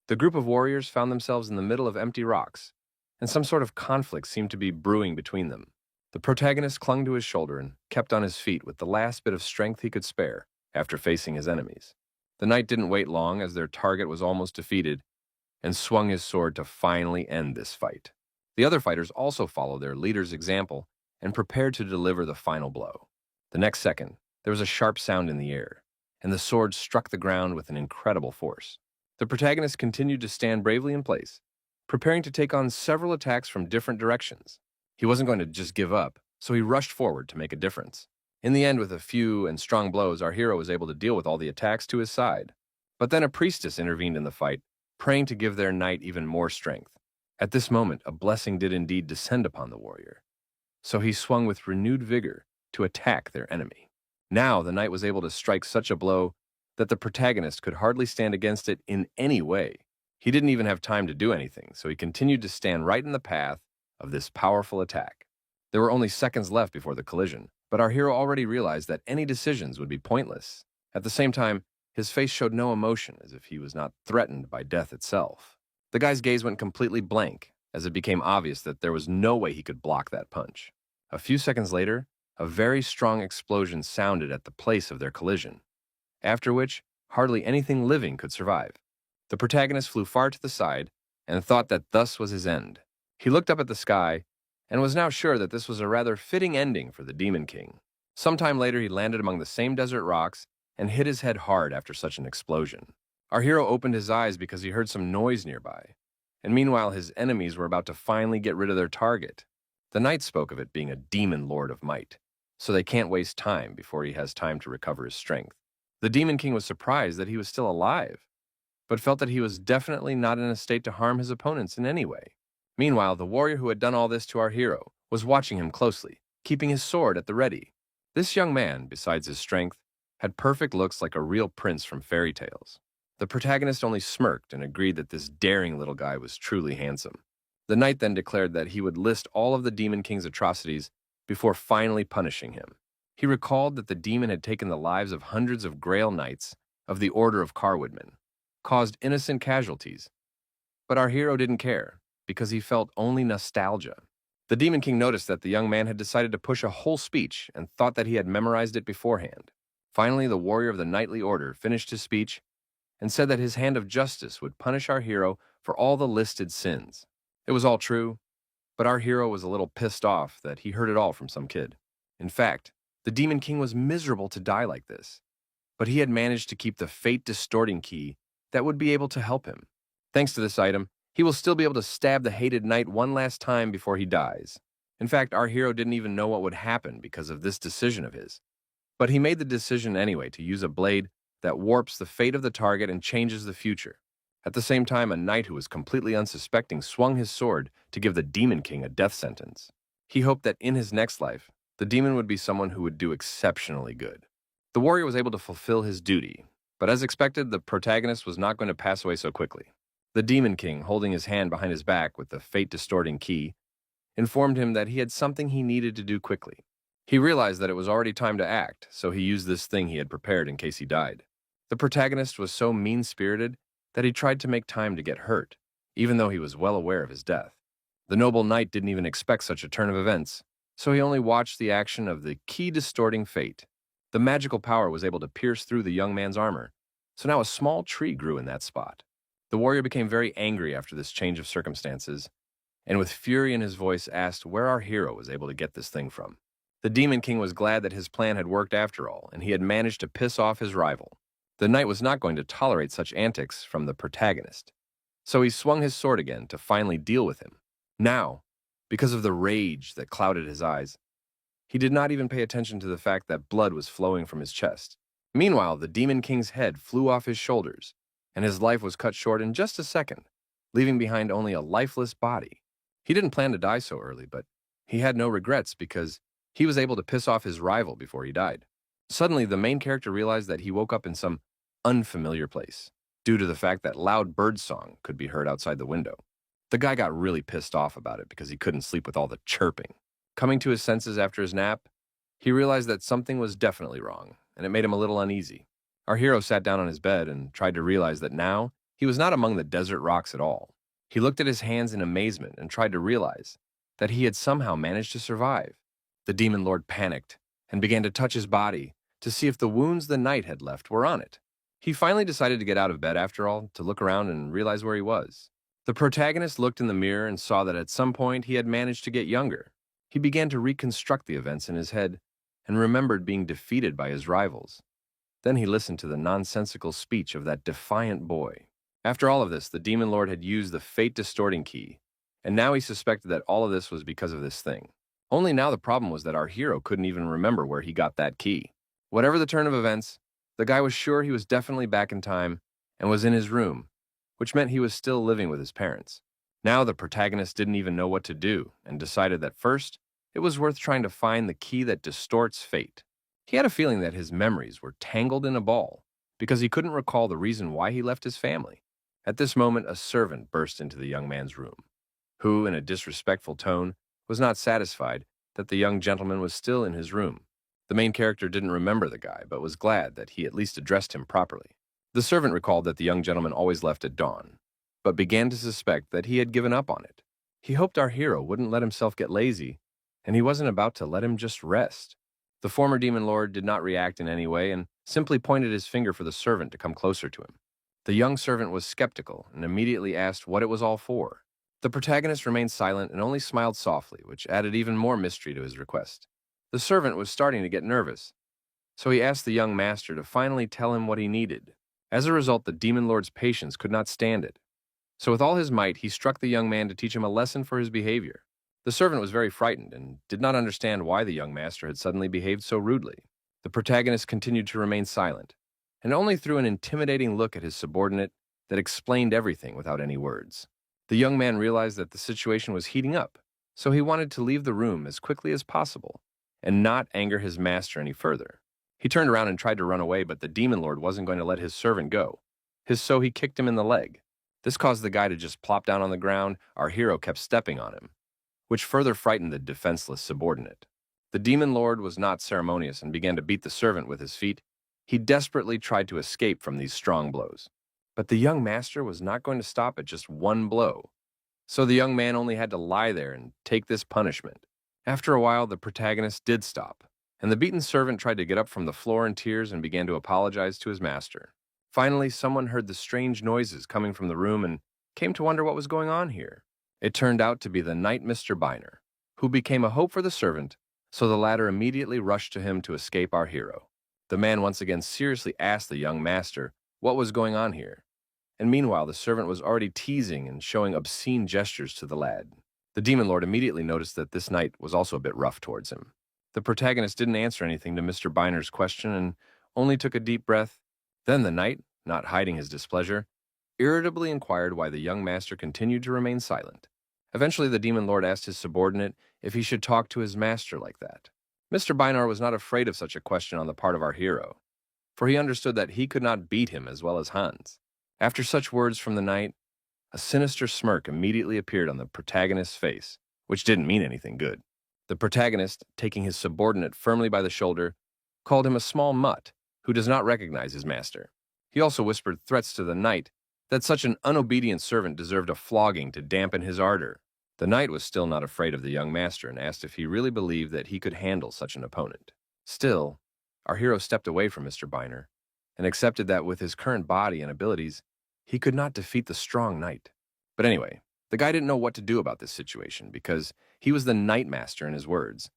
The group of warriors found themselves in the middle of empty rocks, and some sort of conflict seemed to be brewing between them. The protagonist clung to his shoulder and kept on his feet with the last bit of strength he could spare after facing his enemies. The knight didn't wait long, as their target was almost defeated, and swung his sword to finally end this fight. The other fighters also followed their leader's example and prepared to deliver the final blow. The next second, there was a sharp sound in the air, and the sword struck the ground with an incredible force. The protagonist continued to stand bravely in place, preparing to take on several attacks from different directions. He wasn't going to just give up, so he rushed forward to make a difference. In the end, with a few and strong blows, our hero was able to deal with all the attacks to his side. But then a priestess intervened in the fight, praying to give their knight even more strength. At this moment, a blessing did indeed descend upon the warrior, so he swung with renewed vigor to attack their enemy. Now the knight was able to strike such a blow that the protagonist could hardly stand against it in any way. He didn't even have time to do anything, so he continued to stand right in the path of this powerful attack. There were only seconds left before the collision, but our hero already realized that any decisions would be pointless. At the same time, his face showed no emotion, as if he was not threatened by death itself. The guy's gaze went completely blank, as it became obvious that there was no way he could block that punch. A few seconds later, a very strong explosion sounded at the place of their collision, after which hardly anything living could survive. The protagonist flew far to the side and thought that thus was his end. He looked up at the sky and was now sure that this was a rather fitting ending for the Demon King. Sometime later, he landed among the same desert rocks and hit his head hard after such an explosion. Our hero opened his eyes because he heard some noise nearby, and meanwhile his enemies were about to finally get rid of their target. The knight spoke of it being a demon lord of might, so they can't waste time before he has time to recover his strength. The Demon King was surprised that he was still alive, but felt that he was definitely not in a state to harm his opponents in any way. Meanwhile, the warrior who had done all this to our hero was watching him closely, keeping his sword at the ready. This young man, besides his strength, had perfect looks like a real prince from fairy tales. The protagonist only smirked and agreed that this daring little guy was truly handsome. The knight then declared that he would list all of the Demon King's atrocities before finally punishing him. He recalled that the demon had taken the lives of hundreds of Grail Knights of the Order of Carwoodmen, caused innocent casualties, but our hero didn't care, because he felt only nostalgia. The Demon King noticed that the young man had decided to push a whole speech and thought that he had memorized it beforehand. Finally, the warrior of the knightly order finished his speech and said that his hand of justice would punish our hero for all the listed sins. It was all true, but our hero was a little pissed off that he heard it all from some kid. In fact, the Demon King was miserable to die like this, but he had managed to keep the fate-distorting key that would be able to help him. Thanks to this item, he will still be able to stab the hated knight one last time before he dies. In fact, our hero didn't even know what would happen because of this decision of his, but he made the decision anyway to use a blade that warps the fate of the target and changes the future. At the same time, a knight who was completely unsuspecting swung his sword to give the Demon King a death sentence. He hoped that in his next life, the demon would be someone who would do exceptionally good. The warrior was able to fulfill his duty, but as expected, the protagonist was not going to pass away so quickly. The Demon King, holding his hand behind his back with the fate-distorting key, informed him that he had something he needed to do quickly. He realized that it was already time to act, so he used this thing he had prepared in case he died. The protagonist was so mean-spirited that he tried to make time to get hurt, even though he was well aware of his death. The noble knight didn't even expect such a turn of events, so he only watched the action of the key-distorting fate. The magical power was able to pierce through the young man's armor, so now a small tree grew in that spot. The warrior became very angry after this change of circumstances, and with fury in his voice asked where our hero was able to get this thing from. The Demon King was glad that his plan had worked after all, and he had managed to piss off his rival. The knight was not going to tolerate such antics from the protagonist, so he swung his sword again to finally deal with him. Now, because of the rage that clouded his eyes, he did not even pay attention to the fact that blood was flowing from his chest. Meanwhile, the Demon King's head flew off his shoulders, and his life was cut short in just a second, leaving behind only a lifeless body. He didn't plan to die so early, but he had no regrets because he was able to piss off his rival before he died. Suddenly, the main character realized that he woke up in some unfamiliar place, due to the fact that loud birdsong could be heard outside the window. The guy got really pissed off about it because he couldn't sleep with all the chirping. Coming to his senses after his nap, he realized that something was definitely wrong, and it made him a little uneasy. Our hero sat down on his bed and tried to realize that now He was not among the desert rocks at all. He looked at his hands in amazement and tried to realize that he had somehow managed to survive. The demon lord panicked and began to touch his body to see if the wounds the knight had left were on it. He finally decided to get out of bed after all, to look around and realize where he was. The protagonist looked in the mirror and saw that at some point he had managed to get younger. He began to reconstruct the events in his head and remembered being defeated by his rivals. Then he listened to the nonsensical speech of that defiant boy. After all of this, the demon lord had used the fate-distorting key, and now he suspected that all of this was because of this thing. Only now the problem was that our hero couldn't even remember where he got that key. Whatever the turn of events, the guy was sure he was definitely back in time and was in his room, which meant he was still living with his parents. Now the protagonist didn't even know what to do and decided that first, it was worth trying to find the key that distorts fate. He had a feeling that his memories were tangled in a ball because he couldn't recall the reason why he left his family. At this moment, a servant burst into the young man's room, who, in a disrespectful tone, was not satisfied that the young gentleman was still in his room. The main character didn't remember the guy, but was glad that he at least addressed him properly. The servant recalled that the young gentleman always left at dawn, but began to suspect that he had given up on it. He hoped our hero wouldn't let himself get lazy, and he wasn't about to let him just rest. The former demon lord did not react in any way and simply pointed his finger for the servant to come closer to him. The young servant was skeptical and immediately asked what it was all for. The protagonist remained silent and only smiled softly, which added even more mystery to his request. The servant was starting to get nervous, so he asked the young master to finally tell him what he needed. As a result, the demon lord's patience could not stand it. So with all his might, he struck the young man to teach him a lesson for his behavior. The servant was very frightened and did not understand why the young master had suddenly behaved so rudely. The protagonist continued to remain silent, and only threw an intimidating look at his subordinate that explained everything without any words. The young man realized that the situation was heating up, so he wanted to leave the room as quickly as possible and not anger his master any further. He turned around and tried to run away, but the demon lord wasn't going to let his servant go. So he kicked him in the leg. This caused the guy to just plop down on the ground. Our hero kept stepping on him, which further frightened the defenseless subordinate. The demon lord was not ceremonious and began to beat the servant with his feet. He desperately tried to escape from these strong blows. But the young master was not going to stop at just one blow. So the young man only had to lie there and take this punishment. After a while, the protagonist did stop, and the beaten servant tried to get up from the floor in tears and began to apologize to his master. Finally, someone heard the strange noises coming from the room and came to wonder what was going on here. It turned out to be the knight Mr. Byner, who became a hope for the servant, so the latter immediately rushed to him to escape our hero. The man once again seriously asked the young master what was going on here, and meanwhile the servant was already teasing and showing obscene gestures to the lad. The demon lord immediately noticed that this knight was also a bit rough towards him. The protagonist didn't answer anything to Mr. Byner's question and only took a deep breath. Then the knight, not hiding his displeasure, irritably inquired why the young master continued to remain silent. Eventually, the demon lord asked his subordinate if he should talk to his master like that. Mr. Byner was not afraid of such a question on the part of our hero, for he understood that he could not beat him as well as Hans. After such words from the knight, a sinister smirk immediately appeared on the protagonist's face, which didn't mean anything good. The protagonist, taking his subordinate firmly by the shoulder, called him a small mutt who does not recognize his master. He also whispered threats to the knight that such an unobedient servant deserved a flogging to dampen his ardor. The knight was still not afraid of the young master and asked if he really believed that he could handle such an opponent. Still, our hero stepped away from Mr. Byner and accepted that with his current body and abilities, he could not defeat the strong knight. But anyway, the guy didn't know what to do about this situation because he was the knight master in his words,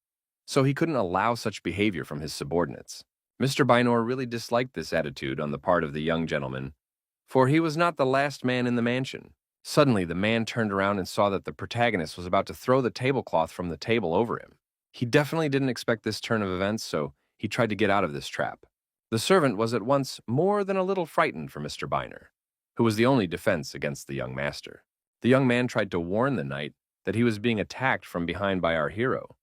so he couldn't allow such behavior from his subordinates. Mr. Byner really disliked this attitude on the part of the young gentleman, for he was not the last man in the mansion. Suddenly, the man turned around and saw that the protagonist was about to throw the tablecloth from the table over him. He definitely didn't expect this turn of events, so he tried to get out of this trap. The servant was at once more than a little frightened for Mr. Byner, who was the only defense against the young master. The young man tried to warn the knight that he was being attacked from behind by our hero,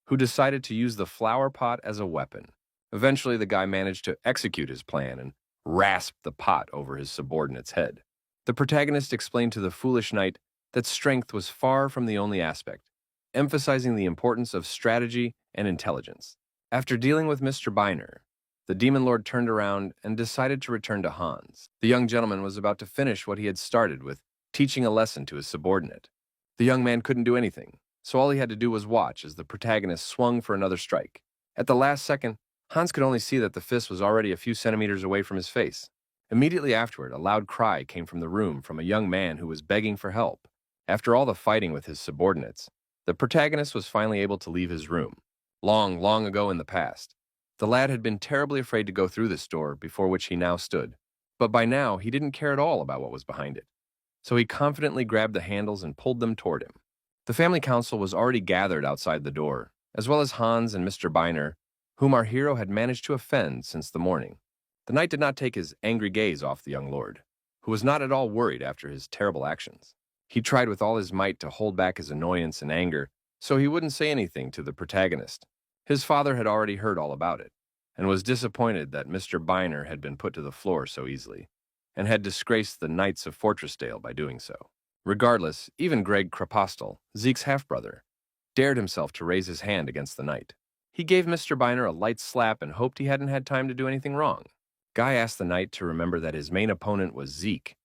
who decided to use the flower pot as a weapon. Eventually, the guy managed to execute his plan and rasped the pot over his subordinate's head. The protagonist explained to the foolish knight that strength was far from the only aspect, emphasizing the importance of strategy and intelligence. After dealing with Mr. Byner, The demon lord turned around and decided to return to Hans. The young gentleman was about to finish what he had started with teaching a lesson to his subordinate. The young man couldn't do anything, so all he had to do was watch as the protagonist swung for another strike. At the last second, Hans could only see that the fist was already a few centimeters away from his face. Immediately afterward, a loud cry came from the room from a young man who was begging for help. After all the fighting with his subordinates, the protagonist was finally able to leave his room. Long, long ago in the past, the lad had been terribly afraid to go through this door before which he now stood. But by now, he didn't care at all about what was behind it. So he confidently grabbed the handles and pulled them toward him. The family council was already gathered outside the door, as well as Hans and Mr. Biner, whom our hero had managed to offend since the morning. The knight did not take his angry gaze off the young lord, who was not at all worried after his terrible actions. He tried with all his might to hold back his annoyance and anger, so he wouldn't say anything to the protagonist. His father had already heard all about it, and was disappointed that Mr. Biner had been put to the floor so easily, and had disgraced the Knights of Fortressdale by doing so. Regardless, even Greg Krepostl, Zeke's half-brother, dared himself to raise his hand against the knight. He gave Mr. Biner a light slap and hoped he hadn't had time to do anything wrong. Guy asked the knight to remember that his main opponent was Zeke,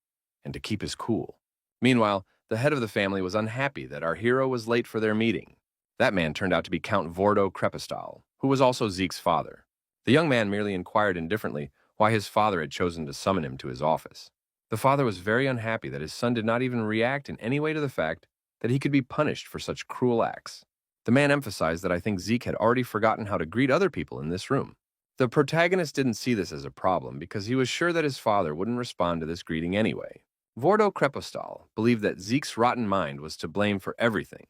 and to keep his cool. Meanwhile, the head of the family was unhappy that our hero was late for their meeting. That man turned out to be Count Vordo Krepostl, who was also Zeke's father. The young man merely inquired indifferently why his father had chosen to summon him to his office. The father was very unhappy that his son did not even react in any way to the fact that he could be punished for such cruel acts. The man emphasized that I think Zeke had already forgotten how to greet other people in this room. The protagonist didn't see this as a problem because he was sure that his father wouldn't respond to this greeting anyway. Vordo Krepostl believed that Zeke's rotten mind was to blame for everything,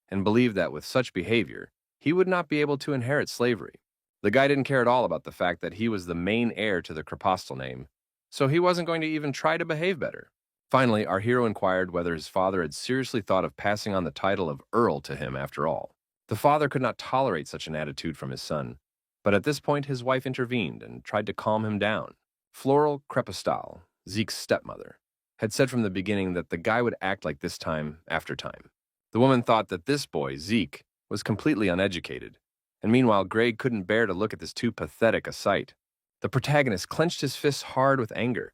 and believed that with such behavior, he would not be able to inherit slavery. The guy didn't care at all about the fact that he was the main heir to the Krepostl name, so he wasn't going to even try to behave better. Finally, our hero inquired whether his father had seriously thought of passing on the title of Earl to him after all. The father could not tolerate such an attitude from his son, but at this point his wife intervened and tried to calm him down. Floral Krepostl, Zeke's stepmother, had said from the beginning that the guy would act like this time after time. The woman thought that this boy, Zeke, was completely uneducated, and meanwhile Greg couldn't bear to look at this too pathetic a sight. The protagonist clenched his fists hard with anger,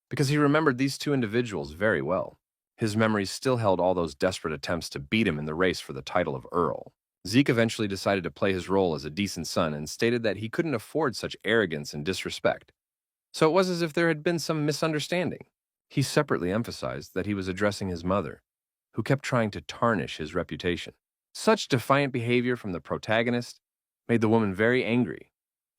because he remembered these two individuals very well. His memories still held all those desperate attempts to beat him in the race for the title of Earl. Zeke eventually decided to play his role as a decent son and stated that he couldn't afford such arrogance and disrespect. So it was as if there had been some misunderstanding. He separately emphasized that he was addressing his mother, who kept trying to tarnish his reputation. Such defiant behavior from the protagonist made the woman very angry,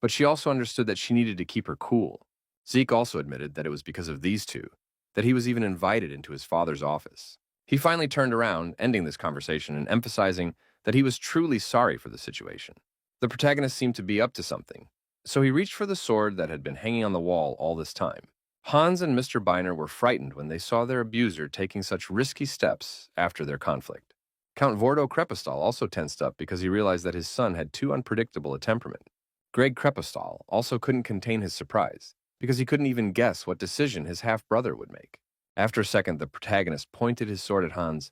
but she also understood that she needed to keep her cool. Zeke also admitted that it was because of these two that he was even invited into his father's office. He finally turned around, ending this conversation and emphasizing that he was truly sorry for the situation. The protagonist seemed to be up to something, so he reached for the sword that had been hanging on the wall all this time. Hans and Mr. Biner were frightened when they saw their abuser taking such risky steps after their conflict. Count Vordo Krepostl also tensed up because he realized that his son had too unpredictable a temperament. Greg Krepostl also couldn't contain his surprise, because he couldn't even guess what decision his half-brother would make. After a second, the protagonist pointed his sword at Hans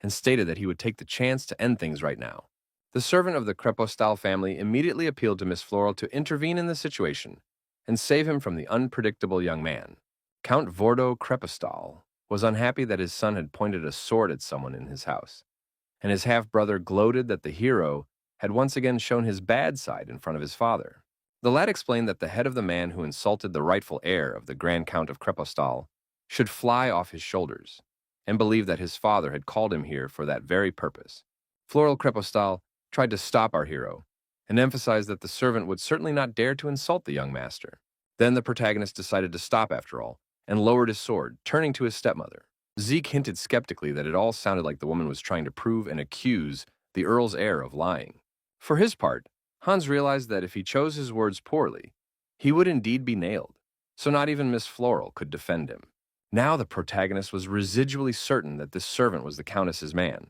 and stated that he would take the chance to end things right now. The servant of the Krepostl family immediately appealed to Miss Floral to intervene in the situation and save him from the unpredictable young man. Count Vordo Krepostl was unhappy that his son had pointed a sword at someone in his house, and his half-brother gloated that the hero had once again shown his bad side in front of his father. The lad explained that the head of the man who insulted the rightful heir of the Grand Count of Krepostl should fly off his shoulders, and believed that his father had called him here for that very purpose. Floral Krepostl tried to stop our hero, and emphasized that the servant would certainly not dare to insult the young master. Then the protagonist decided to stop after all, and lowered his sword, turning to his stepmother. Zeke hinted skeptically that it all sounded like the woman was trying to prove and accuse the Earl's heir of lying. For his part, Hans realized that if he chose his words poorly, he would indeed be nailed, so not even Miss Floral could defend him. Now the protagonist was residually certain that this servant was the Countess's man,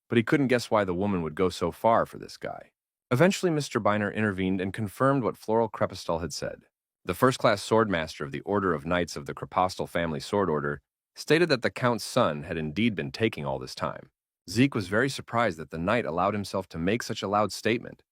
but he couldn't guess why the woman would go so far for this guy. Eventually, Mr. Biner intervened and confirmed what Floral Krepostl had said. The first-class swordmaster of the Order of Knights of the Krepostl family sword order stated that the Count's son had indeed been taking all this time. Zeke was very surprised that the knight allowed himself to make such a loud statement,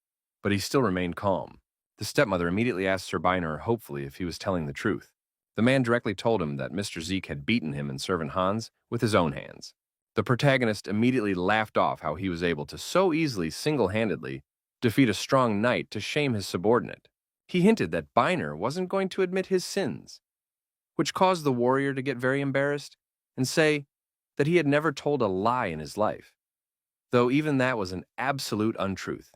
but he still remained calm. The stepmother immediately asked Sir Byner hopefully if he was telling the truth. The man directly told him that Mr. Zeke had beaten him and servant Hans with his own hands. The protagonist immediately laughed off how he was able to so easily single-handedly defeat a strong knight to shame his subordinate. He hinted that Byner wasn't going to admit his sins, which caused the warrior to get very embarrassed and say that he had never told a lie in his life, though even that was an absolute untruth.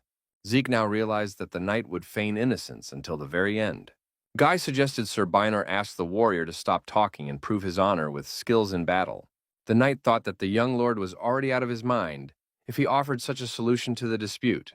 Zeke now realized that the knight would feign innocence until the very end. Guy suggested Sir Byner ask the warrior to stop talking and prove his honor with skills in battle. The knight thought that the young lord was already out of his mind if he offered such a solution to the dispute.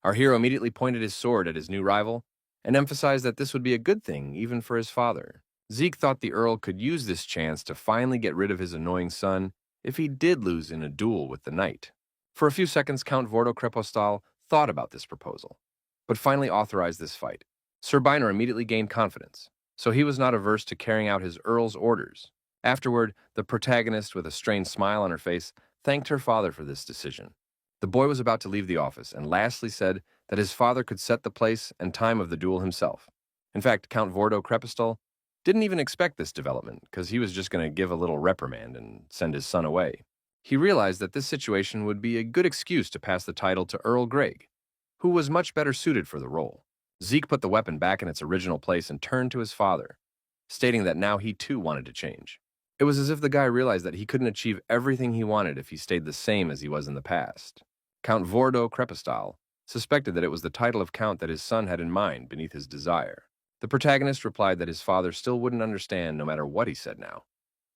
Our hero immediately pointed his sword at his new rival and emphasized that this would be a good thing even for his father. Zeke thought the Earl could use this chance to finally get rid of his annoying son if he did lose in a duel with the knight. For a few seconds, Count Vordo Krepostal thought about this proposal, but finally authorized this fight. Sir Byner immediately gained confidence, so he was not averse to carrying out his Earl's orders. Afterward, the protagonist, with a strained smile on her face, thanked her father for this decision. The boy was about to leave the office and lastly said that his father could set the place and time of the duel himself. In fact, Count Vordo Krepostal didn't even expect this development because he was just going to give a little reprimand and send his son away. He realized that this situation would be a good excuse to pass the title to Earl Greg, who was much better suited for the role. Zeke put the weapon back in its original place and turned to his father, stating that now he too wanted to change. It was as if the guy realized that he couldn't achieve everything he wanted if he stayed the same as he was in the past. Count Vordo Krepostal suspected that it was the title of Count that his son had in mind beneath his desire. The protagonist replied that his father still wouldn't understand no matter what he said now,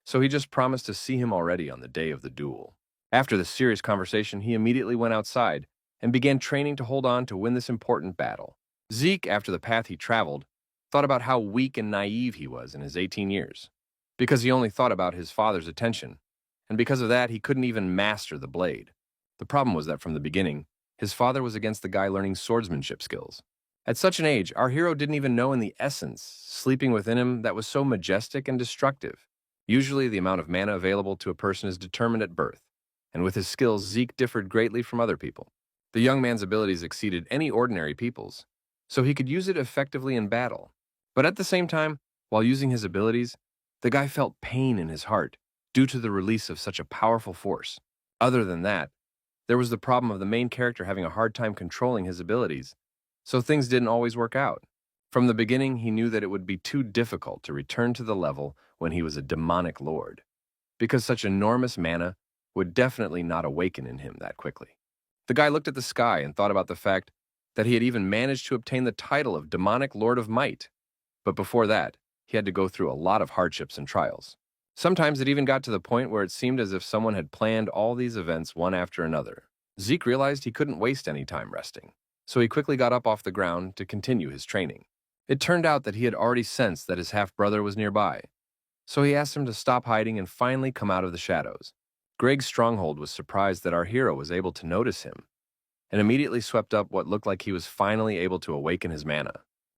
so he just promised to see him already on the day of the duel. After this serious conversation, he immediately went outside and began training to hold on to win this important battle. Zeke, after the path he traveled, thought about how weak and naive he was in his 18 years, because he only thought about his father's attention, and because of that, he couldn't even master the blade. The problem was that from the beginning, his father was against the guy learning swordsmanship skills. At such an age, our hero didn't even know in the essence sleeping within him that was so majestic and destructive. Usually, the amount of mana available to a person is determined at birth, and with his skills, Zeke differed greatly from other people. The young man's abilities exceeded any ordinary people's, so he could use it effectively in battle. But at the same time, while using his abilities, the guy felt pain in his heart due to the release of such a powerful force. Other than that, there was the problem of the main character having a hard time controlling his abilities, so things didn't always work out. From the beginning, he knew that it would be too difficult to return to the level when he was a demonic lord, because such enormous mana would definitely not awaken in him that quickly. The guy looked at the sky and thought about the fact that he had even managed to obtain the title of Demonic Lord of Might. But before that, he had to go through a lot of hardships and trials. Sometimes it even got to the point where it seemed as if someone had planned all these events one after another. Zeke realized he couldn't waste any time resting, so he quickly got up off the ground to continue his training. It turned out that he had already sensed that his half-brother was nearby, so he asked him to stop hiding and finally come out of the shadows. Greg's stronghold was surprised that our hero was able to notice him, and immediately swept up what looked like he was finally able to awaken his mana.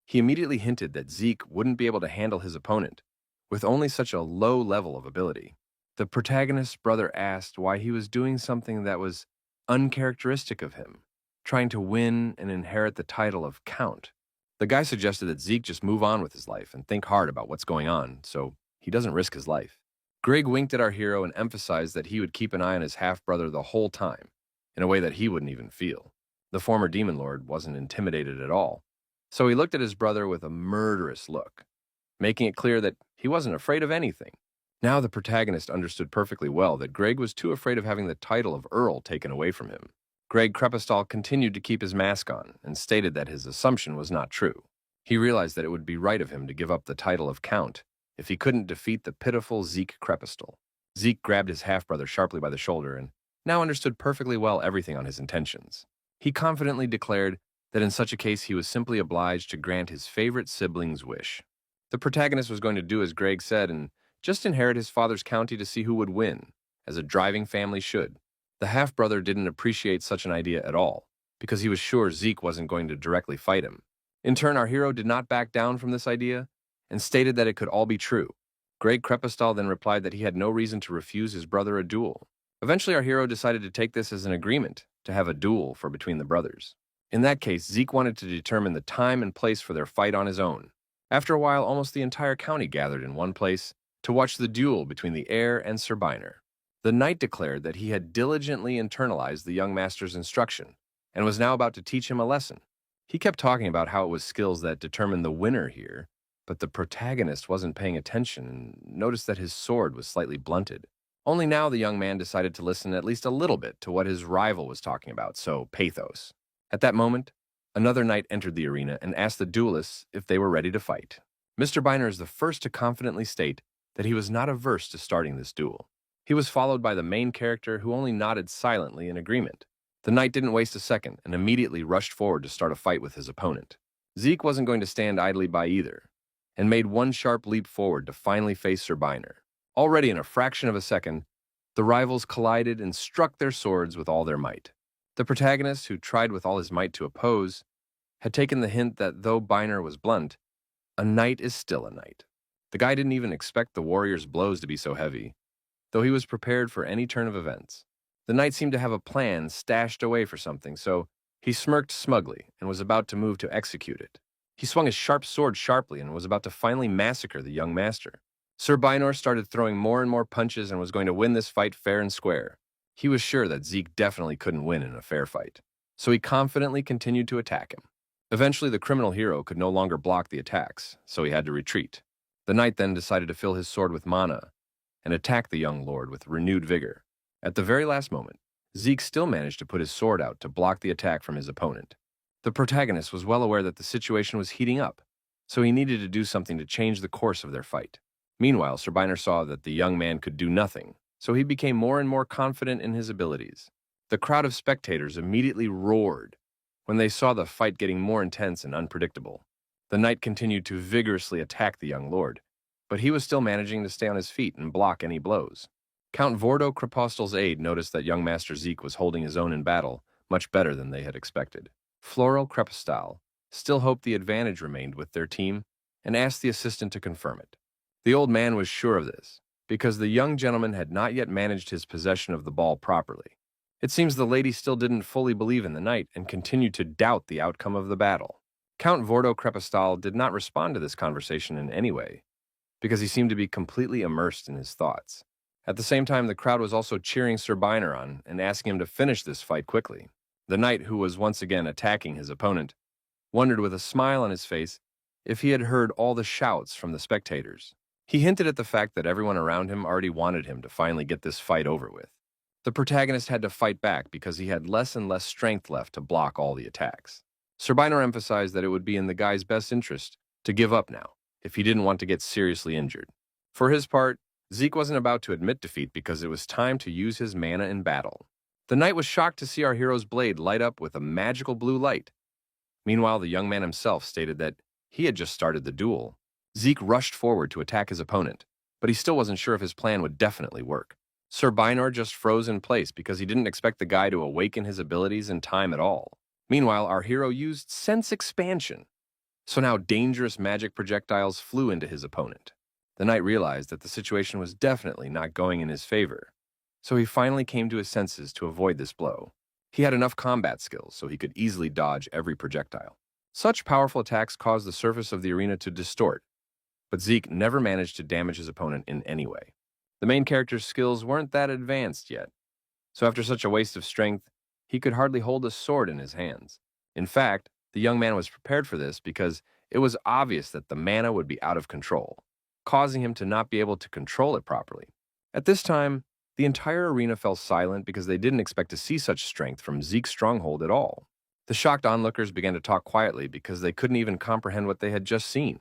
He immediately hinted that Zeke wouldn't be able to handle his opponent, with only such a low level of ability. The protagonist's brother asked why he was doing something that was uncharacteristic of him, trying to win and inherit the title of Count. The guy suggested that Zeke just move on with his life and think hard about what's going on, so he doesn't risk his life. Greg winked at our hero and emphasized that he would keep an eye on his half-brother the whole time, in a way that he wouldn't even feel. The former demon lord wasn't intimidated at all, so he looked at his brother with a murderous look, making it clear that he wasn't afraid of anything. Now the protagonist understood perfectly well that Greg was too afraid of having the title of Earl taken away from him. Greg Krepostal continued to keep his mask on and stated that his assumption was not true. He realized that it would be right of him to give up the title of Count if he couldn't defeat the pitiful Zeke Krepostal. Zeke grabbed his half-brother sharply by the shoulder and now understood perfectly well everything on his intentions. He confidently declared that in such a case he was simply obliged to grant his favorite sibling's wish. The protagonist was going to do as Greg said and just inherit his father's county to see who would win, as a driving family should. The half-brother didn't appreciate such an idea at all, because he was sure Zeke wasn't going to directly fight him. In turn, our hero did not back down from this idea and stated that it could all be true. Greg Krepostal then replied that he had no reason to refuse his brother a duel. Eventually, our hero decided to take this as an agreement to have a duel for between the brothers. In that case, Zeke wanted to determine the time and place for their fight on his own. After a while, almost the entire county gathered in one place to watch the duel between the heir and Sir Byner. The knight declared that he had diligently internalized the young master's instruction and was now about to teach him a lesson. He kept talking about how it was skills that determined the winner here, but the protagonist wasn't paying attention and noticed that his sword was slightly blunted. Only now the young man decided to listen at least a little bit to what his rival was talking about, so pathos. At that moment, another knight entered the arena and asked the duelists if they were ready to fight. Mr. Byner is the first to confidently state that he was not averse to starting this duel. He was followed by the main character, who only nodded silently in agreement. The knight didn't waste a second and immediately rushed forward to start a fight with his opponent. Zeke wasn't going to stand idly by either, and made one sharp leap forward to finally face Sir Byner. Already in a fraction of a second, the rivals collided and struck their swords with all their might. The protagonist, who tried with all his might to oppose, had taken the hint that though Byner was blunt, a knight is still a knight. The guy didn't even expect the warrior's blows to be so heavy, though he was prepared for any turn of events. The knight seemed to have a plan stashed away for something, so he smirked smugly and was about to move to execute it. He swung his sharp sword sharply and was about to finally massacre the young master. Sir Byner started throwing more and more punches and was going to win this fight fair and square. He was sure that Zeke definitely couldn't win in a fair fight, so he confidently continued to attack him. Eventually, the criminal hero could no longer block the attacks, so he had to retreat. The knight then decided to fill his sword with mana and attack the young lord with renewed vigor. At the very last moment, Zeke still managed to put his sword out to block the attack from his opponent. The protagonist was well aware that the situation was heating up, so he needed to do something to change the course of their fight. Meanwhile, Sir Byner saw that the young man could do nothing, so he became more and more confident in his abilities. The crowd of spectators immediately roared when they saw the fight getting more intense and unpredictable. The knight continued to vigorously attack the young lord, but he was still managing to stay on his feet and block any blows. Count Vordo Krepostel's aide noticed that young Master Zeke was holding his own in battle much better than they had expected. Floral Krepostal still hoped the advantage remained with their team and asked the assistant to confirm it. The old man was sure of this, because the young gentleman had not yet managed his possession of the ball properly. It seems the lady still didn't fully believe in the knight and continued to doubt the outcome of the battle. Count Vordo Krepostal did not respond to this conversation in any way, because he seemed to be completely immersed in his thoughts. At the same time, the crowd was also cheering Sir Byner on and asking him to finish this fight quickly. The knight, who was once again attacking his opponent, wondered with a smile on his face if he had heard all the shouts from the spectators. He hinted at the fact that everyone around him already wanted him to finally get this fight over with. The protagonist had to fight back because he had less and less strength left to block all the attacks. Sir Byner emphasized that it would be in the guy's best interest to give up now if he didn't want to get seriously injured. For his part, Zeke wasn't about to admit defeat because it was time to use his mana in battle. The knight was shocked to see our hero's blade light up with a magical blue light. Meanwhile, the young man himself stated that he had just started the duel. Zeke rushed forward to attack his opponent, but he still wasn't sure if his plan would definitely work. Sir Byner just froze in place because he didn't expect the guy to awaken his abilities in time at all. Meanwhile, our hero used sense expansion, so now dangerous magic projectiles flew into his opponent. The knight realized that the situation was definitely not going in his favor, so he finally came to his senses to avoid this blow. He had enough combat skills so he could easily dodge every projectile. Such powerful attacks caused the surface of the arena to distort, but Zeke never managed to damage his opponent in any way. The main character's skills weren't that advanced yet, so after such a waste of strength, he could hardly hold a sword in his hands. In fact, the young man was prepared for this because it was obvious that the mana would be out of control, causing him to not be able to control it properly. At this time, the entire arena fell silent because they didn't expect to see such strength from Zeke's stronghold at all. The shocked onlookers began to talk quietly because they couldn't even comprehend what they had just seen.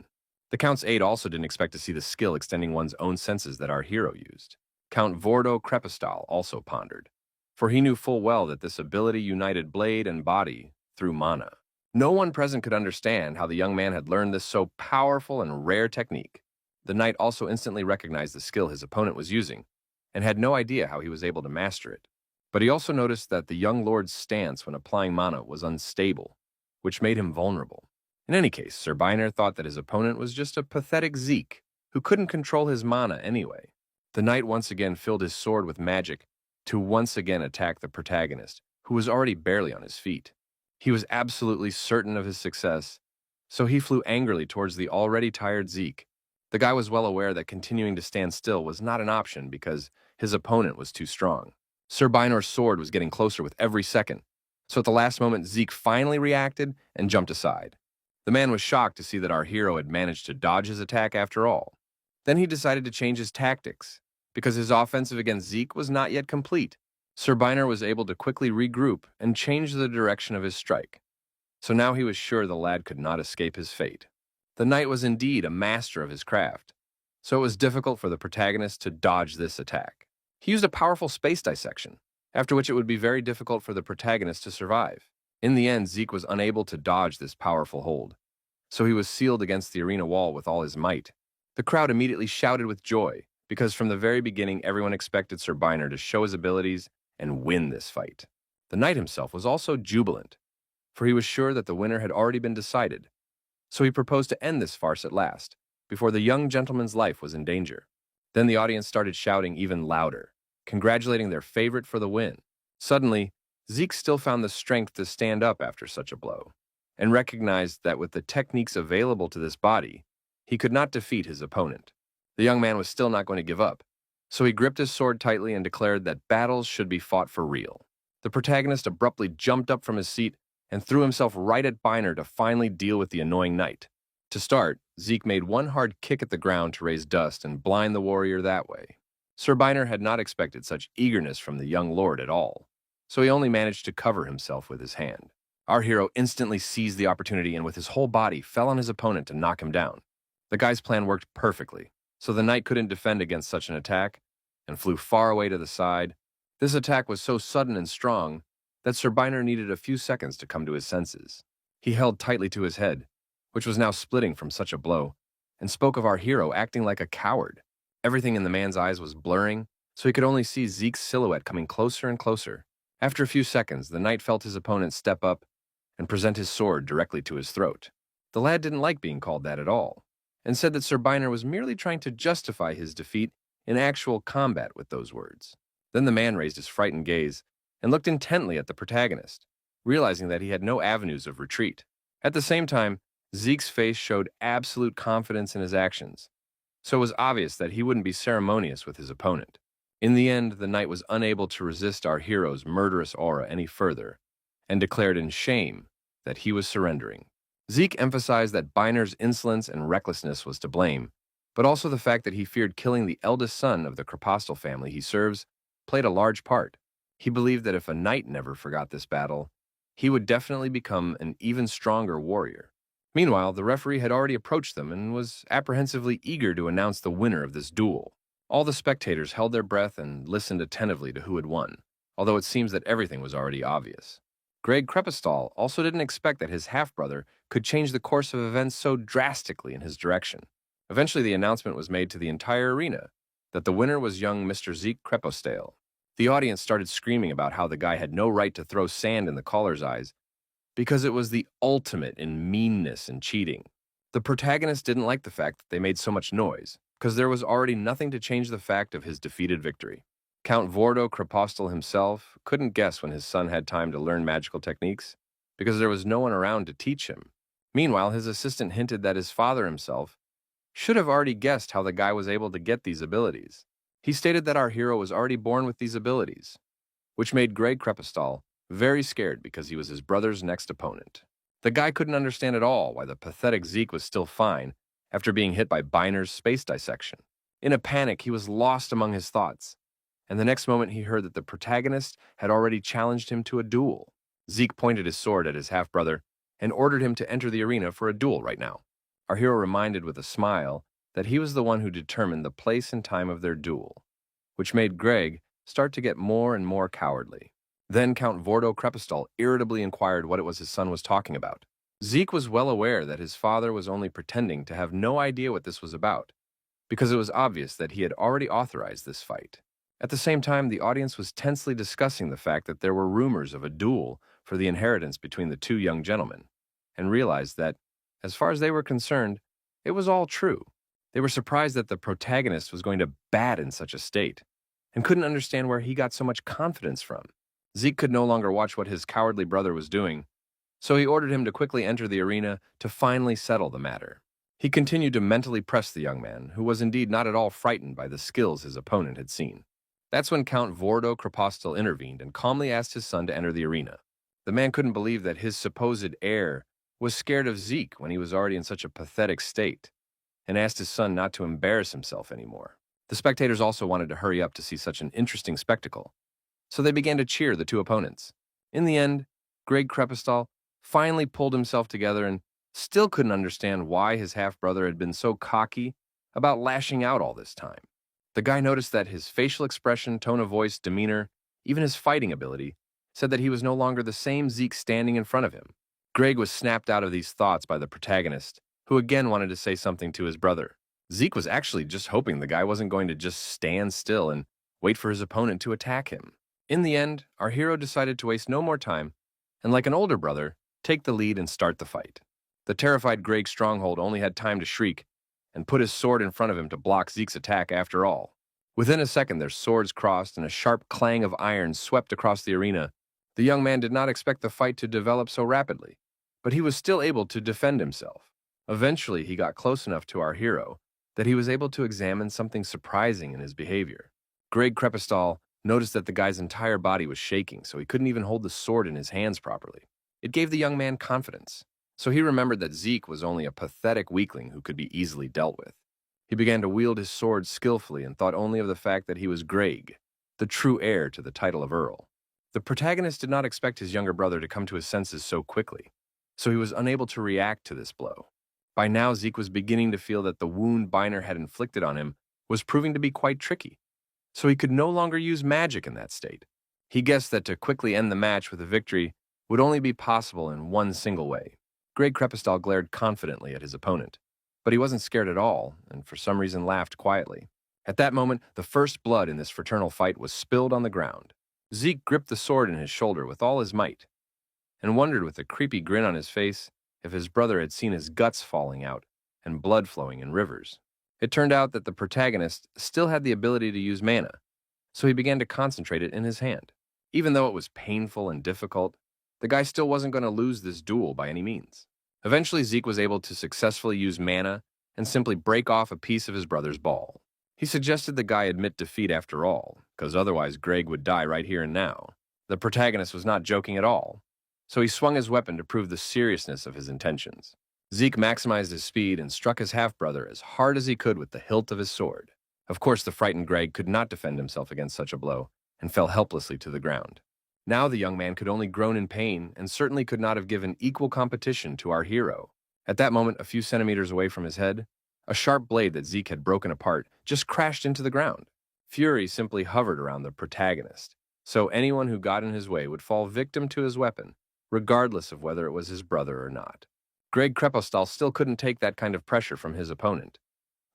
The Count's aide also didn't expect to see the skill extending one's own senses that our hero used. Count Vordo Krepostal also pondered, for he knew full well that this ability united blade and body through mana. No one present could understand how the young man had learned this so powerful and rare technique. The knight also instantly recognized the skill his opponent was using, and had no idea how he was able to master it. But he also noticed that the young lord's stance when applying mana was unstable, which made him vulnerable. In any case, Sir Byner thought that his opponent was just a pathetic Zeke who couldn't control his mana anyway. The knight once again filled his sword with magic to once again attack the protagonist, who was already barely on his feet. He was absolutely certain of his success, so he flew angrily towards the already tired Zeke. The guy was well aware that continuing to stand still was not an option because his opponent was too strong. Sir Bynor's sword was getting closer with every second, so at the last moment Zeke finally reacted and jumped aside. The man was shocked to see that our hero had managed to dodge his attack after all. Then he decided to change his tactics, because his offensive against Zeke was not yet complete. Sir Bynor was able to quickly regroup and change the direction of his strike. So now he was sure the lad could not escape his fate. The knight was indeed a master of his craft, so it was difficult for the protagonist to dodge this attack. He used a powerful space dissection, after which it would be very difficult for the protagonist to survive. In the end, Zeke was unable to dodge this powerful hold, so he was sealed against the arena wall with all his might. The crowd immediately shouted with joy, because from the very beginning everyone expected Sir Bynor to show his abilities and win this fight. The knight himself was also jubilant, for he was sure that the winner had already been decided, so he proposed to end this farce at last, before the young gentleman's life was in danger. Then the audience started shouting even louder, congratulating their favorite for the win. Suddenly, Zeke still found the strength to stand up after such a blow, and recognized that with the techniques available to this body, he could not defeat his opponent. The young man was still not going to give up, so he gripped his sword tightly and declared that battles should be fought for real. The protagonist abruptly jumped up from his seat and threw himself right at Bynor to finally deal with the annoying knight. To start, Zeke made one hard kick at the ground to raise dust and blind the warrior that way. Sir Bynor had not expected such eagerness from the young lord at all, so he only managed to cover himself with his hand. Our hero instantly seized the opportunity and with his whole body fell on his opponent to knock him down. The guy's plan worked perfectly, so the knight couldn't defend against such an attack and flew far away to the side. This attack was so sudden and strong that Sir Bynor needed a few seconds to come to his senses. He held tightly to his head, which was now splitting from such a blow, and spoke of our hero acting like a coward. Everything in the man's eyes was blurring, so he could only see Zeke's silhouette coming closer and closer. After a few seconds, the knight felt his opponent step up and present his sword directly to his throat. The lad didn't like being called that at all, and said that Sir Bynor was merely trying to justify his defeat in actual combat with those words. Then the man raised his frightened gaze and looked intently at the protagonist, realizing that he had no avenues of retreat. At the same time, Zeke's face showed absolute confidence in his actions, so it was obvious that he wouldn't be ceremonious with his opponent. In the end, the knight was unable to resist our hero's murderous aura any further, and declared in shame that he was surrendering. Zeke emphasized that Bynor's insolence and recklessness was to blame, but also the fact that he feared killing the eldest son of the Krepostal family he serves played a large part. He believed that if a knight never forgot this battle, he would definitely become an even stronger warrior. Meanwhile, the referee had already approached them and was apprehensively eager to announce the winner of this duel. All the spectators held their breath and listened attentively to who had won, although it seems that everything was already obvious. Greg Krepostal also didn't expect that his half-brother could change the course of events so drastically in his direction. Eventually, the announcement was made to the entire arena that the winner was young Mr. Zeke Krepostal. The audience started screaming about how the guy had no right to throw sand in the caller's eyes because it was the ultimate in meanness and cheating. The protagonist didn't like the fact that they made so much noise, because there was already nothing to change the fact of his defeated victory. Count Vordo Krepostal himself couldn't guess when his son had time to learn magical techniques, because there was no one around to teach him. Meanwhile, his assistant hinted that his father himself should have already guessed how the guy was able to get these abilities. He stated that our hero was already born with these abilities, which made Greg Krepostal very scared because he was his brother's next opponent. The guy couldn't understand at all why the pathetic Zeke was still fine after being hit by Bynor's space dissection. In a panic, he was lost among his thoughts, and the next moment he heard that the protagonist had already challenged him to a duel. Zeke pointed his sword at his half-brother and ordered him to enter the arena for a duel right now. Our hero reminded with a smile that he was the one who determined the place and time of their duel, which made Greg start to get more and more cowardly. Then Count Vordo Krepostal irritably inquired what it was his son was talking about. Zeke was well aware that his father was only pretending to have no idea what this was about, because it was obvious that he had already authorized this fight. At the same time, the audience was tensely discussing the fact that there were rumors of a duel for the inheritance between the two young gentlemen, and realized that, as far as they were concerned, it was all true. They were surprised that the protagonist was going to bat in such a state, and couldn't understand where he got so much confidence from. Zeke could no longer watch what his cowardly brother was doing, So he ordered him to quickly enter the arena to finally settle the matter. He continued to mentally press the young man, who was indeed not at all frightened by the skills his opponent had seen. That's when Count Vordo Krepustel intervened and calmly asked his son to enter the arena. The man couldn't believe that his supposed heir was scared of Zeke when he was already in such a pathetic state, and asked his son not to embarrass himself anymore. The spectators also wanted to hurry up to see such an interesting spectacle, so they began to cheer the two opponents. In the end, Greg Krepustel finally pulled himself together and still couldn't understand why his half-brother had been so cocky about lashing out all this time. The guy noticed that his facial expression, tone of voice, demeanor, even his fighting ability, said that he was no longer the same Zeke standing in front of him. Greg was snapped out of these thoughts by the protagonist, who again wanted to say something to his brother. Zeke was actually just hoping the guy wasn't going to just stand still and wait for his opponent to attack him. In the end, our hero decided to waste no more time, and like an older brother, take the lead and start the fight. The terrified Greg Stronghold only had time to shriek and put his sword in front of him to block Zeke's attack after all. Within a second, their swords crossed and a sharp clang of iron swept across the arena. The young man did not expect the fight to develop so rapidly, but he was still able to defend himself. Eventually, he got close enough to our hero that he was able to examine something surprising in his behavior. Greg Krepustel noticed that the guy's entire body was shaking, so he couldn't even hold the sword in his hands properly. It gave the young man confidence, so he remembered that Zeke was only a pathetic weakling who could be easily dealt with. He began to wield his sword skillfully and thought only of the fact that he was Greg, the true heir to the title of Earl. The protagonist did not expect his younger brother to come to his senses so quickly, so he was unable to react to this blow. By now, Zeke was beginning to feel that the wound Biner had inflicted on him was proving to be quite tricky, so he could no longer use magic in that state. He guessed that to quickly end the match with a victory would only be possible in one single way. Greg Krepustel glared confidently at his opponent, but he wasn't scared at all, and for some reason laughed quietly. At that moment, the first blood in this fraternal fight was spilled on the ground. Zeke gripped the sword in his shoulder with all his might, and wondered with a creepy grin on his face if his brother had seen his guts falling out and blood flowing in rivers. It turned out that the protagonist still had the ability to use mana, so he began to concentrate it in his hand. Even though it was painful and difficult, the guy still wasn't going to lose this duel by any means. Eventually, Zeke was able to successfully use mana and simply break off a piece of his brother's ball. He suggested the guy admit defeat after all, because otherwise Greg would die right here and now. The protagonist was not joking at all, so he swung his weapon to prove the seriousness of his intentions. Zeke maximized his speed and struck his half-brother as hard as he could with the hilt of his sword. Of course, the frightened Greg could not defend himself against such a blow and fell helplessly to the ground. Now the young man could only groan in pain and certainly could not have given equal competition to our hero. At that moment, a few centimeters away from his head, a sharp blade that Zeke had broken apart just crashed into the ground. Fury simply hovered around the protagonist, so anyone who got in his way would fall victim to his weapon, regardless of whether it was his brother or not. Greg Krepustel still couldn't take that kind of pressure from his opponent,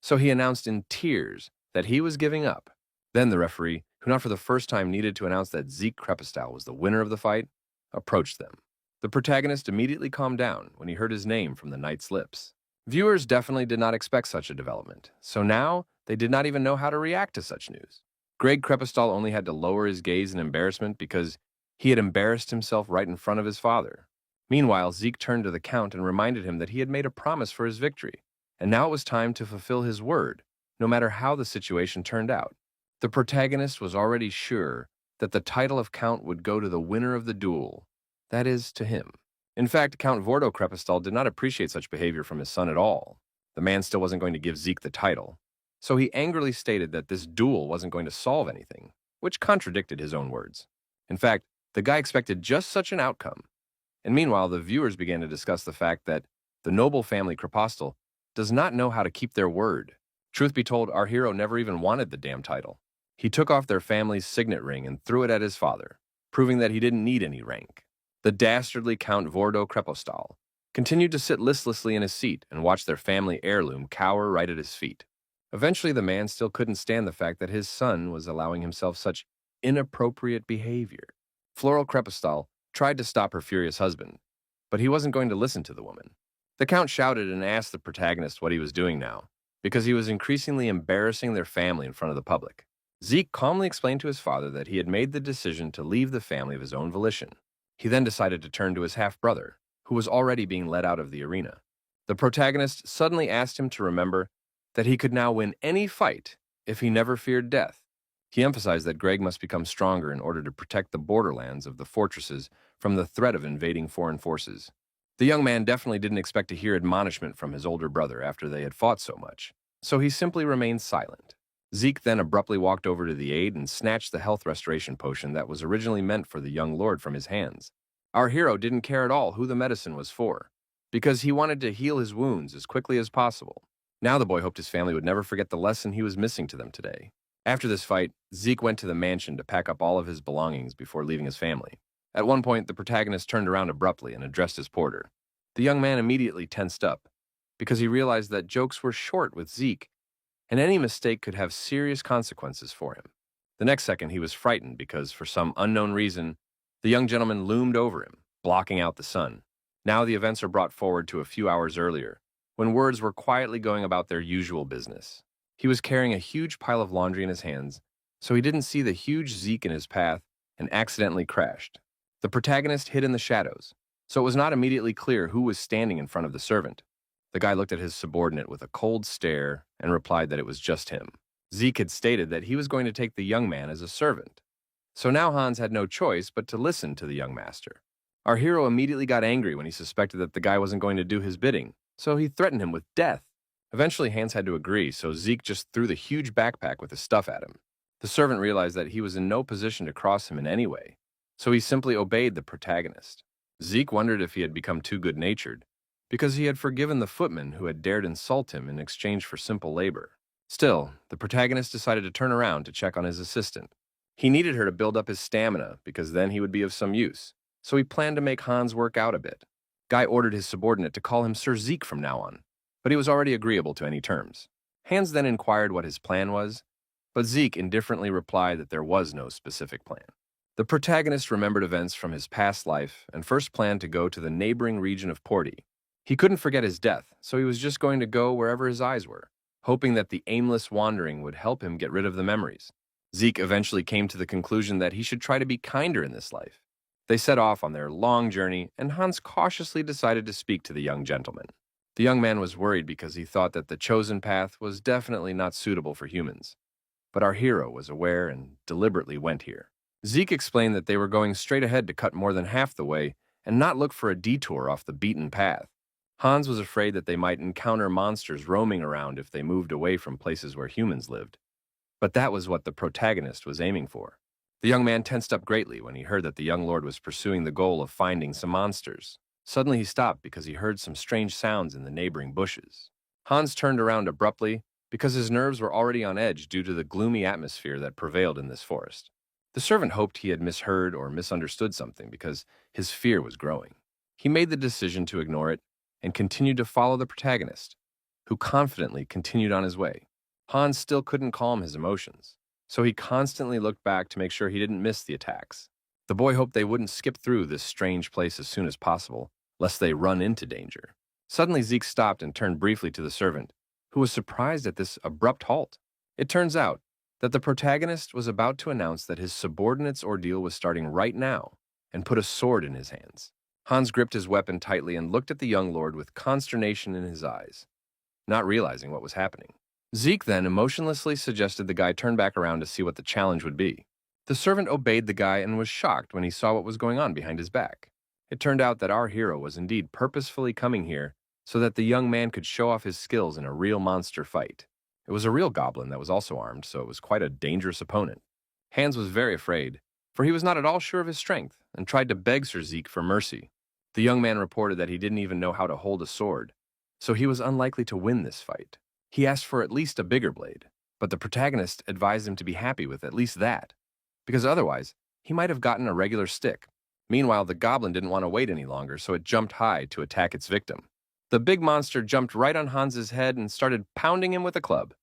so he announced in tears that he was giving up. Then the referee, who not for the first time needed to announce that Zeke Krepustel was the winner of the fight, approached them. The protagonist immediately calmed down when he heard his name from the knight's lips. Viewers definitely did not expect such a development, so now they did not even know how to react to such news. Greg Krepustel only had to lower his gaze in embarrassment because he had embarrassed himself right in front of his father. Meanwhile, Zeke turned to the Count and reminded him that he had made a promise for his victory, and now it was time to fulfill his word, no matter how the situation turned out. The protagonist was already sure that the title of Count would go to the winner of the duel, that is, to him. In fact, Count Vordo Krepustel did not appreciate such behavior from his son at all. The man still wasn't going to give Zeke the title, so he angrily stated that this duel wasn't going to solve anything, which contradicted his own words. In fact, the guy expected just such an outcome. And meanwhile, the viewers began to discuss the fact that the noble family Krepustel does not know how to keep their word. Truth be told, our hero never even wanted the damn title. He took off their family's signet ring and threw it at his father, proving that he didn't need any rank. The dastardly Count Vordo Krepustel continued to sit listlessly in his seat and watch their family heirloom cower right at his feet. Eventually, the man still couldn't stand the fact that his son was allowing himself such inappropriate behavior. Floral Krepustel tried to stop her furious husband, but he wasn't going to listen to the woman. The Count shouted and asked the protagonist what he was doing now, because he was increasingly embarrassing their family in front of the public. Zeke calmly explained to his father that he had made the decision to leave the family of his own volition. He then decided to turn to his half-brother, who was already being led out of the arena. The protagonist suddenly asked him to remember that he could now win any fight if he never feared death. He emphasized that Greg must become stronger in order to protect the borderlands of the fortresses from the threat of invading foreign forces. The young man definitely didn't expect to hear admonishment from his older brother after they had fought so much, so he simply remained silent. Zeke then abruptly walked over to the aide and snatched the health restoration potion that was originally meant for the young lord from his hands. Our hero didn't care at all who the medicine was for, because he wanted to heal his wounds as quickly as possible. Now the boy hoped his family would never forget the lesson he was missing to them today. After this fight, Zeke went to the mansion to pack up all of his belongings before leaving his family. At one point, the protagonist turned around abruptly and addressed his porter. The young man immediately tensed up, because he realized that jokes were short with Zeke, and any mistake could have serious consequences for him. The next second, he was frightened because, for some unknown reason, the young gentleman loomed over him, blocking out the sun. Now the events are brought forward to a few hours earlier, when words were quietly going about their usual business. He was carrying a huge pile of laundry in his hands, so he didn't see the huge Zeke in his path and accidentally crashed. The protagonist hid in the shadows, so it was not immediately clear who was standing in front of the servant. The guy looked at his subordinate with a cold stare and replied that it was just him. Zeke had stated that he was going to take the young man as a servant, so now Hans had no choice but to listen to the young master. Our hero immediately got angry when he suspected that the guy wasn't going to do his bidding, so he threatened him with death. Eventually, Hans had to agree, so Zeke just threw the huge backpack with his stuff at him. The servant realized that he was in no position to cross him in any way, so he simply obeyed the protagonist. Zeke wondered if he had become too good-natured, because he had forgiven the footman who had dared insult him in exchange for simple labor. Still, the protagonist decided to turn around to check on his assistant. He needed her to build up his stamina, because then he would be of some use, so he planned to make Hans work out a bit. Guy ordered his subordinate to call him Sir Zeke from now on, but he was already agreeable to any terms. Hans then inquired what his plan was, but Zeke indifferently replied that there was no specific plan. The protagonist remembered events from his past life and first planned to go to the neighboring region of Porty. He couldn't forget his death, so he was just going to go wherever his eyes were, hoping that the aimless wandering would help him get rid of the memories. Zeke eventually came to the conclusion that he should try to be kinder in this life. They set off on their long journey, and Hans cautiously decided to speak to the young gentleman. The young man was worried because he thought that the chosen path was definitely not suitable for humans. But our hero was aware and deliberately went here. Zeke explained that they were going straight ahead to cut more than half the way and not look for a detour off the beaten path. Hans was afraid that they might encounter monsters roaming around if they moved away from places where humans lived. But that was what the protagonist was aiming for. The young man tensed up greatly when he heard that the young lord was pursuing the goal of finding some monsters. Suddenly he stopped because he heard some strange sounds in the neighboring bushes. Hans turned around abruptly because his nerves were already on edge due to the gloomy atmosphere that prevailed in this forest. The servant hoped he had misheard or misunderstood something because his fear was growing. He made the decision to ignore it and continued to follow the protagonist, who confidently continued on his way. Hans still couldn't calm his emotions, so he constantly looked back to make sure he didn't miss the attacks. The boy hoped they wouldn't skip through this strange place as soon as possible, lest they run into danger. Suddenly Zeke stopped and turned briefly to the servant, who was surprised at this abrupt halt. It turns out that the protagonist was about to announce that his subordinate's ordeal was starting right now and put a sword in his hands. Hans gripped his weapon tightly and looked at the young lord with consternation in his eyes, not realizing what was happening. Zeke then emotionlessly suggested the guy turn back around to see what the challenge would be. The servant obeyed the guy and was shocked when he saw what was going on behind his back. It turned out that our hero was indeed purposefully coming here so that the young man could show off his skills in a real monster fight. It was a real goblin that was also armed, so it was quite a dangerous opponent. Hans was very afraid, for he was not at all sure of his strength, and tried to beg Sir Zeke for mercy. The young man reported that he didn't even know how to hold a sword, so he was unlikely to win this fight. He asked for at least a bigger blade, but the protagonist advised him to be happy with at least that, because otherwise he might have gotten a regular stick. Meanwhile, the goblin didn't want to wait any longer, so it jumped high to attack its victim. The big monster jumped right on Hans's head and started pounding him with a club.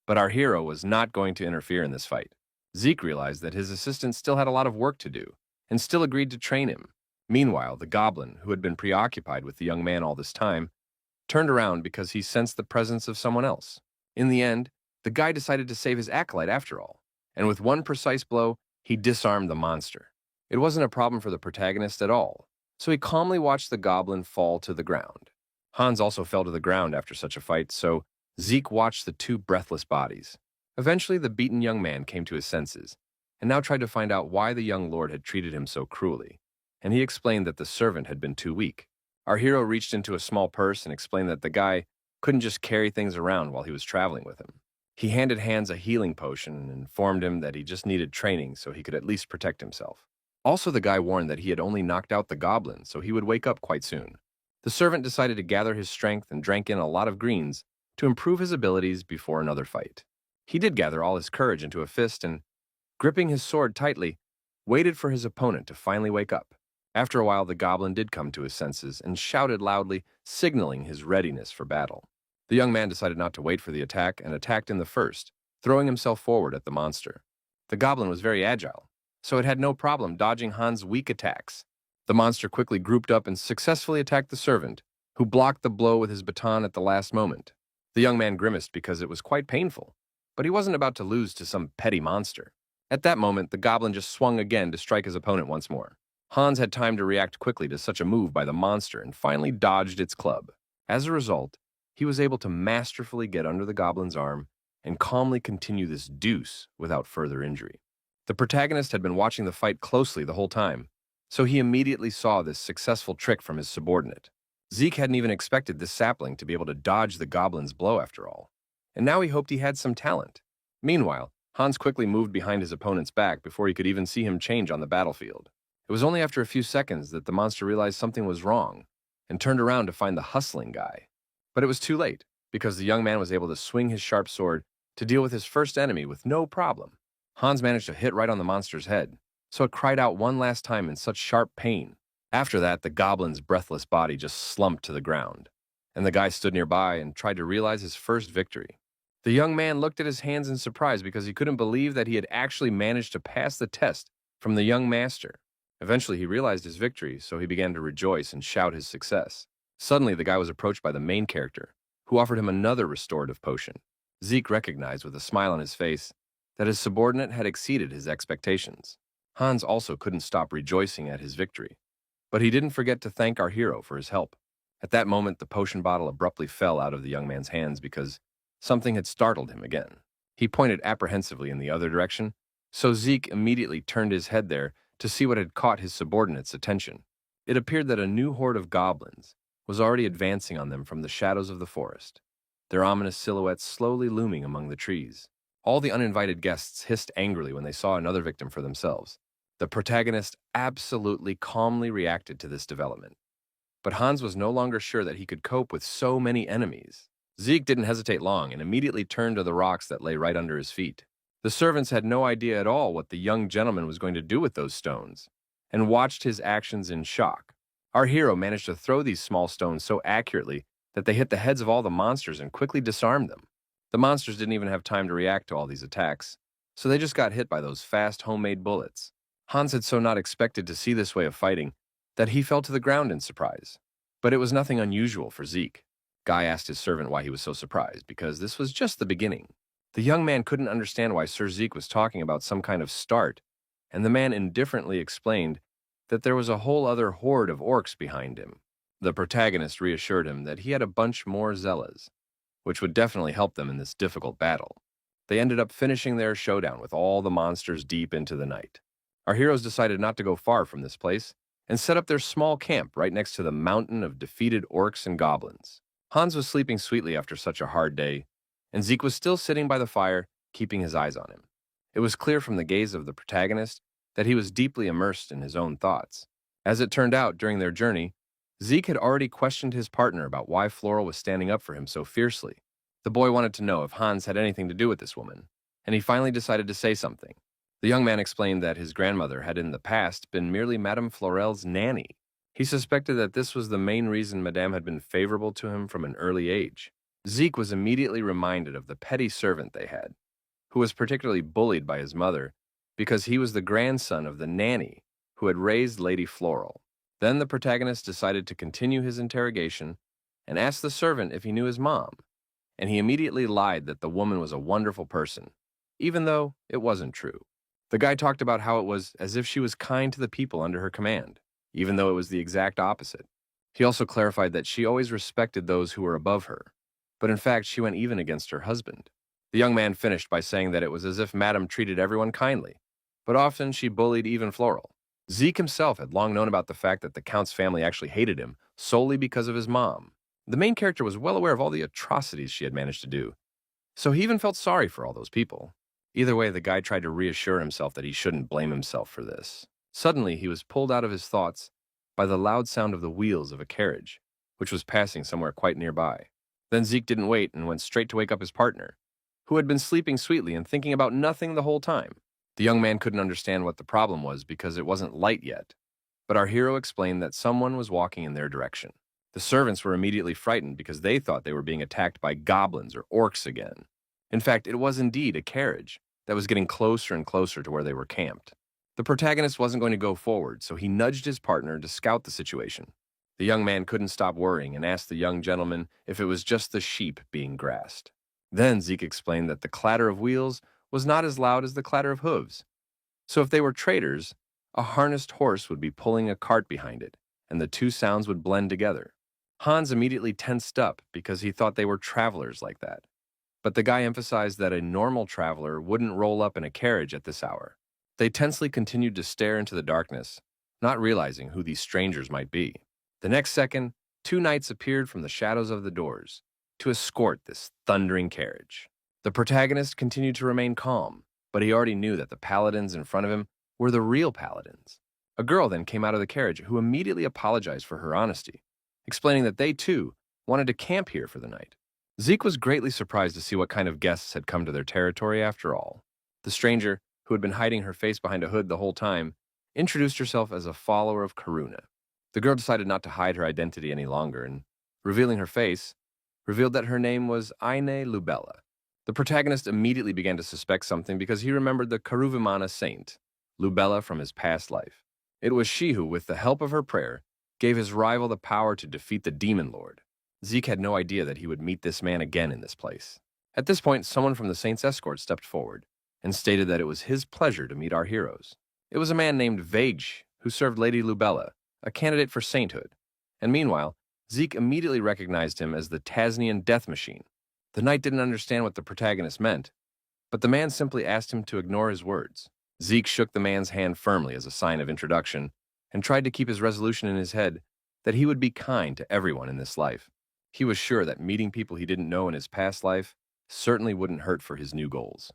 But our hero was not going to interfere in this fight. Zeke realized that his assistant still had a lot of work to do, and still agreed to train him. Meanwhile, the goblin, who had been preoccupied with the young man all this time, turned around because he sensed the presence of someone else. In the end, the guy decided to save his acolyte after all, and with one precise blow, he disarmed the monster. It wasn't a problem for the protagonist at all, so he calmly watched the goblin fall to the ground. Hans also fell to the ground after such a fight, so Zeke watched the two breathless bodies. Eventually, the beaten young man came to his senses, and now tried to find out why the young lord had treated him so cruelly, and he explained that the servant had been too weak. Our hero reached into a small purse and explained that the guy couldn't just carry things around while he was traveling with him. He handed Hans a healing potion and informed him that he just needed training so he could at least protect himself. Also, the guy warned that he had only knocked out the goblin, so he would wake up quite soon. The servant decided to gather his strength and drank in a lot of greens to improve his abilities before another fight. He did gather all his courage into a fist and, gripping his sword tightly, waited for his opponent to finally wake up. After a while, the goblin did come to his senses and shouted loudly, signaling his readiness for battle. The young man decided not to wait for the attack and attacked in the first, throwing himself forward at the monster. The goblin was very agile, so it had no problem dodging Hans' weak attacks. The monster quickly grouped up and successfully attacked the servant, who blocked the blow with his baton at the last moment. The young man grimaced because it was quite painful, but he wasn't about to lose to some petty monster. At that moment, the goblin just swung again to strike his opponent once more. Hans had time to react quickly to such a move by the monster and finally dodged its club. As a result, he was able to masterfully get under the goblin's arm and calmly continue this deuce without further injury. The protagonist had been watching the fight closely the whole time, so he immediately saw this successful trick from his subordinate. Zeke hadn't even expected this sapling to be able to dodge the goblin's blow after all, and now he hoped he had some talent. Meanwhile, Hans quickly moved behind his opponent's back before he could even see him change on the battlefield. It was only after a few seconds that the monster realized something was wrong and turned around to find the hustling guy. But it was too late, because the young man was able to swing his sharp sword to deal with his first enemy with no problem. Hans managed to hit right on the monster's head, so it cried out one last time in such sharp pain. After that, the goblin's breathless body just slumped to the ground, and the guy stood nearby and tried to realize his first victory. The young man looked at his hands in surprise because he couldn't believe that he had actually managed to pass the test from the young master. Eventually, he realized his victory, so he began to rejoice and shout his success. Suddenly, the guy was approached by the main character, who offered him another restorative potion. Zeke recognized with a smile on his face that his subordinate had exceeded his expectations. Hans also couldn't stop rejoicing at his victory, but he didn't forget to thank our hero for his help. At that moment, the potion bottle abruptly fell out of the young man's hands because something had startled him again. He pointed apprehensively in the other direction, so Zeke immediately turned his head there to see what had caught his subordinate's attention. It appeared that a new horde of goblins was already advancing on them from the shadows of the forest, their ominous silhouettes slowly looming among the trees. All the uninvited guests hissed angrily when they saw another victim for themselves. The protagonist absolutely calmly reacted to this development. But Hans was no longer sure that he could cope with so many enemies. Zeke didn't hesitate long and immediately turned to the rocks that lay right under his feet. The servants had no idea at all what the young gentleman was going to do with those stones, and watched his actions in shock. Our hero managed to throw these small stones so accurately that they hit the heads of all the monsters and quickly disarmed them. The monsters didn't even have time to react to all these attacks, so they just got hit by those fast homemade bullets. Hans had so not expected to see this way of fighting that he fell to the ground in surprise. But it was nothing unusual for Zeke. Guy asked his servant why he was so surprised, because this was just the beginning. The young man couldn't understand why Sir Zeke was talking about some kind of start, and the man indifferently explained that there was a whole other horde of orcs behind him. The protagonist reassured him that he had a bunch more Zellas, which would definitely help them in this difficult battle. They ended up finishing their showdown with all the monsters deep into the night. Our heroes decided not to go far from this place and set up their small camp right next to the mountain of defeated orcs and goblins. Hans was sleeping sweetly after such a hard day, and Zeke was still sitting by the fire, keeping his eyes on him. It was clear from the gaze of the protagonist that he was deeply immersed in his own thoughts. As it turned out, during their journey, Zeke had already questioned his partner about why Floral was standing up for him so fiercely. The boy wanted to know if Hans had anything to do with this woman, and he finally decided to say something. The young man explained that his grandmother had in the past been merely Madame Florel's nanny. He suspected that this was the main reason Madame had been favorable to him from an early age. Zeke was immediately reminded of the petty servant they had, who was particularly bullied by his mother because he was the grandson of the nanny who had raised Lady Floral. Then the protagonist decided to continue his interrogation and asked the servant if he knew his mom, and he immediately lied that the woman was a wonderful person, even though it wasn't true. The guy talked about how it was as if she was kind to the people under her command. even though it was the exact opposite. He also clarified that she always respected those who were above her, but in fact she went even against her husband. The young man finished by saying that it was as if Madame treated everyone kindly, but often she bullied even Floral. Zeke himself had long known about the fact that the Count's family actually hated him solely because of his mom. The main character was well aware of all the atrocities she had managed to do, so he even felt sorry for all those people. Either way, the guy tried to reassure himself that he shouldn't blame himself for this. Suddenly, he was pulled out of his thoughts by the loud sound of the wheels of a carriage, which was passing somewhere quite nearby. Then Zeke didn't wait and went straight to wake up his partner, who had been sleeping sweetly and thinking about nothing the whole time. The young man couldn't understand what the problem was because it wasn't light yet, but our hero explained that someone was walking in their direction. The servants were immediately frightened because they thought they were being attacked by goblins or orcs again. In fact, it was indeed a carriage that was getting closer and closer to where they were camped. The protagonist wasn't going to go forward, so he nudged his partner to scout the situation. The young man couldn't stop worrying and asked the young gentleman if it was just the sheep being grassed. Then Zeke explained that the clatter of wheels was not as loud as the clatter of hooves. So if they were traders, a harnessed horse would be pulling a cart behind it, and the two sounds would blend together. Hans immediately tensed up because he thought they were travelers like that. But the guy emphasized that a normal traveler wouldn't roll up in a carriage at this hour. They tensely continued to stare into the darkness, not realizing who these strangers might be. The next second, two knights appeared from the shadows of the doors to escort this thundering carriage. The protagonist continued to remain calm, but he already knew that the paladins in front of him were the real paladins. A girl then came out of the carriage who immediately apologized for her honesty, explaining that they, too, wanted to camp here for the night. Zeke was greatly surprised to see what kind of guests had come to their territory after all. The stranger, who had been hiding her face behind a hood the whole time, introduced herself as a follower of Karuna. The girl decided not to hide her identity any longer and, revealing her face, revealed that her name was Aine Lubella. The protagonist immediately began to suspect something because he remembered the Karuvimana saint, Lubella, from his past life. It was she who, with the help of her prayer, gave his rival the power to defeat the demon lord. Zeke had no idea that he would meet this man again in this place. At this point, someone from the saint's escort stepped forward and stated that it was his pleasure to meet our heroes. It was a man named Vage, who served Lady Lubella, a candidate for sainthood. And meanwhile, Zeke immediately recognized him as the Tasnian death machine. The knight didn't understand what the protagonist meant, but the man simply asked him to ignore his words. Zeke shook the man's hand firmly as a sign of introduction and tried to keep his resolution in his head that he would be kind to everyone in this life. He was sure that meeting people he didn't know in his past life certainly wouldn't hurt for his new goals.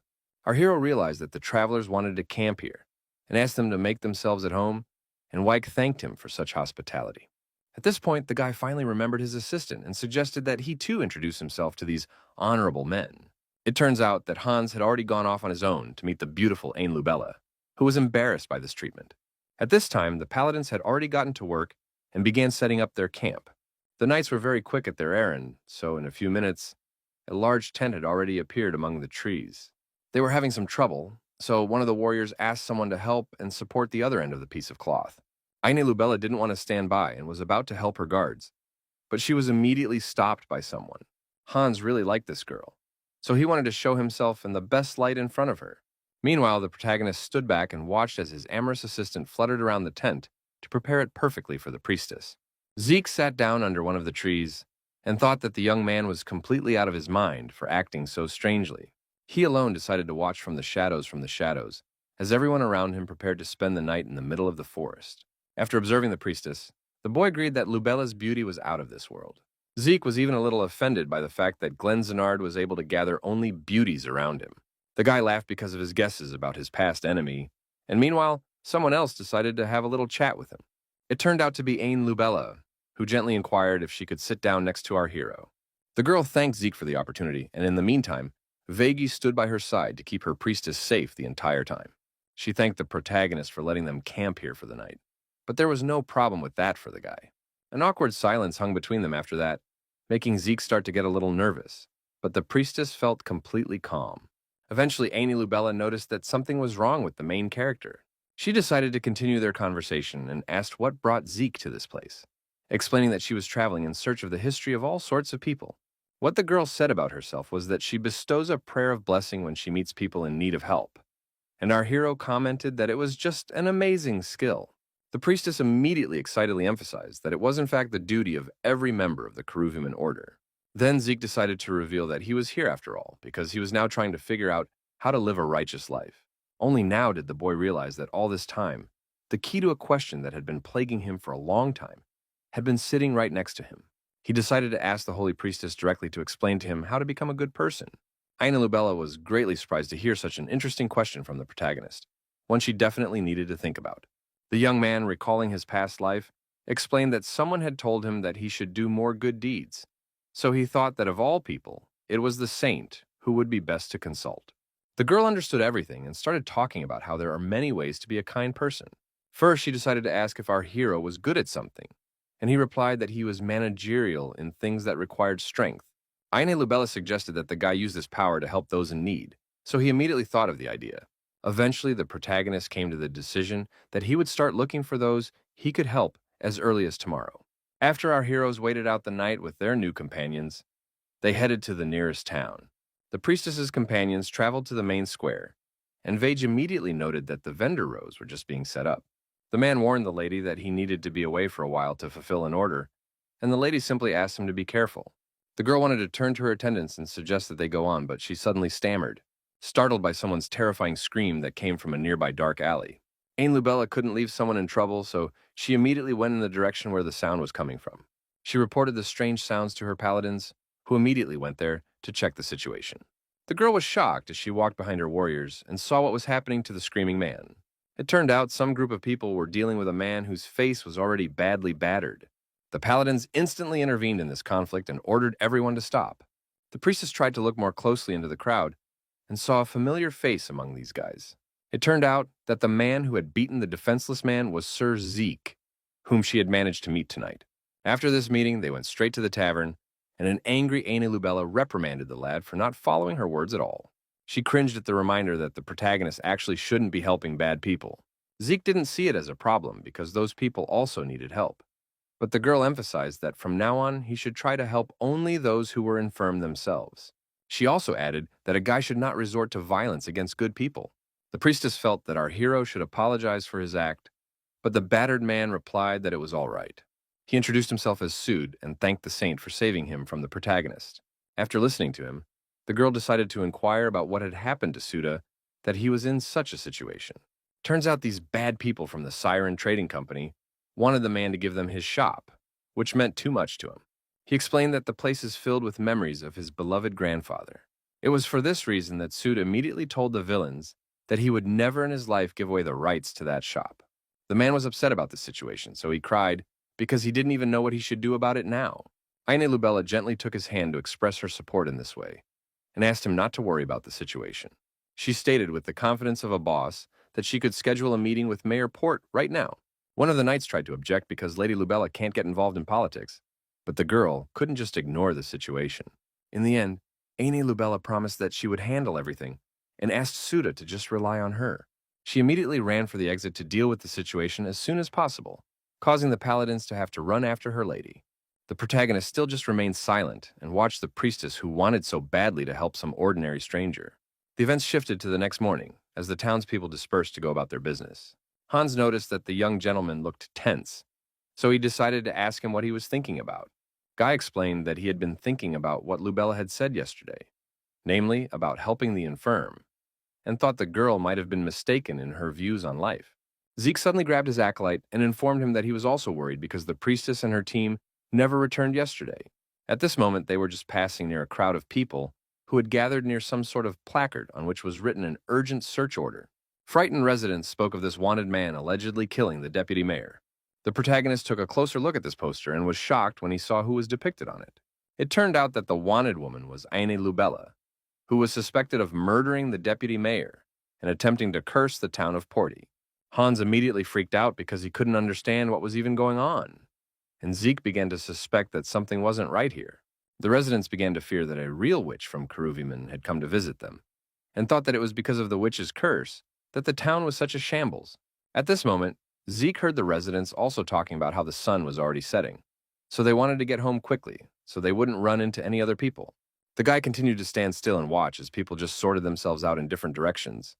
Our hero realized that the travelers wanted to camp here and asked them to make themselves at home, and Wyke thanked him for such hospitality. At this point, the guy finally remembered his assistant and suggested that he too introduce himself to these honorable men. It turns out that Hans had already gone off on his own to meet the beautiful Aine Lubella, who was embarrassed by this treatment. At this time, the paladins had already gotten to work and began setting up their camp. The knights were very quick at their errand, so in a few minutes, a large tent had already appeared among the trees. They were having some trouble, so one of the warriors asked someone to help and support the other end of the piece of cloth. Aine Lubella didn't want to stand by and was about to help her guards, but she was immediately stopped by someone. Hans really liked this girl, so he wanted to show himself in the best light in front of her. Meanwhile, the protagonist stood back and watched as his amorous assistant fluttered around the tent to prepare it perfectly for the priestess. Zeke sat down under one of the trees and thought that the young man was completely out of his mind for acting so strangely. He alone decided to watch from the shadows, as everyone around him prepared to spend the night in the middle of the forest. After observing the priestess, the boy agreed that Lubella's beauty was out of this world. Zeke was even a little offended by the fact that Glenzenard was able to gather only beauties around him. The guy laughed because of his guesses about his past enemy, and meanwhile, someone else decided to have a little chat with him. It turned out to be Aine Lubella, who gently inquired if she could sit down next to our hero. The girl thanked Zeke for the opportunity, and in the meantime, Vagi stood by her side to keep her priestess safe the entire time. She thanked the protagonist for letting them camp here for the night. But there was no problem with that for the guy. An awkward silence hung between them after that, making Zeke start to get a little nervous. But the priestess felt completely calm. Eventually, Aine Lubella noticed that something was wrong with the main character. She decided to continue their conversation and asked what brought Zeke to this place, explaining that she was traveling in search of the history of all sorts of people. What the girl said about herself was that she bestows a prayer of blessing when she meets people in need of help, and our hero commented that it was just an amazing skill. The priestess immediately excitedly emphasized that it was in fact the duty of every member of the Keruviman order. Then Zeke decided to reveal that he was here after all, because he was now trying to figure out how to live a righteous life. Only now did the boy realize that all this time, the key to a question that had been plaguing him for a long time had been sitting right next to him. He decided to ask the holy priestess directly to explain to him how to become a good person. Aina Lubella was greatly surprised to hear such an interesting question from the protagonist, one she definitely needed to think about. The young man, recalling his past life, explained that someone had told him that he should do more good deeds, so he thought that of all people, it was the saint who would be best to consult. The girl understood everything and started talking about how there are many ways to be a kind person. First, she decided to ask if our hero was good at something, and he replied that he was managerial in things that required strength. Aine Lubella suggested that the guy use this power to help those in need, so he immediately thought of the idea. Eventually, the protagonist came to the decision that he would start looking for those he could help as early as tomorrow. After our heroes waited out the night with their new companions, they headed to the nearest town. The priestess's companions traveled to the main square, and Vage immediately noted that the vendor rows were just being set up. The man warned the lady that he needed to be away for a while to fulfill an order, and the lady simply asked him to be careful. The girl wanted to turn to her attendants and suggest that they go on, but she suddenly stammered, startled by someone's terrifying scream that came from a nearby dark alley. Ain Lubella couldn't leave someone in trouble, so she immediately went in the direction where the sound was coming from. She reported the strange sounds to her paladins, who immediately went there to check the situation. The girl was shocked as she walked behind her warriors and saw what was happening to the screaming man. It turned out some group of people were dealing with a man whose face was already badly battered. The paladins instantly intervened in this conflict and ordered everyone to stop. The priestess tried to look more closely into the crowd and saw a familiar face among these guys. It turned out that the man who had beaten the defenseless man was Sir Zeke, whom she had managed to meet tonight. After this meeting, they went straight to the tavern, and an angry Aina Lubella reprimanded the lad for not following her words at all. She cringed at the reminder that the protagonist actually shouldn't be helping bad people. Zeke didn't see it as a problem because those people also needed help. But the girl emphasized that from now on, he should try to help only those who were infirm themselves. She also added that a guy should not resort to violence against good people. The priestess felt that our hero should apologize for his act, but the battered man replied that it was all right. He introduced himself as Sud and thanked the saint for saving him from the protagonist. After listening to him, the girl decided to inquire about what had happened to Suda that he was in such a situation. Turns out these bad people from the Siren Trading Company wanted the man to give them his shop, which meant too much to him. He explained that the place is filled with memories of his beloved grandfather. It was for this reason that Sud immediately told the villains that he would never in his life give away the rights to that shop. The man was upset about this situation, so he cried because he didn't even know what he should do about it now. Aine Lubella gently took his hand to express her support in this way, and asked him not to worry about the situation. She stated with the confidence of a boss that she could schedule a meeting with Mayor Port right now. One of the knights tried to object because Lady Lubella can't get involved in politics, but the girl couldn't just ignore the situation. In the end, Aine Lubella promised that she would handle everything and asked Suda to just rely on her. She immediately ran for the exit to deal with the situation as soon as possible, causing the paladins to have to run after her lady. The protagonist still just remained silent and watched the priestess who wanted so badly to help some ordinary stranger. The events shifted to the next morning as the townspeople dispersed to go about their business. Hans noticed that the young gentleman looked tense, so he decided to ask him what he was thinking about. Guy explained that he had been thinking about what Lubella had said yesterday, namely about helping the infirm, and thought the girl might have been mistaken in her views on life. Zeke suddenly grabbed his acolyte and informed him that he was also worried because the priestess and her team never returned yesterday. At this moment, they were just passing near a crowd of people who had gathered near some sort of placard on which was written an urgent search order. Frightened residents spoke of this wanted man allegedly killing the deputy mayor. The protagonist took a closer look at this poster and was shocked when he saw who was depicted on it. It turned out that the wanted woman was Aine Lubella, who was suspected of murdering the deputy mayor and attempting to curse the town of Porty. Hans immediately freaked out because he couldn't understand what was even going on, and Zeke began to suspect that something wasn't right here. The residents began to fear that a real witch from Keruviman had come to visit them, and thought that it was because of the witch's curse that the town was such a shambles. At this moment, Zeke heard the residents also talking about how the sun was already setting, so they wanted to get home quickly so they wouldn't run into any other people. The guy continued to stand still and watch as people just sorted themselves out in different directions,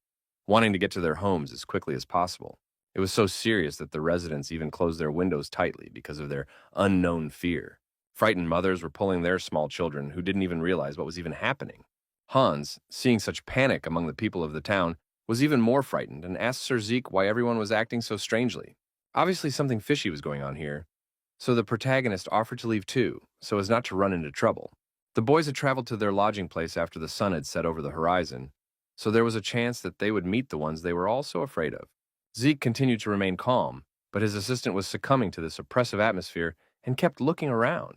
wanting to get to their homes as quickly as possible. It It was so serious that the residents even closed their windows tightly because of their unknown fear. Frightened mothers were pulling their small children who didn't even realize what was even happening. Hans, seeing such panic among the people of the town, was even more frightened and asked Sir Zeke why everyone was acting so strangely. Obviously, something fishy was going on here, so the protagonist offered to leave too, so as not to run into trouble. The boys had traveled to their lodging place after the sun had set over the horizon, so there was a chance that they would meet the ones they were all so afraid of. Zeke continued to remain calm, but his assistant was succumbing to this oppressive atmosphere and kept looking around.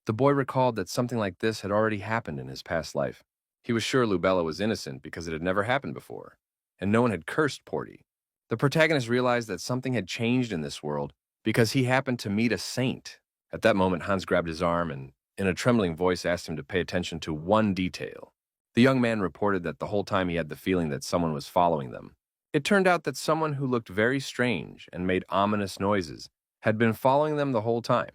The boy recalled that something like this had already happened in his past life. He was sure Lubella was innocent because it had never happened before, and no one had cursed Porty. The protagonist realized that something had changed in this world because he happened to meet a saint. At that moment, Hans grabbed his arm and, in a trembling voice, asked him to pay attention to one detail. The young man reported that the whole time he had the feeling that someone was following them. It turned out that someone who looked very strange and made ominous noises had been following them the whole time.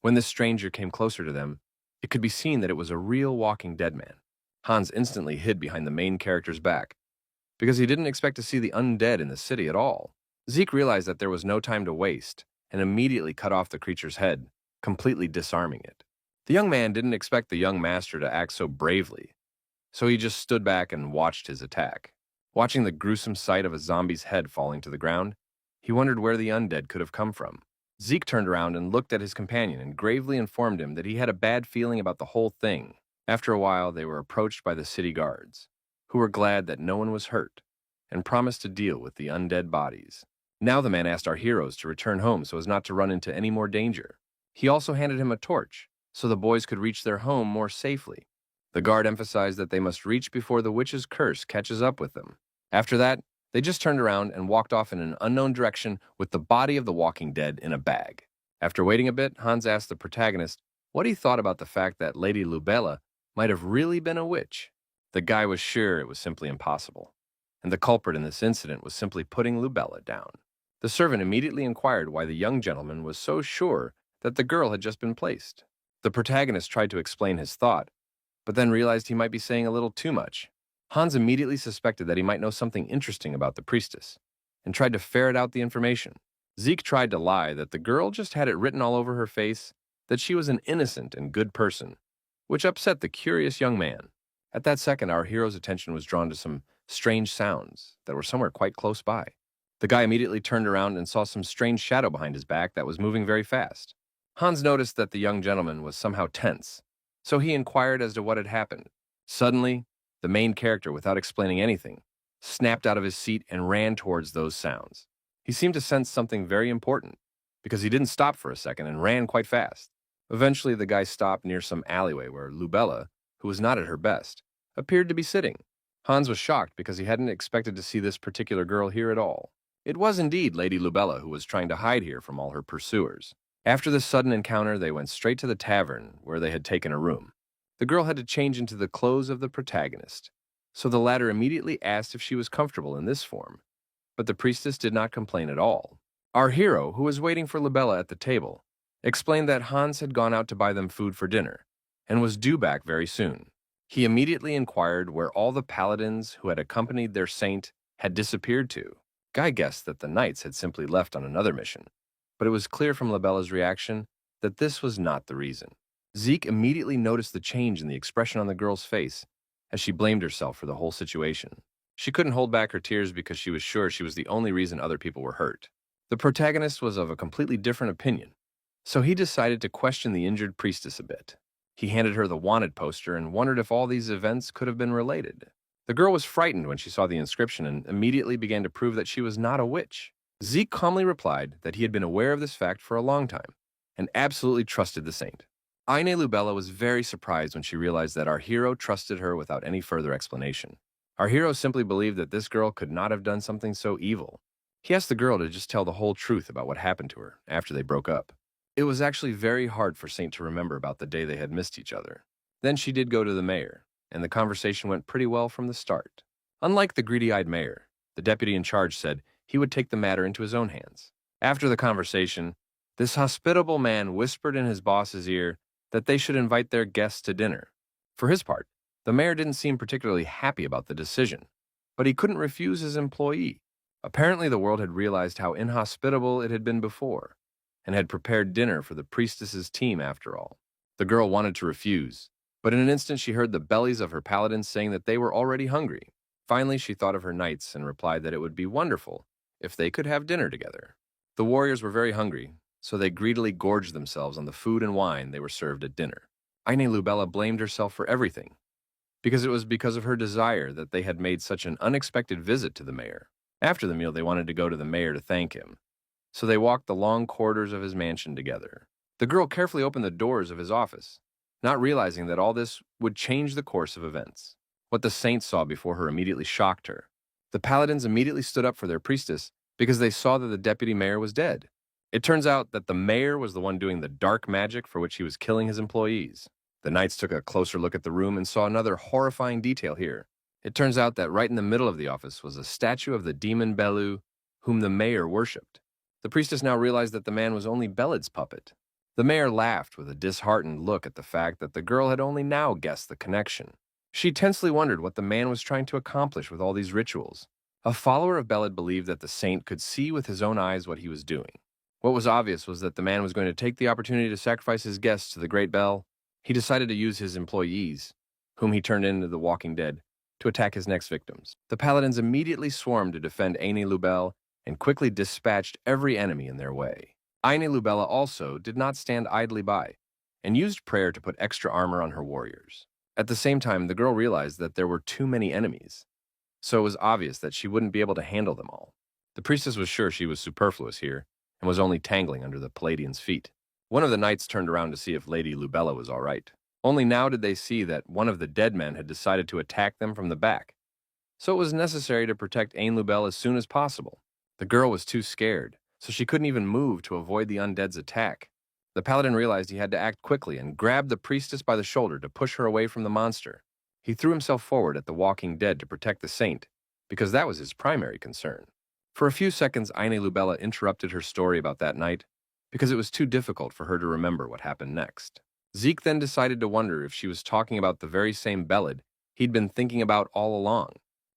When this stranger came closer to them, it could be seen that it was a real walking dead man. Hans instantly hid behind the main character's back, because he didn't expect to see the undead in the city at all. Zeke realized that there was no time to waste and immediately cut off the creature's head, completely disarming it. The young man didn't expect the young master to act so bravely, so he just stood back and watched his attack. Watching the gruesome sight of a zombie's head falling to the ground, he wondered where the undead could have come from. Zeke turned around and looked at his companion and gravely informed him that he had a bad feeling about the whole thing. After a while, they were approached by the city guards, who were glad that no one was hurt and promised to deal with the undead bodies. Now the man asked our heroes to return home so as not to run into any more danger. He also handed him a torch so the boys could reach their home more safely. The guard emphasized that they must reach before the witch's curse catches up with them. After that, they just turned around and walked off in an unknown direction with the body of the walking dead in a bag. After waiting a bit, Hans asked the protagonist what he thought about the fact that Lady Lubella might have really been a witch. The guy was sure it was simply impossible, and the culprit in this incident was simply putting Lubella down. The servant immediately inquired why the young gentleman was so sure that the girl had just been placed. The protagonist tried to explain his thought, but then realized he might be saying a little too much. Hans immediately suspected that he might know something interesting about the priestess, and tried to ferret out the information. Zeke tried to lie that the girl just had it written all over her face that she was an innocent and good person, which upset the curious young man. At that second, our hero's attention was drawn to some strange sounds that were somewhere quite close by. The guy immediately turned around and saw some strange shadow behind his back that was moving very fast. Hans noticed that the young gentleman was somehow tense, so he inquired as to what had happened. Suddenly, the main character, without explaining anything, snapped out of his seat and ran towards those sounds. He seemed to sense something very important, because he didn't stop for a second and ran quite fast. Eventually, the guy stopped near some alleyway where Lubella, who was not at her best, appeared to be sitting. Hans was shocked because he hadn't expected to see this particular girl here at all. It was indeed Lady Lubella who was trying to hide here from all her pursuers. After this sudden encounter, they went straight to the tavern where they had taken a room. The girl had to change into the clothes of the protagonist, so the latter immediately asked if she was comfortable in this form, but the priestess did not complain at all. Our hero, who was waiting for Lubella at the table, explained that Hans had gone out to buy them food for dinner and was due back very soon. He immediately inquired where all the paladins who had accompanied their saint had disappeared to. Guy guessed that the knights had simply left on another mission, but it was clear from Lubella's reaction that this was not the reason. Zeke immediately noticed the change in the expression on the girl's face as she blamed herself for the whole situation. She couldn't hold back her tears because she was sure she was the only reason other people were hurt. The protagonist was of a completely different opinion, so he decided to question the injured priestess a bit. He handed her the wanted poster and wondered if all these events could have been related. The girl was frightened when she saw the inscription and immediately began to prove that she was not a witch. Zeke calmly replied that he had been aware of this fact for a long time and absolutely trusted the saint. Aine Lubella was very surprised when she realized that our hero trusted her without any further explanation. Our hero simply believed that this girl could not have done something so evil. He asked the girl to just tell the whole truth about what happened to her after they broke up. It was actually very hard for Saint to remember about the day they had missed each other. Then she did go to the mayor, and the conversation went pretty well from the start. Unlike the greedy-eyed mayor, the deputy in charge said he would take the matter into his own hands. After the conversation, this hospitable man whispered in his boss's ear that they should invite their guests to dinner. For his part, the mayor didn't seem particularly happy about the decision, but he couldn't refuse his employee. Apparently, the world had realized how inhospitable it had been before, and had prepared dinner for the priestess's team after all. The girl wanted to refuse, but in an instant she heard the bellies of her paladins saying that they were already hungry. Finally, she thought of her knights and replied that it would be wonderful if they could have dinner together. The warriors were very hungry, so they greedily gorged themselves on the food and wine they were served at dinner. Aine Lubella blamed herself for everything, because it was because of her desire that they had made such an unexpected visit to the mayor. After the meal, they wanted to go to the mayor to thank him, so they walked the long corridors of his mansion together. The girl carefully opened the doors of his office, not realizing that all this would change the course of events. What the saint saw before her immediately shocked her. The paladins immediately stood up for their priestess because they saw that the deputy mayor was dead. It turns out that the mayor was the one doing the dark magic for which he was killing his employees. The knights took a closer look at the room and saw another horrifying detail here. It turns out that right in the middle of the office was a statue of the demon Belu, whom the mayor worshipped. The priestess now realized that the man was only Belid's puppet. The mayor laughed with a disheartened look at the fact that the girl had only now guessed the connection. She tensely wondered what the man was trying to accomplish with all these rituals. A follower of Belid believed that the saint could see with his own eyes what he was doing. What was obvious was that the man was going to take the opportunity to sacrifice his guests to the Great Bell. He decided to use his employees, whom he turned into the Walking Dead, to attack his next victims. The paladins immediately swarmed to defend Aine Lubel and quickly dispatched every enemy in their way. Aine Lubella also did not stand idly by and used prayer to put extra armor on her warriors. At the same time, the girl realized that there were too many enemies, so it was obvious that she wouldn't be able to handle them all. The priestess was sure she was superfluous here and was only tangling under the Palladian's feet. One of the knights turned around to see if Lady Lubella was all right. Only now did they see that one of the dead men had decided to attack them from the back, so it was necessary to protect Aine Lubel as soon as possible. The girl was too scared, so she couldn't even move to avoid the undead's attack. The paladin realized he had to act quickly and grabbed the priestess by the shoulder to push her away from the monster. He threw himself forward at the Walking Dead to protect the saint, because that was his primary concern. For a few seconds, Aine Lubella interrupted her story about that night, because it was too difficult for her to remember what happened next. Zeke then decided to wonder if she was talking about the very same Belid he'd been thinking about all along.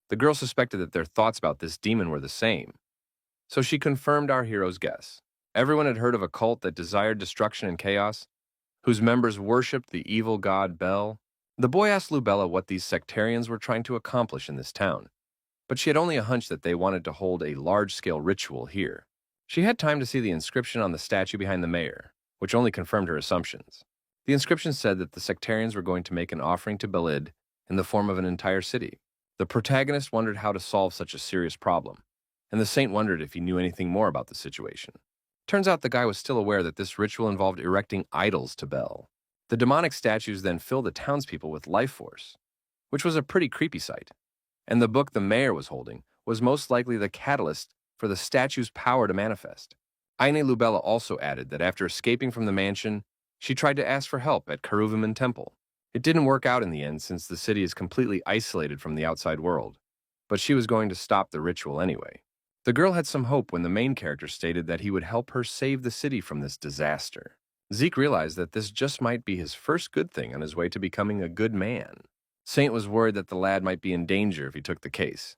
The girl suspected that their thoughts about this demon were the same, so she confirmed our hero's guess. Everyone had heard of a cult that desired destruction and chaos, whose members worshipped the evil god Bel. The boy asked Lubella what these sectarians were trying to accomplish in this town, but she had only a hunch that they wanted to hold a large-scale ritual here. She had time to see the inscription on the statue behind the mayor, which only confirmed her assumptions. The inscription said that the sectarians were going to make an offering to Belid in the form of an entire city. The protagonist wondered how to solve such a serious problem, and the saint wondered if he knew anything more about the situation. Turns out the guy was still aware that this ritual involved erecting idols to Bel. The demonic statues then filled the townspeople with life force, which was a pretty creepy sight. And the book the mayor was holding was most likely the catalyst for the statue's power to manifest. Aine Lubella also added that after escaping from the mansion, she tried to ask for help at Karuviman Temple. It didn't work out in the end since the city is completely isolated from the outside world, but she was going to stop the ritual anyway. The girl had some hope when the main character stated that he would help her save the city from this disaster. Zeke realized that this just might be his first good thing on his way to becoming a good man. Saint was worried that the lad might be in danger if he took the case,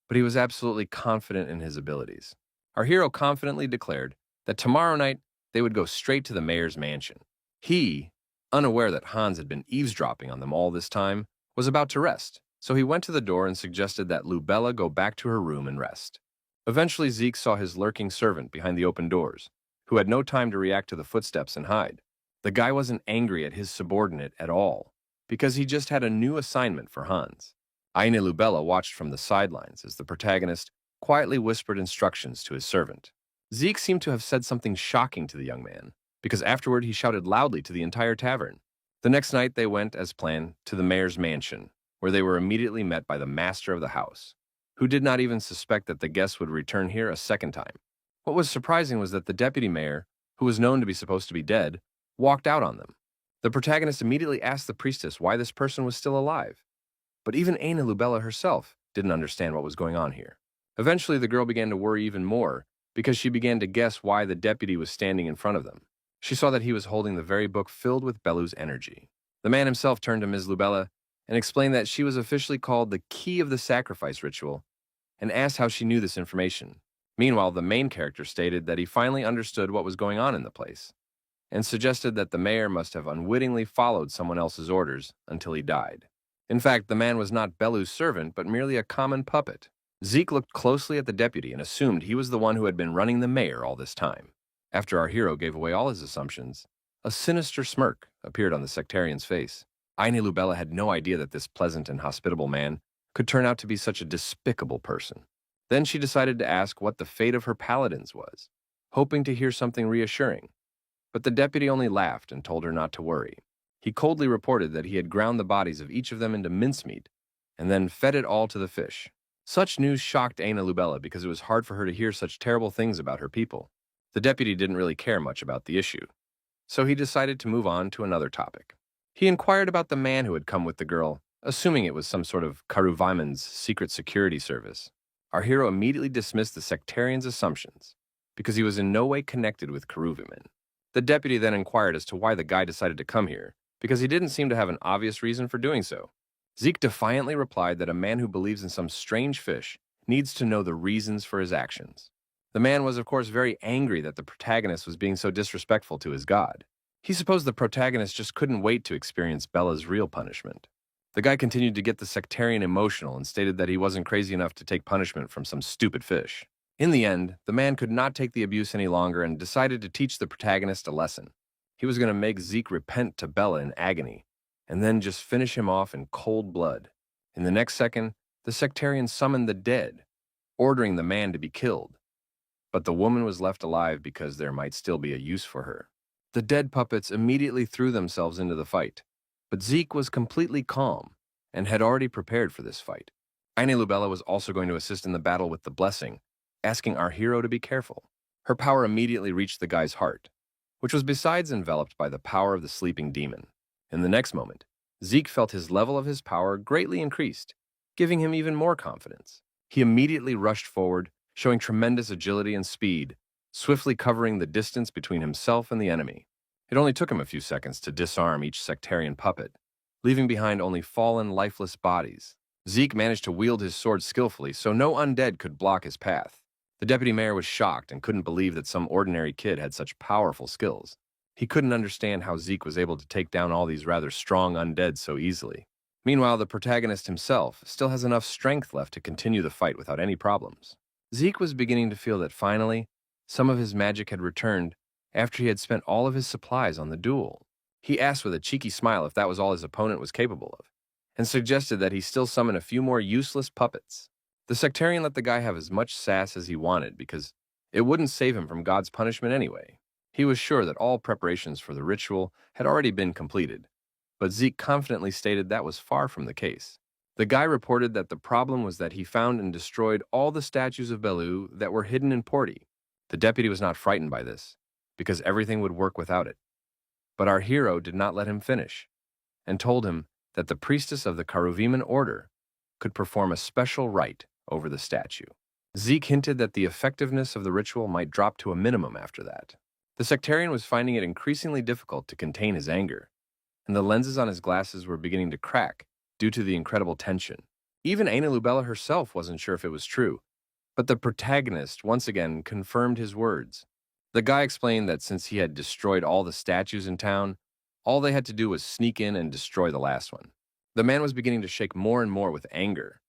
but he was absolutely confident in his abilities. Our hero confidently declared that tomorrow night they would go straight to the mayor's mansion. He, unaware that Hans had been eavesdropping on them all this time, was about to rest, so he went to the door and suggested that Lubella go back to her room and rest. Eventually, Zeke saw his lurking servant behind the open doors, who had no time to react to the footsteps and hide. The guy wasn't angry at his subordinate at all, because he just had a new assignment for Hans. Aine Lubella watched from the sidelines as the protagonist quietly whispered instructions to his servant. Zeke seemed to have said something shocking to the young man, because afterward he shouted loudly to the entire tavern. The next night they went, as planned, to the mayor's mansion, where they were immediately met by the master of the house, who did not even suspect that the guests would return here a second time. What was surprising was that the deputy mayor, who was known to be supposed to be dead, walked out on them. The protagonist immediately asked the priestess why this person was still alive, but even Aine Lubella herself didn't understand what was going on here. Eventually, the girl began to worry even more because she began to guess why the deputy was standing in front of them. She saw that he was holding the very book filled with Belu's energy. The man himself turned to Ms. Lubella and explained that she was officially called the Key of the Sacrifice Ritual and asked how she knew this information. Meanwhile, the main character stated that he finally understood what was going on in the place, and suggested that the mayor must have unwittingly followed someone else's orders until he died. In fact, the man was not Belu's servant, but merely a common puppet. Zeke looked closely at the deputy and assumed he was the one who had been running the mayor all this time. After our hero gave away all his assumptions, a sinister smirk appeared on the sectarian's face. Aine Lubella had no idea that this pleasant and hospitable man could turn out to be such a despicable person. Then she decided to ask what the fate of her paladins was, hoping to hear something reassuring. But the deputy only laughed and told her not to worry. He coldly reported that he had ground the bodies of each of them into mincemeat and then fed it all to the fish. Such news shocked Aina Lubella because it was hard for her to hear such terrible things about her people. The deputy didn't really care much about the issue, so he decided to move on to another topic. He inquired about the man who had come with the girl, assuming it was some sort of Karuviman's secret security service. Our hero immediately dismissed the sectarian's assumptions because he was in no way connected with Karuviman. The deputy then inquired as to why the guy decided to come here, because he didn't seem to have an obvious reason for doing so. Zeke defiantly replied that a man who believes in some strange fish needs to know the reasons for his actions. The man was, of course, very angry that the protagonist was being so disrespectful to his god. He supposed the protagonist just couldn't wait to experience Bella's real punishment. The guy continued to get the sectarian emotional and stated that he wasn't crazy enough to take punishment from some stupid fish. In the end, the man could not take the abuse any longer and decided to teach the protagonist a lesson. He was going to make Zeke repent to Bella in agony, and then just finish him off in cold blood. In the next second, the sectarian summoned the dead, ordering the man to be killed. But the woman was left alive because there might still be a use for her. The dead puppets immediately threw themselves into the fight, but Zeke was completely calm and had already prepared for this fight. Aine Lubella was also going to assist in the battle with the blessing, asking our hero to be careful. Her power immediately reached the guy's heart, which was besides enveloped by the power of the sleeping demon. In the next moment, Zeke felt his level of his power greatly increased, giving him even more confidence. He immediately rushed forward, showing tremendous agility and speed, swiftly covering the distance between himself and the enemy. It only took him a few seconds to disarm each sectarian puppet, leaving behind only fallen, lifeless bodies. Zeke managed to wield his sword skillfully, so no undead could block his path. The deputy mayor was shocked and couldn't believe that some ordinary kid had such powerful skills. He couldn't understand how Zeke was able to take down all these rather strong undead so easily. Meanwhile, the protagonist himself still has enough strength left to continue the fight without any problems. Zeke was beginning to feel that finally, some of his magic had returned after he had spent all of his supplies on the duel. He asked with a cheeky smile if that was all his opponent was capable of, and suggested that he still summon a few more useless puppets. The sectarian let the guy have as much sass as he wanted because it wouldn't save him from God's punishment anyway. He was sure that all preparations for the ritual had already been completed, but Zeke confidently stated that was far from the case. The guy reported that the problem was that he found and destroyed all the statues of Belu that were hidden in Porti. The deputy was not frightened by this, because everything would work without it. But our hero did not let him finish, and told him that the priestess of the Karuviman order could perform a special rite over the statue. Zeke hinted that the effectiveness of the ritual might drop to a minimum after that. The sectarian was finding it increasingly difficult to contain his anger, and the lenses on his glasses were beginning to crack due to the incredible tension. Even Aina Lubella herself wasn't sure if it was true, but the protagonist once again confirmed his words. The guy explained that since he had destroyed all the statues in town, all they had to do was sneak in and destroy the last one. The man was beginning to shake more and more with anger,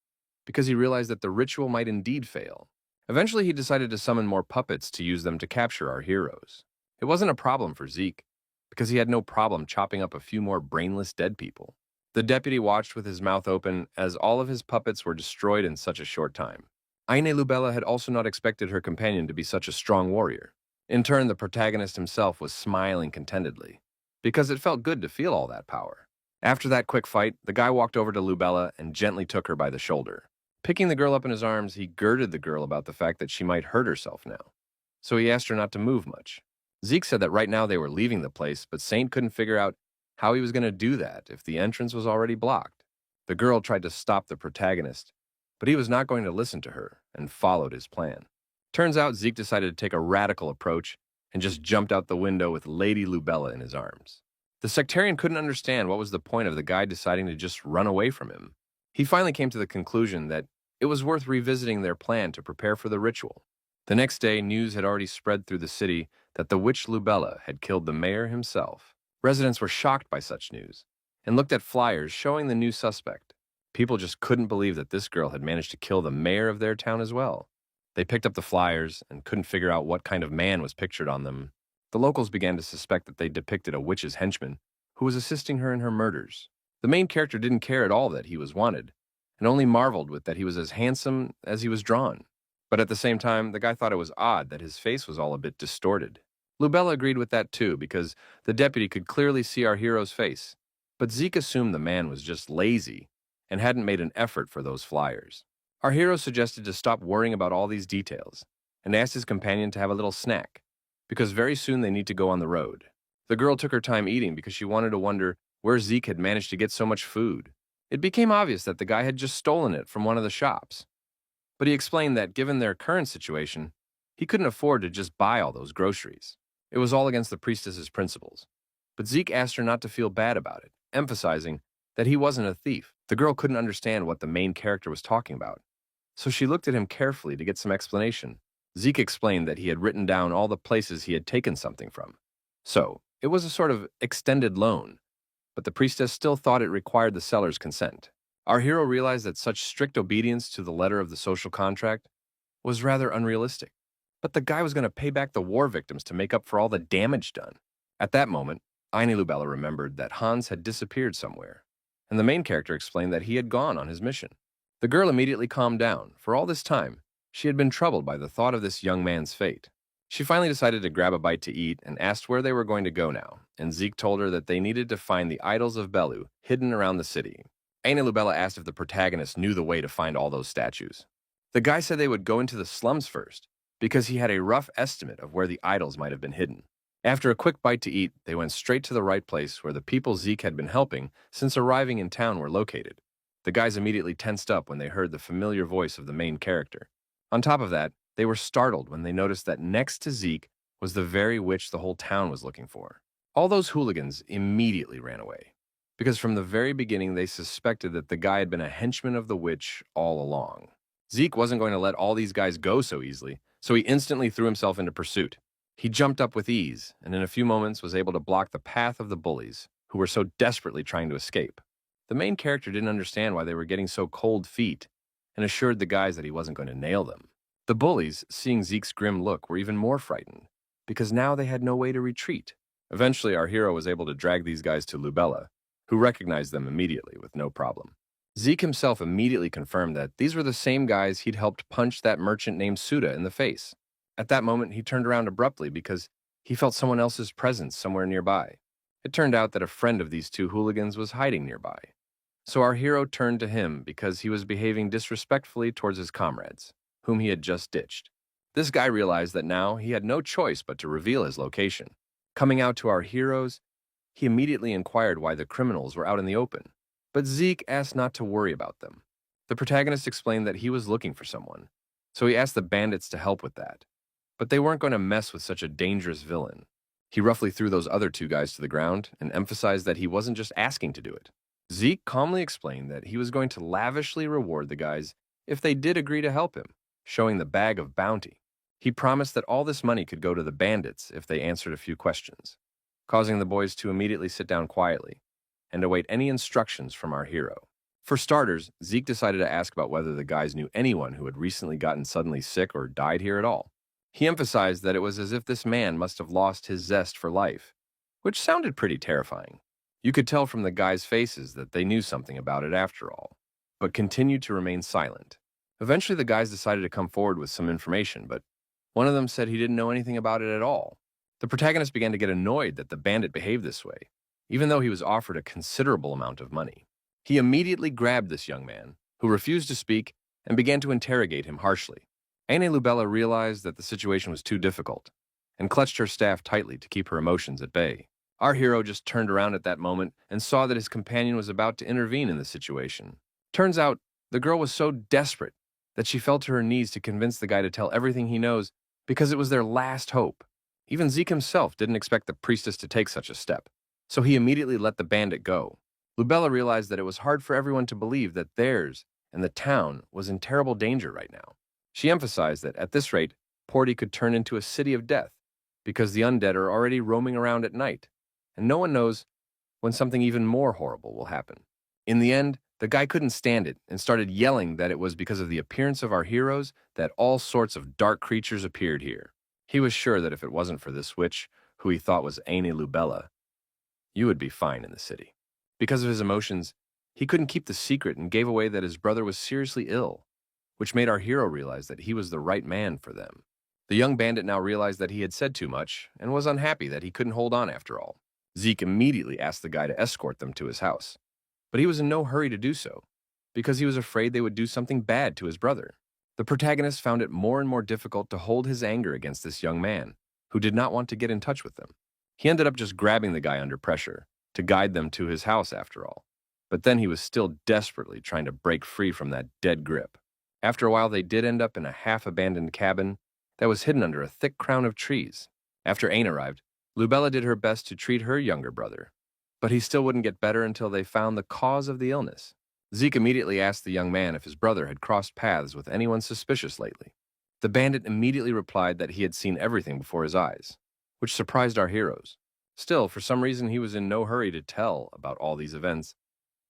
because he realized that the ritual might indeed fail. Eventually, he decided to summon more puppets to use them to capture our heroes. It wasn't a problem for Zeke, because he had no problem chopping up a few more brainless dead people. The deputy watched with his mouth open as all of his puppets were destroyed in such a short time. Aine Lubella had also not expected her companion to be such a strong warrior. In turn, the protagonist himself was smiling contentedly, because it felt good to feel all that power. After that quick fight, the guy walked over to Lubella and gently took her by the shoulder. Picking the girl up in his arms, he girded the girl about the fact that she might hurt herself now, so he asked her not to move much. Zeke said that right now they were leaving the place, but Saint couldn't figure out how he was going to do that if the entrance was already blocked. The girl tried to stop the protagonist, but he was not going to listen to her and followed his plan. Turns out Zeke decided to take a radical approach and just jumped out the window with Lady Lubella in his arms. The sectarian couldn't understand what was the point of the guy deciding to just run away from him. He finally came to the conclusion that it was worth revisiting their plan to prepare for the ritual. The next day, news had already spread through the city that the witch Lubella had killed the mayor himself. Residents were shocked by such news and looked at flyers showing the new suspect. People just couldn't believe that this girl had managed to kill the mayor of their town as well. They picked up the flyers and couldn't figure out what kind of man was pictured on them. The locals began to suspect that they depicted a witch's henchman who was assisting her in her murders. The main character didn't care at all that he was wanted, and only marveled with that he was as handsome as he was drawn. But at the same time, the guy thought it was odd that his face was all a bit distorted. Lubella agreed with that too, because the deputy could clearly see our hero's face. But Zeke assumed the man was just lazy and hadn't made an effort for those flyers. Our hero suggested to stop worrying about all these details and asked his companion to have a little snack, because very soon they need to go on the road. The girl took her time eating because she wanted to wonder where Zeke had managed to get so much food. It became obvious that the guy had just stolen it from one of the shops. But he explained that given their current situation, he couldn't afford to just buy all those groceries. It was all against the priestess's principles. But Zeke asked her not to feel bad about it, emphasizing that he wasn't a thief. The girl couldn't understand what the main character was talking about, so she looked at him carefully to get some explanation. Zeke explained that he had written down all the places he had taken something from. So, it was a sort of extended loan, but the priestess still thought it required the seller's consent. Our hero realized that such strict obedience to the letter of the social contract was rather unrealistic. But the guy was going to pay back the war victims to make up for all the damage done. At that moment, Aine Lubella remembered that Hans had disappeared somewhere, and the main character explained that he had gone on his mission. The girl immediately calmed down. For all this time, she had been troubled by the thought of this young man's fate. She finally decided to grab a bite to eat and asked where they were going to go now, and Zeke told her that they needed to find the idols of Belu hidden around the city. Aine Lubella asked if the protagonist knew the way to find all those statues. The guy said they would go into the slums first, because he had a rough estimate of where the idols might have been hidden. After a quick bite to eat, they went straight to the right place where the people Zeke had been helping since arriving in town were located. The guys immediately tensed up when they heard the familiar voice of the main character. On top of that, they were startled when they noticed that next to Zeke was the very witch the whole town was looking for. All those hooligans immediately ran away, because from the very beginning they suspected that the guy had been a henchman of the witch all along. Zeke wasn't going to let all these guys go so easily, so he instantly threw himself into pursuit. He jumped up with ease, and in a few moments was able to block the path of the bullies, who were so desperately trying to escape. The main character didn't understand why they were getting so cold feet, and assured the guys that he wasn't going to nail them. The bullies, seeing Zeke's grim look, were even more frightened, because now they had no way to retreat. Eventually, our hero was able to drag these guys to Lubella, who recognized them immediately with no problem. Zeke himself immediately confirmed that these were the same guys he'd helped punch that merchant named Suda in the face. At that moment, he turned around abruptly because he felt someone else's presence somewhere nearby. It turned out that a friend of these two hooligans was hiding nearby. So our hero turned to him because he was behaving disrespectfully towards his comrades, whom he had just ditched. This guy realized that now he had no choice but to reveal his location. Coming out to our heroes, he immediately inquired why the criminals were out in the open. But Zeke asked not to worry about them. The protagonist explained that he was looking for someone, so he asked the bandits to help with that. But they weren't going to mess with such a dangerous villain. He roughly threw those other two guys to the ground and emphasized that he wasn't just asking to do it. Zeke calmly explained that he was going to lavishly reward the guys if they did agree to help him, showing the bag of bounty. He promised that all this money could go to the bandits if they answered a few questions, causing the boys to immediately sit down quietly and await any instructions from our hero. For starters, Zeke decided to ask about whether the guys knew anyone who had recently gotten suddenly sick or died here at all. He emphasized that it was as if this man must have lost his zest for life, which sounded pretty terrifying. You could tell from the guys' faces that they knew something about it after all, but continued to remain silent. Eventually, the guys decided to come forward with some information, but one of them said he didn't know anything about it at all. The protagonist began to get annoyed that the bandit behaved this way, even though he was offered a considerable amount of money. He immediately grabbed this young man, who refused to speak, and began to interrogate him harshly. Aine Lubella realized that the situation was too difficult, and clutched her staff tightly to keep her emotions at bay. Our hero just turned around at that moment and saw that his companion was about to intervene in the situation. Turns out, the girl was so desperate that she fell to her knees to convince the guy to tell everything he knows because it was their last hope. Even Zeke himself didn't expect the priestess to take such a step, so he immediately let the bandit go. Lubella realized that it was hard for everyone to believe that theirs and the town was in terrible danger right now. She emphasized that at this rate, Porty could turn into a city of death, because the undead are already roaming around at night, and no one knows when something even more horrible will happen. In the end, the guy couldn't stand it and started yelling that it was because of the appearance of our heroes that all sorts of dark creatures appeared here. He was sure that if it wasn't for this witch, who he thought was Aine Lubella, you would be fine in the city. Because of his emotions, he couldn't keep the secret and gave away that his brother was seriously ill, which made our hero realize that he was the right man for them. The young bandit now realized that he had said too much and was unhappy that he couldn't hold on after all. Zeke immediately asked the guy to escort them to his house, but he was in no hurry to do so, because he was afraid they would do something bad to his brother. The protagonist found it more and more difficult to hold his anger against this young man, who did not want to get in touch with them. He ended up just grabbing the guy under pressure, to guide them to his house after all. But then he was still desperately trying to break free from that dead grip. After a while, they did end up in a half-abandoned cabin that was hidden under a thick crown of trees. After Aine arrived, Lubella did her best to treat her younger brother, but he still wouldn't get better until they found the cause of the illness. Zeke immediately asked the young man if his brother had crossed paths with anyone suspicious lately. The bandit immediately replied that he had seen everything before his eyes, which surprised our heroes. Still, for some reason, he was in no hurry to tell about all these events,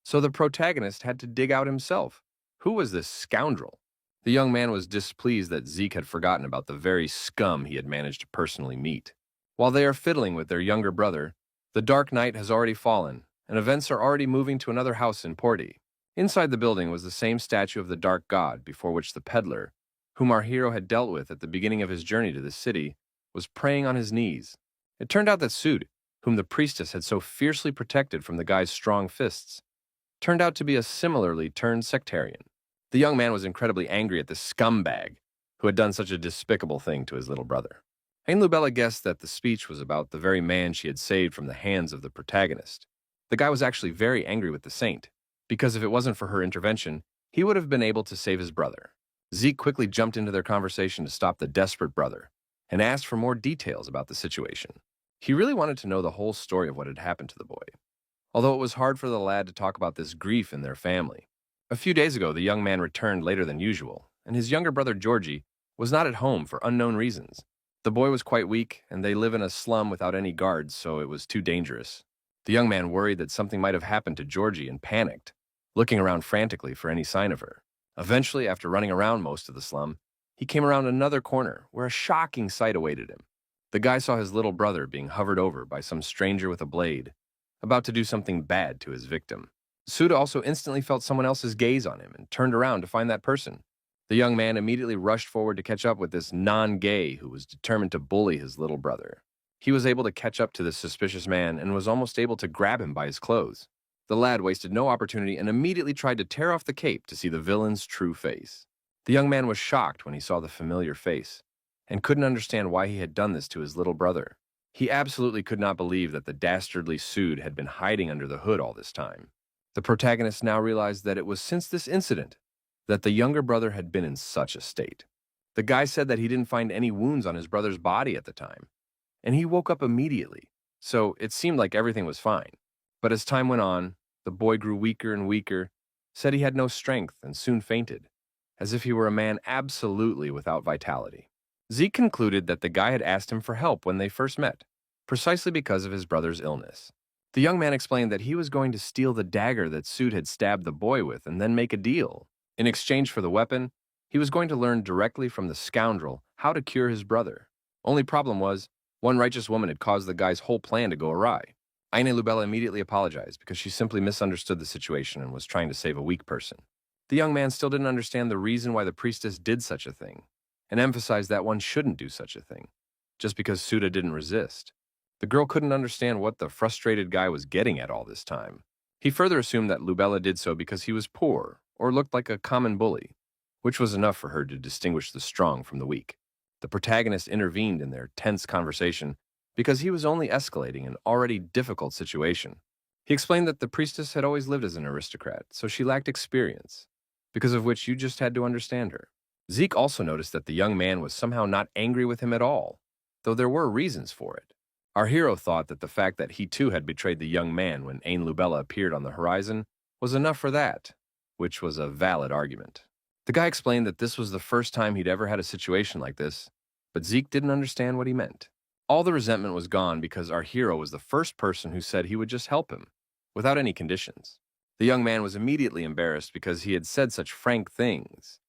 so the protagonist had to dig out himself. Who was this scoundrel? The young man was displeased that Zeke had forgotten about the very scum he had managed to personally meet. While they are fiddling with their younger brother, the dark night has already fallen, and events are already moving to another house in Porty. Inside the building was the same statue of the dark god before which the peddler, whom our hero had dealt with at the beginning of his journey to the city, was praying on his knees. It turned out that Sud, whom the priestess had so fiercely protected from the guy's strong fists, turned out to be a similarly turned sectarian. The young man was incredibly angry at this scumbag who had done such a despicable thing to his little brother. Aine Lubella guessed that the speech was about the very man she had saved from the hands of the protagonist. The guy was actually very angry with the saint, because if it wasn't for her intervention, he would have been able to save his brother. Zeke quickly jumped into their conversation to stop the desperate brother and asked for more details about the situation. He really wanted to know the whole story of what had happened to the boy, although it was hard for the lad to talk about this grief in their family. A few days ago, the young man returned later than usual, and his younger brother Georgie was not at home for unknown reasons. The boy was quite weak, and they live in a slum without any guards, so it was too dangerous. The young man worried that something might have happened to Georgie and panicked, looking around frantically for any sign of her. Eventually, after running around most of the slum, he came around another corner where a shocking sight awaited him. The guy saw his little brother being hovered over by some stranger with a blade, about to do something bad to his victim. Suda also instantly felt someone else's gaze on him and turned around to find that person. The young man immediately rushed forward to catch up with this non-gay who was determined to bully his little brother. He was able to catch up to this suspicious man and was almost able to grab him by his clothes. The lad wasted no opportunity and immediately tried to tear off the cape to see the villain's true face. The young man was shocked when he saw the familiar face and couldn't understand why he had done this to his little brother. He absolutely could not believe that the dastardly Sud had been hiding under the hood all this time. The protagonist now realized that it was since this incident that the younger brother had been in such a state. The guy said that he didn't find any wounds on his brother's body at the time, and he woke up immediately, so it seemed like everything was fine. But as time went on, the boy grew weaker and weaker, said he had no strength, and soon fainted, as if he were a man absolutely without vitality. Zeke concluded that the guy had asked him for help when they first met, precisely because of his brother's illness. The young man explained that he was going to steal the dagger that Sud had stabbed the boy with and then make a deal. In exchange for the weapon, he was going to learn directly from the scoundrel how to cure his brother. Only problem was, one righteous woman had caused the guy's whole plan to go awry. Aine Lubella immediately apologized because she simply misunderstood the situation and was trying to save a weak person. The young man still didn't understand the reason why the priestess did such a thing, and emphasized that one shouldn't do such a thing, just because Suda didn't resist. The girl couldn't understand what the frustrated guy was getting at all this time. He further assumed that Lubella did so because he was poor or looked like a common bully, which was enough for her to distinguish the strong from the weak. The protagonist intervened in their tense conversation because he was only escalating an already difficult situation. He explained that the priestess had always lived as an aristocrat, so she lacked experience, because of which you just had to understand her. Zeke also noticed that the young man was somehow not angry with him at all, though there were reasons for it. Our hero thought that the fact that he too had betrayed the young man when Aine Lubella appeared on the horizon was enough for that. which was a valid argument. The guy explained that this was the first time he'd ever had a situation like this, but Zeke didn't understand what he meant. All the resentment was gone because our hero was the first person who said he would just help him, without any conditions. The young man was immediately embarrassed because he had said such frank things,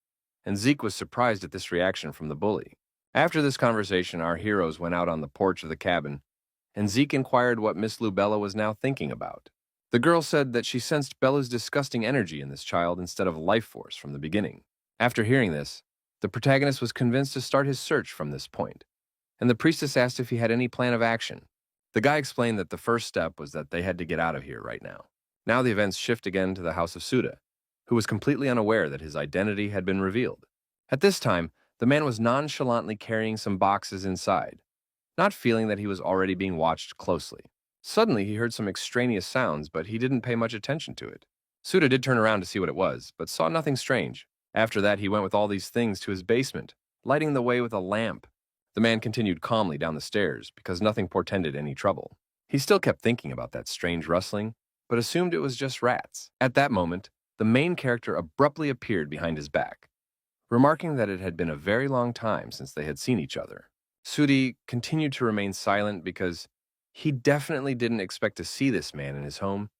and Zeke was surprised at this reaction from the bully. After this conversation, our heroes went out on the porch of the cabin, and Zeke inquired what Miss Lubella was now thinking about. The girl said that she sensed Bella's disgusting energy in this child instead of life force from the beginning. After hearing this, the protagonist was convinced to start his search from this point, and the priestess asked if he had any plan of action. The guy explained that the first step was that they had to get out of here right now. Now the events shift again to the house of Suda, who was completely unaware that his identity had been revealed. At this time, the man was nonchalantly carrying some boxes inside, not feeling that he was already being watched closely. Suddenly, he heard some extraneous sounds, but he didn't pay much attention to it. Suda did turn around to see what it was, but saw nothing strange. After that, he went with all these things to his basement, lighting the way with a lamp. The man continued calmly down the stairs because nothing portended any trouble. He still kept thinking about that strange rustling, but assumed it was just rats. At that moment, the main character abruptly appeared behind his back, remarking that it had been a very long time since they had seen each other. Sudi continued to remain silent because he definitely didn't expect to see this man in his home,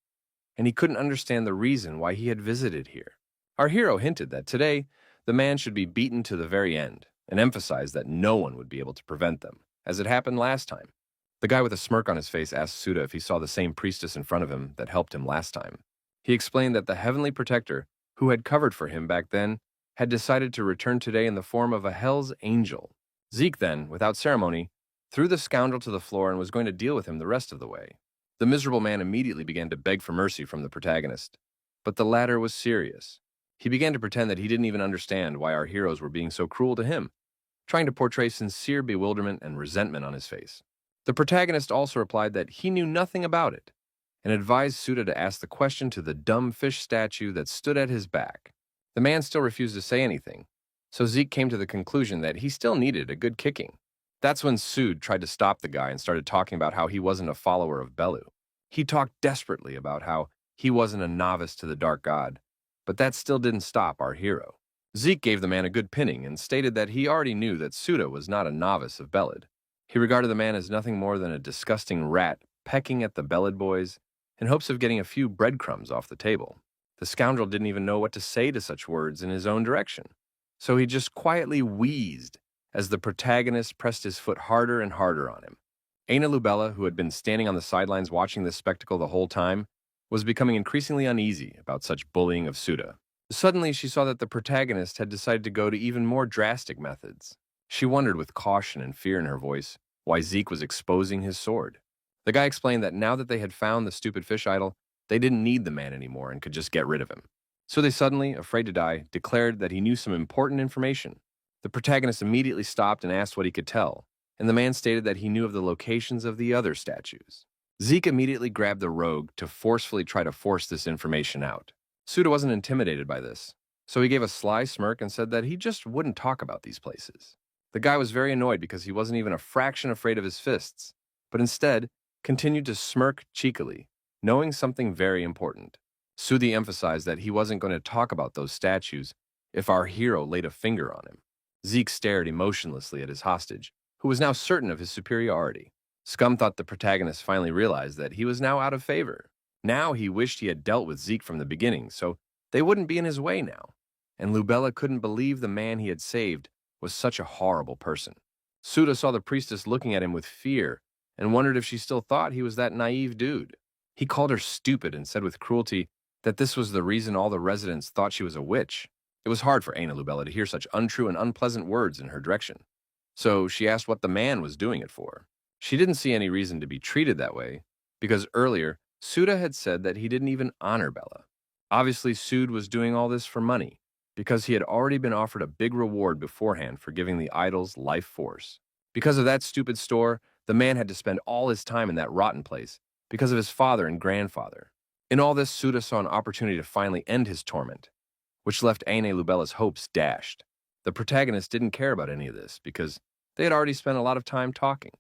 and he couldn't understand the reason why he had visited here. Our hero hinted that today, the man should be beaten to the very end, and emphasized that no one would be able to prevent them, as it happened last time. The guy with a smirk on his face asked Suda if he saw the same priestess in front of him that helped him last time. He explained that the heavenly protector, who had covered for him back then, had decided to return today in the form of a hell's angel. Zeke then, without ceremony, threw the scoundrel to the floor and was going to deal with him the rest of the way. The miserable man immediately began to beg for mercy from the protagonist, but the latter was serious. He began to pretend that he didn't even understand why our heroes were being so cruel to him, trying to portray sincere bewilderment and resentment on his face. The protagonist also replied that he knew nothing about it, and advised Suda to ask the question to the dumb fish statue that stood at his back. The man still refused to say anything, so Zeke came to the conclusion that he still needed a good kicking. That's when Sud tried to stop the guy and started talking about how he wasn't a follower of Belu. He talked desperately about how he wasn't a novice to the dark god, but that still didn't stop our hero. Zeke gave the man a good pinning and stated that he already knew that Suda was not a novice of Belid. He regarded the man as nothing more than a disgusting rat pecking at the Belid boys in hopes of getting a few breadcrumbs off the table. The scoundrel didn't even know what to say to such words in his own direction, so he just quietly wheezed as the protagonist pressed his foot harder and harder on him. Aina Lubella, who had been standing on the sidelines watching this spectacle the whole time, was becoming increasingly uneasy about such bullying of Suda. Suddenly, she saw that the protagonist had decided to go to even more drastic methods. She wondered with caution and fear in her voice why Zeke was exposing his sword. The guy explained that now that they had found the stupid fish idol, they didn't need the man anymore and could just get rid of him. So they suddenly, afraid to die, declared that he knew some important information. The protagonist immediately stopped and asked what he could tell, and the man stated that he knew of the locations of the other statues. Zeke immediately grabbed the rogue to forcefully try to force this information out. Suda wasn't intimidated by this, so he gave a sly smirk and said that he just wouldn't talk about these places. The guy was very annoyed because he wasn't even a fraction afraid of his fists, but instead continued to smirk cheekily, knowing something very important. Sudi emphasized that he wasn't going to talk about those statues if our hero laid a finger on him. Zeke stared emotionlessly at his hostage, who was now certain of his superiority. Scum thought the protagonist finally realized that he was now out of favor. Now he wished he had dealt with Zeke from the beginning, so they wouldn't be in his way now. And Lubella couldn't believe the man he had saved was such a horrible person. Suda saw the priestess looking at him with fear and wondered if she still thought he was that naive dude. He called her stupid and said with cruelty that this was the reason all the residents thought she was a witch. It was hard for Aina Lubella to hear such untrue and unpleasant words in her direction, so she asked what the man was doing it for. She didn't see any reason to be treated that way, because earlier, Suda had said that he didn't even honor Bella. Obviously, Sud was doing all this for money, because he had already been offered a big reward beforehand for giving the idols life force. Because of that stupid store, the man had to spend all his time in that rotten place, because of his father and grandfather. In all this, Suda saw an opportunity to finally end his torment, which left Aine Lubella's hopes dashed. The protagonist didn't care about any of this because they had already spent a lot of time talking.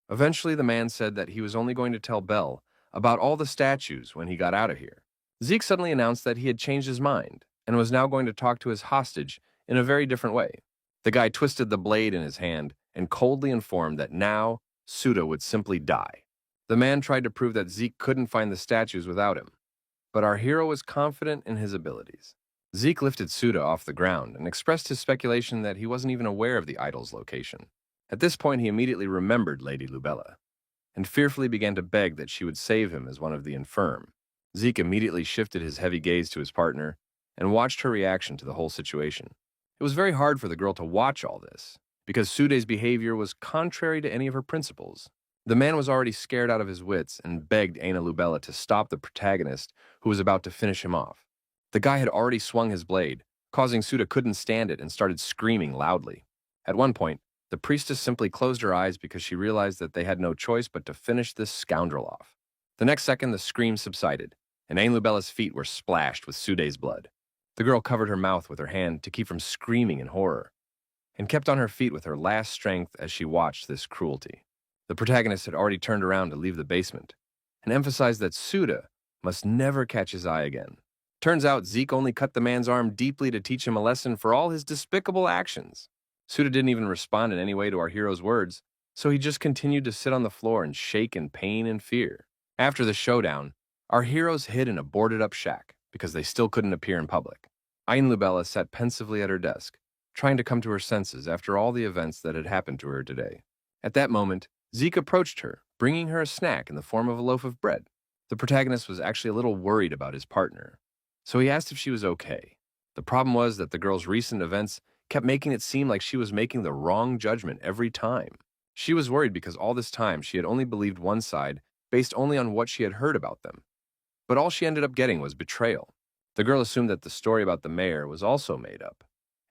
Eventually, the man said that he was only going to tell Belle about all the statues when he got out of here. Zeke suddenly announced that he had changed his mind and was now going to talk to his hostage in a very different way. The guy twisted the blade in his hand and coldly informed that now Suda would simply die. The man tried to prove that Zeke couldn't find the statues without him, but our hero was confident in his abilities. Zeke lifted Suda off the ground and expressed his speculation that he wasn't even aware of the idol's location. At this point, he immediately remembered Lady Lubella and fearfully began to beg that she would save him as one of the infirm. Zeke immediately shifted his heavy gaze to his partner and watched her reaction to the whole situation. It was very hard for the girl to watch all this, because Sude's behavior was contrary to any of her principles. The man was already scared out of his wits and begged Aina Lubella to stop the protagonist who was about to finish him off. The guy had already swung his blade, causing Suda couldn't stand it and started screaming loudly. At one point, the priestess simply closed her eyes because she realized that they had no choice but to finish this scoundrel off. The next second, the scream subsided, and Aina Lubella's feet were splashed with Sude's blood. The girl covered her mouth with her hand to keep from screaming in horror, and kept on her feet with her last strength as she watched this cruelty. The protagonist had already turned around to leave the basement, and emphasized that Suda must never catch his eye again. Turns out Zeke only cut the man's arm deeply to teach him a lesson for all his despicable actions. Suda didn't even respond in any way to our hero's words, so he just continued to sit on the floor and shake in pain and fear. After the showdown, our heroes hid in a boarded-up shack because they still couldn't appear in public. Ain Lubella sat pensively at her desk, trying to come to her senses after all the events that had happened to her today. At that moment, Zeke approached her, bringing her a snack in the form of a loaf of bread. The protagonist was actually a little worried about his partner, so he asked if she was okay. The problem was that the girl's recent events kept making it seem like she was making the wrong judgment every time. She was worried because all this time she had only believed one side based only on what she had heard about them. But all she ended up getting was betrayal. The girl assumed that the story about the mayor was also made up,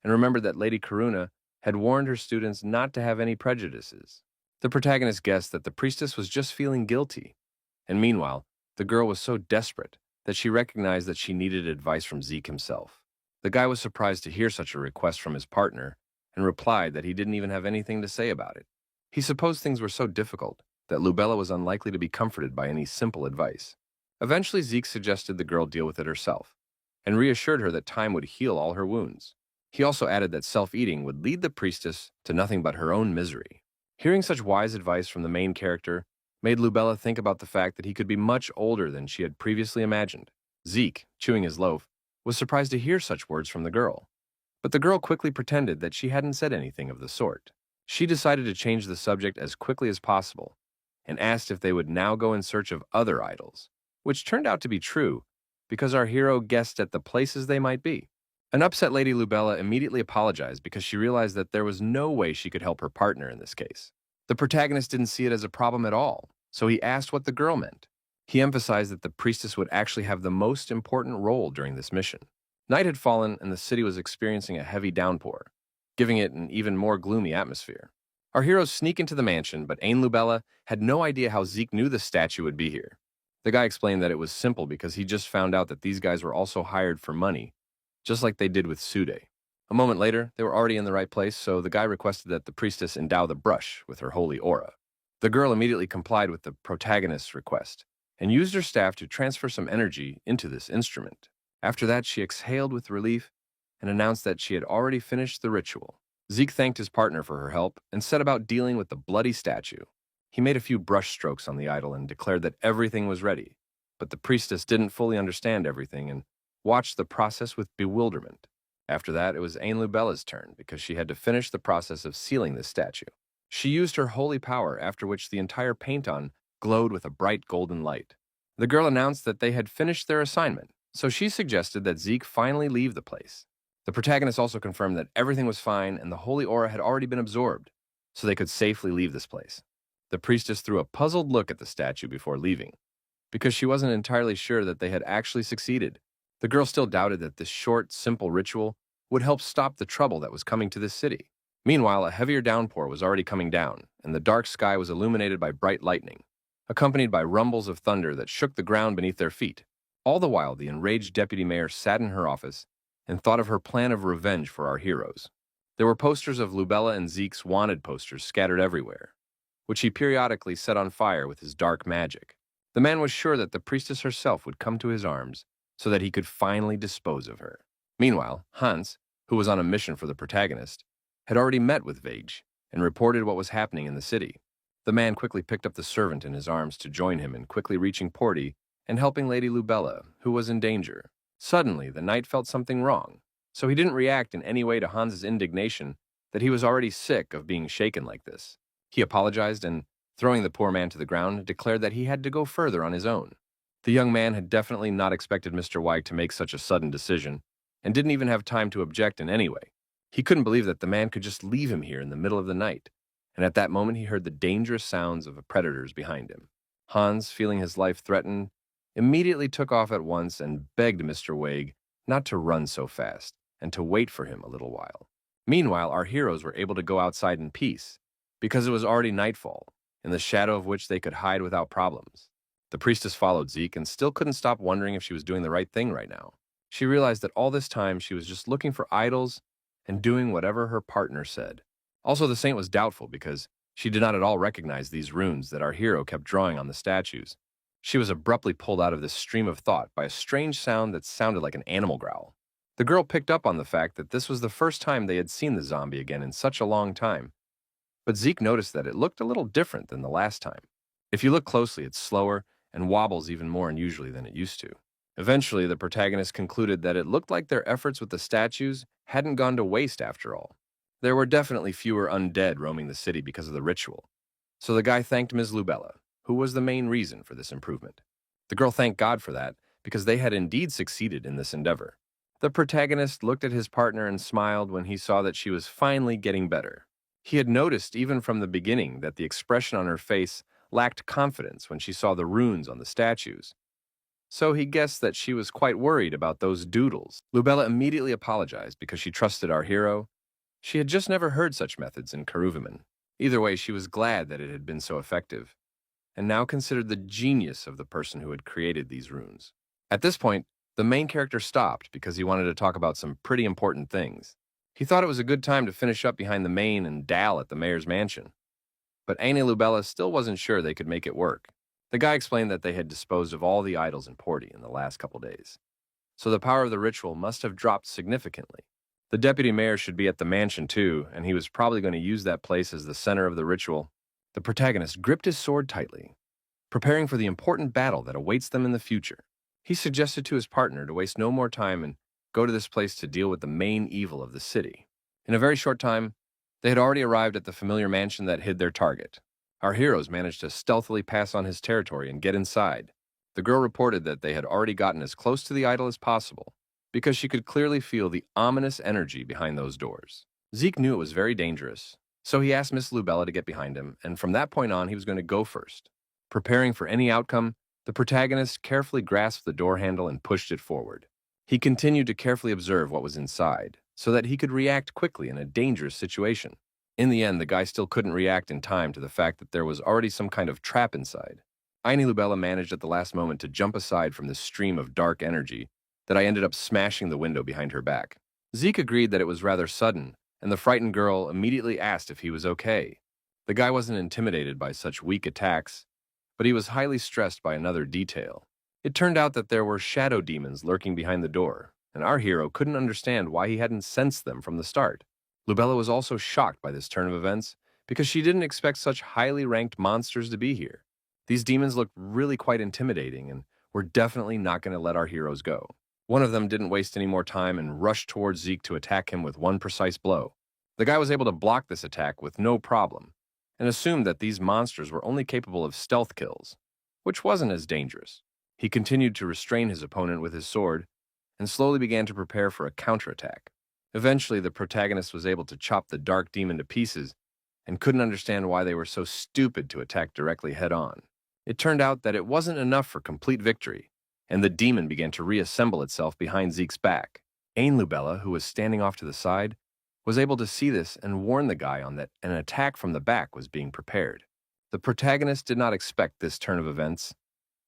and remembered that Lady Karuna had warned her students not to have any prejudices. The protagonist guessed that the priestess was just feeling guilty, and meanwhile, the girl was so desperate that she recognized that she needed advice from Zeke himself. The guy was surprised to hear such a request from his partner and replied that he didn't even have anything to say about it. He supposed things were so difficult that Lubella was unlikely to be comforted by any simple advice. Eventually, Zeke suggested the girl deal with it herself and reassured her that time would heal all her wounds. He also added that self-eating would lead the priestess to nothing but her own misery. Hearing such wise advice from the main character made Lubella think about the fact that he could be much older than she had previously imagined. Zeke, chewing his loaf, was surprised to hear such words from the girl. But the girl quickly pretended that she hadn't said anything of the sort. She decided to change the subject as quickly as possible and asked if they would now go in search of other idols, which turned out to be true because our hero guessed at the places they might be. An upset Lady Lubella immediately apologized because she realized that there was no way she could help her partner in this case. The protagonist didn't see it as a problem at all, so he asked what the girl meant. He emphasized that the priestess would actually have the most important role during this mission. Night had fallen and the city was experiencing a heavy downpour, giving it an even more gloomy atmosphere. Our heroes sneak into the mansion, but Ain Lubella had no idea how Zeke knew the statue would be here. The guy explained that it was simple because he just found out that these guys were also hired for money, just like they did with Sude. A moment later, they were already in the right place, so the guy requested that the priestess endow the brush with her holy aura. The girl immediately complied with the protagonist's request and used her staff to transfer some energy into this instrument. After that, she exhaled with relief and announced that she had already finished the ritual. Zeke thanked his partner for her help and set about dealing with the bloody statue. He made a few brush strokes on the idol and declared that everything was ready, but the priestess didn't fully understand everything and watched the process with bewilderment. After that, it was Ain Lubella's turn because she had to finish the process of sealing the statue. She used her holy power, after which the entire paint-on glowed with a bright golden light. The girl announced that they had finished their assignment, so she suggested that Zeke finally leave the place. The protagonist also confirmed that everything was fine and the holy aura had already been absorbed, so they could safely leave this place. The priestess threw a puzzled look at the statue before leaving, because she wasn't entirely sure that they had actually succeeded. The girl still doubted that this short, simple ritual would help stop the trouble that was coming to this city. Meanwhile, a heavier downpour was already coming down, and the dark sky was illuminated by bright lightning, accompanied by rumbles of thunder that shook the ground beneath their feet. All the while, the enraged deputy mayor sat in her office and thought of her plan of revenge for our heroes. There were posters of Lubella and Zeke's wanted posters scattered everywhere, which he periodically set on fire with his dark magic. The man was sure that the priestess herself would come to his arms so that he could finally dispose of her. Meanwhile, Hans, who was on a mission for the protagonist, had already met with Vage and reported what was happening in the city. The man quickly picked up the servant in his arms to join him in quickly reaching Porty and helping Lady Lubella, who was in danger. Suddenly, the knight felt something wrong, so he didn't react in any way to Hans's indignation that he was already sick of being shaken like this. He apologized and, throwing the poor man to the ground, declared that he had to go further on his own. The young man had definitely not expected Mr. White to make such a sudden decision, and didn't even have time to object in any way. He couldn't believe that the man could just leave him here in the middle of the night, and at that moment he heard the dangerous sounds of predators behind him. Hans, feeling his life threatened, immediately took off at once and begged Mr. Wade not to run so fast and to wait for him a little while. Meanwhile, our heroes were able to go outside in peace, because it was already nightfall, in the shadow of which they could hide without problems. The priestess followed Zeke and still couldn't stop wondering if she was doing the right thing right now. She realized that all this time she was just looking for idols and doing whatever her partner said. Also, the saint was doubtful because she did not at all recognize these runes that our hero kept drawing on the statues. She was abruptly pulled out of this stream of thought by a strange sound that sounded like an animal growl. The girl picked up on the fact that this was the first time they had seen the zombie again in such a long time, but Zeke noticed that it looked a little different than the last time. If you look closely, it's slower and wobbles even more unusually than it used to. Eventually, the protagonist concluded that it looked like their efforts with the statues hadn't gone to waste after all. There were definitely fewer undead roaming the city because of the ritual. So the guy thanked Ms. Lubella, who was the main reason for this improvement. The girl thanked God for that, because they had indeed succeeded in this endeavor. The protagonist looked at his partner and smiled when he saw that she was finally getting better. He had noticed even from the beginning that the expression on her face lacked confidence when she saw the runes on the statues. So he guessed that she was quite worried about those doodles. Lubella immediately apologized because she trusted our hero. She had just never heard such methods in Karuviman. Either way, she was glad that it had been so effective, and now considered the genius of the person who had created these runes. At this point, the main character stopped because he wanted to talk about some pretty important things. He thought it was a good time to finish up behind the main and Dal at the mayor's mansion. But Annie Lubella still wasn't sure they could make it work. The guy explained that they had disposed of all the idols in Porty in the last couple days, so the power of the ritual must have dropped significantly. The deputy mayor should be at the mansion too, and he was probably going to use that place as the center of the ritual. The protagonist gripped his sword tightly, preparing for the important battle that awaits them in the future. He suggested to his partner to waste no more time and go to this place to deal with the main evil of the city. In a very short time, they had already arrived at the familiar mansion that hid their target. Our heroes managed to stealthily pass on his territory and get inside. The girl reported that they had already gotten as close to the idol as possible, because she could clearly feel the ominous energy behind those doors. Zeke knew it was very dangerous, so he asked Miss Lubella to get behind him, and from that point on, he was going to go first. Preparing for any outcome, the protagonist carefully grasped the door handle and pushed it forward. He continued to carefully observe what was inside, so that he could react quickly in a dangerous situation. In the end, the guy still couldn't react in time to the fact that there was already some kind of trap inside. Aini Lubella managed at the last moment to jump aside from this stream of dark energy that I ended up smashing the window behind her back. Zeke agreed that it was rather sudden, and the frightened girl immediately asked if he was okay. The guy wasn't intimidated by such weak attacks, but he was highly stressed by another detail. It turned out that there were shadow demons lurking behind the door, and our hero couldn't understand why he hadn't sensed them from the start. Lubella was also shocked by this turn of events because she didn't expect such highly ranked monsters to be here. These demons looked really quite intimidating and were definitely not going to let our heroes go. One of them didn't waste any more time and rushed towards Zeke to attack him with one precise blow. The guy was able to block this attack with no problem and assumed that these monsters were only capable of stealth kills, which wasn't as dangerous. He continued to restrain his opponent with his sword and slowly began to prepare for a counterattack. Eventually, the protagonist was able to chop the dark demon to pieces and couldn't understand why they were so stupid to attack directly head-on. It turned out that it wasn't enough for complete victory, and the demon began to reassemble itself behind Zeke's back. Ain Lubella, who was standing off to the side, was able to see this and warn the guy on that an attack from the back was being prepared. The protagonist did not expect this turn of events,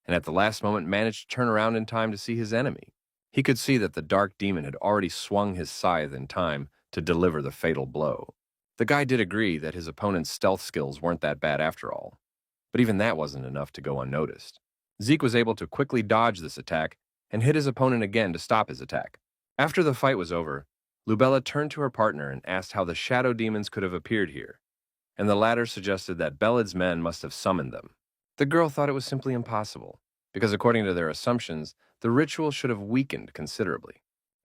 and at the last moment managed to turn around in time to see his enemy. He could see that the dark demon had already swung his scythe in time to deliver the fatal blow. The guy did agree that his opponent's stealth skills weren't that bad after all, but even that wasn't enough to go unnoticed. Zeke was able to quickly dodge this attack and hit his opponent again to stop his attack. After the fight was over, Lubella turned to her partner and asked how the shadow demons could have appeared here, and the latter suggested that Beled's men must have summoned them. The girl thought it was simply impossible, because according to their assumptions, the ritual should have weakened considerably.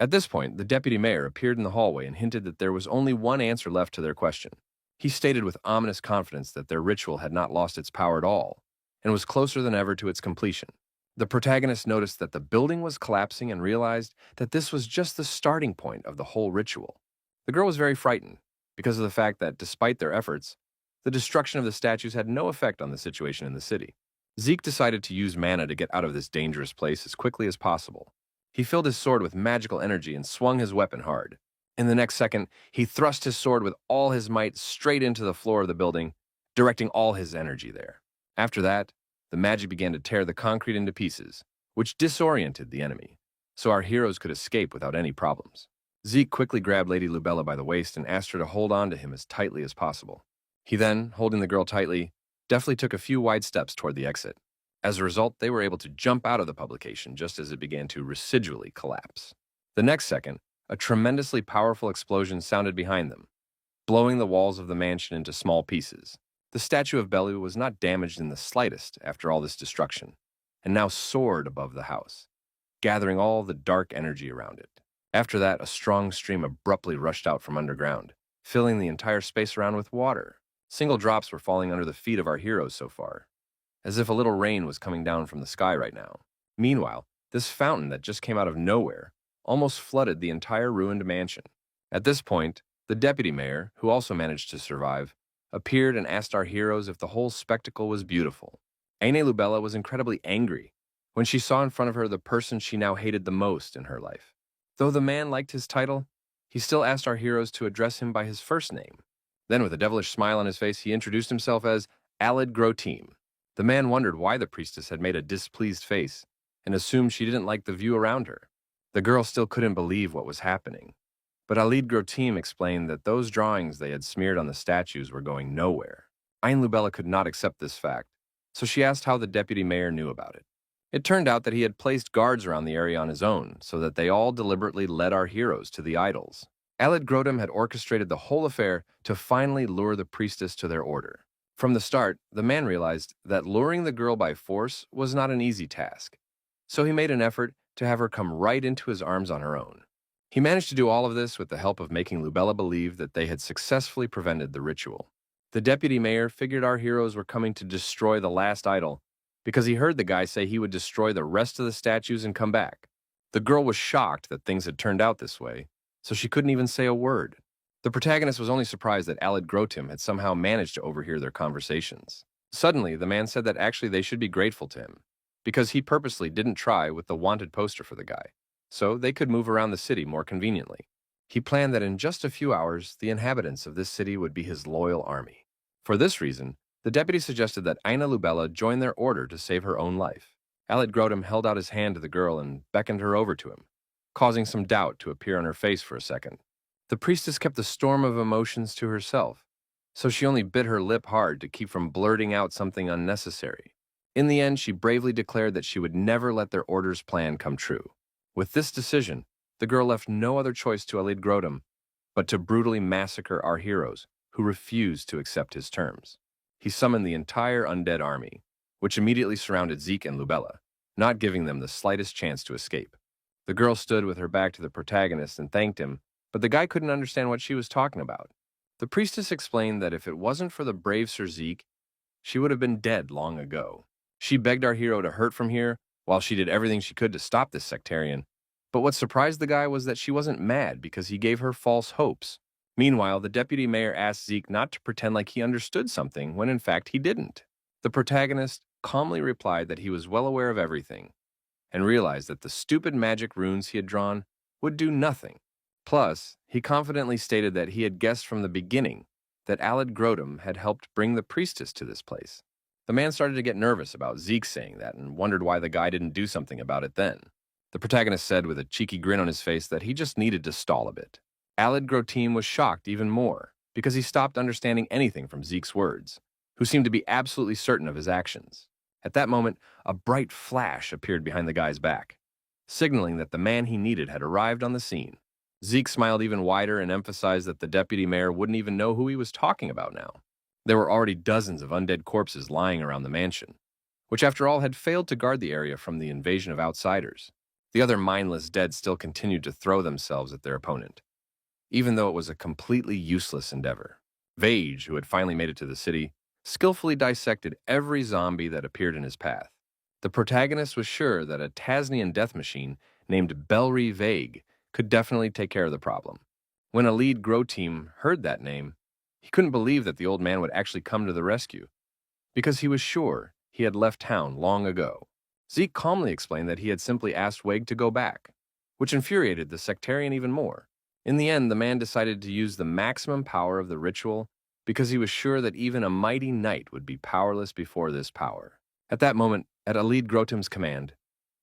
At this point, the deputy mayor appeared in the hallway and hinted that there was only one answer left to their question. He stated with ominous confidence that their ritual had not lost its power at all, and was closer than ever to its completion. The protagonist noticed that the building was collapsing and realized that this was just the starting point of the whole ritual. The girl was very frightened, because of the fact that, despite their efforts, the destruction of the statues had no effect on the situation in the city. Zeke decided to use mana to get out of this dangerous place as quickly as possible. He filled his sword with magical energy and swung his weapon hard. In the next second, he thrust his sword with all his might straight into the floor of the building, directing all his energy there. After that, the magic began to tear the concrete into pieces, which disoriented the enemy, so our heroes could escape without any problems. Zeke quickly grabbed Lady Lubella by the waist and asked her to hold on to him as tightly as possible. He then, holding the girl tightly, deftly took a few wide steps toward the exit. As a result, they were able to jump out of the publication just as it began to residually collapse. The next second, a tremendously powerful explosion sounded behind them, blowing the walls of the mansion into small pieces. The statue of Belu was not damaged in the slightest after all this destruction, and now soared above the house, gathering all the dark energy around it. After that, a strong stream abruptly rushed out from underground, filling the entire space around with water. Single drops were falling under the feet of our heroes so far, as if a little rain was coming down from the sky right now. Meanwhile, this fountain that just came out of nowhere almost flooded the entire ruined mansion. At this point, the deputy mayor, who also managed to survive, appeared and asked our heroes if the whole spectacle was beautiful. Aine Lubella was incredibly angry when she saw in front of her the person she now hated the most in her life. Though the man liked his title, he still asked our heroes to address him by his first name. Then, with a devilish smile on his face, he introduced himself as Alid Groteam. The man wondered why the priestess had made a displeased face and assumed she didn't like the view around her. The girl still couldn't believe what was happening, but Alid Groteam explained that those drawings they had smeared on the statues were going nowhere. Ain Lubella could not accept this fact, so she asked how the deputy mayor knew about it. It turned out that he had placed guards around the area on his own, so that they all deliberately led our heroes to the idols. Alid Groteam had orchestrated the whole affair to finally lure the priestess to their order. From the start, the man realized that luring the girl by force was not an easy task, so he made an effort to have her come right into his arms on her own. He managed to do all of this with the help of making Lubella believe that they had successfully prevented the ritual. The deputy mayor figured our heroes were coming to destroy the last idol because he heard the guy say he would destroy the rest of the statues and come back. The girl was shocked that things had turned out this way, so she couldn't even say a word. The protagonist was only surprised that Alid Groteam had somehow managed to overhear their conversations. Suddenly, the man said that actually they should be grateful to him, because he purposely didn't try with the wanted poster for the guy, so they could move around the city more conveniently. He planned that in just a few hours, the inhabitants of this city would be his loyal army. For this reason, the deputy suggested that Aina Lubella join their order to save her own life. Alid Groteam held out his hand to the girl and beckoned her over to him, causing some doubt to appear on her face for a second. The priestess kept the storm of emotions to herself, so she only bit her lip hard to keep from blurting out something unnecessary. In the end, she bravely declared that she would never let their order's plan come true. With this decision, the girl left no other choice to Alid Groteam but to brutally massacre our heroes, who refused to accept his terms. He summoned the entire undead army, which immediately surrounded Zeke and Lubella, not giving them the slightest chance to escape. The girl stood with her back to the protagonist and thanked him, but the guy couldn't understand what she was talking about. The priestess explained that if it wasn't for the brave Sir Zeke, she would have been dead long ago. She begged our hero to hurt from here, while she did everything she could to stop this sectarian. But what surprised the guy was that she wasn't mad because he gave her false hopes. Meanwhile, the deputy mayor asked Zeke not to pretend like he understood something when in fact he didn't. The protagonist calmly replied that he was well aware of everything, and realized that the stupid magic runes he had drawn would do nothing. Plus, he confidently stated that he had guessed from the beginning that Alid Groteam had helped bring the priestess to this place. The man started to get nervous about Zeke saying that and wondered why the guy didn't do something about it then. The protagonist said with a cheeky grin on his face that he just needed to stall a bit. Alid Groteam was shocked even more because he stopped understanding anything from Zeke's words, who seemed to be absolutely certain of his actions. At that moment, a bright flash appeared behind the guy's back. signaling that the man he needed had arrived on the scene. Zeke smiled even wider and emphasized that the deputy mayor wouldn't even know who he was talking about now. There were already dozens of undead corpses lying around the mansion, which after all had failed to guard the area from the invasion of outsiders. The other mindless dead still continued to throw themselves at their opponent, even though it was a completely useless endeavor. Vage, who had finally made it to the city, skillfully dissected every zombie that appeared in his path. The protagonist was sure that a Tasnian death machine named Belry Vague could definitely take care of the problem. When a lead grow team heard that name, he couldn't believe that the old man would actually come to the rescue, because he was sure he had left town long ago. Zeke calmly explained that he had simply asked Wig to go back, which infuriated the sectarian even more. In the end, the man decided to use the maximum power of the ritual because he was sure that even a mighty knight would be powerless before this power. At that moment, at Alid Grotim's command,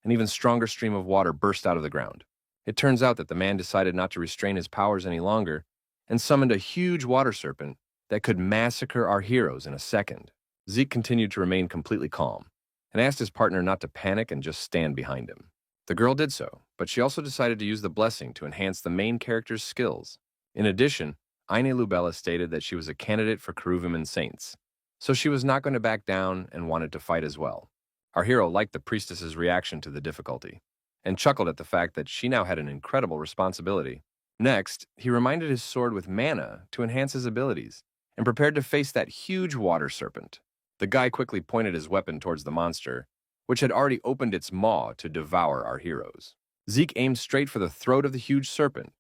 an even stronger stream of water burst out of the ground. It turns out that the man decided not to restrain his powers any longer and summoned a huge water serpent that could massacre our heroes in a second. Zeke continued to remain completely calm and asked his partner not to panic and just stand behind him. The girl did so, but she also decided to use the blessing to enhance the main character's skills. In addition, Aine Lubella stated that she was a candidate for Keruvim and Saints, so she was not going to back down and wanted to fight as well. Our hero liked the priestess's reaction to the difficulty and chuckled at the fact that she now had an incredible responsibility. Next, he reminded his sword with mana to enhance his abilities and prepared to face that huge water serpent. The guy quickly pointed his weapon towards the monster, which had already opened its maw to devour our heroes. Zeke aimed straight for the throat of the huge serpent,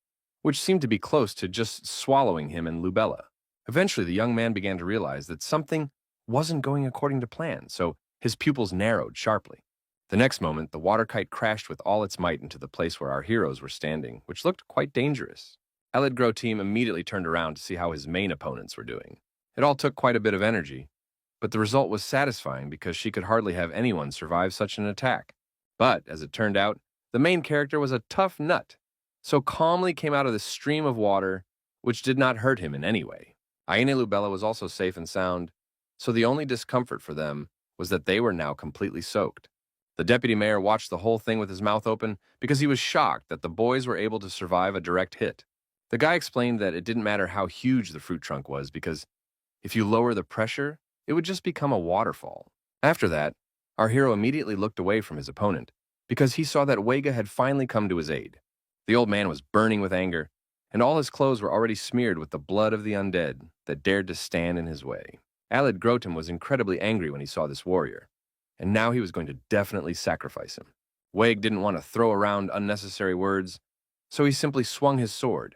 which seemed to be close to just swallowing him and Lubella. Eventually, the young man began to realize that something wasn't going according to plan, so his pupils narrowed sharply. The next moment, the water kite crashed with all its might into the place where our heroes were standing, which looked quite dangerous. Alid Grow team immediately turned around to see how his main opponents were doing. It all took quite a bit of energy, but the result was satisfying because she could hardly have anyone survive such an attack. But, as it turned out, the main character was a tough nut, so calmly came out of the stream of water, which did not hurt him in any way. Aine Lubella was also safe and sound, so the only discomfort for them was that they were now completely soaked. The deputy mayor watched the whole thing with his mouth open because he was shocked that the boys were able to survive a direct hit. The guy explained that it didn't matter how huge the fruit trunk was because if you lower the pressure, it would just become a waterfall. After that, our hero immediately looked away from his opponent because he saw that Wega had finally come to his aid. The old man was burning with anger, and all his clothes were already smeared with the blood of the undead that dared to stand in his way. Alid Grotim was incredibly angry when he saw this warrior, and now he was going to definitely sacrifice him. Wag didn't want to throw around unnecessary words, so he simply swung his sword,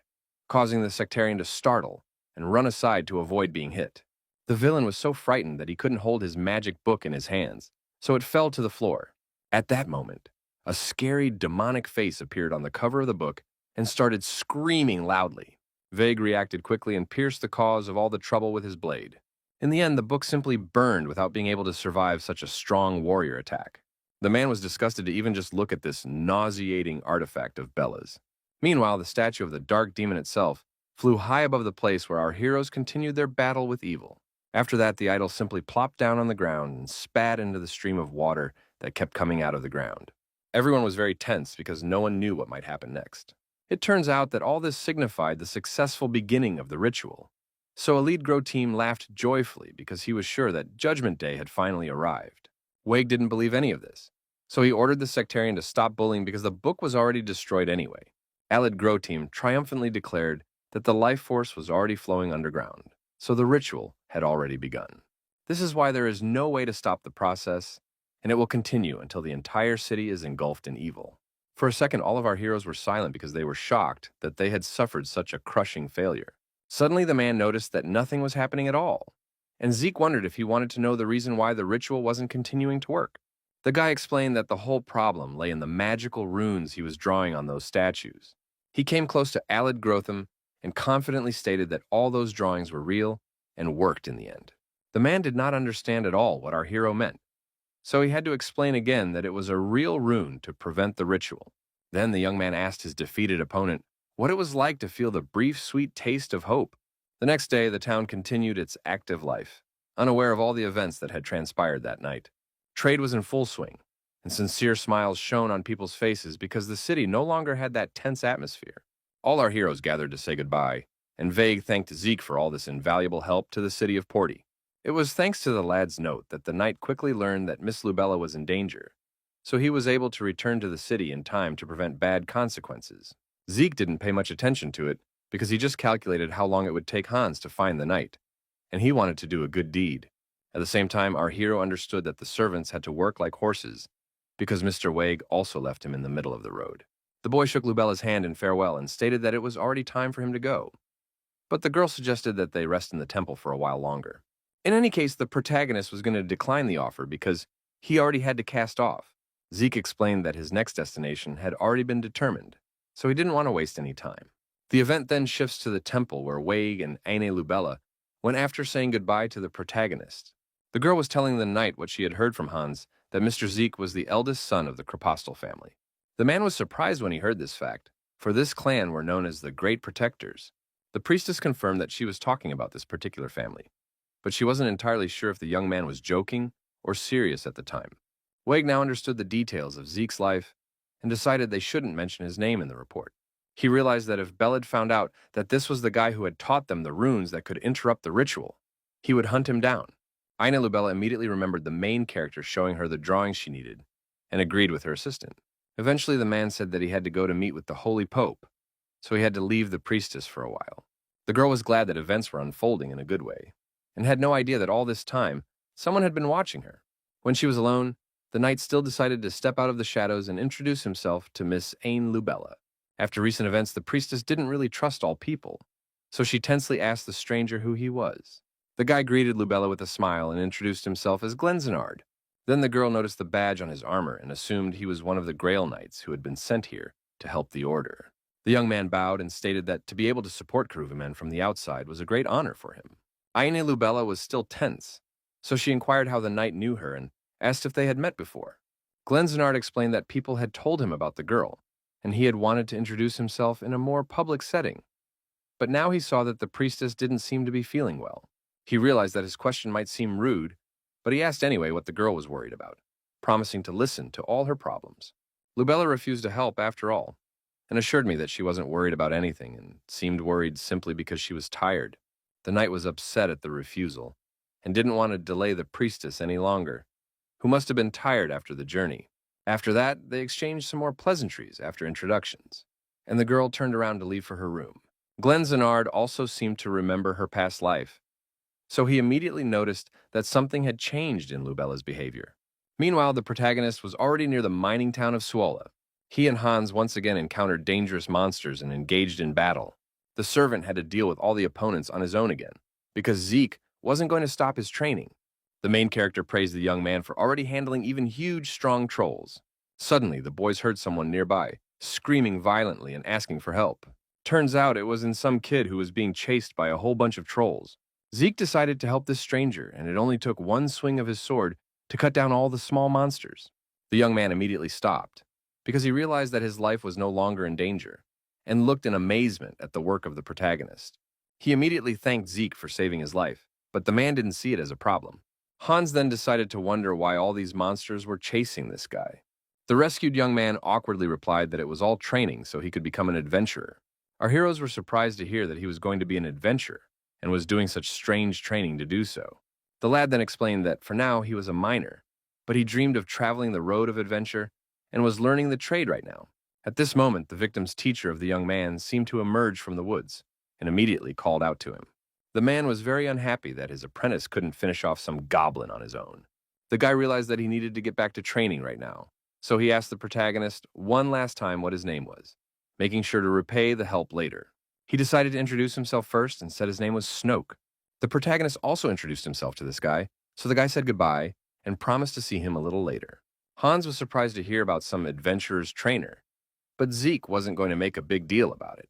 causing the sectarian to startle and run aside to avoid being hit. The villain was so frightened that he couldn't hold his magic book in his hands, so it fell to the floor. At that moment, a scary demonic face appeared on the cover of the book and started screaming loudly. Vague reacted quickly and pierced the cause of all the trouble with his blade. In the end, the book simply burned without being able to survive such a strong warrior attack. The man was disgusted to even just look at this nauseating artifact of Bella's. Meanwhile, the statue of the dark demon itself flew high above the place where our heroes continued their battle with evil. After that, the idol simply plopped down on the ground and spat into the stream of water that kept coming out of the ground. Everyone was very tense because no one knew what might happen next. It turns out that all this signified the successful beginning of the ritual. So Elite Grow team laughed joyfully because he was sure that Judgment Day had finally arrived. Wag didn't believe any of this, so he ordered the sectarian to stop bullying because the book was already destroyed anyway. Alid Grow team triumphantly declared that the life force was already flowing underground, so the ritual had already begun. This is why there is no way to stop the process, and it will continue until the entire city is engulfed in evil. For a second, all of our heroes were silent because they were shocked that they had suffered such a crushing failure. Suddenly, the man noticed that nothing was happening at all, and Zeke wondered if he wanted to know the reason why the ritual wasn't continuing to work. The guy explained that the whole problem lay in the magical runes he was drawing on those statues. He came close to Alid Grotham and confidently stated that all those drawings were real and worked in the end. The man did not understand at all what our hero meant, so he had to explain again that it was a real rune to prevent the ritual. Then the young man asked his defeated opponent what it was like to feel the brief, sweet taste of hope. The next day, the town continued its active life, unaware of all the events that had transpired that night. Trade was in full swing, and sincere smiles shone on people's faces because the city no longer had that tense atmosphere. All our heroes gathered to say goodbye, and Vague thanked Zeke for all this invaluable help to the city of Porty. It was thanks to the lad's note that the knight quickly learned that Miss Lubella was in danger, so he was able to return to the city in time to prevent bad consequences. Zeke didn't pay much attention to it because he just calculated how long it would take Hans to find the knight, and he wanted to do a good deed. At the same time, our hero understood that the servants had to work like horses because Mr. Wag also left him in the middle of the road. The boy shook Lubella's hand in farewell and stated that it was already time for him to go, but the girl suggested that they rest in the temple for a while longer. In any case, the protagonist was going to decline the offer because he already had to cast off. Zeke explained that his next destination had already been determined, so he didn't want to waste any time. The event then shifts to the temple where Wag and Aine Lubella went after saying goodbye to the protagonist. The girl was telling the knight what she had heard from Hans, that Mr. Zeke was the eldest son of the Kropostl family. The man was surprised when he heard this fact, for this clan were known as the Great Protectors. The priestess confirmed that she was talking about this particular family, but she wasn't entirely sure if the young man was joking or serious at the time. Wag now understood the details of Zeke's life and decided they shouldn't mention his name in the report. He realized that if Belid found out that this was the guy who had taught them the runes that could interrupt the ritual, he would hunt him down. Aine Lubella immediately remembered the main character showing her the drawings she needed and agreed with her assistant. Eventually, the man said that he had to go to meet with the Holy Pope, so he had to leave the priestess for a while. The girl was glad that events were unfolding in a good way, and had no idea that all this time, someone had been watching her. When she was alone, the knight still decided to step out of the shadows and introduce himself to Miss Aine Lubella. After recent events, the priestess didn't really trust all people, so she tensely asked the stranger who he was. The guy greeted Lubella with a smile and introduced himself as Glenzenard. Then the girl noticed the badge on his armor and assumed he was one of the Grail Knights who had been sent here to help the Order. The young man bowed and stated that to be able to support Keruvamen from the outside was a great honor for him. Aine Lubella was still tense, so she inquired how the knight knew her and asked if they had met before. Glenzenard explained that people had told him about the girl, and he had wanted to introduce himself in a more public setting. But now he saw that the priestess didn't seem to be feeling well. He realized that his question might seem rude, but he asked anyway what the girl was worried about, promising to listen to all her problems. Lubella refused to help after all, and assured me that she wasn't worried about anything and seemed worried simply because she was tired. The knight was upset at the refusal and didn't want to delay the priestess any longer, who must have been tired after the journey. After that, they exchanged some more pleasantries after introductions, and the girl turned around to leave for her room. Glenzenard also seemed to remember her past life, so he immediately noticed that something had changed in Lubella's behavior. Meanwhile, the protagonist was already near the mining town of Suola. He and Hans once again encountered dangerous monsters and engaged in battle. The servant had to deal with all the opponents on his own again, because Zeke wasn't going to stop his training. The main character praised the young man for already handling even huge, strong trolls. Suddenly, the boys heard someone nearby, screaming violently and asking for help. Turns out it wasn't some kid who was being chased by a whole bunch of trolls. Zeke decided to help this stranger, and it only took one swing of his sword to cut down all the small monsters. The young man immediately stopped, because he realized that his life was no longer in danger, and looked in amazement at the work of the protagonist. He immediately thanked Zeke for saving his life, but the man didn't see it as a problem. Hans then decided to wonder why all these monsters were chasing this guy. The rescued young man awkwardly replied that it was all training so he could become an adventurer. Our heroes were surprised to hear that he was going to be an adventurer and was doing such strange training to do so. The lad then explained that for now he was a miner, but he dreamed of traveling the road of adventure and was learning the trade right now. At this moment, the victim's teacher of the young man seemed to emerge from the woods and immediately called out to him. The man was very unhappy that his apprentice couldn't finish off some goblin on his own. The guy realized that he needed to get back to training right now, so he asked the protagonist one last time what his name was, making sure to repay the help later. He decided to introduce himself first and said his name was Snoke. The protagonist also introduced himself to this guy, so the guy said goodbye and promised to see him a little later. Hans was surprised to hear about some adventurer's trainer, but Zeke wasn't going to make a big deal about it.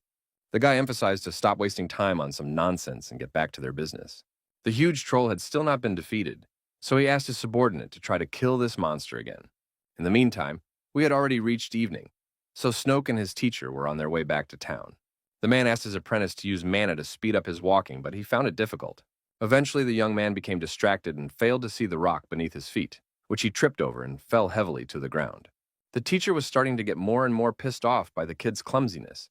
The guy emphasized to stop wasting time on some nonsense and get back to their business. The huge troll had still not been defeated, so he asked his subordinate to try to kill this monster again. In the meantime, we had already reached evening, so Snoke and his teacher were on their way back to town. The man asked his apprentice to use mana to speed up his walking, but he found it difficult. Eventually, the young man became distracted and failed to see the rock beneath his feet. which he tripped over and fell heavily to the ground. The teacher was starting to get more and more pissed off by the kid's clumsiness,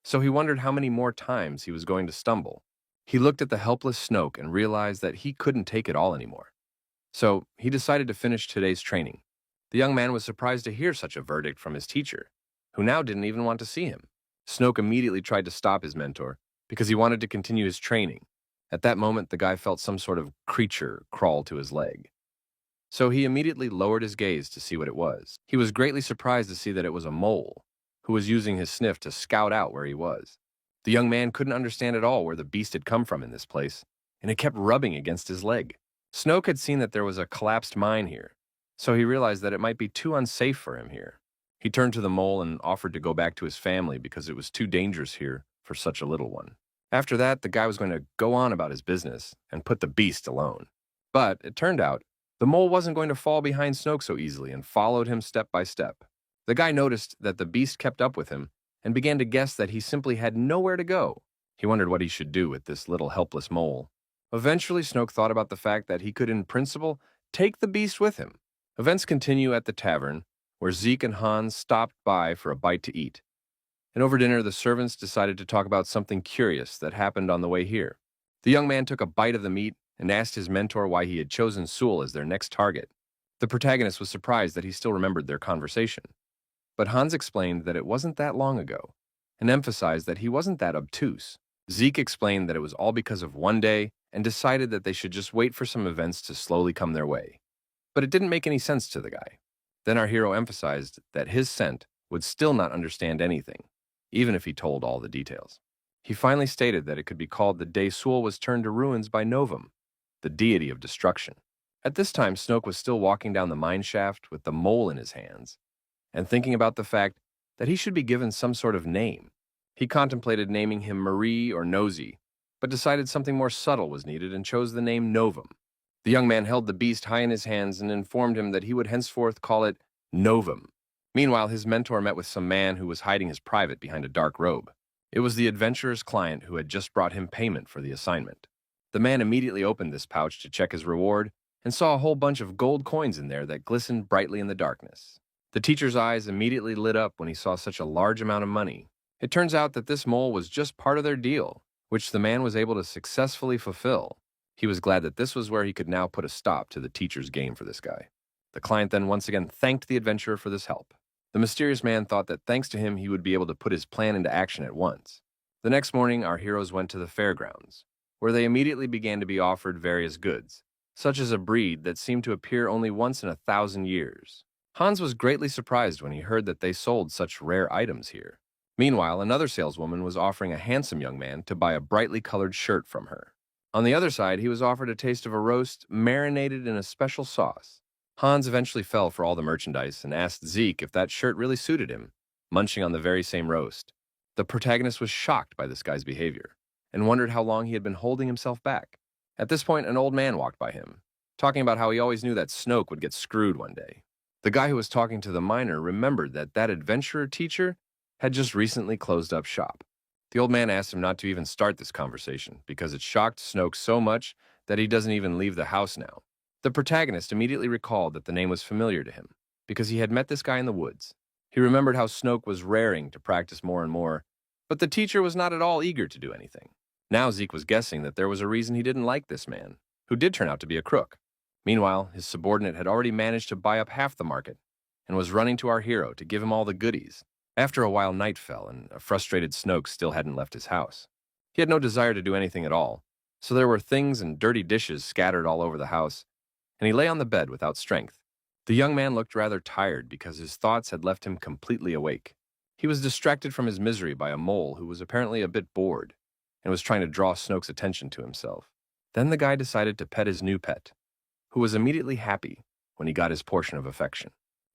so he wondered how many more times he was going to stumble. He looked at the helpless Snoke and realized that he couldn't take it all anymore. So he decided to finish today's training. The young man was surprised to hear such a verdict from his teacher, who now didn't even want to see him. Snoke immediately tried to stop his mentor because he wanted to continue his training. At that moment, the guy felt some sort of creature crawl to his leg. So he immediately lowered his gaze to see what it was. He was greatly surprised to see that it was a mole, who was using his sniff to scout out where he was. The young man couldn't understand at all where the beast had come from in this place, and it kept rubbing against his leg. Snoke had seen that there was a collapsed mine here, so he realized that it might be too unsafe for him here. He turned to the mole and offered to go back to his family because it was too dangerous here for such a little one. After that, the guy was going to go on about his business and put the beast alone. But it turned out the mole wasn't going to fall behind Snoke so easily and followed him step by step. The guy noticed that the beast kept up with him and began to guess that he simply had nowhere to go. He wondered what he should do with this little helpless mole. Eventually, Snoke thought about the fact that he could, in principle, take the beast with him. Events continue at the tavern, where Zeke and Hans stopped by for a bite to eat. And over dinner, the servants decided to talk about something curious that happened on the way here. The young man took a bite of the meat and asked his mentor why he had chosen Sewell as their next target. The protagonist was surprised that he still remembered their conversation. But Hans explained that it wasn't that long ago, and emphasized that he wasn't that obtuse. Zeke explained that it was all because of one day and decided that they should just wait for some events to slowly come their way. But it didn't make any sense to the guy. Then our hero emphasized that his scent would still not understand anything, even if he told all the details. He finally stated that it could be called the day Sewell was turned to ruins by Novum, the deity of destruction. At this time, Snoke was still walking down the mine shaft with the mole in his hands, and thinking about the fact that he should be given some sort of name. He contemplated naming him Marie or Nosy, but decided something more subtle was needed and chose the name Novum. The young man held the beast high in his hands and informed him that he would henceforth call it Novum. Meanwhile, his mentor met with some man who was hiding his private behind a dark robe. It was the adventurer's client who had just brought him payment for the assignment. The man immediately opened this pouch to check his reward and saw a whole bunch of gold coins in there that glistened brightly in the darkness. The teacher's eyes immediately lit up when he saw such a large amount of money. It turns out that this mole was just part of their deal, which the man was able to successfully fulfill. He was glad that this was where he could now put a stop to the teacher's game for this guy. The client then once again thanked the adventurer for this help. The mysterious man thought that thanks to him he would be able to put his plan into action at once. The next morning, our heroes went to the fairgrounds, where they immediately began to be offered various goods, such as a breed that seemed to appear only once in 1,000 years. Hans was greatly surprised when he heard that they sold such rare items here. Meanwhile, another saleswoman was offering a handsome young man to buy a brightly colored shirt from her. On the other side, he was offered a taste of a roast marinated in a special sauce. Hans eventually fell for all the merchandise and asked Zeke if that shirt really suited him, munching on the very same roast. The protagonist was shocked by this guy's behavior and wondered how long he had been holding himself back. At this point, an old man walked by him, talking about how he always knew that Snoke would get screwed one day. The guy who was talking to the miner remembered that that adventurer teacher had just recently closed up shop. The old man asked him not to even start this conversation because it shocked Snoke so much that he doesn't even leave the house now. The protagonist immediately recalled that the name was familiar to him because he had met this guy in the woods. He remembered how Snoke was raring to practice more and more, but the teacher was not at all eager to do anything. Now Zeke was guessing that there was a reason he didn't like this man, who did turn out to be a crook. Meanwhile, his subordinate had already managed to buy up half the market and was running to our hero to give him all the goodies. After a while, night fell, and a frustrated Snoke still hadn't left his house. He had no desire to do anything at all, so there were things and dirty dishes scattered all over the house, and he lay on the bed without strength. The young man looked rather tired because his thoughts had left him completely awake. He was distracted from his misery by a mole who was apparently a bit bored and was trying to draw Snoke's attention to himself. Then the guy decided to pet his new pet, who was immediately happy when he got his portion of affection.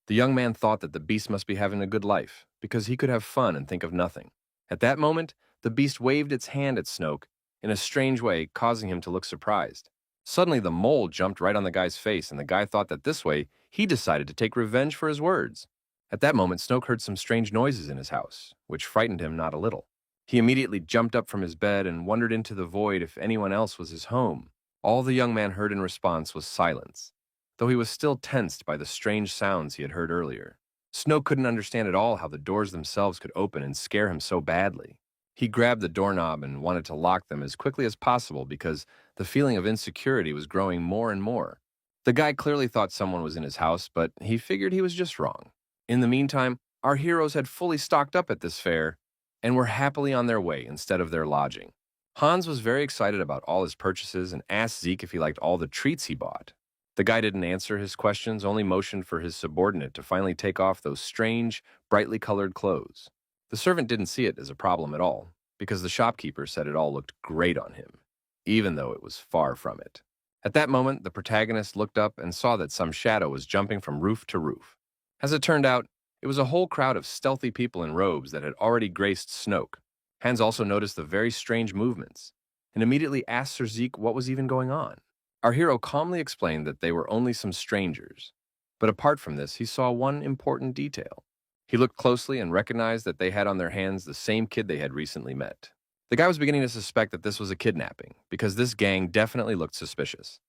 The young man thought that the beast must be having a good life because he could have fun and think of nothing. At that moment, the beast waved its hand at Snoke in a strange way, causing him to look surprised. Suddenly, the mole jumped right on the guy's face, and the guy thought that this way, he decided to take revenge for his words. At that moment, Snoke heard some strange noises in his house, which frightened him not a little. He immediately jumped up from his bed and wandered into the void if anyone else was his home. All the young man heard in response was silence, though he was still tensed by the strange sounds he had heard earlier. Snow couldn't understand at all how the doors themselves could open and scare him so badly. He grabbed the doorknob and wanted to lock them as quickly as possible because the feeling of insecurity was growing more and more. The guy clearly thought someone was in his house, but he figured he was just wrong. In the meantime, our heroes had fully stocked up at this fair and were happily on their way instead of their lodging. Hans was very excited about all his purchases and asked Zeke if he liked all the treats he bought. The guy didn't answer his questions, only motioned for his subordinate to finally take off those strange, brightly colored clothes. The servant didn't see it as a problem at all, because the shopkeeper said it all looked great on him, even though it was far from it. At that moment, the protagonist looked up and saw that some shadow was jumping from roof to roof. As it turned out, it was a whole crowd of stealthy people in robes that had already graced Snoke. Hans also noticed the very strange movements, and immediately asked Sir Zeke what was even going on. Our hero calmly explained that they were only some strangers, but apart from this, he saw one important detail. He looked closely and recognized that they had on their hands the same kid they had recently met. The guy was beginning to suspect that this was a kidnapping, because this gang definitely looked suspicious,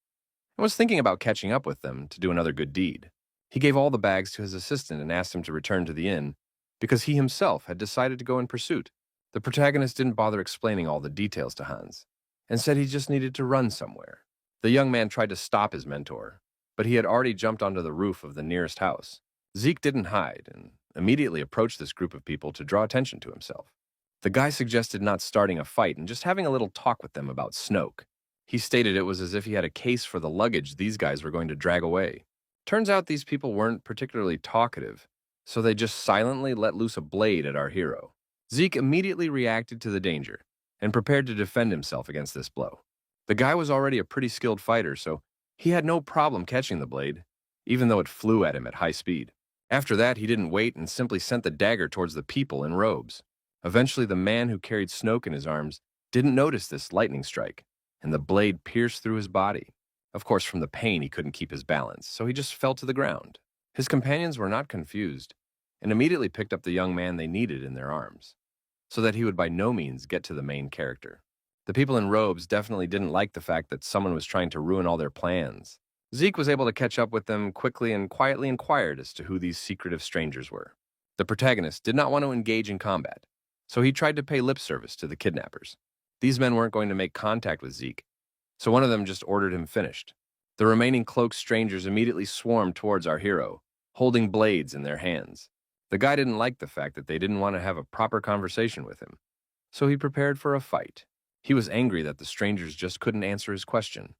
and was thinking about catching up with them to do another good deed. He gave all the bags to his assistant and asked him to return to the inn, because he himself had decided to go in pursuit. The protagonist didn't bother explaining all the details to Hans, and said he just needed to run somewhere. The young man tried to stop his mentor, but he had already jumped onto the roof of the nearest house. Zeke didn't hide, and immediately approached this group of people to draw attention to himself. The guy suggested not starting a fight and just having a little talk with them about Snoke. He stated it was as if he had a case for the luggage these guys were going to drag away. Turns out these people weren't particularly talkative, so they just silently let loose a blade at our hero. Zeke immediately reacted to the danger and prepared to defend himself against this blow. The guy was already a pretty skilled fighter, so he had no problem catching the blade, even though it flew at him at high speed. After that, he didn't wait and simply sent the dagger towards the people in robes. Eventually, the man who carried Snoke in his arms didn't notice this lightning strike, and the blade pierced through his body. Of course, from the pain, he couldn't keep his balance, so he just fell to the ground. His companions were not confused, and immediately picked up the young man they needed in their arms, so that he would by no means get to the main character. The people in robes definitely didn't like the fact that someone was trying to ruin all their plans. Zeke was able to catch up with them quickly and quietly inquired as to who these secretive strangers were. The protagonist did not want to engage in combat, so he tried to pay lip service to the kidnappers. These men weren't going to make contact with Zeke, so one of them just ordered him finished. The remaining cloaked strangers immediately swarmed towards our hero, holding blades in their hands. The guy didn't like the fact that they didn't want to have a proper conversation with him, so he prepared for a fight. He was angry that the strangers just couldn't answer his question,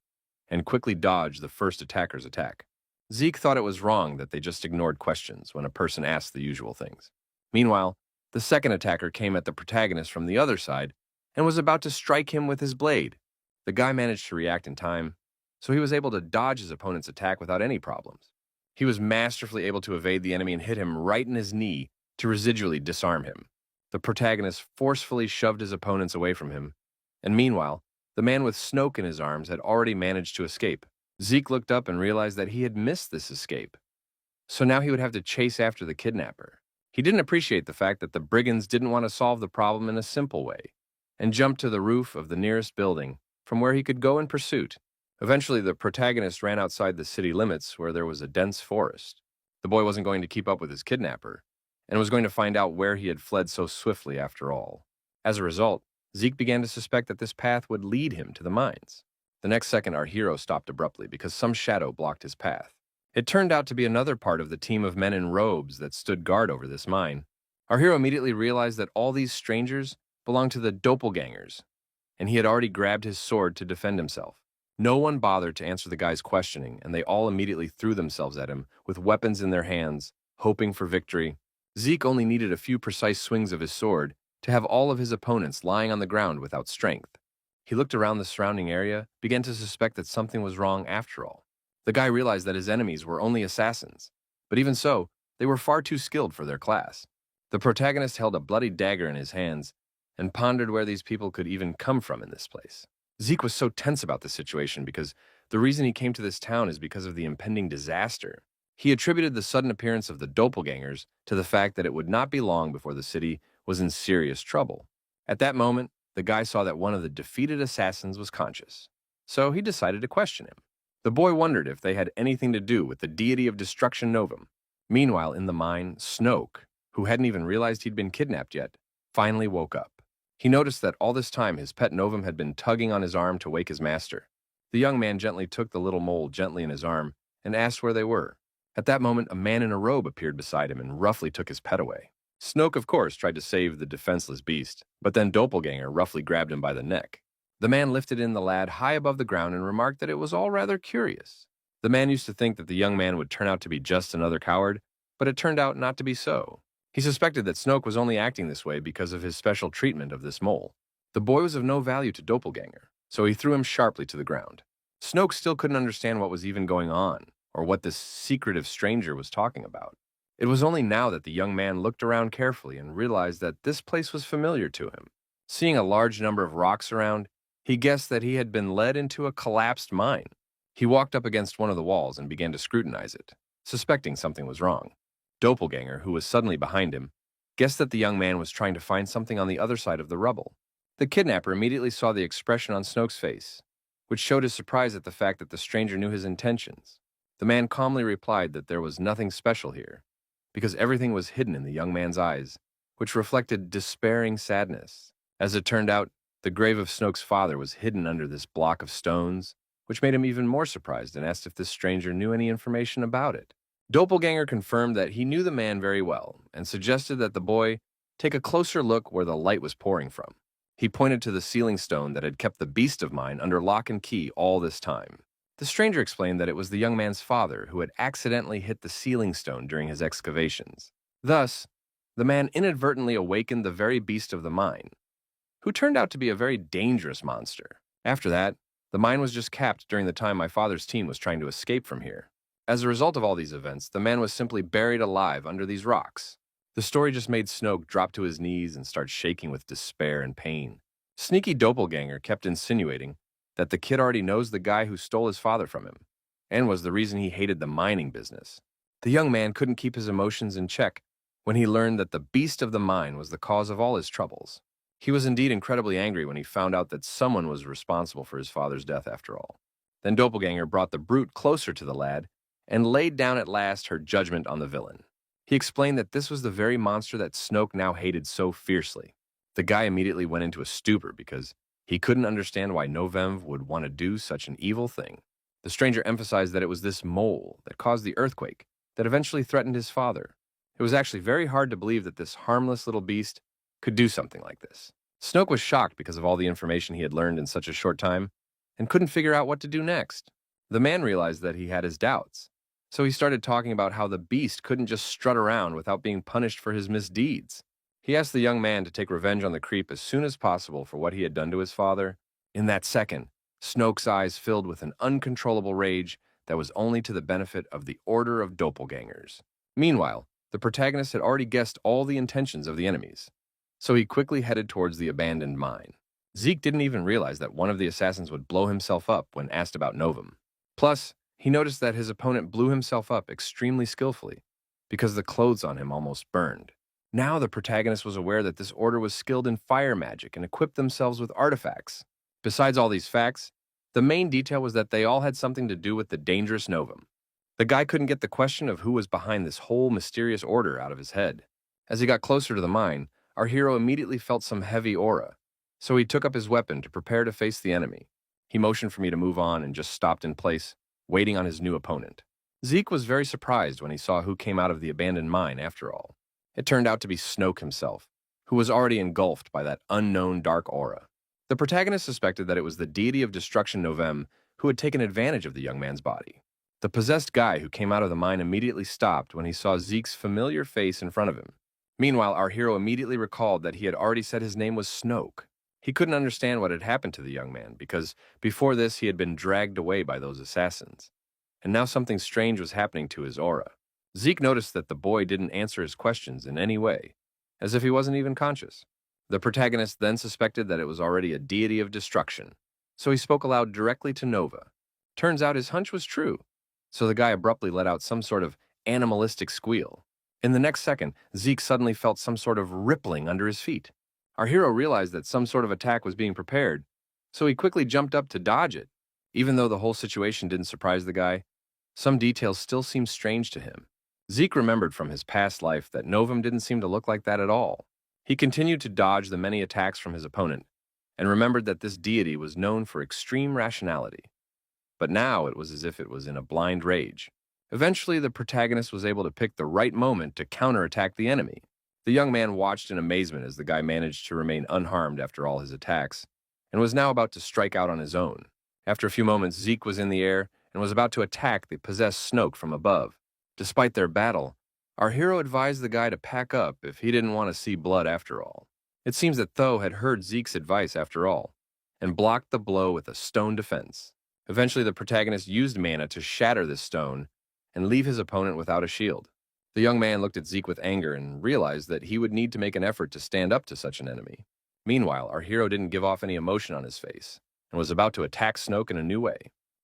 and quickly dodged the first attacker's attack. Zeke thought it was wrong that they just ignored questions when a person asked the usual things. Meanwhile, the second attacker came at the protagonist from the other side and was about to strike him with his blade. The guy managed to react in time, so he was able to dodge his opponent's attack without any problems. He was masterfully able to evade the enemy and hit him right in his knee to residually disarm him. The protagonist forcefully shoved his opponents away from him, and meanwhile, the man with Snoke in his arms had already managed to escape. Zeke looked up and realized that he had missed this escape, so now he would have to chase after the kidnapper. He didn't appreciate the fact that the brigands didn't want to solve the problem in a simple way, and jumped to the roof of the nearest building, from where he could go in pursuit. Eventually, the protagonist ran outside the city limits where there was a dense forest. The boy wasn't going to keep up with his kidnapper, and was going to find out where he had fled so swiftly after all. As a result, Zeke began to suspect that this path would lead him to the mines. The next second, our hero stopped abruptly because some shadow blocked his path. It turned out to be another part of the team of men in robes that stood guard over this mine. Our hero immediately realized that all these strangers belonged to the doppelgangers, and he had already grabbed his sword to defend himself. No one bothered to answer the guy's questioning, and they all immediately threw themselves at him with weapons in their hands, hoping for victory. Zeke only needed a few precise swings of his sword to have all of his opponents lying on the ground without strength. He looked around the surrounding area, began to suspect that something was wrong after all. The guy realized that his enemies were only assassins, but even so, they were far too skilled for their class. The protagonist held a bloody dagger in his hands and pondered where these people could even come from in this place. Zeke was so tense about the situation because the reason he came to this town is because of the impending disaster. He attributed the sudden appearance of the doppelgangers to the fact that it would not be long before the city was in serious trouble. At that moment, the guy saw that one of the defeated assassins was conscious, so he decided to question him. The boy wondered if they had anything to do with the deity of destruction Novum. Meanwhile, in the mine, Snoke, who hadn't even realized he'd been kidnapped yet, finally woke up. He noticed that all this time his pet Novum had been tugging on his arm to wake his master. The young man gently took the little mole gently in his arm and asked where they were. At that moment, a man in a robe appeared beside him and roughly took his pet away. Snoke, of course, tried to save the defenseless beast, but then Doppelganger roughly grabbed him by the neck. The man lifted in the lad high above the ground and remarked that it was all rather curious. The man used to think that the young man would turn out to be just another coward, but it turned out not to be so. He suspected that Snoke was only acting this way because of his special treatment of this mole. The boy was of no value to Doppelganger, so he threw him sharply to the ground. Snoke still couldn't understand what was even going on, or what this secretive stranger was talking about. It was only now that the young man looked around carefully and realized that this place was familiar to him. Seeing a large number of rocks around, he guessed that he had been led into a collapsed mine. He walked up against one of the walls and began to scrutinize it, suspecting something was wrong. Doppelganger, who was suddenly behind him, guessed that the young man was trying to find something on the other side of the rubble. The kidnapper immediately saw the expression on Snoke's face, which showed his surprise at the fact that the stranger knew his intentions. The man calmly replied that there was nothing special here, because everything was hidden in the young man's eyes, which reflected despairing sadness. As it turned out, the grave of Snoke's father was hidden under this block of stones, which made him even more surprised and asked if this stranger knew any information about it. Doppelganger confirmed that he knew the man very well and suggested that the boy take a closer look where the light was pouring from. He pointed to the sealing stone that had kept the beast of mine under lock and key all this time. The stranger explained that it was the young man's father who had accidentally hit the sealing stone during his excavations. Thus, the man inadvertently awakened the very beast of the mine, who turned out to be a very dangerous monster. After that, the mine was just capped during the time my father's team was trying to escape from here. As a result of all these events, the man was simply buried alive under these rocks. The story just made Snoke drop to his knees and start shaking with despair and pain. Sneaky Doppelganger kept insinuating that the kid already knows the guy who stole his father from him, and was the reason he hated the mining business. The young man couldn't keep his emotions in check when he learned that the beast of the mine was the cause of all his troubles. He was indeed incredibly angry when he found out that someone was responsible for his father's death after all. Then Doppelganger brought the brute closer to the lad and laid down at last her judgment on the villain. He explained that this was the very monster that Snoke now hated so fiercely. The guy immediately went into a stupor because he couldn't understand why Novemv would want to do such an evil thing. The stranger emphasized that it was this mole that caused the earthquake that eventually threatened his father. It was actually very hard to believe that this harmless little beast could do something like this. Snoke was shocked because of all the information he had learned in such a short time and couldn't figure out what to do next. The man realized that he had his doubts, so he started talking about how the beast couldn't just strut around without being punished for his misdeeds. He asked the young man to take revenge on the creep as soon as possible for what he had done to his father. In that second, Snoke's eyes filled with an uncontrollable rage that was only to the benefit of the Order of Doppelgangers. Meanwhile, the protagonist had already guessed all the intentions of the enemies, so he quickly headed towards the abandoned mine. Zeke didn't even realize that one of the assassins would blow himself up when asked about Novum. Plus, he noticed that his opponent blew himself up extremely skillfully because the clothes on him almost burned. Now the protagonist was aware that this order was skilled in fire magic and equipped themselves with artifacts. Besides all these facts, the main detail was that they all had something to do with the dangerous Novum. The guy couldn't get the question of who was behind this whole mysterious order out of his head. As he got closer to the mine, our hero immediately felt some heavy aura, so he took up his weapon to prepare to face the enemy. He motioned for me to move on and just stopped in place, waiting on his new opponent. Zeke was very surprised when he saw who came out of the abandoned mine after all. It turned out to be Snoke himself, who was already engulfed by that unknown dark aura. The protagonist suspected that it was the deity of destruction Novem who had taken advantage of the young man's body. The possessed guy who came out of the mine immediately stopped when he saw Zeke's familiar face in front of him. Meanwhile, our hero immediately recalled that he had already said his name was Snoke. He couldn't understand what had happened to the young man because before this he had been dragged away by those assassins, and now something strange was happening to his aura. Zeke noticed that the boy didn't answer his questions in any way, as if he wasn't even conscious. The protagonist then suspected that it was already a deity of destruction, so he spoke aloud directly to Nova. Turns out his hunch was true, so the guy abruptly let out some sort of animalistic squeal. In the next second, Zeke suddenly felt some sort of rippling under his feet. Our hero realized that some sort of attack was being prepared, so he quickly jumped up to dodge it. Even though the whole situation didn't surprise the guy, some details still seemed strange to him. Zeke remembered from his past life that Novum didn't seem to look like that at all. He continued to dodge the many attacks from his opponent, and remembered that this deity was known for extreme rationality. But now it was as if it was in a blind rage. Eventually, the protagonist was able to pick the right moment to counterattack the enemy. The young man watched in amazement as the guy managed to remain unharmed after all his attacks, and was now about to strike out on his own. After a few moments, Zeke was in the air and was about to attack the possessed Snoke from above. Despite their battle, our hero advised the guy to pack up if he didn't want to see blood after all. It seems that Tho had heard Zeke's advice after all, and blocked the blow with a stone defense. Eventually, the protagonist used mana to shatter this stone and leave his opponent without a shield. The young man looked at Zeke with anger and realized that he would need to make an effort to stand up to such an enemy. Meanwhile, our hero didn't give off any emotion on his face and was about to attack Snoke in a new way.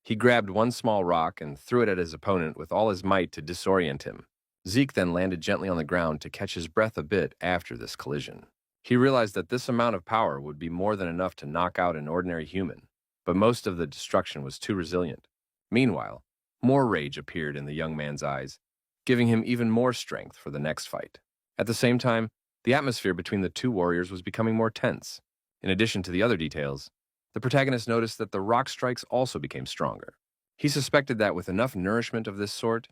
He grabbed one small rock and threw it at his opponent with all his might to disorient him. Zeke then landed gently on the ground to catch his breath a bit after this collision. He realized that this amount of power would be more than enough to knock out an ordinary human, but most of the destruction was too resilient. Meanwhile, more rage appeared in the young man's eyes, giving him even more strength for the next fight. At the same time, the atmosphere between the two warriors was becoming more tense. In addition to the other details, the protagonist noticed that the rock strikes also became stronger. He suspected that with enough nourishment of this sort,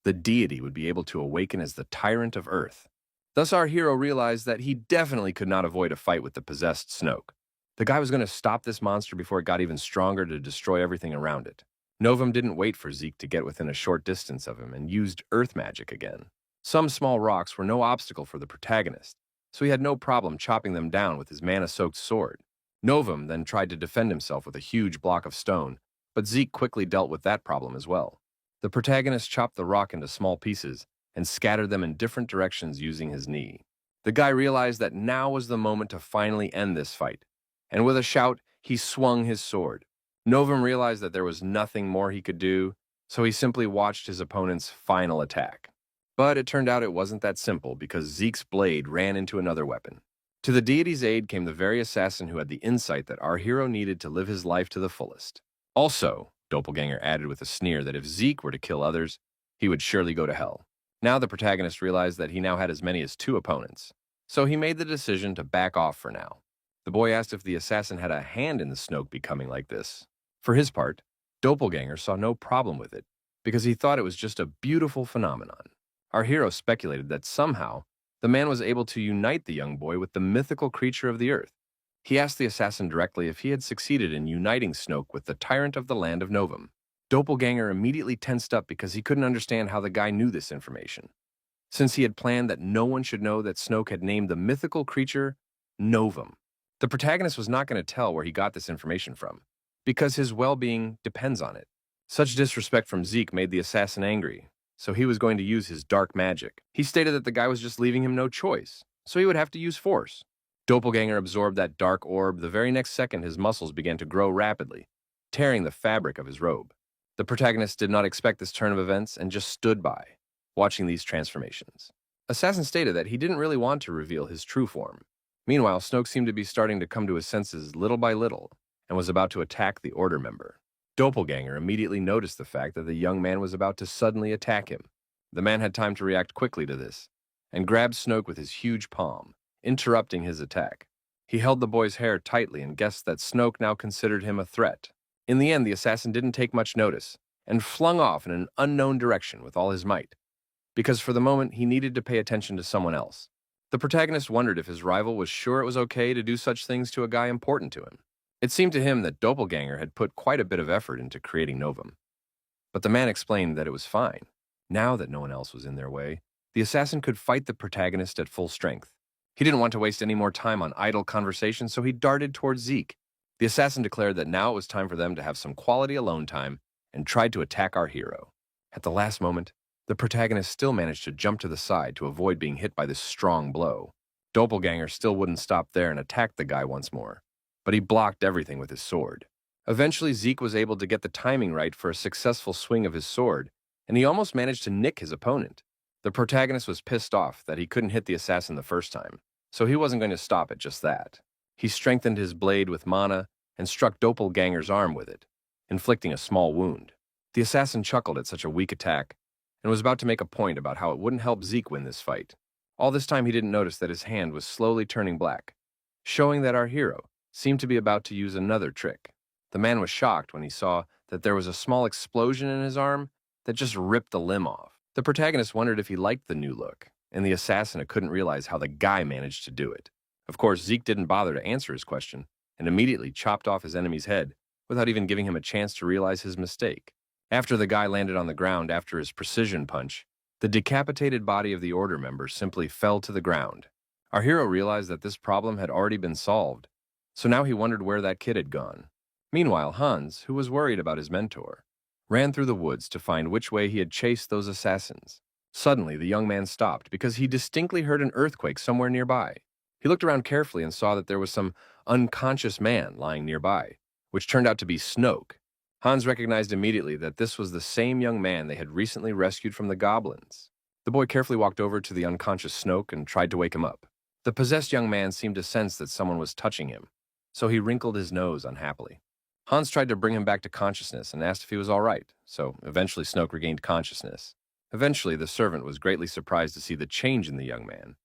the deity would be able to awaken as the tyrant of Earth. Thus our hero realized that he definitely could not avoid a fight with the possessed Snoke. The guy was going to stop this monster before it got even stronger to destroy everything around it. Novum didn't wait for Zeke to get within a short distance of him and used earth magic again. Some small rocks were no obstacle for the protagonist, so he had no problem chopping them down with his mana-soaked sword. Novum then tried to defend himself with a huge block of stone, but Zeke quickly dealt with that problem as well. The protagonist chopped the rock into small pieces and scattered them in different directions using his knee. The guy realized that now was the moment to finally end this fight, and with a shout, he swung his sword. Novum realized that there was nothing more he could do, so he simply watched his opponent's final attack. But it turned out it wasn't that simple because Zeke's blade ran into another weapon. To the deity's aid came the very assassin who had the insight that our hero needed to live his life to the fullest. Also, Doppelganger added with a sneer that if Zeke were to kill others, he would surely go to hell. Now the protagonist realized that he now had as many as 2 opponents, so he made the decision to back off for now. The boy asked if the assassin had a hand in the Snoke becoming like this. For his part, Doppelganger saw no problem with it, because he thought it was just a beautiful phenomenon. Our hero speculated that somehow the man was able to unite the young boy with the mythical creature of the earth. He asked the assassin directly if he had succeeded in uniting Snoke with the tyrant of the land of Novum. Doppelganger immediately tensed up because he couldn't understand how the guy knew this information, since he had planned that no one should know that Snoke had named the mythical creature Novum. The protagonist was not going to tell where he got this information from, because his well-being depends on it. Such disrespect from Zeke made the assassin angry, so he was going to use his dark magic. He stated that the guy was just leaving him no choice, so he would have to use force. Doppelganger absorbed that dark orb. The very next second, his muscles began to grow rapidly, tearing the fabric of his robe. The protagonist did not expect this turn of events and just stood by, watching these transformations. Assassin stated that he didn't really want to reveal his true form. Meanwhile, Snoke seemed to be starting to come to his senses little by little and was about to attack the Order member. Doppelganger immediately noticed the fact that the young man was about to suddenly attack him. The man had time to react quickly to this and grabbed Snoke with his huge palm, interrupting his attack. He held the boy's hair tightly and guessed that Snoke now considered him a threat. In the end, the assassin didn't take much notice and flung off in an unknown direction with all his might, because for the moment he needed to pay attention to someone else. The protagonist wondered if his rival was sure it was okay to do such things to a guy important to him. It seemed to him that Doppelganger had put quite a bit of effort into creating Novum. But the man explained that it was fine. Now that no one else was in their way, the assassin could fight the protagonist at full strength. He didn't want to waste any more time on idle conversation, so he darted towards Zeke. The assassin declared that now it was time for them to have some quality alone time and tried to attack our hero. At the last moment, the protagonist still managed to jump to the side to avoid being hit by this strong blow. Doppelganger still wouldn't stop there and attacked the guy once more, but he blocked everything with his sword. Eventually, Zeke was able to get the timing right for a successful swing of his sword, and he almost managed to nick his opponent. The protagonist was pissed off that he couldn't hit the assassin the first time, so he wasn't going to stop at just that. He strengthened his blade with mana and struck Doppelganger's arm with it. inflicting a small wound. The assassin chuckled at such a weak attack and was about to make a point about how it wouldn't help Zeke win this fight. All this time he didn't notice that his hand was slowly turning black, showing that our hero seemed to be about to use another trick. The man was shocked when he saw that there was a small explosion in his arm that just ripped the limb off. The protagonist wondered if he liked the new look, and the assassin couldn't realize how the guy managed to do it. Of course, Zeke didn't bother to answer his question and immediately chopped off his enemy's head without even giving him a chance to realize his mistake. After the guy landed on the ground after his precision punch, the decapitated body of the Order member simply fell to the ground. Our hero realized that this problem had already been solved, so now he wondered where that kid had gone. Meanwhile, Hans, who was worried about his mentor, ran through the woods to find which way he had chased those assassins. Suddenly, the young man stopped because he distinctly heard an earthquake somewhere nearby. He looked around carefully and saw that there was some unconscious man lying nearby, which turned out to be Snoke. Hans recognized immediately that this was the same young man they had recently rescued from the goblins. The boy carefully walked over to the unconscious Snoke and tried to wake him up. The possessed young man seemed to sense that someone was touching him, so he wrinkled his nose unhappily. Hans tried to bring him back to consciousness and asked if he was all right, so eventually Snoke regained consciousness. Eventually, the servant was greatly surprised to see the change in the young man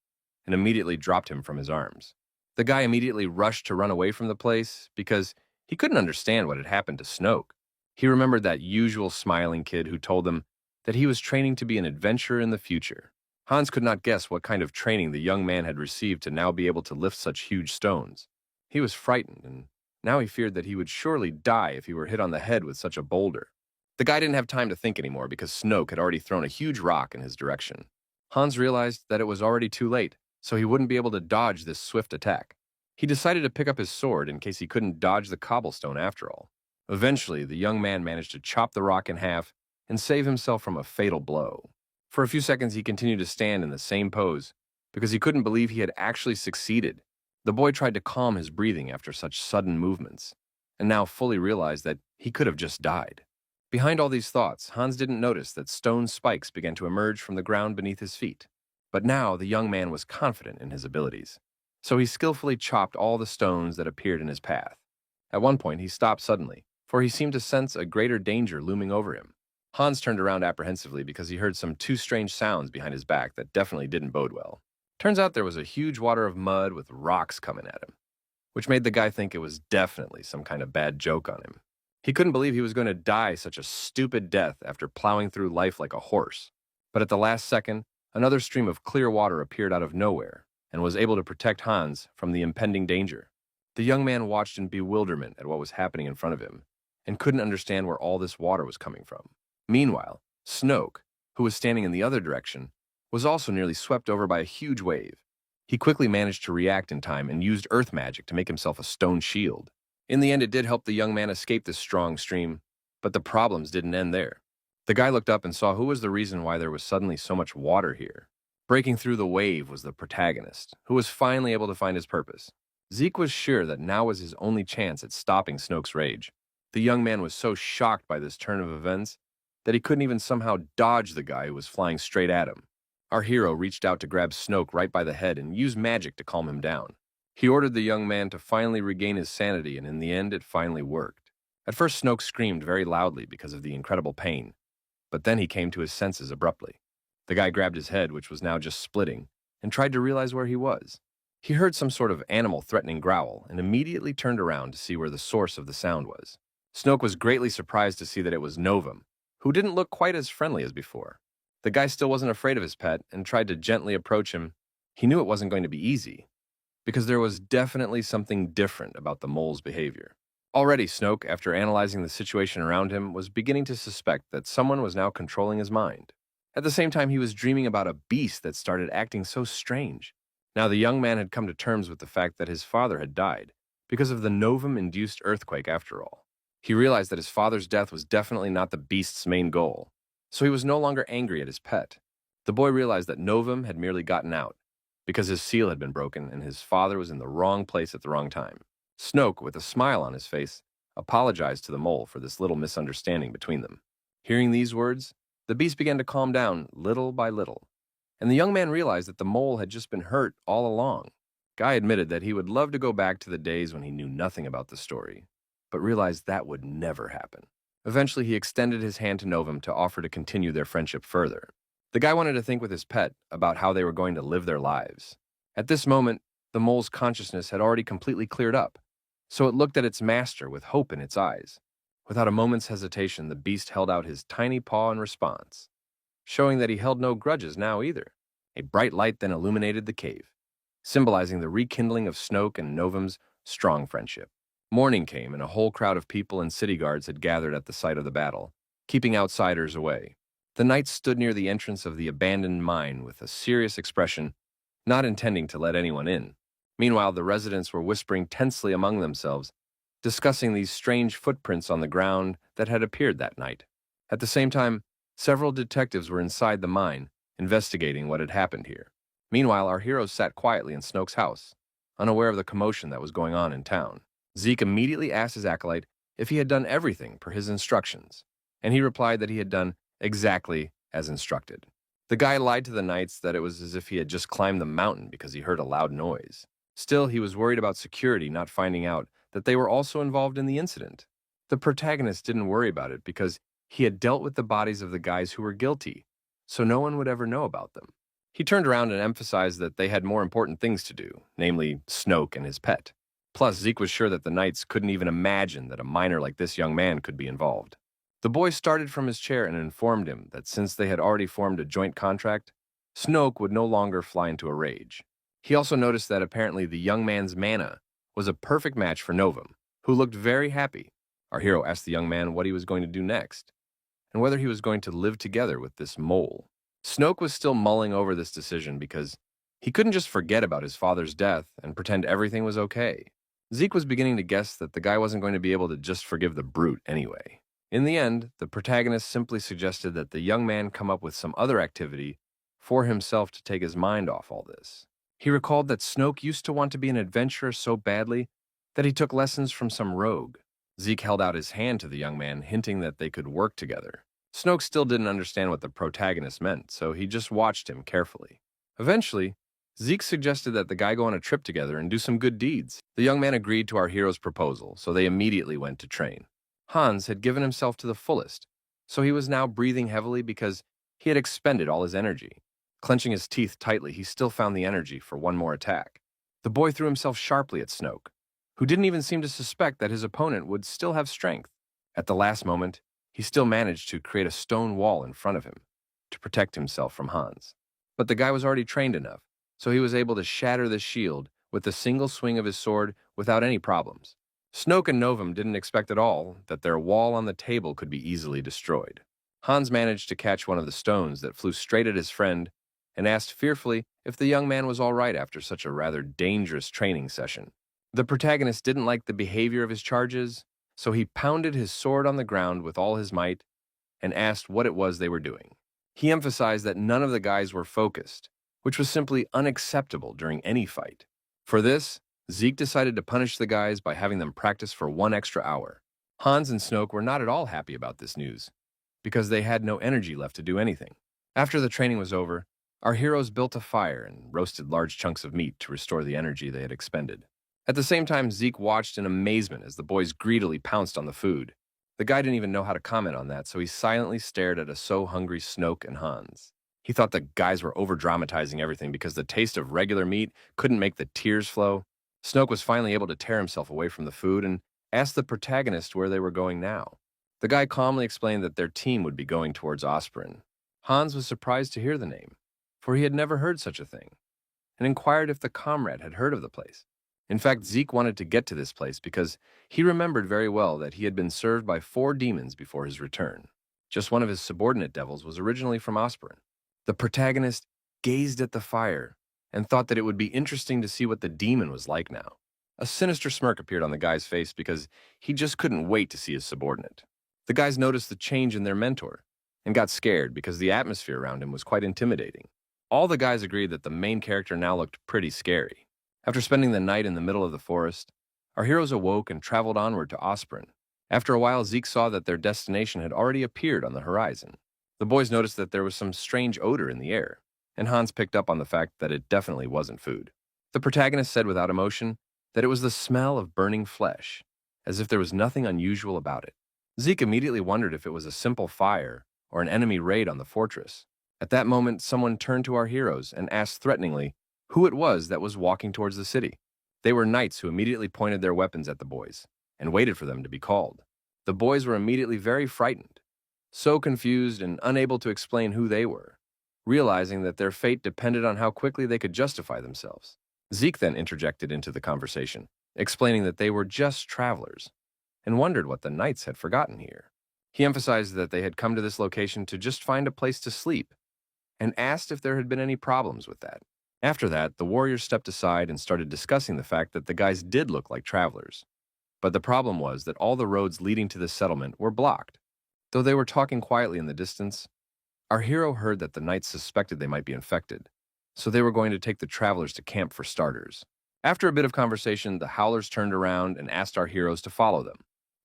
and immediately dropped him from his arms. The guy immediately rushed to run away from the place because he couldn't understand what had happened to Snoke. He remembered that usual smiling kid who told him that he was training to be an adventurer in the future. Hans could not guess what kind of training the young man had received to now be able to lift such huge stones. He was frightened, and now he feared that he would surely die if he were hit on the head with such a boulder. The guy didn't have time to think anymore because Snoke had already thrown a huge rock in his direction. Hans realized that it was already too late, so he wouldn't be able to dodge this swift attack. He decided to pick up his sword in case he couldn't dodge the cobblestone after all. Eventually, the young man managed to chop the rock in half and save himself from a fatal blow. For a few seconds, he continued to stand in the same pose because he couldn't believe he had actually succeeded. The boy tried to calm his breathing after such sudden movements, and now fully realized that he could have just died. Behind all these thoughts, Hans didn't notice that stone spikes began to emerge from the ground beneath his feet. But now the young man was confident in his abilities, so he skillfully chopped all the stones that appeared in his path. At one point, he stopped suddenly, for he seemed to sense a greater danger looming over him. Hans turned around apprehensively because he heard some two strange sounds behind his back that definitely didn't bode well. Turns out there was a huge water of mud with rocks coming at him, which made the guy think it was definitely some kind of bad joke on him. He couldn't believe he was going to die such a stupid death after plowing through life like a horse. But at the last second, another stream of clear water appeared out of nowhere and was able to protect Hans from the impending danger. The young man watched in bewilderment at what was happening in front of him and couldn't understand where all this water was coming from. Meanwhile, Snoke, who was standing in the other direction, was also nearly swept over by a huge wave. He quickly managed to react in time and used earth magic to make himself a stone shield. In the end, it did help the young man escape this strong stream, but the problems didn't end there. The guy looked up and saw who was the reason why there was suddenly so much water here. Breaking through the wave was the protagonist, who was finally able to find his purpose. Zeke was sure that now was his only chance at stopping Snoke's rage. The young man was so shocked by this turn of events that he couldn't even somehow dodge the guy who was flying straight at him. Our hero reached out to grab Snoke right by the head and used magic to calm him down. He ordered the young man to finally regain his sanity, and in the end, it finally worked. At first, Snoke screamed very loudly because of the incredible pain, but then he came to his senses abruptly. The guy grabbed his head, which was now just splitting, and tried to realize where he was. He heard some sort of animal-threatening growl and immediately turned around to see where the source of the sound was. Snoke was greatly surprised to see that it was Novum, who didn't look quite as friendly as before. The guy still wasn't afraid of his pet and tried to gently approach him. He knew it wasn't going to be easy, because there was definitely something different about the mole's behavior. Already, Snoke, after analyzing the situation around him, was beginning to suspect that someone was now controlling his mind. At the same time, he was dreaming about a beast that started acting so strange. Now, the young man had come to terms with the fact that his father had died because of the Novum-induced earthquake after all. He realized that his father's death was definitely not the beast's main goal, so he was no longer angry at his pet. The boy realized that Novum had merely gotten out because his seal had been broken and his father was in the wrong place at the wrong time. Snoke, with a smile on his face, apologized to the mole for this little misunderstanding between them. Hearing these words, the beast began to calm down little by little, and the young man realized that the mole had just been hurt all along. Guy admitted that he would love to go back to the days when he knew nothing about the story, but realized that would never happen. Eventually, he extended his hand to Novum to offer to continue their friendship further. The guy wanted to think with his pet about how they were going to live their lives. At this moment, the mole's consciousness had already completely cleared up, so it looked at its master with hope in its eyes. Without a moment's hesitation, the beast held out his tiny paw in response, showing that he held no grudges now either. A bright light then illuminated the cave, symbolizing the rekindling of Snoke and Novum's strong friendship. Morning came, and a whole crowd of people and city guards had gathered at the site of the battle, keeping outsiders away. The knights stood near the entrance of the abandoned mine with a serious expression, not intending to let anyone in. Meanwhile, the residents were whispering tensely among themselves, discussing these strange footprints on the ground that had appeared that night. At the same time, several detectives were inside the mine, investigating what had happened here. Meanwhile, our heroes sat quietly in Snoke's house, unaware of the commotion that was going on in town. Zeke immediately asked his acolyte if he had done everything per his instructions, and he replied that he had done exactly as instructed. The guy lied to the knights that it was as if he had just climbed the mountain because he heard a loud noise. Still, he was worried about security not finding out that they were also involved in the incident. The protagonist didn't worry about it because he had dealt with the bodies of the guys who were guilty, so no one would ever know about them. He turned around and emphasized that they had more important things to do, namely Snoke and his pet. Plus, Zeke was sure that the knights couldn't even imagine that a miner like this young man could be involved. The boy started from his chair and informed him that since they had already formed a joint contract, Snoke would no longer fly into a rage. He also noticed that apparently the young man's manhwa was a perfect match for Novum, who looked very happy. Our hero asked the young man what he was going to do next, and whether he was going to live together with this mole. Snoke was still mulling over this decision because he couldn't just forget about his father's death and pretend everything was okay. Zeke was beginning to guess that the guy wasn't going to be able to just forgive the brute anyway. In the end, the protagonist simply suggested that the young man come up with some other activity for himself to take his mind off all this. He recalled that Snoke used to want to be an adventurer so badly that he took lessons from some rogue. Zeke held out his hand to the young man, hinting that they could work together. Snoke still didn't understand what the protagonist meant, so he just watched him carefully. Eventually, Zeke suggested that the guy go on a trip together and do some good deeds. The young man agreed to our hero's proposal, so they immediately went to train. Hans had given himself to the fullest, so he was now breathing heavily because he had expended all his energy. Clenching his teeth tightly, he still found the energy for one more attack. The boy threw himself sharply at Snoke, who didn't even seem to suspect that his opponent would still have strength. At the last moment, he still managed to create a stone wall in front of him to protect himself from Hans. But the guy was already trained enough, so he was able to shatter the shield with a single swing of his sword without any problems. Snoke and Novum didn't expect at all that their wall on the table could be easily destroyed. Hans managed to catch one of the stones that flew straight at his friend and asked fearfully if the young man was all right after such a rather dangerous training session. The protagonist didn't like the behavior of his charges, so he pounded his sword on the ground with all his might and asked what it was they were doing. He emphasized that none of the guys were focused, which was simply unacceptable during any fight. For this, Zeke decided to punish the guys by having them practice for 1 extra hour. Hans and Snoke were not at all happy about this news, because they had no energy left to do anything. After the training was over, our heroes built a fire and roasted large chunks of meat to restore the energy they had expended. At the same time, Zeke watched in amazement as the boys greedily pounced on the food. The guy didn't even know how to comment on that, so he silently stared at a so-hungry Snoke and Hans. He thought the guys were over-dramatizing everything because the taste of regular meat couldn't make the tears flow. Snoke was finally able to tear himself away from the food and asked the protagonist where they were going now. The guy calmly explained that their team would be going towards Osprin. Hans was surprised to hear the name, for he had never heard such a thing, and inquired if the comrade had heard of the place. In fact, Zeke wanted to get to this place because he remembered very well that he had been served by 4 demons before his return. Just one of his subordinate devils was originally from Osprin. The protagonist gazed at the fire and thought that it would be interesting to see what the demon was like now. A sinister smirk appeared on the guy's face because he just couldn't wait to see his subordinate. The guys noticed the change in their mentor and got scared because the atmosphere around him was quite intimidating. All the guys agreed that the main character now looked pretty scary. After spending the night in the middle of the forest, our heroes awoke and traveled onward to Osprin. After a while, Zeke saw that their destination had already appeared on the horizon. The boys noticed that there was some strange odor in the air, and Hans picked up on the fact that it definitely wasn't food. The protagonist said without emotion that it was the smell of burning flesh, as if there was nothing unusual about it. Zeke immediately wondered if it was a simple fire or an enemy raid on the fortress. At that moment, someone turned to our heroes and asked threateningly who it was that was walking towards the city. They were knights who immediately pointed their weapons at the boys and waited for them to be called. The boys were immediately very frightened, so confused and unable to explain who they were, realizing that their fate depended on how quickly they could justify themselves. Zeke then interjected into the conversation, explaining that they were just travelers and wondered what the knights had forgotten here. He emphasized that they had come to this location to just find a place to sleep and asked if there had been any problems with that. After that, the warriors stepped aside and started discussing the fact that the guys did look like travelers. But the problem was that all the roads leading to this settlement were blocked. Though they were talking quietly in the distance, our hero heard that the knights suspected they might be infected, so they were going to take the travelers to camp for starters. After a bit of conversation, the howlers turned around and asked our heroes to follow them.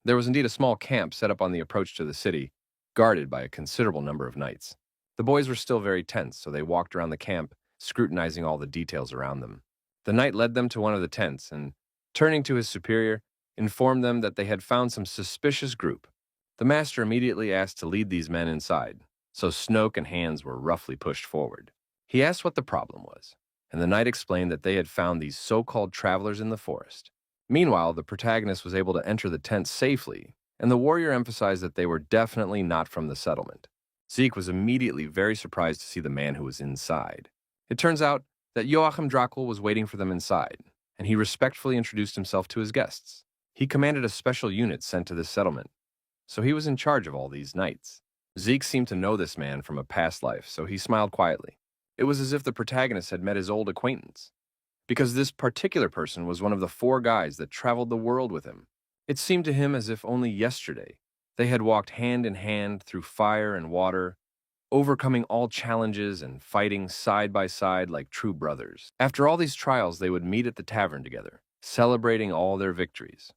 There was indeed a small camp set up on the approach to the city, guarded by a considerable number of knights. The boys were still very tense, so they walked around the camp, scrutinizing all the details around them. The knight led them to one of the tents and, turning to his superior, informed them that they had found some suspicious group. The master immediately asked to lead these men inside, so Snoke and Hands were roughly pushed forward. He asked what the problem was, and the knight explained that they had found these so-called travelers in the forest. Meanwhile, the protagonist was able to enter the tent safely, and the warrior emphasized that they were definitely not from the settlement. Zeke was immediately very surprised to see the man who was inside. It turns out that Joachim Drakel was waiting for them inside, and he respectfully introduced himself to his guests. He commanded a special unit sent to this settlement, so he was in charge of all these knights. Zeke seemed to know this man from a past life, so he smiled quietly. It was as if the protagonist had met his old acquaintance, because this particular person was one of the 4 guys that traveled the world with him. It seemed to him as if only yesterday they had walked hand in hand through fire and water, overcoming all challenges and fighting side by side like true brothers. After all these trials, they would meet at the tavern together, celebrating all their victories.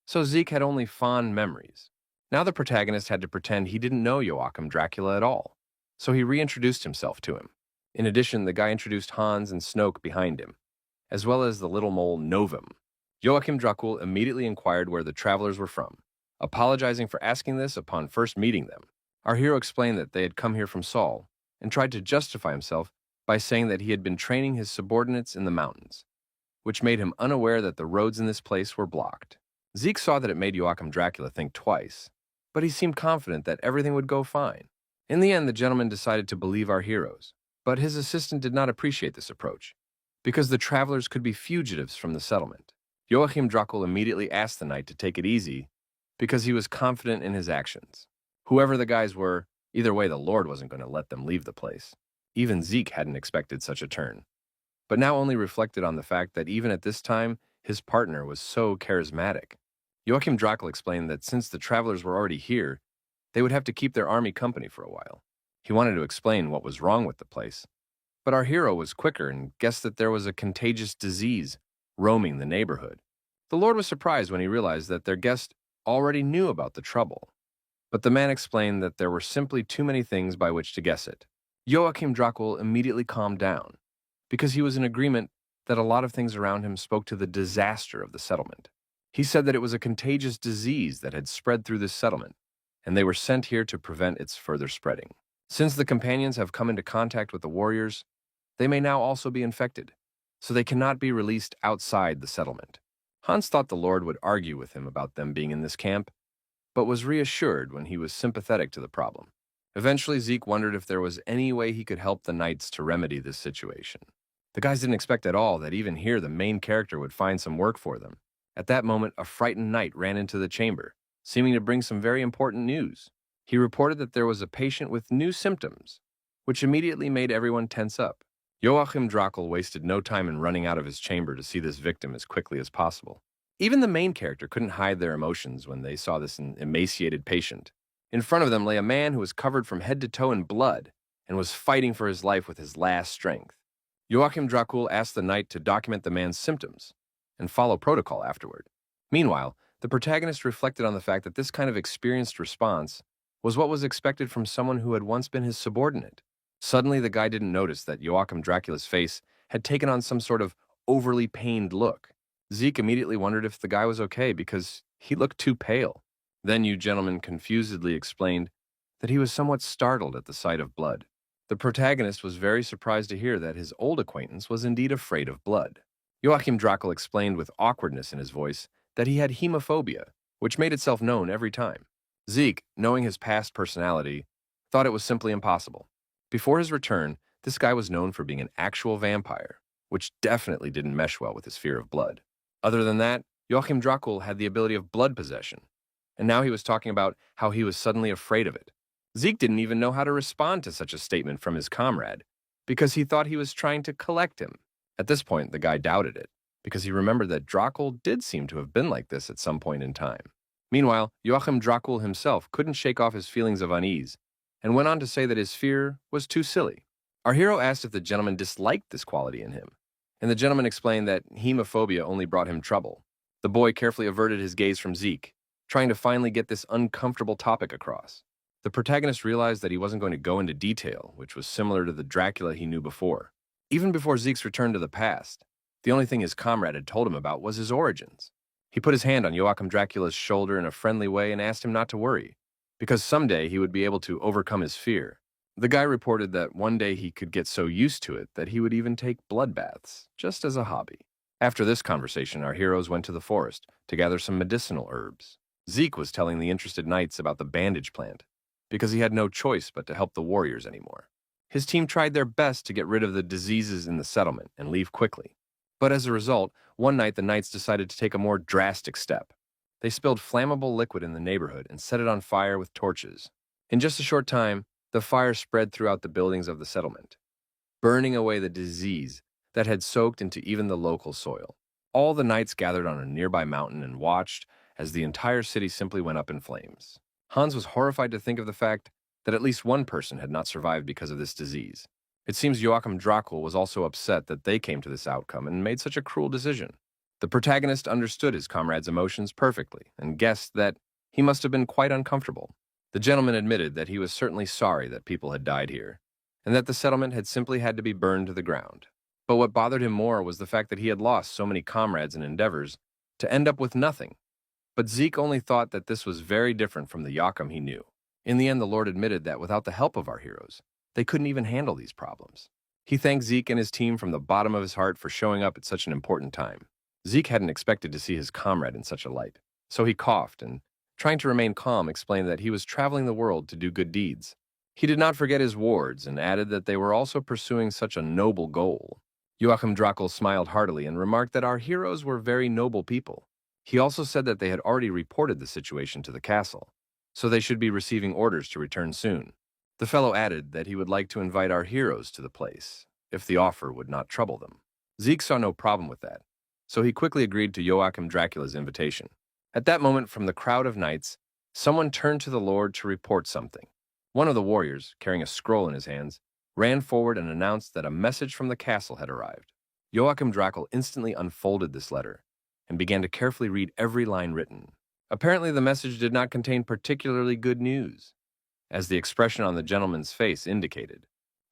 So Zeke had only fond memories. Now the protagonist had to pretend he didn't know Joachim Dracula at all, so he reintroduced himself to him. In addition, the guy introduced Hans and Snoke behind him, as well as the little mole Novum. Joachim Dracul immediately inquired where the travelers were from, apologizing for asking this upon first meeting them. Our hero explained that they had come here from Saul, and tried to justify himself by saying that he had been training his subordinates in the mountains, which made him unaware that the roads in this place were blocked. Zeke saw that it made Joachim Dracula think twice, but he seemed confident that everything would go fine. In the end, the gentleman decided to believe our heroes, but his assistant did not appreciate this approach, because the travelers could be fugitives from the settlement. Joachim Dracul immediately asked the knight to take it easy, because he was confident in his actions. Whoever the guys were, either way the Lord wasn't going to let them leave the place. Even Zeke hadn't expected such a turn, but now only reflected on the fact that even at this time, his partner was so charismatic. Joachim Dracul explained that since the travelers were already here, they would have to keep their army company for a while. He wanted to explain what was wrong with the place, but our hero was quicker and guessed that there was a contagious disease roaming the neighborhood. The Lord was surprised when he realized that their guest already knew about the trouble, but the man explained that there were simply too many things by which to guess it. Joachim Dracul immediately calmed down, because he was in agreement that a lot of things around him spoke to the disaster of the settlement. He said that it was a contagious disease that had spread through this settlement, and they were sent here to prevent its further spreading. Since the companions have come into contact with the warriors, they may now also be infected, so they cannot be released outside the settlement. Hans thought the Lord would argue with him about them being in this camp, but was reassured when he was sympathetic to the problem. Eventually, Zeke wondered if there was any way he could help the knights to remedy this situation. The guys didn't expect at all that even here the main character would find some work for them. At that moment, a frightened knight ran into the chamber, seeming to bring some very important news. He reported that there was a patient with new symptoms, which immediately made everyone tense up. Joachim Dracul wasted no time in running out of his chamber to see this victim as quickly as possible. Even the main character couldn't hide their emotions when they saw this emaciated patient. In front of them lay a man who was covered from head to toe in blood and was fighting for his life with his last strength. Joachim Dracul asked the knight to document the man's symptoms and follow protocol afterward. Meanwhile, the protagonist reflected on the fact that this kind of experienced response was what was expected from someone who had once been his subordinate. Suddenly, the guy didn't notice that Joachim Dracula's face had taken on some sort of overly pained look. Zeke immediately wondered if the guy was okay because he looked too pale. Then you gentlemen confusedly explained that he was somewhat startled at the sight of blood. The protagonist was very surprised to hear that his old acquaintance was indeed afraid of blood. Joachim Drakel explained with awkwardness in his voice that he had hemophobia, which made itself known every time. Zeke, knowing his past personality, thought it was simply impossible. Before his return, this guy was known for being an actual vampire, which definitely didn't mesh well with his fear of blood. Other than that, Joachim Drakel had the ability of blood possession, and now he was talking about how he was suddenly afraid of it. Zeke didn't even know how to respond to such a statement from his comrade, because he thought he was trying to collect him. At this point, the guy doubted it, because he remembered that Drakel did seem to have been like this at some point in time. Meanwhile, Joachim Drakel himself couldn't shake off his feelings of unease, and went on to say that his fear was too silly. Our hero asked if the gentleman disliked this quality in him, and the gentleman explained that hemophobia only brought him trouble. The boy carefully averted his gaze from Zeke, trying to finally get this uncomfortable topic across. The protagonist realized that he wasn't going to go into detail, which was similar to the Dracula he knew before. Even before Zeke's return to the past, the only thing his comrade had told him about was his origins. He put his hand on Joachim Dracula's shoulder in a friendly way and asked him not to worry, because someday he would be able to overcome his fear. The guy reported that one day he could get so used to it that he would even take blood baths, just as a hobby. After this conversation, our heroes went to the forest to gather some medicinal herbs. Zeke was telling the interested knights about the bandage plant, because he had no choice but to help the warriors anymore. His team tried their best to get rid of the diseases in the settlement and leave quickly. But as a result, one night the knights decided to take a more drastic step. They spilled flammable liquid in the neighborhood and set it on fire with torches. In just a short time, the fire spread throughout the buildings of the settlement, burning away the disease that had soaked into even the local soil. All the knights gathered on a nearby mountain and watched as the entire city simply went up in flames. Hans was horrified to think of the fact that at least one person had not survived because of this disease. It seems Joachim Drakel was also upset that they came to this outcome and made such a cruel decision. The protagonist understood his comrade's emotions perfectly and guessed that he must have been quite uncomfortable. The gentleman admitted that he was certainly sorry that people had died here, and that the settlement had simply had to be burned to the ground. But what bothered him more was the fact that he had lost so many comrades and endeavors to end up with nothing. But Zeke only thought that this was very different from the Joachim he knew. In the end, the Lord admitted that without the help of our heroes, they couldn't even handle these problems. He thanked Zeke and his team from the bottom of his heart for showing up at such an important time. Zeke hadn't expected to see his comrade in such a light, so he coughed and, trying to remain calm, explained that he was traveling the world to do good deeds. He did not forget his wards and added that they were also pursuing such a noble goal. Joachim Drakel smiled heartily and remarked that our heroes were very noble people. He also said that they had already reported the situation to the castle, so they should be receiving orders to return soon. The fellow added that he would like to invite our heroes to the place, if the offer would not trouble them. Zeke saw no problem with that, so he quickly agreed to Joachim Dracula's invitation. At that moment, from the crowd of knights, someone turned to the Lord to report something. One of the warriors, carrying a scroll in his hands, ran forward and announced that a message from the castle had arrived. Joachim Drakel instantly unfolded this letter and began to carefully read every line written. Apparently, the message did not contain particularly good news, as the expression on the gentleman's face indicated.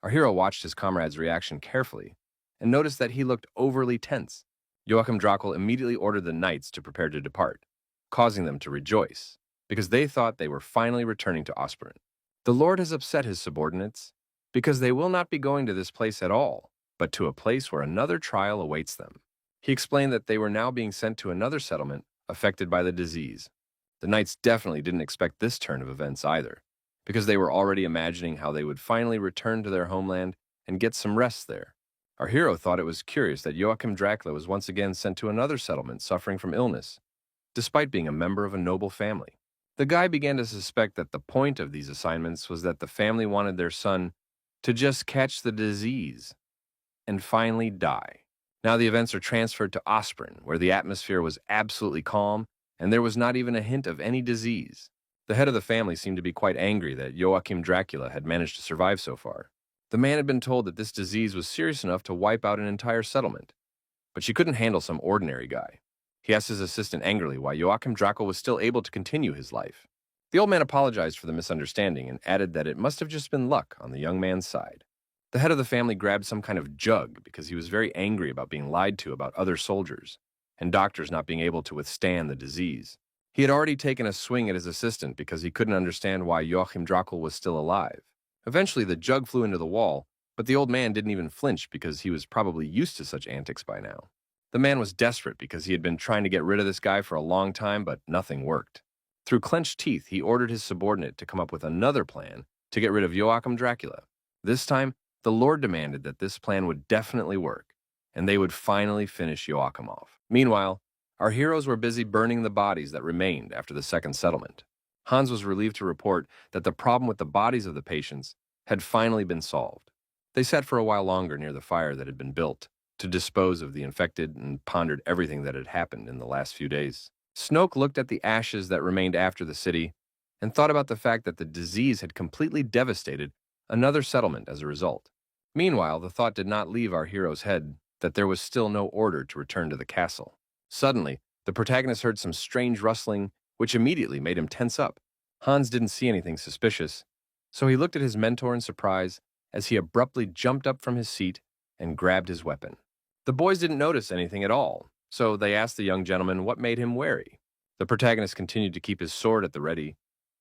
Our hero watched his comrade's reaction carefully and noticed that he looked overly tense. Joachim Drakel immediately ordered the knights to prepare to depart, causing them to rejoice, because they thought they were finally returning to Osperen. The Lord has upset his subordinates, because they will not be going to this place at all, but to a place where another trial awaits them. He explained that they were now being sent to another settlement affected by the disease. The knights definitely didn't expect this turn of events either, because they were already imagining how they would finally return to their homeland and get some rest there. Our hero thought it was curious that Joachim Dracula was once again sent to another settlement suffering from illness, despite being a member of a noble family. The guy began to suspect that the point of these assignments was that the family wanted their son to just catch the disease and finally die. Now the events are transferred to Osperen, where the atmosphere was absolutely calm and there was not even a hint of any disease. The head of the family seemed to be quite angry that Joachim Dracula had managed to survive so far. The man had been told that this disease was serious enough to wipe out an entire settlement, but she couldn't handle some ordinary guy. He asked his assistant angrily why Joachim Drakel was still able to continue his life. The old man apologized for the misunderstanding and added that it must have just been luck on the young man's side. The head of the family grabbed some kind of jug because he was very angry about being lied to about other soldiers and doctors not being able to withstand the disease. He had already taken a swing at his assistant because he couldn't understand why Joachim Drakel was still alive. Eventually, the jug flew into the wall, but the old man didn't even flinch because he was probably used to such antics by now. The man was desperate because he had been trying to get rid of this guy for a long time, but nothing worked. Through clenched teeth, he ordered his subordinate to come up with another plan to get rid of Joachim Dracula. This time, the Lord demanded that this plan would definitely work, and they would finally finish Joachim off. Meanwhile, our heroes were busy burning the bodies that remained after the second settlement. Hans was relieved to report that the problem with the bodies of the patients had finally been solved. They sat for a while longer near the fire that had been built to dispose of the infected and pondered everything that had happened in the last few days. Snoke looked at the ashes that remained after the city and thought about the fact that the disease had completely devastated another settlement as a result. Meanwhile, the thought did not leave our hero's head that there was still no order to return to the castle. Suddenly, the protagonist heard some strange rustling, which immediately made him tense up. Hans didn't see anything suspicious, so he looked at his mentor in surprise as he abruptly jumped up from his seat and grabbed his weapon. The boys didn't notice anything at all, so they asked the young gentleman what made him wary. The protagonist continued to keep his sword at the ready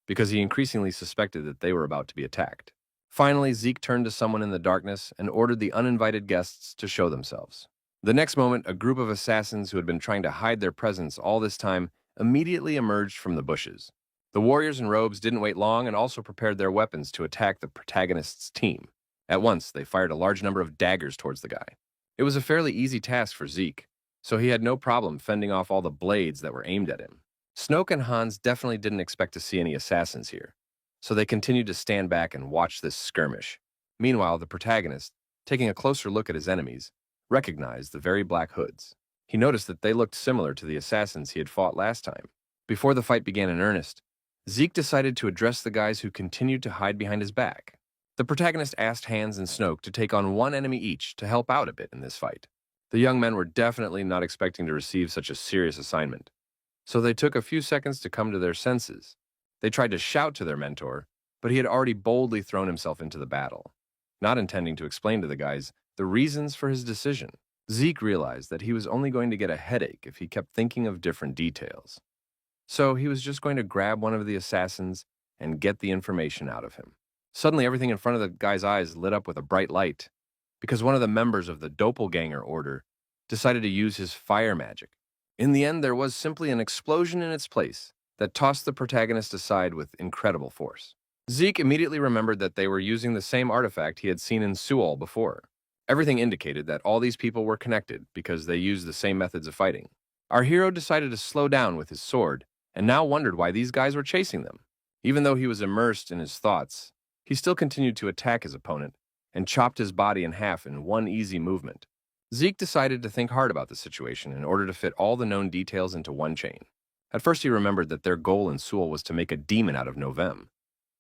because he increasingly suspected that they were about to be attacked. Finally, Zeke turned to someone in the darkness and ordered the uninvited guests to show themselves. The next moment, a group of assassins who had been trying to hide their presence all this time immediately emerged from the bushes. The warriors in robes didn't wait long and also prepared their weapons to attack the protagonist's team. At once, they fired a large number of daggers towards the guy. It was a fairly easy task for Zeke, so he had no problem fending off all the blades that were aimed at him. Snoke and Hans definitely didn't expect to see any assassins here, so they continued to stand back and watch this skirmish. Meanwhile, the protagonist, taking a closer look at his enemies, recognized the very black hoods. He noticed that they looked similar to the assassins he had fought last time. Before the fight began in earnest, Zeke decided to address the guys who continued to hide behind his back. The protagonist asked Hans and Snoke to take on one enemy each to help out a bit in this fight. The young men were definitely not expecting to receive such a serious assignment, so they took a few seconds to come to their senses. They tried to shout to their mentor, but he had already boldly thrown himself into the battle, not intending to explain to the guys the reasons for his decision. Zeke realized that he was only going to get a headache if he kept thinking of different details. So he was just going to grab one of the assassins and get the information out of him. Suddenly, everything in front of the guy's eyes lit up with a bright light, because one of the members of the Doppelganger Order decided to use his fire magic. In the end, there was simply an explosion in its place that tossed the protagonist aside with incredible force. Zeke immediately remembered that they were using the same artifact he had seen in Seoul before. Everything indicated that all these people were connected because they used the same methods of fighting. Our hero decided to slow down with his sword and now wondered why these guys were chasing them. Even though he was immersed in his thoughts, he still continued to attack his opponent and chopped his body in half in one easy movement. Zeke decided to think hard about the situation in order to fit all the known details into one chain. At first, he remembered that their goal in Seoul was to make a demon out of Novem,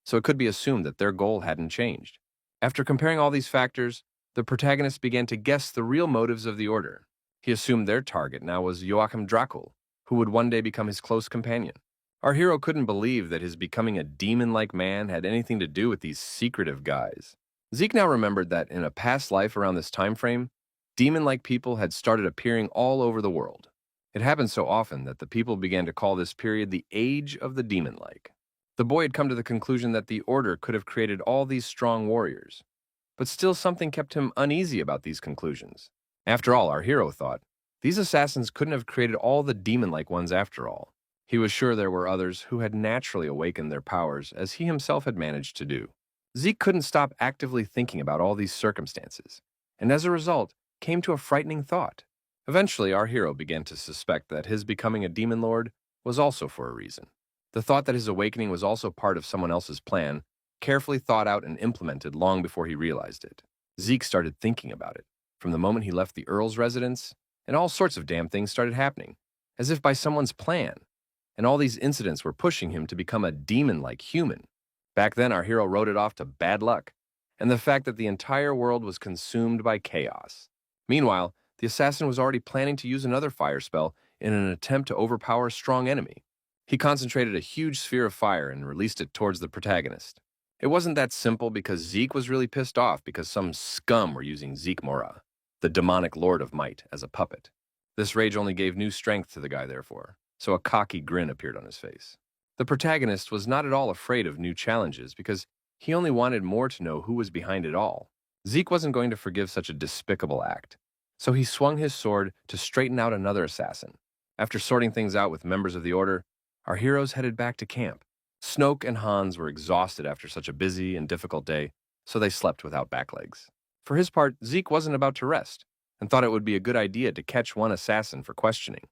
so it could be assumed that their goal hadn't changed. After comparing all these factors, the protagonist began to guess the real motives of the Order. He assumed their target now was Joachim Drakel, who would one day become his close companion. Our hero couldn't believe that his becoming a demon-like man had anything to do with these secretive guys. Zeke now remembered that in a past life around this time frame, demon-like people had started appearing all over the world. It happened so often that the people began to call this period the Age of the Demon-like. The boy had come to the conclusion that the Order could have created all these strong warriors, but still something kept him uneasy about these conclusions. After all, our hero thought, these assassins couldn't have created all the demon-like ones after all. He was sure there were others who had naturally awakened their powers, as he himself had managed to do. Zeke couldn't stop actively thinking about all these circumstances, and as a result, came to a frightening thought. Eventually, our hero began to suspect that his becoming a demon lord was also for a reason. The thought that his awakening was also part of someone else's plan, carefully thought out and implemented long before he realized it. Zeke started thinking about it, from the moment he left the Earl's residence, and all sorts of damn things started happening, as if by someone's plan, and all these incidents were pushing him to become a demon-like human. Back then, our hero wrote it off to bad luck, and the fact that the entire world was consumed by chaos. Meanwhile, the assassin was already planning to use another fire spell in an attempt to overpower a strong enemy. He concentrated a huge sphere of fire and released it towards the protagonist. It wasn't that simple because Zeke was really pissed off because some scum were using Zeke Mora, the demonic lord of might, as a puppet. This rage only gave new strength to the guy, therefore. so a cocky grin appeared on his face. The protagonist was not at all afraid of new challenges because he only wanted more to know who was behind it all. Zeke wasn't going to forgive such a despicable act, so he swung his sword to straighten out another assassin. After sorting things out with members of the Order, our heroes headed back to camp. Snoke and Hans were exhausted after such a busy and difficult day, so they slept without back legs. For his part, Zeke wasn't about to rest, and thought it would be a good idea to catch one assassin for questioning.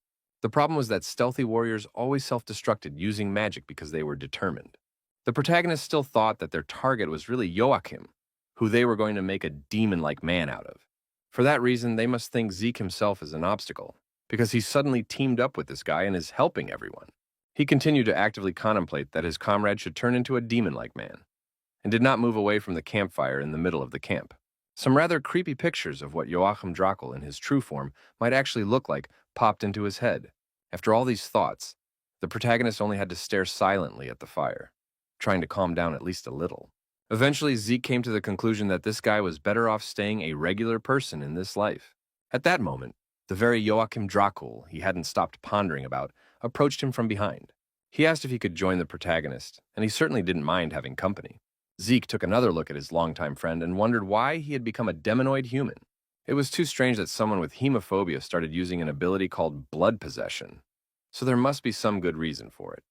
The problem was that stealthy warriors always self-destructed using magic because they were determined. The protagonist still thought that their target was really Joachim, who they were going to make a demon-like man out of. For that reason, they must think Zeke himself is an obstacle, because he suddenly teamed up with this guy and is helping everyone. He continued to actively contemplate that his comrade should turn into a demon-like man, and did not move away from the campfire in the middle of the camp. Some rather creepy pictures of what Joachim Drakel in his true form might actually look like popped into his head. After all these thoughts, the protagonist only had to stare silently at the fire, trying to calm down at least a little. Eventually, Zeke came to the conclusion that this guy was better off staying a regular person in this life. At that moment, the very Joachim Drakel he hadn't stopped pondering about approached him from behind. He asked if he could join the protagonist, and he certainly didn't mind having company. Zeke took another look at his longtime friend and wondered why he had become a demonoid human. It was too strange that someone with hemophobia started using an ability called blood possession, so there must be some good reason for it.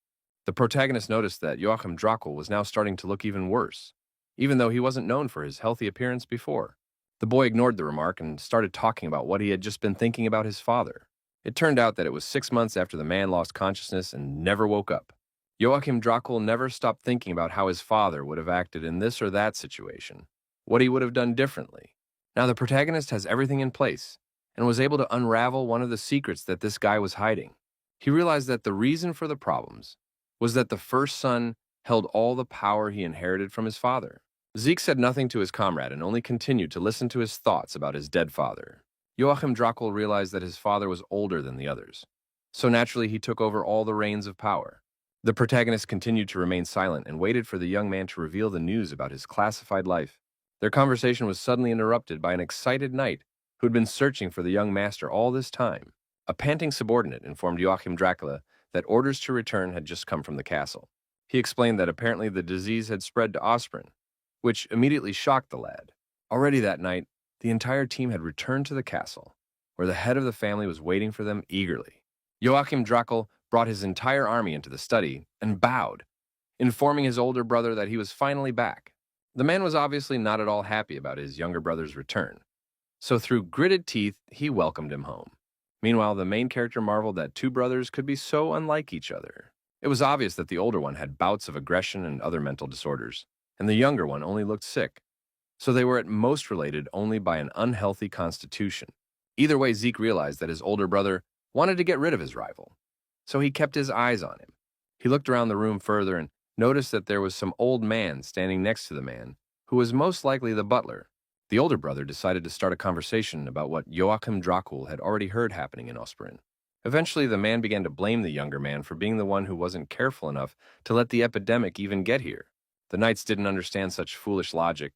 The protagonist noticed that Joachim Drakel was now starting to look even worse, even though he wasn't known for his healthy appearance before. The boy ignored the remark and started talking about what he had just been thinking about his father. It turned out that it was 6 months after the man lost consciousness and never woke up. Joachim Drakel never stopped thinking about how his father would have acted in this or that situation, what he would have done differently. Now the protagonist has everything in place, and was able to unravel one of the secrets that this guy was hiding. He realized that the reason for the problems was that the first son held all the power he inherited from his father. Zeke said nothing to his comrade and only continued to listen to his thoughts about his dead father. Joachim Drakel realized that his father was older than the others, so naturally he took over all the reins of power. The protagonist continued to remain silent and waited for the young man to reveal the news about his classified life. Their conversation was suddenly interrupted by an excited knight who had been searching for the young master all this time. A panting subordinate informed Joachim Dracula that orders to return had just come from the castle. He explained that apparently the disease had spread to Osprin, which immediately shocked the lad. Already that night, the entire team had returned to the castle, where the head of the family was waiting for them eagerly. Joachim Drakel brought his entire army into the study and bowed, informing his older brother that he was finally back. The man was obviously not at all happy about his younger brother's return, so through gritted teeth, he welcomed him home. Meanwhile, the main character marveled that two brothers could be so unlike each other. It was obvious that the older one had bouts of aggression and other mental disorders, and the younger one only looked sick, so they were at most related only by an unhealthy constitution. Either way, Zeke realized that his older brother wanted to get rid of his rival, so he kept his eyes on him. He looked around the room further and noticed that there was some old man standing next to the man, who was most likely the butler. The older brother decided to start a conversation about what Joachim Drakel had already heard happening in Osprin. Eventually, the man began to blame the younger man for being the one who wasn't careful enough to let the epidemic even get here. The knights didn't understand such foolish logic,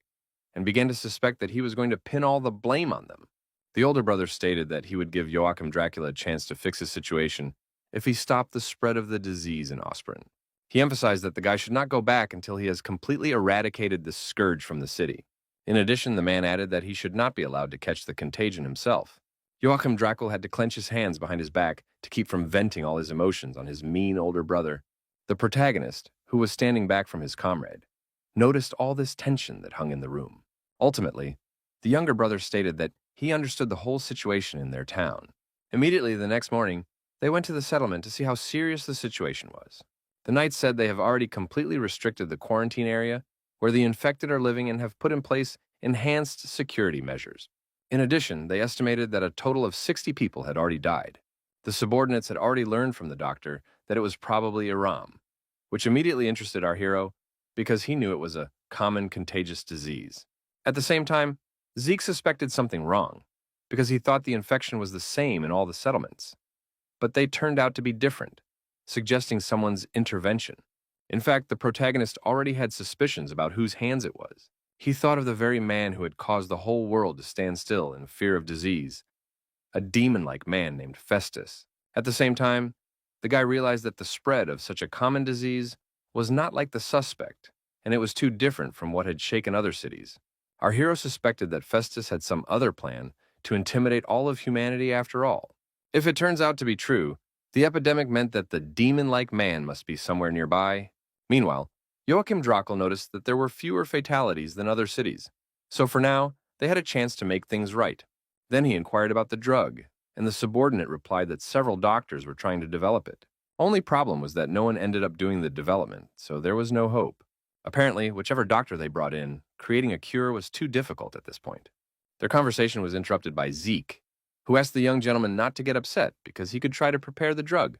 and began to suspect that he was going to pin all the blame on them. The older brother stated that he would give Joachim Dracula a chance to fix his situation if he stopped the spread of the disease in Osprin. He emphasized that the guy should not go back until he has completely eradicated the scourge from the city. In addition, the man added that he should not be allowed to catch the contagion himself. Joachim Drakel had to clench his hands behind his back to keep from venting all his emotions on his mean older brother. The protagonist, who was standing back from his comrade, noticed all this tension that hung in the room. Ultimately, the younger brother stated that he understood the whole situation in their town. Immediately the next morning, they went to the settlement to see how serious the situation was. The knights said they have already completely restricted the quarantine area where the infected are living and have put in place enhanced security measures. In addition, they estimated that a total of 60 people had already died. The subordinates had already learned from the doctor that it was probably Iram, which immediately interested our hero because he knew it was a common contagious disease. At the same time, Zeke suspected something wrong because he thought the infection was the same in all the settlements. But they turned out to be different, suggesting someone's intervention. In fact, the protagonist already had suspicions about whose hands it was. He thought of the very man who had caused the whole world to stand still in fear of disease, a demon-like man named Festus. At the same time, the guy realized that the spread of such a common disease was not like the suspect, and it was too different from what had shaken other cities. Our hero suspected that Festus had some other plan to intimidate all of humanity after all. If it turns out to be true, the epidemic meant that the demon-like man must be somewhere nearby. Meanwhile, Joachim Drakel noticed that there were fewer fatalities than other cities, so for now, they had a chance to make things right. Then he inquired about the drug, and the subordinate replied that several doctors were trying to develop it. Only problem was that no one ended up doing the development, so there was no hope. Apparently, whichever doctor they brought in, creating a cure was too difficult at this point. Their conversation was interrupted by Zeke, who asked the young gentleman not to get upset because he could try to prepare the drug.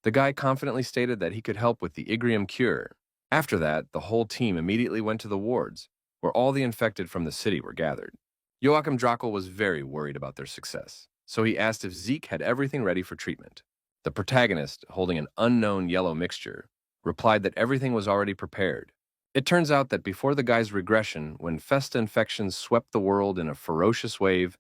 The guy confidently stated that he could help with the Igrium cure. After that, the whole team immediately went to the wards, where all the infected from the city were gathered. Joachim Drakel was very worried about their success, so he asked if Zeke had everything ready for treatment. The protagonist, holding an unknown yellow mixture, replied that everything was already prepared. It turns out that before the guy's regression, when Festa infections swept the world in a ferocious wave,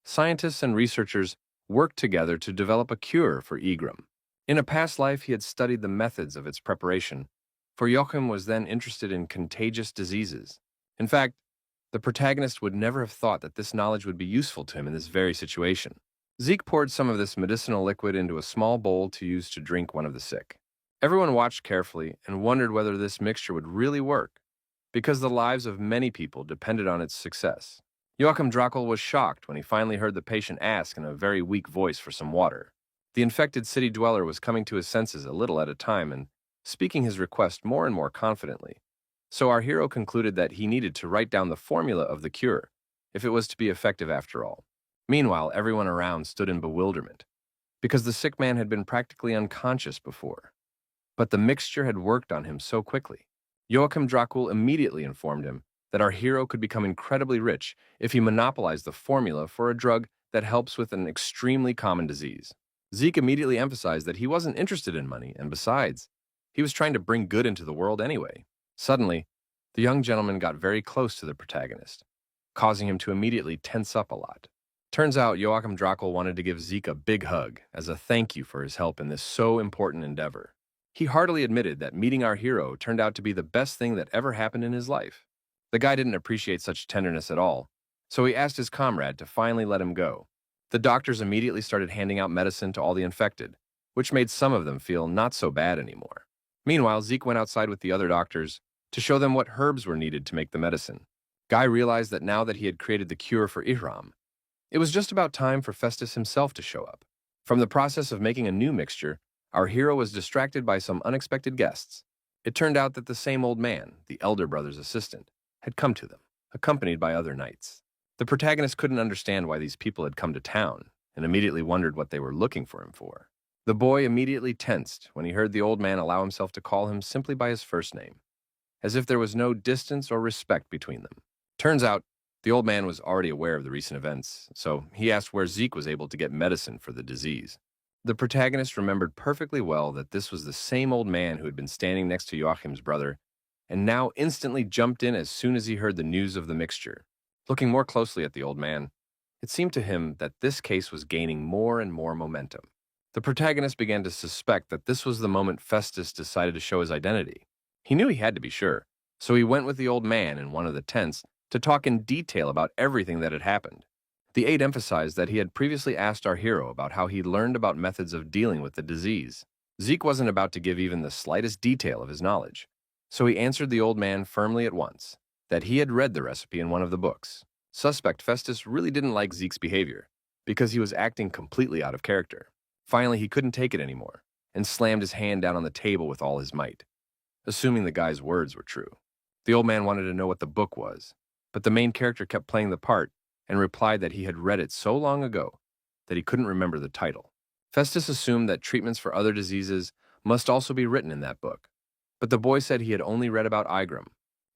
scientists and researchers worked together to develop a cure for Igrium. In a past life, he had studied the methods of its preparation, for Joachim was then interested in contagious diseases. In fact, the protagonist would never have thought that this knowledge would be useful to him in this very situation. Zeke poured some of this medicinal liquid into a small bowl to use to drink one of the sick. Everyone watched carefully and wondered whether this mixture would really work, because the lives of many people depended on its success. Joachim Drakel was shocked when he finally heard the patient ask in a very weak voice for some water. The infected city dweller was coming to his senses a little at a time and speaking his request more and more confidently. So our hero concluded that he needed to write down the formula of the cure, if it was to be effective after all. Meanwhile, everyone around stood in bewilderment, because the sick man had been practically unconscious before. But the mixture had worked on him so quickly. Joachim Drakel immediately informed him that our hero could become incredibly rich if he monopolized the formula for a drug that helps with an extremely common disease. Zeke immediately emphasized that he wasn't interested in money, and besides, he was trying to bring good into the world anyway. Suddenly, the young gentleman got very close to the protagonist, causing him to immediately tense up a lot. Turns out Joachim Drakel wanted to give Zeke a big hug as a thank you for his help in this so important endeavor. He heartily admitted that meeting our hero turned out to be the best thing that ever happened in his life. The guy didn't appreciate such tenderness at all, so he asked his comrade to finally let him go. The doctors immediately started handing out medicine to all the infected, which made some of them feel not so bad anymore. Meanwhile, Zeke went outside with the other doctors to show them what herbs were needed to make the medicine. Guy realized that now that he had created the cure for Ihram, it was just about time for Festus himself to show up. From the process of making a new mixture, our hero was distracted by some unexpected guests. It turned out that the same old man, the elder brother's assistant, had come to them, accompanied by other knights. The protagonist couldn't understand why these people had come to town, and immediately wondered what they were looking for him for. The boy immediately tensed when he heard the old man allow himself to call him simply by his first name, as if there was no distance or respect between them. Turns out, the old man was already aware of the recent events, so he asked where Zeke was able to get medicine for the disease. The protagonist remembered perfectly well that this was the same old man who had been standing next to Joachim's brother, and now instantly jumped in as soon as he heard the news of the mixture. Looking more closely at the old man, it seemed to him that this case was gaining more and more momentum. The protagonist began to suspect that this was the moment Festus decided to show his identity. He knew he had to be sure, so he went with the old man in one of the tents to talk in detail about everything that had happened. The aide emphasized that he had previously asked our hero about how he learned about methods of dealing with the disease. Zeke wasn't about to give even the slightest detail of his knowledge, so he answered the old man firmly at once that he had read the recipe in one of the books. Suspect Festus really didn't like Zeke's behavior because he was acting completely out of character. Finally, he couldn't take it anymore and slammed his hand down on the table with all his might, assuming the guy's words were true. The old man wanted to know what the book was, but the main character kept playing the part and replied that he had read it so long ago that he couldn't remember the title. Festus assumed that treatments for other diseases must also be written in that book, but the boy said he had only read about Igrium.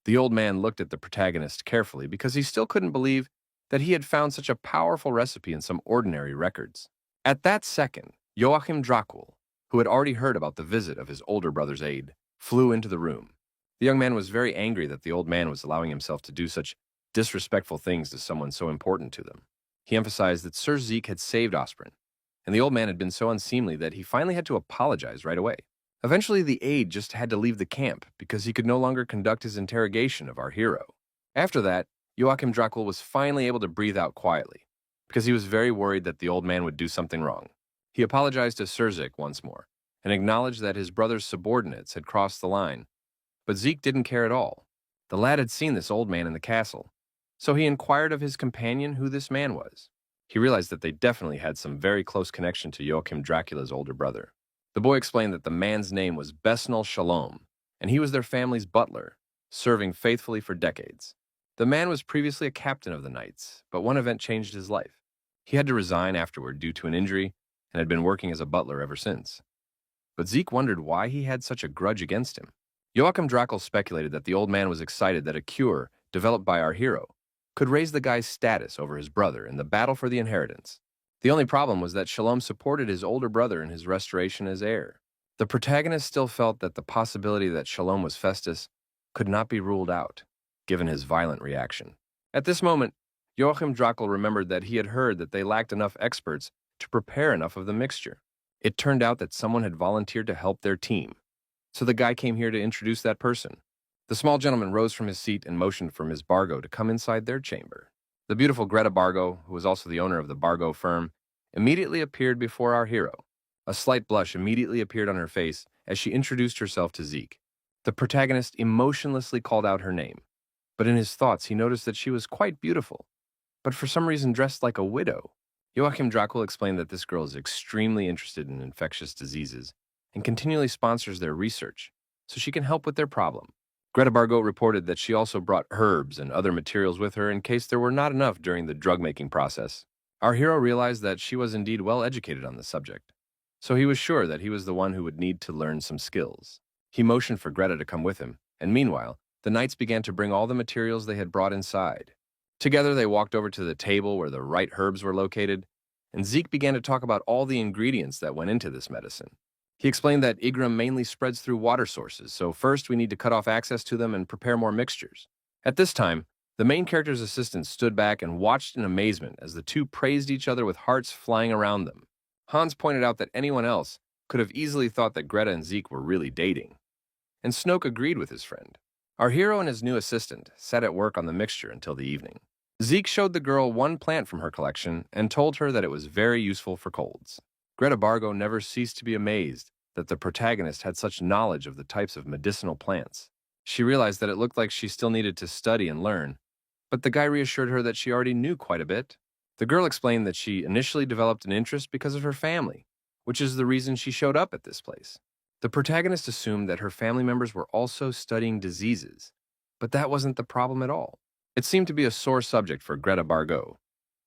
The old man looked at the protagonist carefully because he still couldn't believe that he had found such a powerful recipe in some ordinary records. At that second, Joachim Drakel, who had already heard about the visit of his older brother's aide, flew into the room. The young man was very angry that the old man was allowing himself to do such disrespectful things to someone so important to them. He emphasized that Sir Zeke had saved Osprin, and the old man had been so unseemly that he finally had to apologize right away. Eventually, the aide just had to leave the camp because he could no longer conduct his interrogation of our hero. After that, Joachim Drakel was finally able to breathe out quietly, because he was very worried that the old man would do something wrong. He apologized to Sirzik once more, and acknowledged that his brother's subordinates had crossed the line. But Zeke didn't care at all. The lad had seen this old man in the castle, so he inquired of his companion who this man was. He realized that they definitely had some very close connection to Joachim Dracula's older brother. The boy explained that the man's name was Besnol Shalom, and he was their family's butler, serving faithfully for decades. The man was previously a captain of the Knights, but one event changed his life. He had to resign afterward due to an injury and had been working as a butler ever since. But Zeke wondered why he had such a grudge against him. Joachim Drakel speculated that the old man was excited that a cure, developed by our hero, could raise the guy's status over his brother in the battle for the inheritance. The only problem was that Shalom supported his older brother in his restoration as heir. The protagonist still felt that the possibility that Shalom was Festus could not be ruled out, given his violent reaction. At this moment, Joachim Drakel remembered that he had heard that they lacked enough experts to prepare enough of the mixture. It turned out that someone had volunteered to help their team, so the guy came here to introduce that person. The small gentleman rose from his seat and motioned for Ms. Bargo to come inside their chamber. The beautiful Greta Bargo, who was also the owner of the Bargo firm, immediately appeared before our hero. A slight blush immediately appeared on her face as she introduced herself to Zeke. The protagonist emotionlessly called out her name, but in his thoughts he noticed that she was quite beautiful, but for some reason dressed like a widow. Joachim Drakel explained that this girl is extremely interested in infectious diseases and continually sponsors their research, so she can help with their problem. Greta Bargo reported that she also brought herbs and other materials with her in case there were not enough during the drug-making process. Our hero realized that she was indeed well educated on the subject, so he was sure that he was the one who would need to learn some skills. He motioned for Greta to come with him, and meanwhile, the knights began to bring all the materials they had brought inside. Together, they walked over to the table where the right herbs were located, and Zeke began to talk about all the ingredients that went into this medicine. He explained that Igram mainly spreads through water sources, so first we need to cut off access to them and prepare more mixtures. At this time, the main character's assistant stood back and watched in amazement as the two praised each other with hearts flying around them. Hans pointed out that anyone else could have easily thought that Greta and Zeke were really dating, and Snoke agreed with his friend. Our hero and his new assistant sat at work on the mixture until the evening. Zeke showed the girl one plant from her collection and told her that it was very useful for colds. Greta Bargo never ceased to be amazed that the protagonist had such knowledge of the types of medicinal plants. She realized that it looked like she still needed to study and learn, but the guy reassured her that she already knew quite a bit. The girl explained that she initially developed an interest because of her family, which is the reason she showed up at this place. The protagonist assumed that her family members were also studying diseases, but that wasn't the problem at all. It seemed to be a sore subject for Greta Bargo,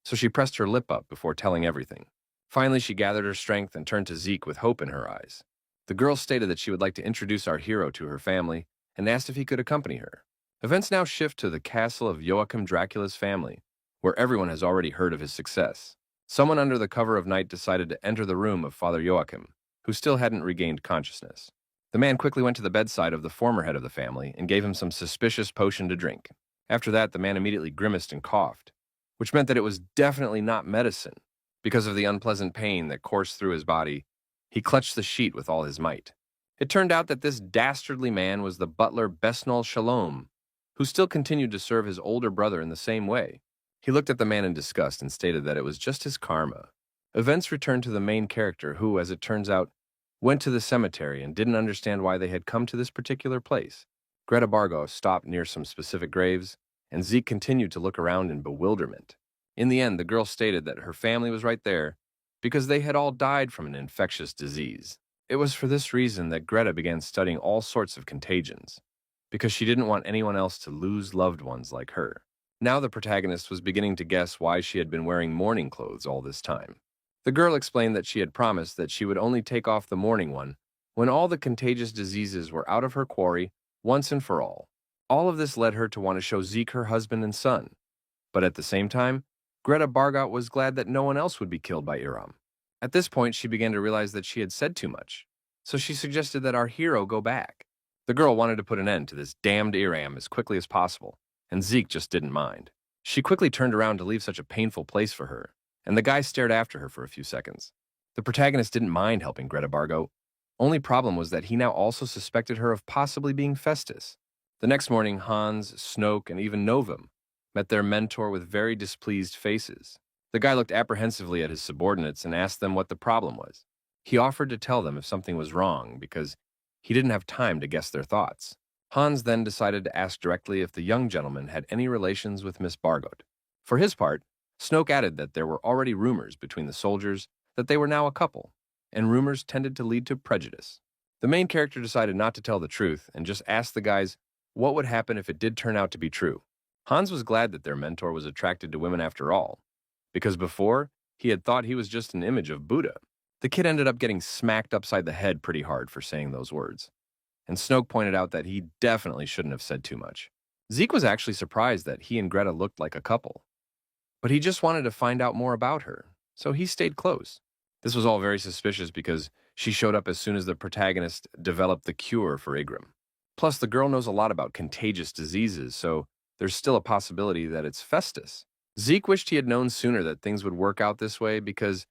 so she pressed her lip up before telling everything. Finally, she gathered her strength and turned to Zeke with hope in her eyes. The girl stated that she would like to introduce our hero to her family and asked if he could accompany her. Events now shift to the castle of Joachim Dracula's family, where everyone has already heard of his success. Someone under the cover of night decided to enter the room of Father Joachim, who still hadn't regained consciousness. The man quickly went to the bedside of the former head of the family and gave him some suspicious potion to drink. After that, the man immediately grimaced and coughed, which meant that it was definitely not medicine. Because of the unpleasant pain that coursed through his body, he clutched the sheet with all his might. It turned out that this dastardly man was the butler Besnol Shalom, who still continued to serve his older brother in the same way. He looked at the man in disgust and stated that it was just his karma. Events returned to the main character who, as it turns out, went to the cemetery and didn't understand why they had come to this particular place. Greta Bargo stopped near some specific graves, and Zeke continued to look around in bewilderment. In the end, the girl stated that her family was right there because they had all died from an infectious disease. It was for this reason that Greta began studying all sorts of contagions, because she didn't want anyone else to lose loved ones like her. Now the protagonist was beginning to guess why she had been wearing mourning clothes all this time. The girl explained that she had promised that she would only take off the mourning one when all the contagious diseases were out of her quarry once and for all. All of this led her to want to show Zeke her husband and son. But at the same time, Greta Bargot was glad that no one else would be killed by Iram. At this point, she began to realize that she had said too much, so she suggested that our hero go back. The girl wanted to put an end to this damned Iram as quickly as possible, and Zeke just didn't mind. She quickly turned around to leave such a painful place for her, and the guy stared after her for a few seconds. The protagonist didn't mind helping Greta Bargo. Only problem was that he now also suspected her of possibly being Festus. The next morning, Hans, Snoke, and even Novum met their mentor with very displeased faces. The guy looked apprehensively at his subordinates and asked them what the problem was. He offered to tell them if something was wrong because he didn't have time to guess their thoughts. Hans then decided to ask directly if the young gentleman had any relations with Miss Bargot. For his part, Snoke added that there were already rumors between the soldiers that they were now a couple, and rumors tended to lead to prejudice. The main character decided not to tell the truth and just asked the guys what would happen if it did turn out to be true. Hans was glad that their mentor was attracted to women after all, because before, he had thought he was just an image of Buddha. The kid ended up getting smacked upside the head pretty hard for saying those words, and Snoke pointed out that he definitely shouldn't have said too much. Zeke was actually surprised that he and Greta looked like a couple, but he just wanted to find out more about her, so he stayed close. This was all very suspicious because she showed up as soon as the protagonist developed the cure for Igram. Plus, the girl knows a lot about contagious diseases, so there's still a possibility that it's Festus. Zeke wished he had known sooner that things would work out this way because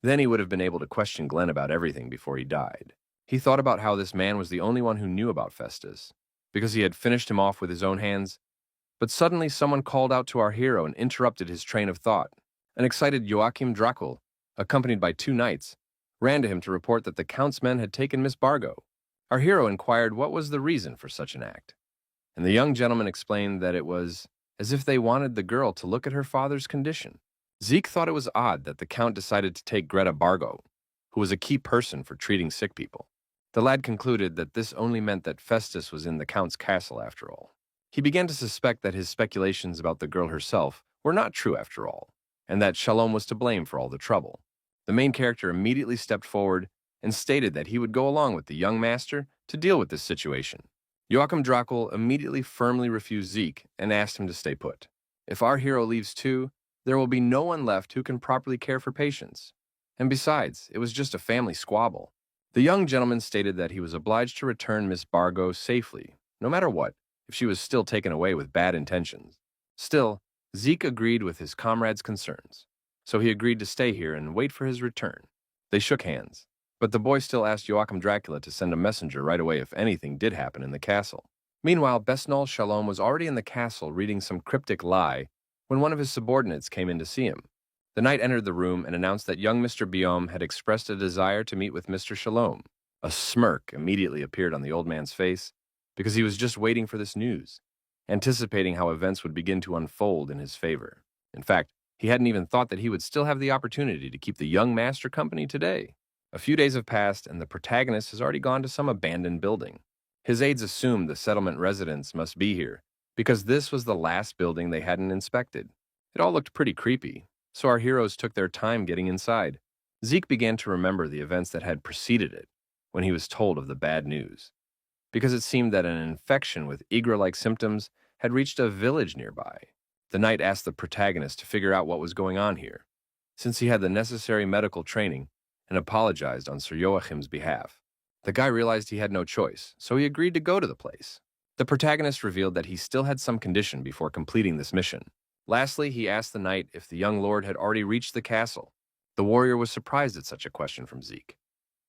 then he would have been able to question Glenn about everything before he died. He thought about how this man was the only one who knew about Festus, because he had finished him off with his own hands, but suddenly someone called out to our hero and interrupted his train of thought. An excited Joachim Dracul, accompanied by 2 knights, ran to him to report that the Count's men had taken Miss Bargo. Our hero inquired what was the reason for such an act, and the young gentleman explained that it was as if they wanted the girl to look at her father's condition. Zeke thought it was odd that the Count decided to take Greta Bargo, who was a key person for treating sick people. The lad concluded that this only meant that Festus was in the Count's castle after all. He began to suspect that his speculations about the girl herself were not true after all, and that Shalom was to blame for all the trouble. The main character immediately stepped forward and stated that he would go along with the young master to deal with this situation. Joachim Dracul immediately firmly refused Zeke and asked him to stay put. If our hero leaves too, there will be no one left who can properly care for patients. And besides, it was just a family squabble. The young gentleman stated that he was obliged to return Miss Bargo safely, no matter what, if she was still taken away with bad intentions. Still, Zeke agreed with his comrade's concerns, so he agreed to stay here and wait for his return. They shook hands, but the boy still asked Joachim Dracula to send a messenger right away if anything did happen in the castle. Meanwhile, Besnol Shalom was already in the castle reading some cryptic lie when one of his subordinates came in to see him. The knight entered the room and announced that young Mr. Biom had expressed a desire to meet with Mr. Shalom. A smirk immediately appeared on the old man's face because he was just waiting for this news, anticipating how events would begin to unfold in his favor. In fact, he hadn't even thought that he would still have the opportunity to keep the young master company today. A few days have passed, and the protagonist has already gone to some abandoned building. His aides assumed the settlement residents must be here, because this was the last building they hadn't inspected. It all looked pretty creepy, so our heroes took their time getting inside. Zeke began to remember the events that had preceded it when he was told of the bad news, because it seemed that an infection with Igra-like symptoms had reached a village nearby. The knight asked the protagonist to figure out what was going on here, since he had the necessary medical training, and apologized on Sir Joachim's behalf. The guy realized he had no choice, so he agreed to go to the place. The protagonist revealed that he still had some condition before completing this mission. Lastly, he asked the knight if the young lord had already reached the castle. The warrior was surprised at such a question from Zeke,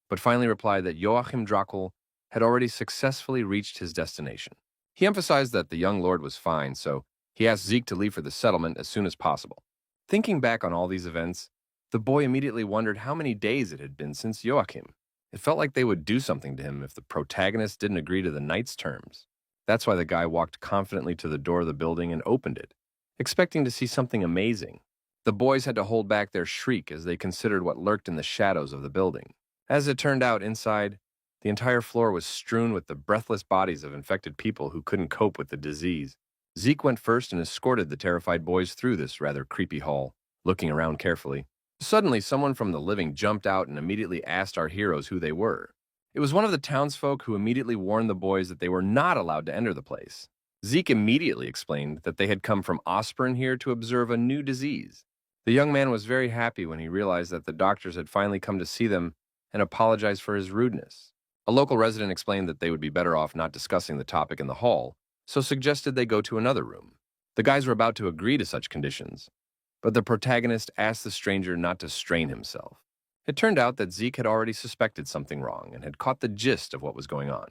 but finally replied that Joachim Dracul had already successfully reached his destination. He emphasized that the young lord was fine, so he asked Zeke to leave for the settlement as soon as possible. Thinking back on all these events, the boy immediately wondered how many days it had been since Joachim. It felt like they would do something to him if the protagonist didn't agree to the knight's terms. That's why the guy walked confidently to the door of the building and opened it, expecting to see something amazing. The boys had to hold back their shriek as they considered what lurked in the shadows of the building. As it turned out, inside, the entire floor was strewn with the breathless bodies of infected people who couldn't cope with the disease. Zeke went first and escorted the terrified boys through this rather creepy hall, looking around carefully. Suddenly, someone from the living jumped out and immediately asked our heroes who they were. It was one of the townsfolk who immediately warned the boys that they were not allowed to enter the place. Zeke immediately explained that they had come from Osprin here to observe a new disease. The young man was very happy when he realized that the doctors had finally come to see them and apologized for his rudeness. A local resident explained that they would be better off not discussing the topic in the hall, so suggested they go to another room. The guys were about to agree to such conditions, but the protagonist asked the stranger not to strain himself. It turned out that Zeke had already suspected something wrong and had caught the gist of what was going on.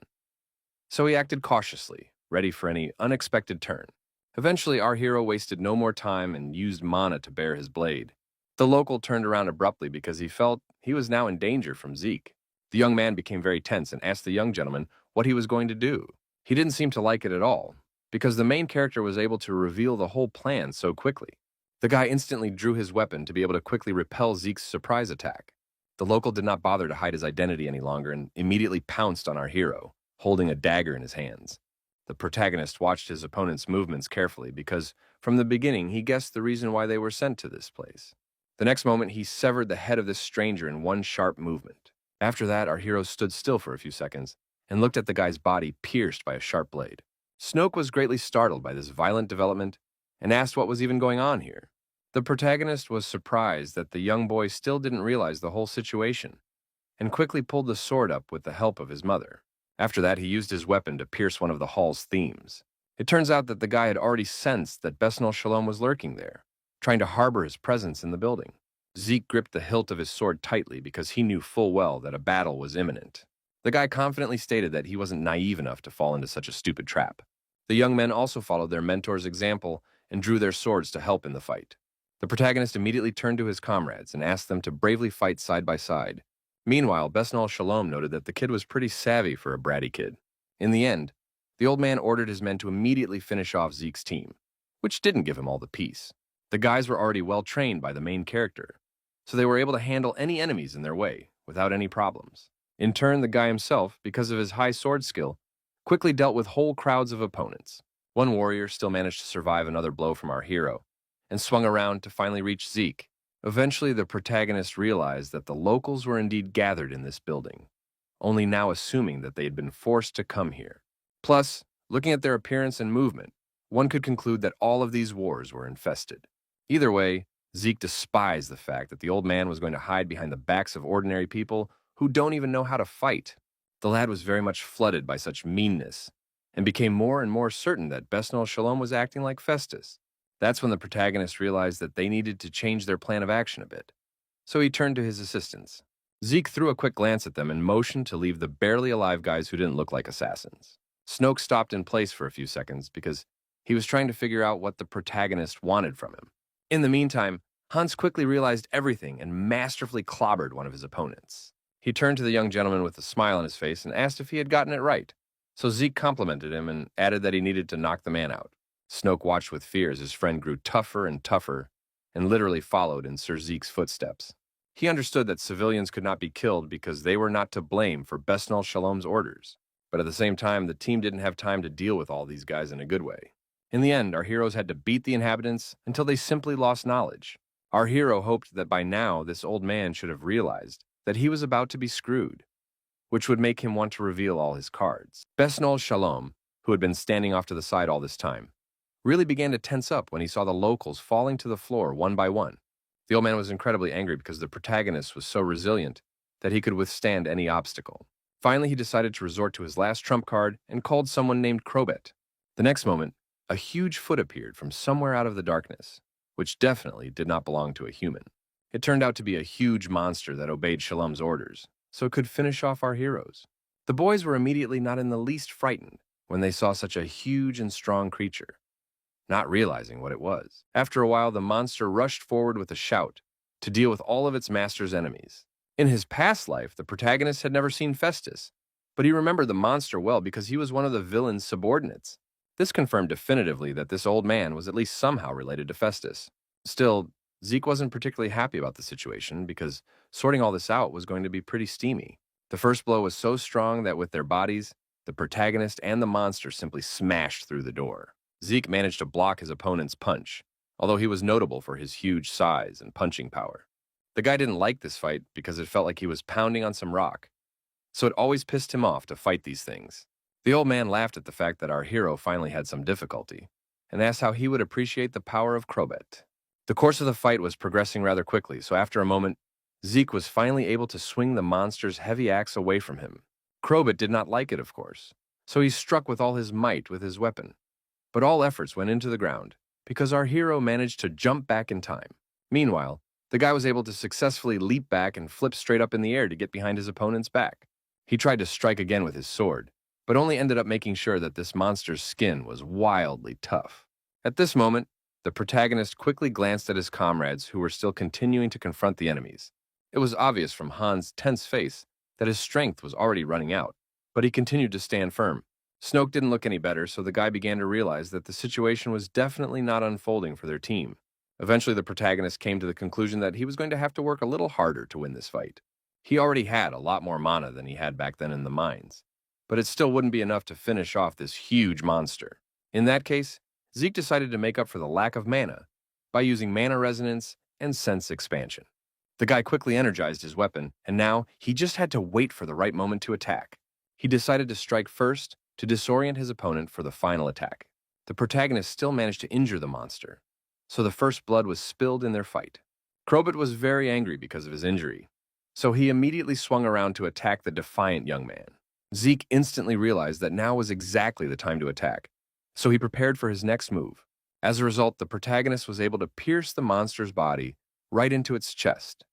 So he acted cautiously, ready for any unexpected turn. Eventually, our hero wasted no more time and used mana to bare his blade. The local turned around abruptly because he felt he was now in danger from Zeke. The young man became very tense and asked the young gentleman what he was going to do. He didn't seem to like it at all, because the main character was able to reveal the whole plan so quickly. The guy instantly drew his weapon to be able to quickly repel Zeke's surprise attack. The local did not bother to hide his identity any longer and immediately pounced on our hero, holding a dagger in his hands. The protagonist watched his opponent's movements carefully because, from the beginning, he guessed the reason why they were sent to this place. The next moment, he severed the head of this stranger in one sharp movement. After that, our hero stood still for a few seconds and looked at the guy's body pierced by a sharp blade. Snoke was greatly startled by this violent development and asked what was even going on here. The protagonist was surprised that the young boy still didn't realize the whole situation and quickly pulled the sword up with the help of his mother. After that, he used his weapon to pierce one of the hall's themes. It turns out that the guy had already sensed that Besnol Shalom was lurking there, trying to harbor his presence in the building. Zeke gripped the hilt of his sword tightly because he knew full well that a battle was imminent. The guy confidently stated that he wasn't naive enough to fall into such a stupid trap. The young men also followed their mentor's example and drew their swords to help in the fight. The protagonist immediately turned to his comrades and asked them to bravely fight side by side. Meanwhile, Besnol Shalom noted that the kid was pretty savvy for a bratty kid. In the end, the old man ordered his men to immediately finish off Zeke's team, which didn't give him all the peace. The guys were already well trained by the main character, so they were able to handle any enemies in their way without any problems. In turn, the guy himself, because of his high sword skill, quickly dealt with whole crowds of opponents. One warrior still managed to survive another blow from our hero and swung around to finally reach Zeke. Eventually, the protagonist realized that the locals were indeed gathered in this building, only now assuming that they had been forced to come here. Plus, looking at their appearance and movement, one could conclude that all of these wars were infested. Either way, Zeke despised the fact that the old man was going to hide behind the backs of ordinary people who don't even know how to fight. The lad was very much flooded by such meanness and became more and more certain that Besnol Shalom was acting like Festus. That's when the protagonist realized that they needed to change their plan of action a bit. So he turned to his assistants. Zeke threw a quick glance at them and motioned to leave the barely alive guys who didn't look like assassins. Snoke stopped in place for a few seconds because he was trying to figure out what the protagonist wanted from him. In the meantime, Hans quickly realized everything and masterfully clobbered one of his opponents. He turned to the young gentleman with a smile on his face and asked if he had gotten it right. So Zeke complimented him and added that he needed to knock the man out. Snoke watched with fear as his friend grew tougher and tougher and literally followed in Sir Zeke's footsteps. He understood that civilians could not be killed because they were not to blame for Besnol Shalom's orders. But at the same time, the team didn't have time to deal with all these guys in a good way. In the end, our heroes had to beat the inhabitants until they simply lost knowledge. Our hero hoped that by now this old man should have realized that he was about to be screwed, which would make him want to reveal all his cards. Besnol Shalom, who had been standing off to the side all this time, really began to tense up when he saw the locals falling to the floor one by one. The old man was incredibly angry because the protagonist was so resilient that he could withstand any obstacle. Finally, he decided to resort to his last trump card and called someone named Krobet. The next moment, a huge foot appeared from somewhere out of the darkness, which definitely did not belong to a human. It turned out to be a huge monster that obeyed Shalom's orders, so it could finish off our heroes. The boys were immediately not in the least frightened when they saw such a huge and strong creature, not realizing what it was. After a while, the monster rushed forward with a shout to deal with all of its master's enemies. In his past life, the protagonist had never seen Festus, but he remembered the monster well because he was one of the villain's subordinates. This confirmed definitively that this old man was at least somehow related to Festus. Still, Zeke wasn't particularly happy about the situation because sorting all this out was going to be pretty steamy. The first blow was so strong that with their bodies, the protagonist and the monster simply smashed through the door. Zeke managed to block his opponent's punch, although he was notable for his huge size and punching power. The guy didn't like this fight because it felt like he was pounding on some rock, so it always pissed him off to fight these things. The old man laughed at the fact that our hero finally had some difficulty, and asked how he would appreciate the power of Krobet. The course of the fight was progressing rather quickly, so after a moment, Zeke was finally able to swing the monster's heavy axe away from him. Krobet did not like it, of course, so he struck with all his might with his weapon. But all efforts went into the ground, because our hero managed to jump back in time. Meanwhile, The guy was able to successfully leap back and flip straight up in the air to get behind his opponent's back. He tried to strike again with his sword, but only ended up making sure that this monster's skin was wildly tough. At this moment, the protagonist quickly glanced at his comrades who were still continuing to confront the enemies. It was obvious from Han's tense face that his strength was already running out, but he continued to stand firm. Snoke didn't look any better, so the guy began to realize that the situation was definitely not unfolding for their team. Eventually, the protagonist came to the conclusion that he was going to have to work a little harder to win this fight. He already had a lot more mana than he had back then in the mines, but it still wouldn't be enough to finish off this huge monster. In that case, Zeke decided to make up for the lack of mana by using mana resonance and sense expansion. The guy quickly energized his weapon, and now he just had to wait for the right moment to attack. He decided to strike first to disorient his opponent for the final attack. The protagonist still managed to injure the monster, so the first blood was spilled in their fight. Krobit was very angry because of his injury, so he immediately swung around to attack the defiant young man. Zeke instantly realized that now was exactly the time to attack, so he prepared for his next move. As a result, the protagonist was able to pierce the monster's body right into its chest,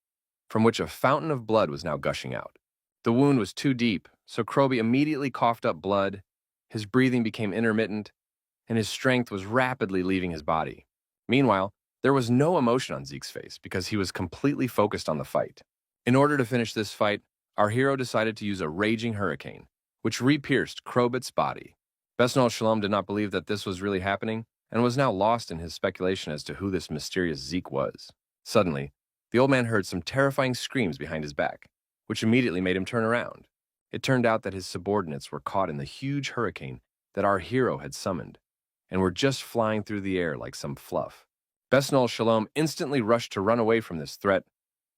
from which a fountain of blood was now gushing out. The wound was too deep, so Kroby immediately coughed up blood, his breathing became intermittent, and his strength was rapidly leaving his body. Meanwhile, there was no emotion on Zeke's face because he was completely focused on the fight. In order to finish this fight, our hero decided to use a raging hurricane, which re-pierced Krobit's body. Besnol Shalom did not believe that this was really happening and was now lost in his speculation as to who this mysterious Zeke was. Suddenly, the old man heard some terrifying screams behind his back, which immediately made him turn around. It turned out that his subordinates were caught in the huge hurricane that our hero had summoned, and were just flying through the air like some fluff. Besnol Shalom instantly rushed to run away from this threat,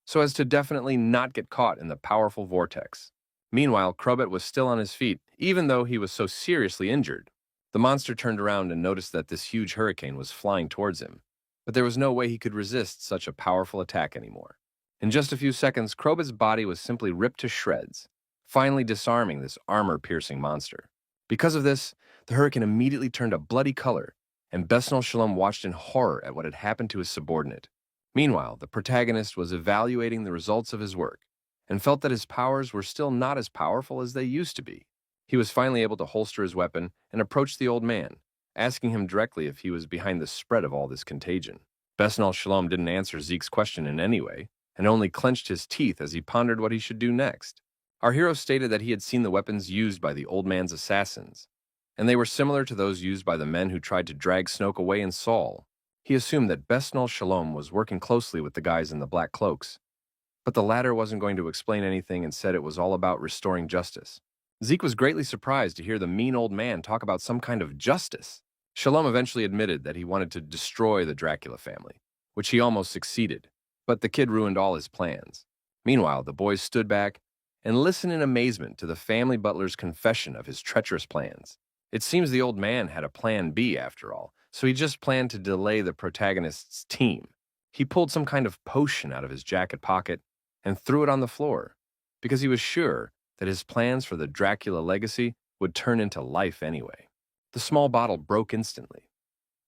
so as to definitely not get caught in the powerful vortex. Meanwhile, Krobit was still on his feet, even though he was so seriously injured. The monster turned around and noticed that this huge hurricane was flying towards him, but there was no way he could resist such a powerful attack anymore. In just a few seconds, Krobit's body was simply ripped to shreds, finally disarming this armor-piercing monster. Because of this, the hurricane immediately turned a bloody color, and Besnol Shalom watched in horror at what had happened to his subordinate. Meanwhile, the protagonist was evaluating the results of his work, and felt that his powers were still not as powerful as they used to be. He was finally able to holster his weapon and approach the old man, asking him directly if he was behind the spread of all this contagion. Besnol Shalom didn't answer Zeke's question in any way, and only clenched his teeth as he pondered what he should do next. Our hero stated that he had seen the weapons used by the old man's assassins, and they were similar to those used by the men who tried to drag Snoke away in Saul. He assumed that Besnol Shalom was working closely with the guys in the black cloaks, but the latter wasn't going to explain anything and said it was all about restoring justice. Zeke was greatly surprised to hear the mean old man talk about some kind of justice. Shalom eventually admitted that he wanted to destroy the Dracula family, which he almost succeeded, but the kid ruined all his plans. Meanwhile, the boys stood back and listened in amazement to the family butler's confession of his treacherous plans. It seems the old man had a plan B after all, so he just planned to delay the protagonist's team. He pulled some kind of potion out of his jacket pocket and threw it on the floor, because he was sure that his plans for the Dracula legacy would turn into life anyway. The small bottle broke instantly,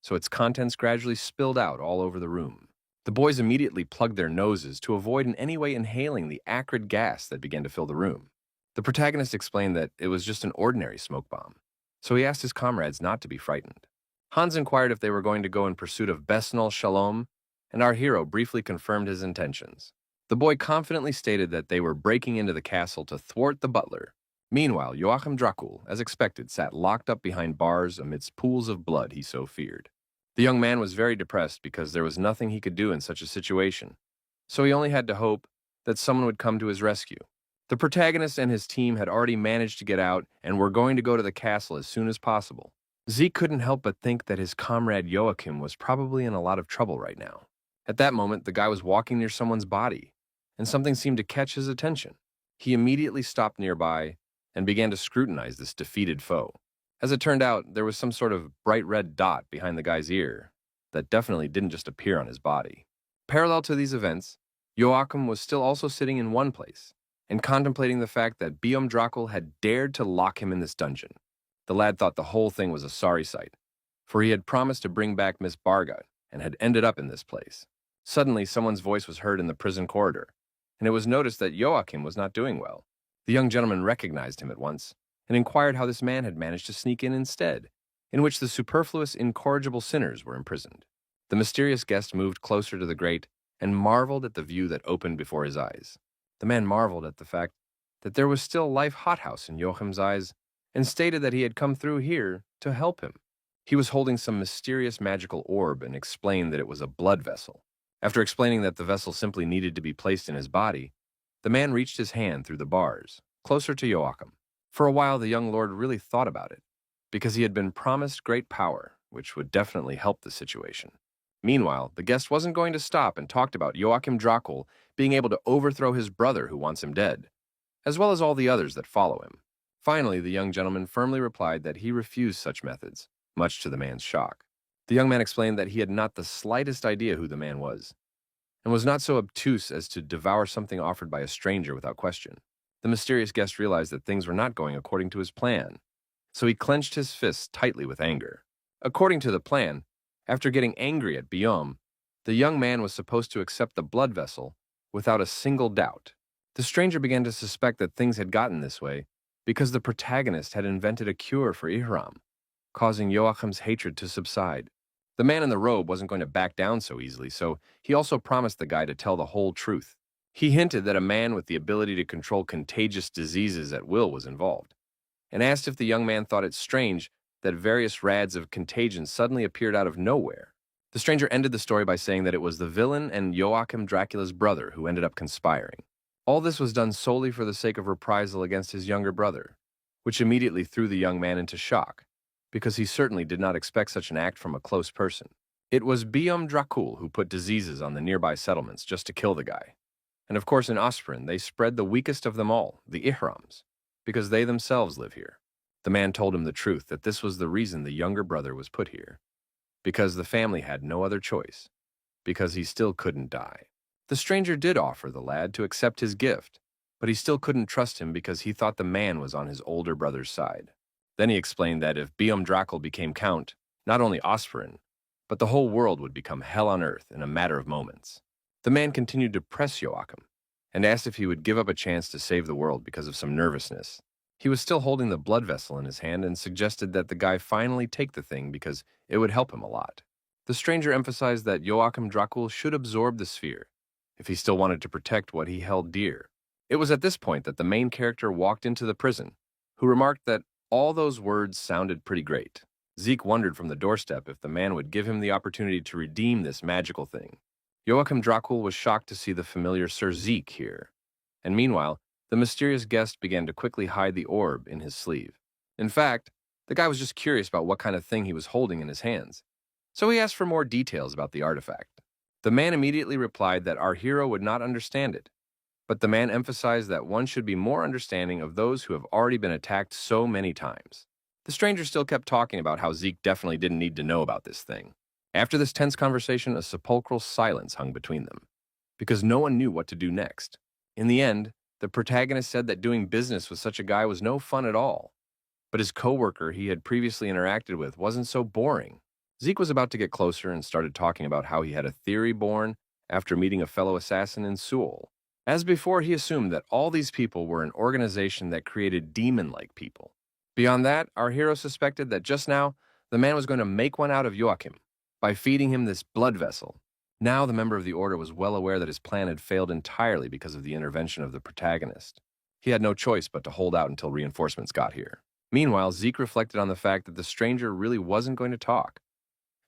so its contents gradually spilled out all over the room. The boys immediately plugged their noses to avoid in any way inhaling the acrid gas that began to fill the room. The protagonist explained that it was just an ordinary smoke bomb, so he asked his comrades not to be frightened. Hans inquired if they were going to go in pursuit of Besnol Shalom, and our hero briefly confirmed his intentions. The boy confidently stated that they were breaking into the castle to thwart the butler. Meanwhile, Joachim Dracul, as expected, sat locked up behind bars amidst pools of blood he so feared. The young man was very depressed because there was nothing he could do in such a situation, so he only had to hope that someone would come to his rescue. The protagonist and his team had already managed to get out and were going to go to the castle as soon as possible. Zeke couldn't help but think that his comrade Joachim was probably in a lot of trouble right now. At that moment, the guy was walking near someone's body, and something seemed to catch his attention. He immediately stopped nearby and began to scrutinize this defeated foe. As it turned out, there was some sort of bright red dot behind the guy's ear that definitely didn't just appear on his body. Parallel to these events, Joachim was still also sitting in one place and contemplating the fact that Biom Dracul had dared to lock him in this dungeon. The lad thought the whole thing was a sorry sight, for he had promised to bring back Miss Barga and had ended up in this place. Suddenly, someone's voice was heard in the prison corridor, and it was noticed that Joachim was not doing well. The young gentleman recognized him at once and inquired how this man had managed to sneak in instead, in which the superfluous, incorrigible sinners were imprisoned. The mysterious guest moved closer to the grate and marveled at the view that opened before his eyes. The man marveled at the fact that there was still life hothouse in Joachim's eyes and stated that he had come through here to help him. He was holding some mysterious magical orb and explained that it was a blood vessel. After explaining that the vessel simply needed to be placed in his body, the man reached his hand through the bars, closer to Joachim. For a while, the young lord really thought about it, because he had been promised great power, which would definitely help the situation. Meanwhile, the guest wasn't going to stop and talked about Joachim Dracul being able to overthrow his brother who wants him dead, as well as all the others that follow him. Finally, the young gentleman firmly replied that he refused such methods, much to the man's shock. The young man explained that he had not the slightest idea who the man was, and was not so obtuse as to devour something offered by a stranger without question. The mysterious guest realized that things were not going according to his plan, so he clenched his fists tightly with anger. According to the plan, after getting angry at Biom, the young man was supposed to accept the blood vessel without a single doubt. The stranger began to suspect that things had gotten this way because the protagonist had invented a cure for Ihram, causing Joachim's hatred to subside. The man in the robe wasn't going to back down so easily, so he also promised the guy to tell the whole truth. He hinted that a man with the ability to control contagious diseases at will was involved, and asked if the young man thought it strange that various rads of contagion suddenly appeared out of nowhere. The stranger ended the story by saying that it was the villain and Joachim Dracula's brother who ended up conspiring. All this was done solely for the sake of reprisal against his younger brother, which immediately threw the young man into shock, because he certainly did not expect such an act from a close person. It was Biom Dracul who put diseases on the nearby settlements just to kill the guy. And of course in Osprin, they spread the weakest of them all, the Ihrams, because they themselves live here. The man told him the truth, that this was the reason the younger brother was put here, because the family had no other choice, because he still couldn't die. The stranger did offer the lad to accept his gift, but he still couldn't trust him because he thought the man was on his older brother's side. Then he explained that if Biom Dracul became count, not only Osprin, but the whole world would become hell on earth in a matter of moments. The man continued to press Joachim, and asked if he would give up a chance to save the world because of some nervousness. He was still holding the blood vessel in his hand and suggested that the guy finally take the thing because it would help him a lot. The stranger emphasized that Joachim Dracul should absorb the sphere if he still wanted to protect what he held dear. It was at this point that the main character walked into the prison, who remarked that all those words sounded pretty great. Zeke wondered from the doorstep if the man would give him the opportunity to redeem this magical thing. Joachim Dracul was shocked to see the familiar Sir Zeke here, and meanwhile, the mysterious guest began to quickly hide the orb in his sleeve. In fact, the guy was just curious about what kind of thing he was holding in his hands, so he asked for more details about the artifact. The man immediately replied that our hero would not understand it, but the man emphasized that one should be more understanding of those who have already been attacked so many times. The stranger still kept talking about how Zeke definitely didn't need to know about this thing. After this tense conversation, a sepulchral silence hung between them, because no one knew what to do next. In the end, the protagonist said that doing business with such a guy was no fun at all, but his coworker he had previously interacted with wasn't so boring. Zeke was about to get closer and started talking about how he had a theory born after meeting a fellow assassin in Seoul. As before, he assumed that all these people were an organization that created demon-like people. Beyond that, our hero suspected that just now, the man was going to make one out of Joachim by feeding him this blood vessel. Now the member of the order was well aware that his plan had failed entirely because of the intervention of the protagonist. He had no choice but to hold out until reinforcements got here. Meanwhile, Zeke reflected on the fact that the stranger really wasn't going to talk,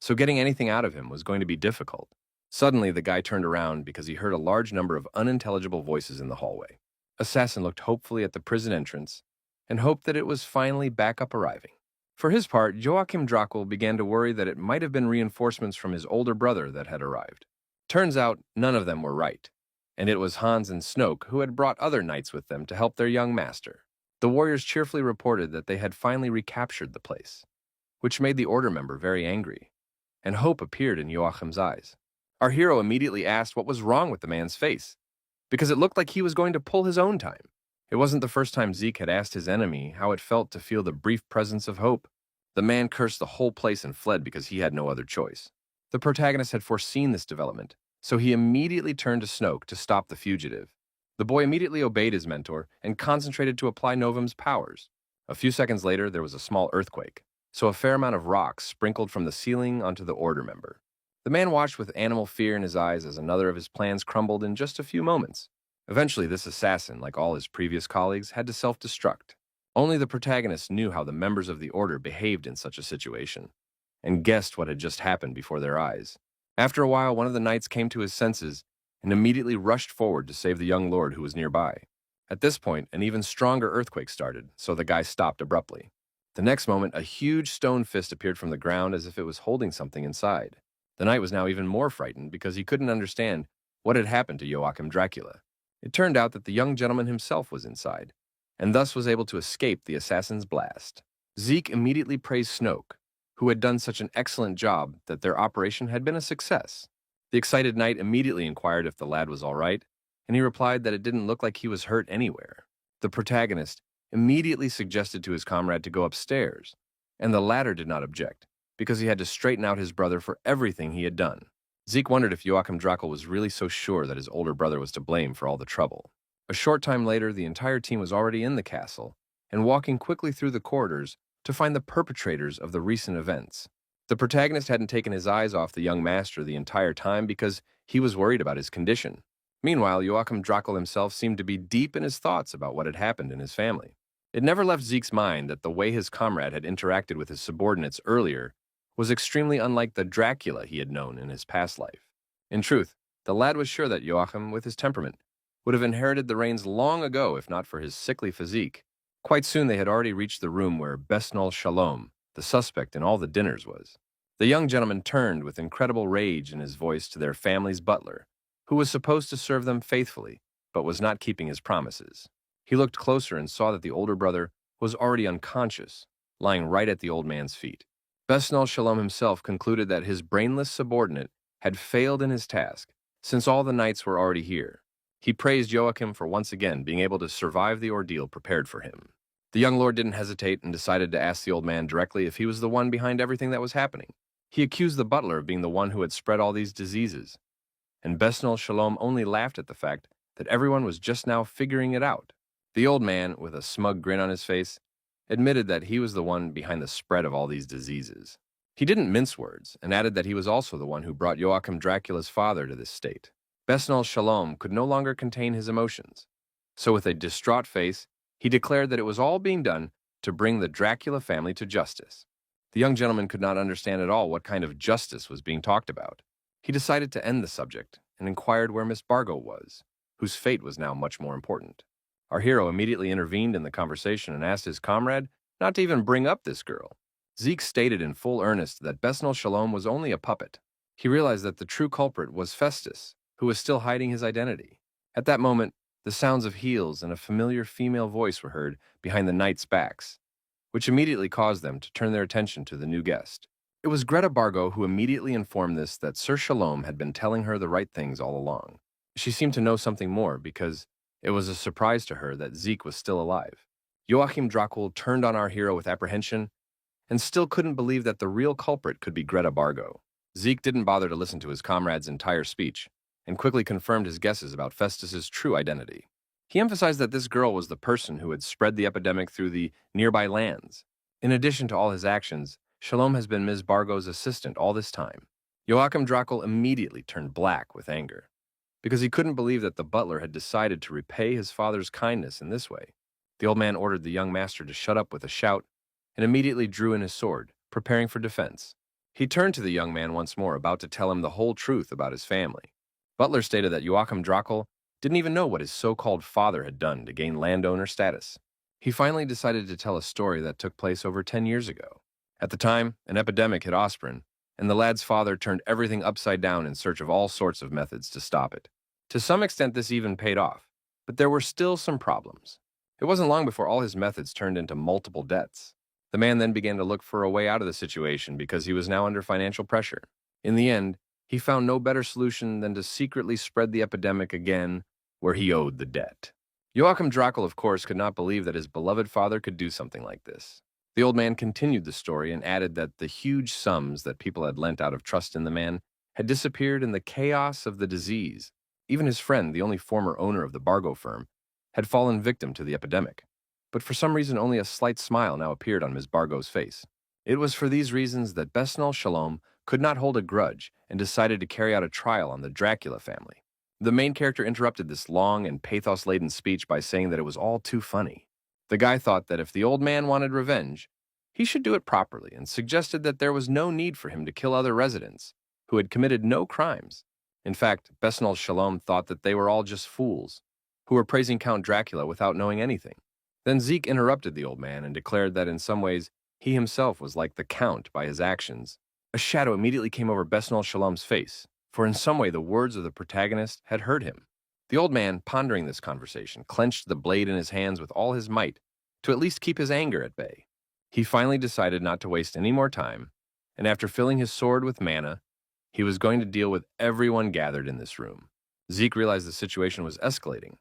so getting anything out of him was going to be difficult. Suddenly, the guy turned around because he heard a large number of unintelligible voices in the hallway. Assassin looked hopefully at the prison entrance and hoped that it was finally back up arriving. For his part, Joachim Dracul began to worry that it might have been reinforcements from his older brother that had arrived. Turns out, none of them were right, and it was Hans and Snoke who had brought other knights with them to help their young master. The warriors cheerfully reported that they had finally recaptured the place, which made the order member very angry, and hope appeared in Joachim's eyes. Our hero immediately asked what was wrong with the man's face, because it looked like he was going to pull his own time. It wasn't the first time Zeke had asked his enemy how it felt to feel the brief presence of hope. The man cursed the whole place and fled because he had no other choice. The protagonist had foreseen this development so he immediately turned to Snoke to stop the fugitive. The boy immediately obeyed his mentor and concentrated to apply Novum's powers. A few seconds later, there was a small earthquake, so a fair amount of rocks sprinkled from the ceiling onto the Order member. The man watched with animal fear in his eyes as another of his plans crumbled in just a few moments. Eventually, this assassin, like all his previous colleagues, had to self-destruct. Only the protagonist knew how the members of the Order behaved in such a situation, and guessed what had just happened before their eyes. After a while, one of the knights came to his senses and immediately rushed forward to save the young lord who was nearby. At this point, an even stronger earthquake started, so the guy stopped abruptly. The next moment, a huge stone fist appeared from the ground as if it was holding something inside. The knight was now even more frightened because he couldn't understand what had happened to Joachim Dracula. It turned out that the young gentleman himself was inside, and thus was able to escape the assassin's blast. Zeke immediately praised Snoke, who had done such an excellent job that their operation had been a success. The excited knight immediately inquired if the lad was all right, and he replied that it didn't look like he was hurt anywhere. The protagonist immediately suggested to his comrade to go upstairs, and the latter did not object, because he had to straighten out his brother for everything he had done. Zeke wondered if Joachim Drakel was really so sure that his older brother was to blame for all the trouble. A short time later, the entire team was already in the castle, and walking quickly through the corridors to find the perpetrators of the recent events. The protagonist hadn't taken his eyes off the young master the entire time because he was worried about his condition. Meanwhile, Joachim Drakel himself seemed to be deep in his thoughts about what had happened in his family. It never left Zeke's mind that the way his comrade had interacted with his subordinates earlier was extremely unlike the Dracula he had known in his past life. In truth, the lad was sure that Joachim, with his temperament, would have inherited the reins long ago if not for his sickly physique. Quite soon they had already reached the room where Besnol Shalom, the suspect in all the dinners, was. The young gentleman turned with incredible rage in his voice to their family's butler, who was supposed to serve them faithfully, but was not keeping his promises. He looked closer and saw that the older brother was already unconscious, lying right at the old man's feet. Besnol Shalom himself concluded that his brainless subordinate had failed in his task, since all the knights were already here. He praised Joachim for once again being able to survive the ordeal prepared for him. The young lord didn't hesitate and decided to ask the old man directly if he was the one behind everything that was happening. He accused the butler of being the one who had spread all these diseases, and Besnol Shalom only laughed at the fact that everyone was just now figuring it out. The old man, with a smug grin on his face, admitted that he was the one behind the spread of all these diseases. He didn't mince words, and added that he was also the one who brought Joachim Dracula's father to this state. Besnol Shalom could no longer contain his emotions, so with a distraught face, he declared that it was all being done to bring the Dracula family to justice. The young gentleman could not understand at all what kind of justice was being talked about. He decided to end the subject and inquired where Miss Bargo was, whose fate was now much more important. Our hero immediately intervened in the conversation and asked his comrade not to even bring up this girl. Zeke stated in full earnest that Besnol Shalom was only a puppet. He realized that the true culprit was Festus, who was still hiding his identity. At that moment, the sounds of heels and a familiar female voice were heard behind the knights' backs, which immediately caused them to turn their attention to the new guest. It was Greta Bargo who immediately informed this that Sir Shalom had been telling her the right things all along. She seemed to know something more because it was a surprise to her that Zeke was still alive. Joachim Drakel turned on our hero with apprehension and still couldn't believe that the real culprit could be Greta Bargo. Zeke didn't bother to listen to his comrade's entire speech and quickly confirmed his guesses about Festus's true identity. He emphasized that this girl was the person who had spread the epidemic through the nearby lands. In addition to all his actions, Shalom has been Ms. Bargo's assistant all this time. Joachim Drakel immediately turned black with anger, because he couldn't believe that the butler had decided to repay his father's kindness in this way. The old man ordered the young master to shut up with a shout and immediately drew in his sword, preparing for defense. He turned to the young man once more, about to tell him the whole truth about his family. Butler stated that Joachim Drakel didn't even know what his so-called father had done to gain landowner status. He finally decided to tell a story that took place over 10 years ago. At the time, an epidemic hit Osprin, and the lad's father turned everything upside down in search of all sorts of methods to stop it. To some extent, this even paid off, but there were still some problems. It wasn't long before all his methods turned into multiple deaths. The man then began to look for a way out of the situation because he was now under financial pressure. In the end, he found no better solution than to secretly spread the epidemic again where he owed the debt. Joachim Drakel, of course, could not believe that his beloved father could do something like this. The old man continued the story and added that the huge sums that people had lent out of trust in the man had disappeared in the chaos of the disease. Even his friend, the only former owner of the Bargo firm, had fallen victim to the epidemic. But for some reason, only a slight smile now appeared on Ms. Bargo's face. It was for these reasons that Besnol Shalom could not hold a grudge and decided to carry out a trial on the Dracula family. The main character interrupted this long and pathos-laden speech by saying that it was all too funny. The guy thought that if the old man wanted revenge, he should do it properly and suggested that there was no need for him to kill other residents who had committed no crimes. In fact, Besnol Shalom thought that they were all just fools who were praising Count Dracula without knowing anything. Then Zeke interrupted the old man and declared that in some ways he himself was like the Count by his actions. A shadow immediately came over Besnol Shalom's face, for in some way the words of the protagonist had hurt him. The old man, pondering this conversation, clenched the blade in his hands with all his might to at least keep his anger at bay. He finally decided not to waste any more time, and after filling his sword with mana, he was going to deal with everyone gathered in this room. Zeke realized the situation was escalating,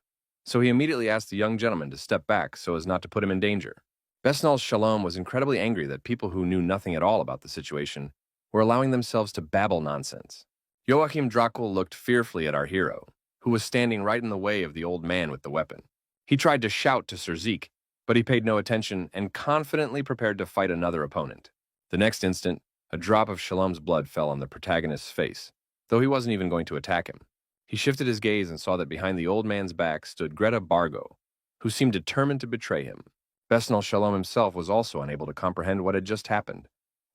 so he immediately asked the young gentleman to step back so as not to put him in danger. Besnol Shalom was incredibly angry that people who knew nothing at all about the situation were allowing themselves to babble nonsense. Joachim Dracul looked fearfully at our hero, who was standing right in the way of the old man with the weapon. He tried to shout to Sir Zeke, but he paid no attention and confidently prepared to fight another opponent. The next instant, a drop of Shalom's blood fell on the protagonist's face, though he wasn't even going to attack him. He shifted his gaze and saw that behind the old man's back stood Greta Bargo, who seemed determined to betray him. Besnol Shalom himself was also unable to comprehend what had just happened,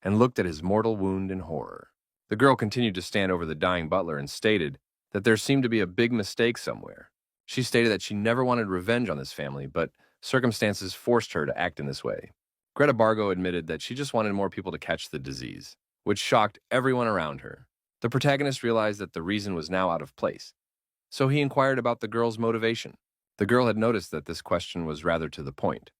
and looked at his mortal wound in horror. The girl continued to stand over the dying butler and stated that there seemed to be a big mistake somewhere. She stated that she never wanted revenge on this family, but circumstances forced her to act in this way. Greta Bargo admitted that she just wanted more people to catch the disease, which shocked everyone around her. The protagonist realized that the reason was now out of place, so he inquired about the girl's motivation. The girl had noticed that this question was rather to the point,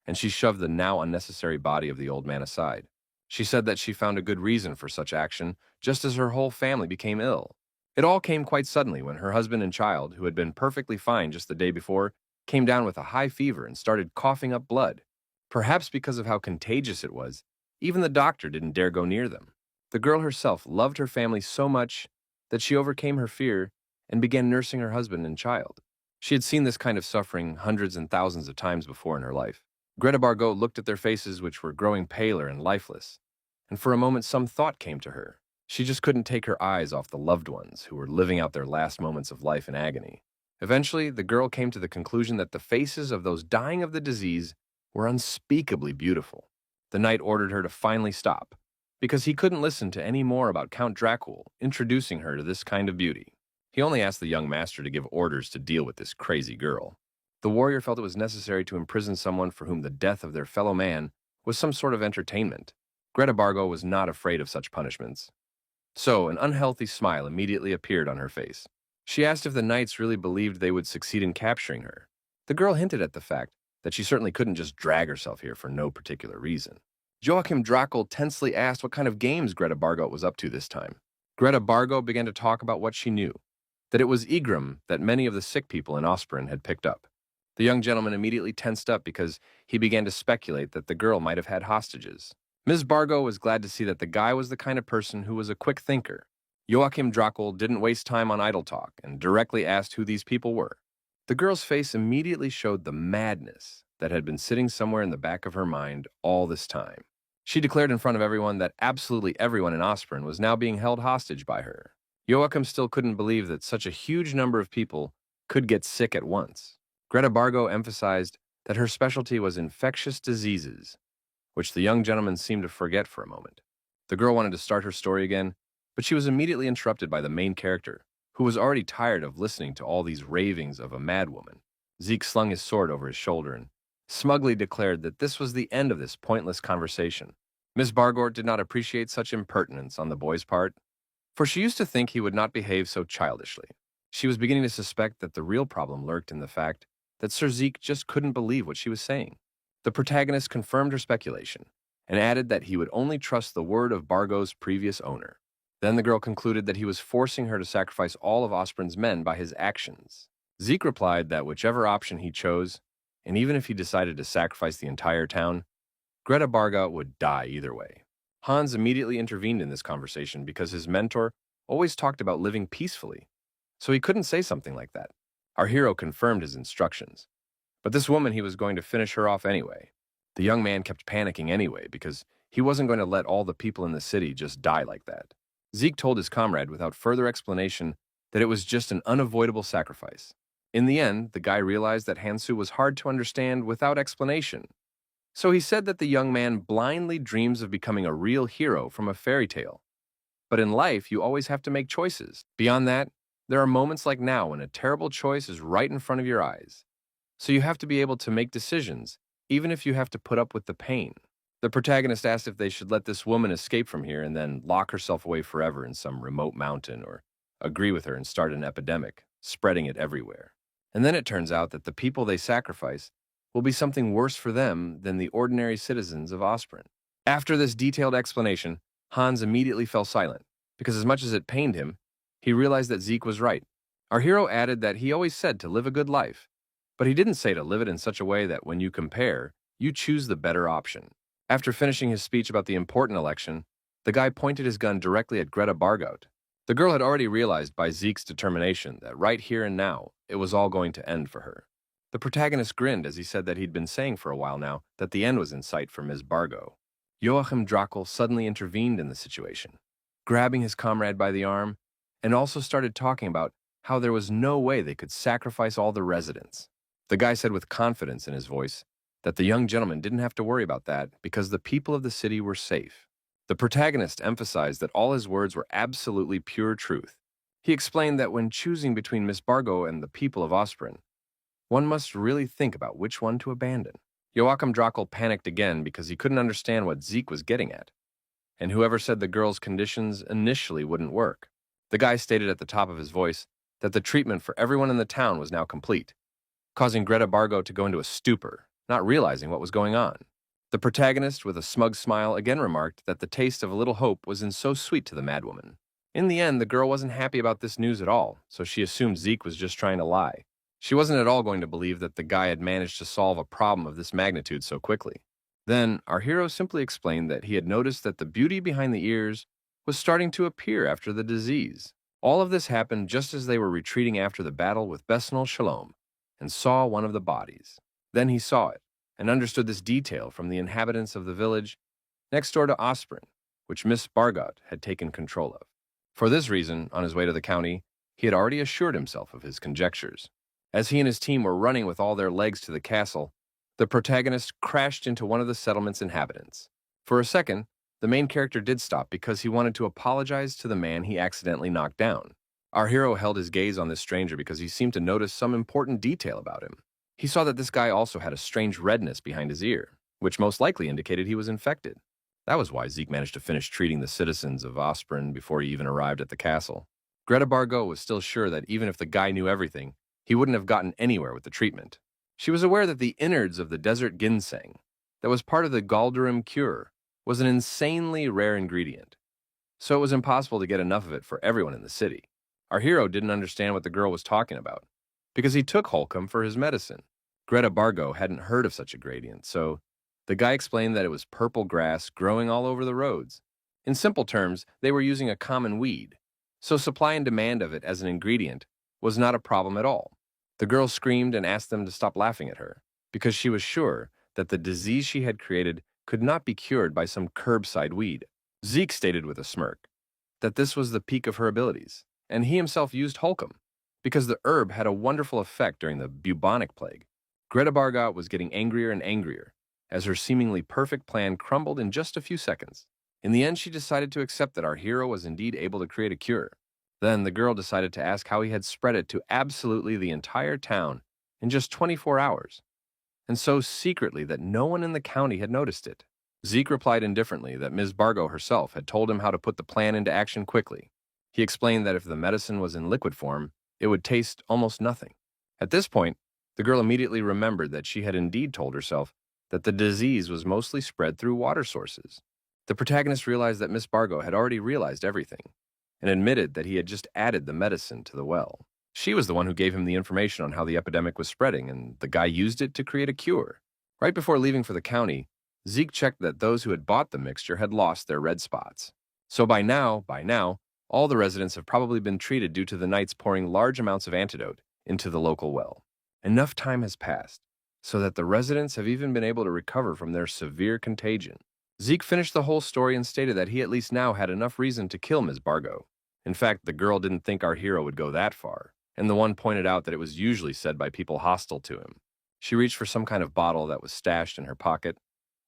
and she shoved the now unnecessary body of the old man aside. She said that she found a good reason for such action, just as her whole family became ill. It all came quite suddenly when her husband and child, who had been perfectly fine just the day before, came down with a high fever and started coughing up blood. Perhaps because of how contagious it was, even the doctor didn't dare go near them. The girl herself loved her family so much that she overcame her fear and began nursing her husband and child. She had seen this kind of suffering hundreds and thousands of times before in her life. Greta Bargo looked at their faces, which were growing paler and lifeless, and for a moment some thought came to her. She just couldn't take her eyes off the loved ones who were living out their last moments of life in agony. Eventually, the girl came to the conclusion that the faces of those dying of the disease were unspeakably beautiful. The knight ordered her to finally stop, because he couldn't listen to any more about Count Dracul introducing her to this kind of beauty. He only asked the young master to give orders to deal with this crazy girl. The warrior felt it was necessary to imprison someone for whom the death of their fellow man was some sort of entertainment. Greta Bargo was not afraid of such punishments. So, an unhealthy smile immediately appeared on her face. She asked if the knights really believed they would succeed in capturing her. The girl hinted at the fact that she certainly couldn't just drag herself here for no particular reason. Joachim Dracul tensely asked what kind of games Greta Bargo was up to this time. Greta Bargo began to talk about what she knew, that it was Egram that many of the sick people in Osprin had picked up. The young gentleman immediately tensed up because he began to speculate that the girl might have had hostages. Ms. Bargo was glad to see that the guy was the kind of person who was a quick thinker. Joachim Dracul didn't waste time on idle talk and directly asked who these people were. The girl's face immediately showed the madness that had been sitting somewhere in the back of her mind all this time. She declared in front of everyone that absolutely everyone in Osprin was now being held hostage by her. Joachim still couldn't believe that such a huge number of people could get sick at once. Greta Bargo emphasized that her specialty was infectious diseases, which the young gentleman seemed to forget for a moment. The girl wanted to start her story again, but she was immediately interrupted by the main character, who was already tired of listening to all these ravings of a madwoman. Zeke slung his sword over his shoulder and smugly declared that this was the end of this pointless conversation. Miss Bargort did not appreciate such impertinence on the boy's part, for she used to think he would not behave so childishly. She was beginning to suspect that the real problem lurked in the fact that Sir Zeke just couldn't believe what she was saying. The protagonist confirmed her speculation and added that he would only trust the word of Bargo's previous owner. Then the girl concluded that he was forcing her to sacrifice all of Osprin's men by his actions. Zeke replied that whichever option he chose, and even if he decided to sacrifice the entire town, Greta Barga would die either way. Hans immediately intervened in this conversation because his mentor always talked about living peacefully, so he couldn't say something like that. Our hero confirmed his instructions. But this woman, he was going to finish her off anyway. The young man kept panicking anyway because he wasn't going to let all the people in the city just die like that. Zeke told his comrade without further explanation that it was just an unavoidable sacrifice. In the end, the guy realized that Hansu was hard to understand without explanation. So he said that the young man blindly dreams of becoming a real hero from a fairy tale. But in life, you always have to make choices. Beyond that, there are moments like now when a terrible choice is right in front of your eyes. So you have to be able to make decisions, even if you have to put up with the pain. The protagonist asked if they should let this woman escape from here and then lock herself away forever in some remote mountain, or agree with her and start an epidemic, spreading it everywhere. And then it turns out that the people they sacrifice will be something worse for them than the ordinary citizens of Osprin. After this detailed explanation, Hans immediately fell silent, because as much as it pained him, he realized that Zeke was right. Our hero added that he always said to live a good life, but he didn't say to live it in such a way that when you compare, you choose the better option. After finishing his speech about the important election, the guy pointed his gun directly at Greta Bargout. The girl had already realized by Zeke's determination that right here and now, it was all going to end for her. The protagonist grinned as he said that he'd been saying for a while now that the end was in sight for Ms. Bargo. Joachim Drakel suddenly intervened in the situation, grabbing his comrade by the arm, and also started talking about how there was no way they could sacrifice all the residents. The guy said with confidence in his voice that the young gentleman didn't have to worry about that because the people of the city were safe. The protagonist emphasized that all his words were absolutely pure truth. He explained that when choosing between Miss Bargo and the people of Osprin, one must really think about which one to abandon. Joachim Drakel panicked again because he couldn't understand what Zeke was getting at, and whoever said the girl's conditions initially wouldn't work. The guy stated at the top of his voice that the treatment for everyone in the town was now complete, causing Greta Bargo to go into a stupor, not realizing what was going on. The protagonist, with a smug smile, again remarked that the taste of a little hope was in so sweet to the madwoman. In the end, the girl wasn't happy about this news at all, so she assumed Zeke was just trying to lie. She wasn't at all going to believe that the guy had managed to solve a problem of this magnitude so quickly. Then, our hero simply explained that he had noticed that the beauty behind the ears was starting to appear after the disease. All of this happened just as they were retreating after the battle with Besnol Shalom, and saw one of the bodies. Then he saw it, and understood this detail from the inhabitants of the village next door to Osprin, which Miss Bargot had taken control of. For this reason, on his way to the county, he had already assured himself of his conjectures. As he and his team were running with all their legs to the castle, the protagonist crashed into one of the settlement's inhabitants. For a second, the main character did stop because he wanted to apologize to the man he accidentally knocked down. Our hero held his gaze on this stranger because he seemed to notice some important detail about him. He saw that this guy also had a strange redness behind his ear, which most likely indicated he was infected. That was why Zeke managed to finish treating the citizens of Osprin before he even arrived at the castle. Greta Bargo was still sure that even if the guy knew everything, he wouldn't have gotten anywhere with the treatment. She was aware that the innards of the desert ginseng, that was part of the Galderim cure, was an insanely rare ingredient, so it was impossible to get enough of it for everyone in the city. Our hero didn't understand what the girl was talking about, because he took Holcomb for his medicine. Greta Bargo hadn't heard of such a gradient, so the guy explained that it was purple grass growing all over the roads. In simple terms, they were using a common weed, so supply and demand of it as an ingredient was not a problem at all. The girl screamed and asked them to stop laughing at her, because she was sure that the disease she had created could not be cured by some curbside weed. Zeke stated with a smirk that this was the peak of her abilities, and he himself used Holcomb, because the herb had a wonderful effect during the bubonic plague. Greta Bargot was getting angrier and angrier, as her seemingly perfect plan crumbled in just a few seconds. In the end, she decided to accept that our hero was indeed able to create a cure. Then the girl decided to ask how he had spread it to absolutely the entire town in just 24 hours, and so secretly that no one in the county had noticed it. Zeke replied indifferently that Ms. Bargo herself had told him how to put the plan into action quickly. He explained that if the medicine was in liquid form, it would taste almost nothing. At this point, the girl immediately remembered that she had indeed told herself that the disease was mostly spread through water sources. The protagonist realized that Miss Bargo had already realized everything, and admitted that he had just added the medicine to the well. She was the one who gave him the information on how the epidemic was spreading, and the guy used it to create a cure. Right before leaving for the county, Zeke checked that those who had bought the mixture had lost their red spots. So by now, All the residents have probably been treated due to the knights pouring large amounts of antidote into the local well. Enough time has passed so that the residents have even been able to recover from their severe contagion. Zeke finished the whole story and stated that he at least now had enough reason to kill Ms. Bargo. In fact, the girl didn't think our hero would go that far, and the one pointed out that it was usually said by people hostile to him. She reached for some kind of bottle that was stashed in her pocket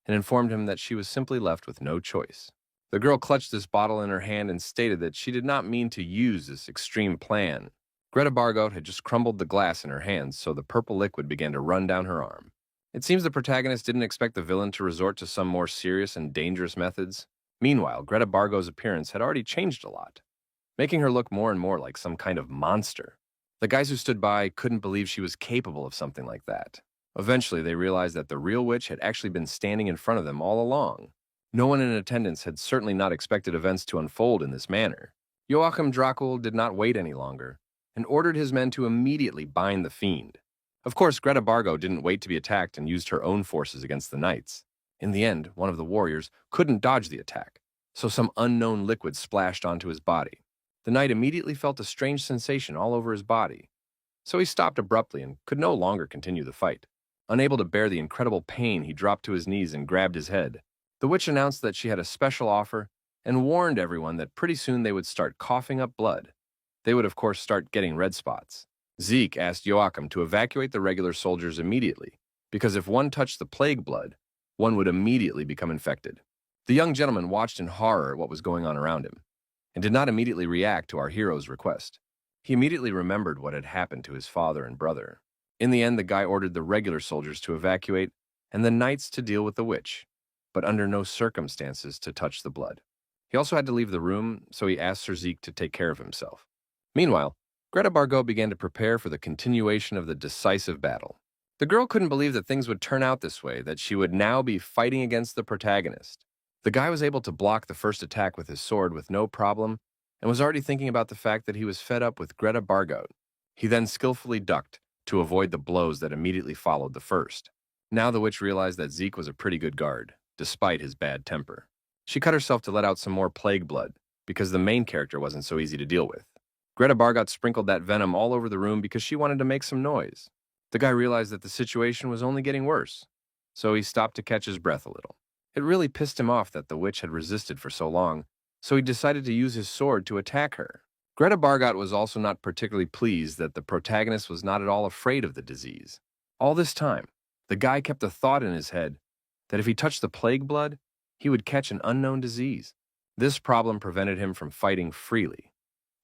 and informed him that she was simply left with no choice. The girl clutched this bottle in her hand and stated that she did not mean to use this extreme plan. Greta Bargo had just crumbled the glass in her hands, so the purple liquid began to run down her arm. It seems the protagonist didn't expect the villain to resort to some more serious and dangerous methods. Meanwhile, Greta Bargo's appearance had already changed a lot, making her look more and more like some kind of monster. The guys who stood by couldn't believe she was capable of something like that. Eventually, they realized that the real witch had actually been standing in front of them all along. No one in attendance had certainly not expected events to unfold in this manner. Joachim Dracul did not wait any longer and ordered his men to immediately bind the fiend. Of course, Greta Bargo didn't wait to be attacked and used her own forces against the knights. In the end, one of the warriors couldn't dodge the attack, so some unknown liquid splashed onto his body. The knight immediately felt a strange sensation all over his body, so he stopped abruptly and could no longer continue the fight. Unable to bear the incredible pain, he dropped to his knees and grabbed his head. The witch announced that she had a special offer and warned everyone that pretty soon they would start coughing up blood. They would, of course, start getting red spots. Zeke asked Joachim to evacuate the regular soldiers immediately, because if one touched the plague blood, one would immediately become infected. The young gentleman watched in horror at what was going on around him, and did not immediately react to our hero's request. He immediately remembered what had happened to his father and brother. In the end, the guy ordered the regular soldiers to evacuate and the knights to deal with the witch, but under no circumstances to touch the blood. He also had to leave the room, so he asked Sir Zeke to take care of himself. Meanwhile, Greta Bargo began to prepare for the continuation of the decisive battle. The girl couldn't believe that things would turn out this way, that she would now be fighting against the protagonist. The guy was able to block the first attack with his sword with no problem, and was already thinking about the fact that he was fed up with Greta Bargo. He then skillfully ducked to avoid the blows that immediately followed the first. Now the witch realized that Zeke was a pretty good guard, despite his bad temper. She cut herself to let out some more plague blood, because the main character wasn't so easy to deal with. Greta Bargo sprinkled that venom all over the room because she wanted to make some noise. The guy realized that the situation was only getting worse, so he stopped to catch his breath a little. It really pissed him off that the witch had resisted for so long, so he decided to use his sword to attack her. Greta Bargo was also not particularly pleased that the protagonist was not at all afraid of the disease. All this time, the guy kept a thought in his head that if he touched the plague blood, he would catch an unknown disease. This problem prevented him from fighting freely,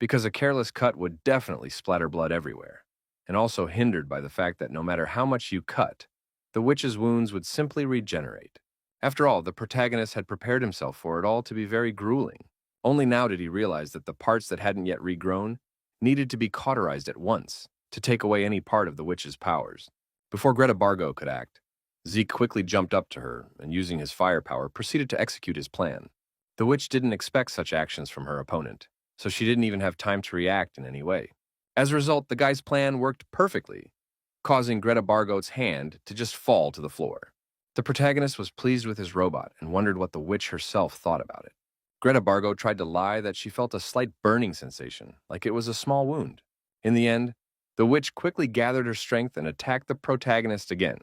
because a careless cut would definitely splatter blood everywhere, and also hindered by the fact that no matter how much you cut, the witch's wounds would simply regenerate. After all, the protagonist had prepared himself for it all to be very grueling. Only now did he realize that the parts that hadn't yet regrown needed to be cauterized at once to take away any part of the witch's powers. Before Greta Bargo could act, Zeke quickly jumped up to her and, using his firepower, proceeded to execute his plan. The witch didn't expect such actions from her opponent, so she didn't even have time to react in any way. As a result, the guy's plan worked perfectly, causing Greta Bargo's hand to just fall to the floor. The protagonist was pleased with his robot and wondered what the witch herself thought about it. Greta Bargo tried to lie that she felt a slight burning sensation, like it was a small wound. In the end, the witch quickly gathered her strength and attacked the protagonist again,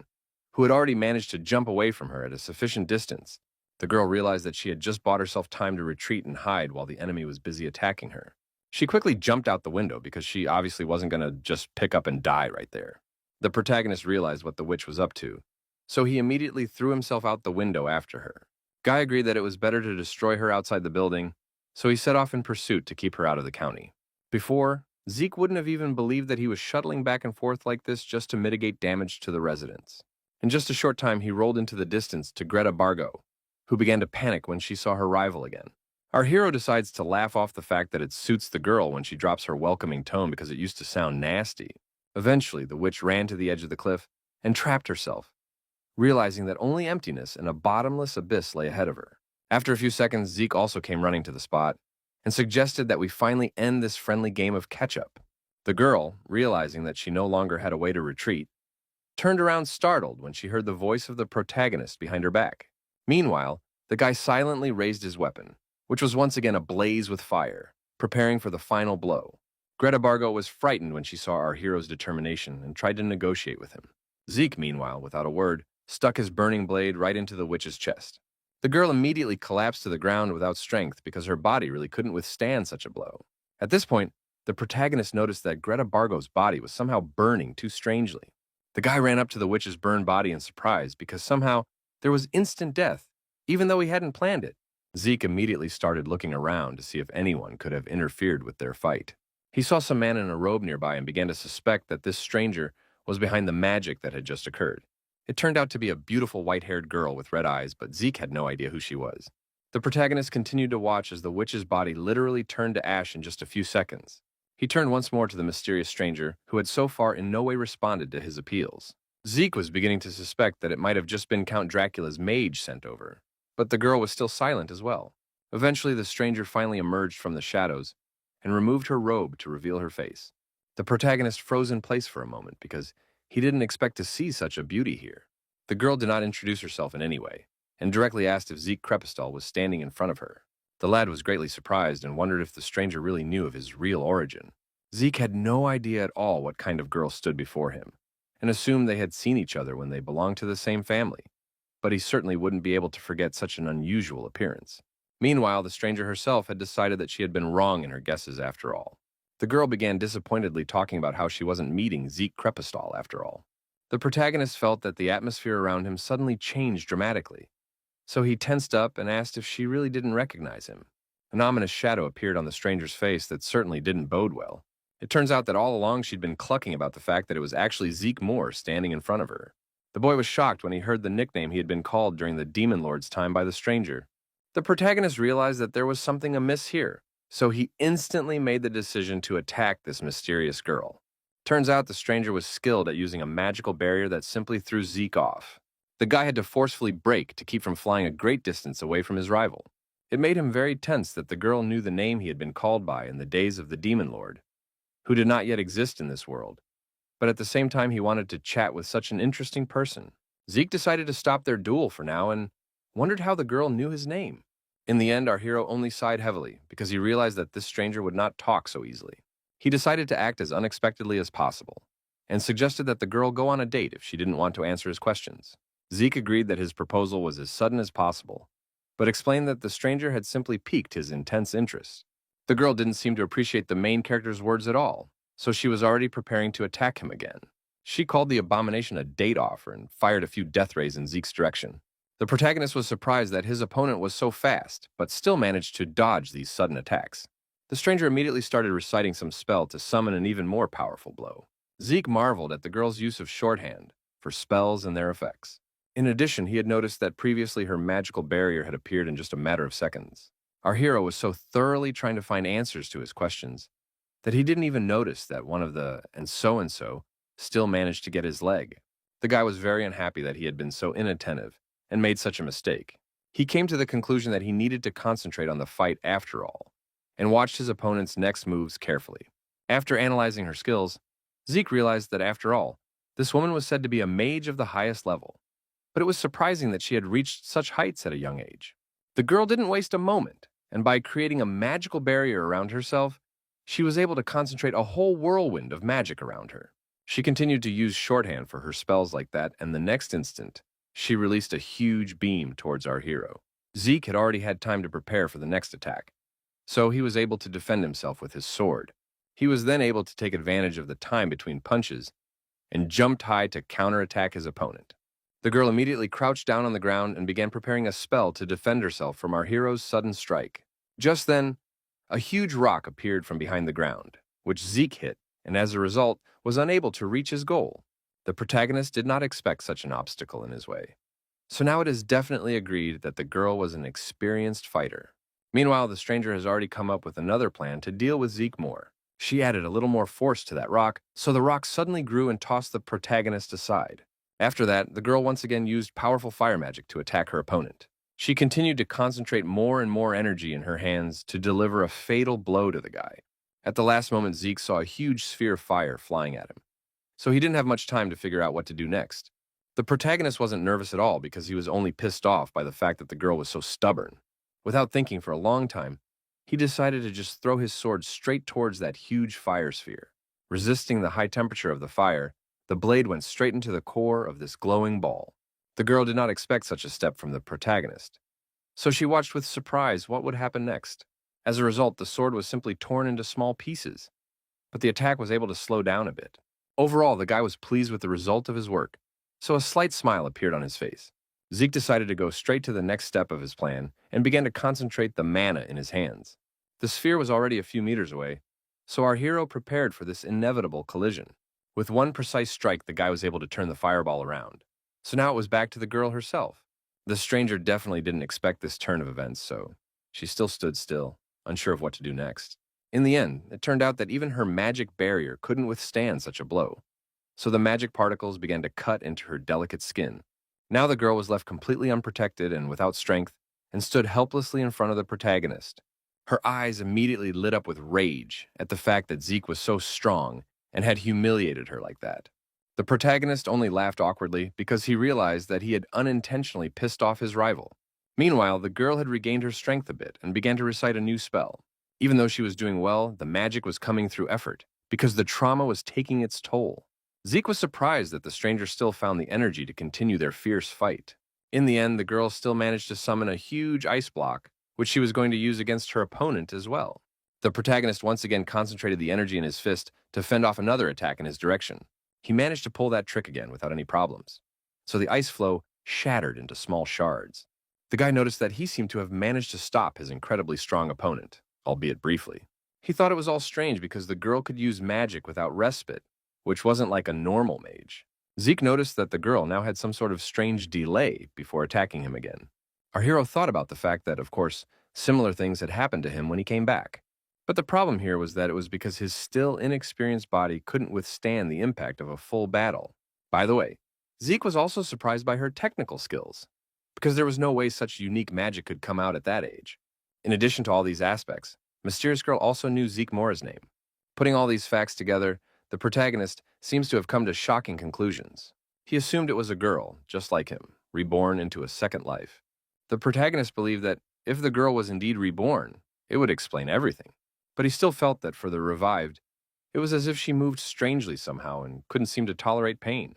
who had already managed to jump away from her at a sufficient distance. The girl realized that she had just bought herself time to retreat and hide while the enemy was busy attacking her. She quickly jumped out the window because she obviously wasn't going to just pick up and die right there. The protagonist realized what the witch was up to, so he immediately threw himself out the window after her. Guy agreed that it was better to destroy her outside the building, so he set off in pursuit to keep her out of the county. Before, Zeke wouldn't have even believed that he was shuttling back and forth like this just to mitigate damage to the residents. In just a short time, he rolled into the distance to Greta Bargo, who began to panic when she saw her rival again. Our hero decides to laugh off the fact that it suits the girl when she drops her welcoming tone because it used to sound nasty. Eventually, the witch ran to the edge of the cliff and trapped herself, realizing that only emptiness and a bottomless abyss lay ahead of her. After a few seconds, Zeke also came running to the spot and suggested that we finally end this friendly game of catch-up. The girl, realizing that she no longer had a way to retreat, turned around startled when she heard the voice of the protagonist behind her back. Meanwhile, the guy silently raised his weapon, which was once again ablaze with fire, preparing for the final blow. Greta Bargo was frightened when she saw our hero's determination and tried to negotiate with him. Zeke, meanwhile, without a word, stuck his burning blade right into the witch's chest. The girl immediately collapsed to the ground without strength because her body really couldn't withstand such a blow. At this point, the protagonist noticed that Greta Bargo's body was somehow burning too strangely. The guy ran up to the witch's burned body in surprise because somehow there was instant death, even though he hadn't planned it. Zeke immediately started looking around to see if anyone could have interfered with their fight. He saw some man in a robe nearby and began to suspect that this stranger was behind the magic that had just occurred. It turned out to be a beautiful white-haired girl with red eyes, but Zeke had no idea who she was. The protagonist continued to watch as the witch's body literally turned to ash in just a few seconds. He turned once more to the mysterious stranger, who had so far in no way responded to his appeals. Zeke was beginning to suspect that it might have just been Count Dracula's mage sent over, but the girl was still silent as well. Eventually, the stranger finally emerged from the shadows and removed her robe to reveal her face. The protagonist froze in place for a moment because he didn't expect to see such a beauty here. The girl did not introduce herself in any way, and directly asked if Zeke Crepustal was standing in front of her. The lad was greatly surprised and wondered if the stranger really knew of his real origin. Zeke had no idea at all what kind of girl stood before him, and assumed they had seen each other when they belonged to the same family, but he certainly wouldn't be able to forget such an unusual appearance. Meanwhile, the stranger herself had decided that she had been wrong in her guesses after all. The girl began disappointedly talking about how she wasn't meeting Zeke Crepustal after all. The protagonist felt that the atmosphere around him suddenly changed dramatically, so he tensed up and asked if she really didn't recognize him. An ominous shadow appeared on the stranger's face that certainly didn't bode well. It turns out that all along she'd been clucking about the fact that it was actually Zeke Moore standing in front of her. The boy was shocked when he heard the nickname he had been called during the Demon Lord's time by the stranger. The protagonist realized that there was something amiss here, so he instantly made the decision to attack this mysterious girl. Turns out the stranger was skilled at using a magical barrier that simply threw Zeke off. The guy had to forcefully brake to keep from flying a great distance away from his rival. It made him very tense that the girl knew the name he had been called by in the days of the Demon Lord, who did not yet exist in this world. But at the same time, he wanted to chat with such an interesting person. Zeke decided to stop their duel for now and wondered how the girl knew his name. In the end, our hero only sighed heavily because he realized that this stranger would not talk so easily. He decided to act as unexpectedly as possible and suggested that the girl go on a date if she didn't want to answer his questions. Zeke agreed that his proposal was as sudden as possible, but explained that the stranger had simply piqued his intense interest. The girl didn't seem to appreciate the main character's words at all, so she was already preparing to attack him again. She called the abomination a date offer and fired a few death rays in Zeke's direction. The protagonist was surprised that his opponent was so fast, but still managed to dodge these sudden attacks. The stranger immediately started reciting some spell to summon an even more powerful blow. Zeke marveled at the girl's use of shorthand for spells and their effects. In addition, he had noticed that previously her magical barrier had appeared in just a matter of seconds. Our hero was so thoroughly trying to find answers to his questions that he didn't even notice that one of the and so still managed to get his leg. The guy was very unhappy that he had been so inattentive and made such a mistake. He came to the conclusion that he needed to concentrate on the fight after all, and watched his opponent's next moves carefully. After analyzing her skills, Zeke realized that after all, this woman was said to be a mage of the highest level, but it was surprising that she had reached such heights at a young age. The girl didn't waste a moment, and by creating a magical barrier around herself, she was able to concentrate a whole whirlwind of magic around her. She continued to use shorthand for her spells like that, and the next instant, she released a huge beam towards our hero. Zeke had already had time to prepare for the next attack, so he was able to defend himself with his sword. He was then able to take advantage of the time between punches and jumped high to counterattack his opponent. The girl immediately crouched down on the ground and began preparing a spell to defend herself from our hero's sudden strike. Just then, a huge rock appeared from behind the ground, which Zeke hit, and as a result, was unable to reach his goal. The protagonist did not expect such an obstacle in his way. So now it is definitely agreed that the girl was an experienced fighter. Meanwhile, the stranger has already come up with another plan to deal with Zeke Moore. She added a little more force to that rock, so the rock suddenly grew and tossed the protagonist aside. After that, the girl once again used powerful fire magic to attack her opponent. She continued to concentrate more and more energy in her hands to deliver a fatal blow to the guy. At the last moment, Zeke saw a huge sphere of fire flying at him, so he didn't have much time to figure out what to do next. The protagonist wasn't nervous at all because he was only pissed off by the fact that the girl was so stubborn. Without thinking for a long time, he decided to just throw his sword straight towards that huge fire sphere. Resisting the high temperature of the fire, the blade went straight into the core of this glowing ball. The girl did not expect such a step from the protagonist, so she watched with surprise what would happen next. As a result, the sword was simply torn into small pieces, but the attack was able to slow down a bit. Overall, the guy was pleased with the result of his work, so a slight smile appeared on his face. Zeke decided to go straight to the next step of his plan and began to concentrate the mana in his hands. The sphere was already a few meters away, so our hero prepared for this inevitable collision. With one precise strike, the guy was able to turn the fireball around. So now it was back to the girl herself. The stranger definitely didn't expect this turn of events, so she still stood still, unsure of what to do next. In the end, it turned out that even her magic barrier couldn't withstand such a blow, so the magic particles began to cut into her delicate skin. Now the girl was left completely unprotected and without strength, and stood helplessly in front of the protagonist. Her eyes immediately lit up with rage at the fact that Zeke was so strong and had humiliated her like that. The protagonist only laughed awkwardly because he realized that he had unintentionally pissed off his rival. Meanwhile, the girl had regained her strength a bit and began to recite a new spell. Even though she was doing well, the magic was coming through effort because the trauma was taking its toll. Zeke was surprised that the stranger still found the energy to continue their fierce fight. In the end, the girl still managed to summon a huge ice block, which she was going to use against her opponent as well. The protagonist once again concentrated the energy in his fist to fend off another attack in his direction. He managed to pull that trick again without any problems, so the ice floe shattered into small shards. The guy noticed that he seemed to have managed to stop his incredibly strong opponent, albeit briefly. He thought it was all strange because the girl could use magic without respite, which wasn't like a normal mage. Zeke noticed that the girl now had some sort of strange delay before attacking him again. Our hero thought about the fact that, of course, similar things had happened to him when he came back. But the problem here was that it was because his still inexperienced body couldn't withstand the impact of a full battle. By the way, Zeke was also surprised by her technical skills, because there was no way such unique magic could come out at that age. In addition to all these aspects, Mysterious Girl also knew Zeke Mora's name. Putting all these facts together, the protagonist seems to have come to shocking conclusions. He assumed it was a girl, just like him, reborn into a second life. The protagonist believed that if the girl was indeed reborn, it would explain everything. But he still felt that for the revived, it was as if she moved strangely somehow and couldn't seem to tolerate pain.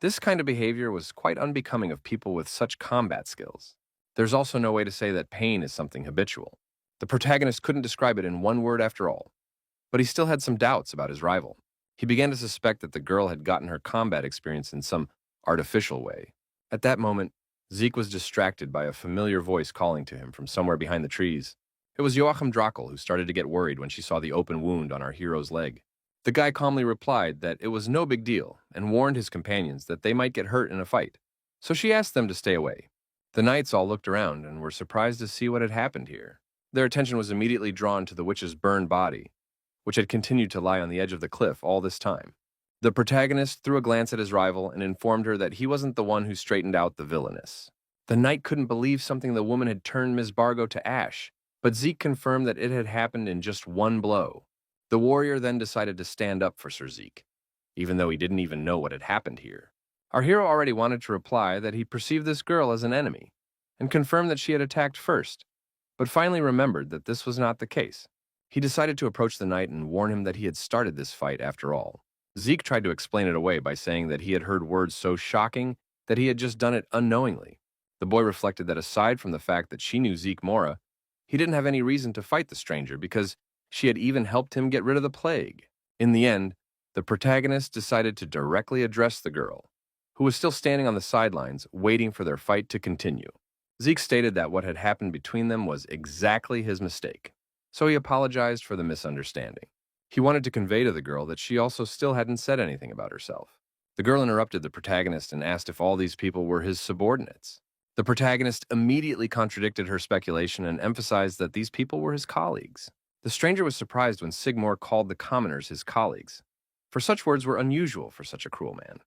This kind of behavior was quite unbecoming of people with such combat skills. There's also no way to say that pain is something habitual. The protagonist couldn't describe it in one word after all, but he still had some doubts about his rival. He began to suspect that the girl had gotten her combat experience in some artificial way. At that moment, Zeke was distracted by a familiar voice calling to him from somewhere behind the trees. It was Joachim Drakel who started to get worried when she saw the open wound on our hero's leg. The guy calmly replied that it was no big deal and warned his companions that they might get hurt in a fight, so she asked them to stay away. The knights all looked around and were surprised to see what had happened here. Their attention was immediately drawn to the witch's burned body, which had continued to lie on the edge of the cliff all this time. The protagonist threw a glance at his rival and informed her that he wasn't the one who straightened out the villainess. The knight couldn't believe something the woman had turned Ms. Bargo to ash, but Zeke confirmed that it had happened in just one blow. The warrior then decided to stand up for Sir Zeke, even though he didn't even know what had happened here. Our hero already wanted to reply that he perceived this girl as an enemy, and confirmed that she had attacked first, but finally remembered that this was not the case. He decided to approach the knight and warn him that he had started this fight after all. Zeke tried to explain it away by saying that he had heard words so shocking that he had just done it unknowingly. The boy reflected that aside from the fact that she knew Zeke Mora, he didn't have any reason to fight the stranger because she had even helped him get rid of the plague. In the end, the protagonist decided to directly address the girl, who was still standing on the sidelines waiting for their fight to continue. Zeke stated that what had happened between them was exactly his mistake, so he apologized for the misunderstanding. He wanted to convey to the girl that she also still hadn't said anything about herself. The girl interrupted the protagonist and asked if all these people were his subordinates. The protagonist immediately contradicted her speculation and emphasized that these people were his colleagues. The stranger was surprised when Sigmore called the commoners his colleagues, for such words were unusual for such a cruel man.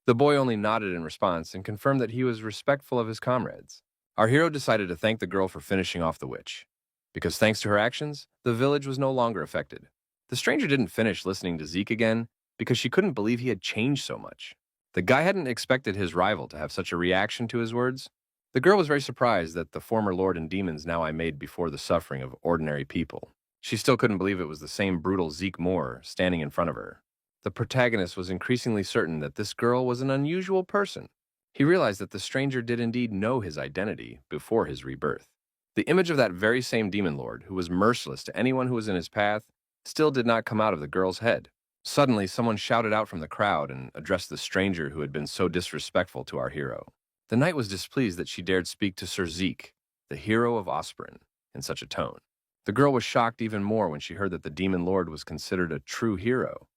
The boy only nodded in response and confirmed that he was respectful of his comrades. Our hero decided to thank the girl for finishing off the witch, because thanks to her actions, the village was no longer affected. The stranger didn't finish listening to Zeke again because she couldn't believe he had changed so much. The guy hadn't expected his rival to have such a reaction to his words, The girl was very surprised that the former lord and demons now I made before the suffering of ordinary people. She still couldn't believe it was the same brutal Zeke Moore standing in front of her. The protagonist was increasingly certain that this girl was an unusual person. He realized that the stranger did indeed know his identity before his rebirth. The image of that very same demon lord, who was merciless to anyone who was in his path, still did not come out of the girl's head. Suddenly, someone shouted out from the crowd and addressed the stranger who had been so disrespectful to our hero. The knight was displeased that she dared speak to Sir Zeke, the hero of Osprin, in such a tone. The girl was shocked even more when she heard that the demon lord was considered a true hero.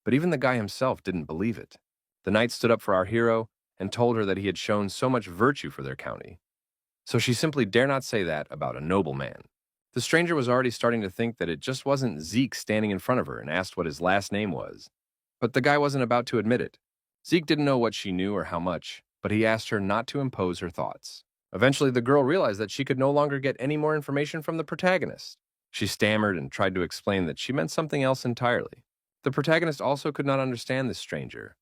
But even the guy himself didn't believe it. The knight stood up for our hero and told her that he had shown so much virtue for their county. So she simply dare not say that about a noble man. The stranger was already starting to think that it just wasn't Zeke standing in front of her and asked what his last name was. But the guy wasn't about to admit it. Zeke didn't know what she knew or how much, but he asked her not to impose her thoughts. Eventually, the girl realized that she could no longer get any more information from the protagonist. She stammered and tried to explain that she meant something else entirely. The protagonist also could not understand this stranger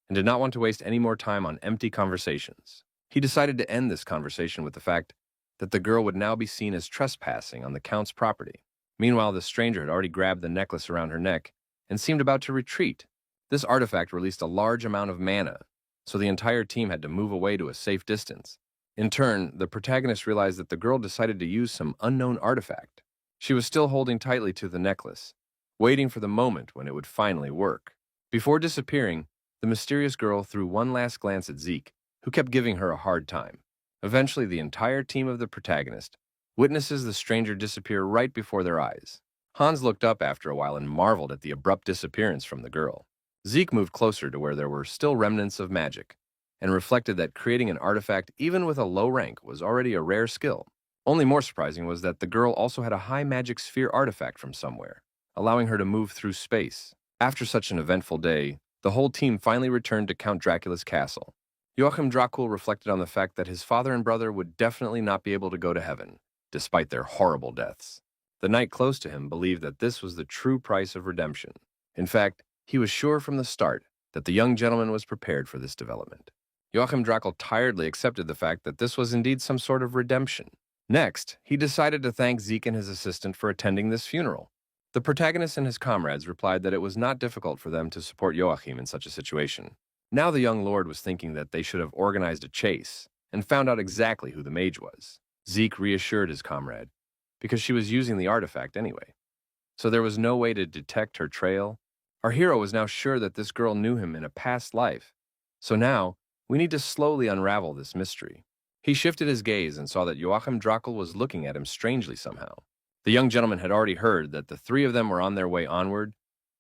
and did not want to waste any more time on empty conversations. He decided to end this conversation with the fact that the girl would now be seen as trespassing on the Count's property. Meanwhile, the stranger had already grabbed the necklace around her neck and seemed about to retreat. This artifact released a large amount of mana, so the entire team had to move away to a safe distance. In turn, the protagonist realized that the girl decided to use some unknown artifact. She was still holding tightly to the necklace, waiting for the moment when it would finally work. Before disappearing, the mysterious girl threw one last glance at Zeke, who kept giving her a hard time. Eventually, the entire team of the protagonist witnesses the stranger disappear right before their eyes. Hans looked up after a while and marveled at the abrupt disappearance from the girl. Zeke moved closer to where there were still remnants of magic, and reflected that creating an artifact even with a low rank was already a rare skill. Only more surprising was that the girl also had a high magic sphere artifact from somewhere, allowing her to move through space. After such an eventful day, the whole team finally returned to Count Dracula's castle. Joachim Dracul reflected on the fact that his father and brother would definitely not be able to go to heaven, despite their horrible deaths. The knight close to him believed that this was the true price of redemption. In fact, he was sure from the start that the young gentleman was prepared for this development. Joachim Dracul tiredly accepted the fact that this was indeed some sort of redemption. Next, he decided to thank Zeke and his assistant for attending this funeral. The protagonist and his comrades replied that it was not difficult for them to support Joachim in such a situation. Now the young lord was thinking that they should have organized a chase and found out exactly who the mage was. Zeke reassured his comrade, because she was using the artifact anyway. So there was no way to detect her trail. Our hero was now sure that this girl knew him in a past life. So now, we need to slowly unravel this mystery. He shifted his gaze and saw that Joachim Dracul was looking at him strangely somehow. The young gentleman had already heard that the three of them were on their way onward,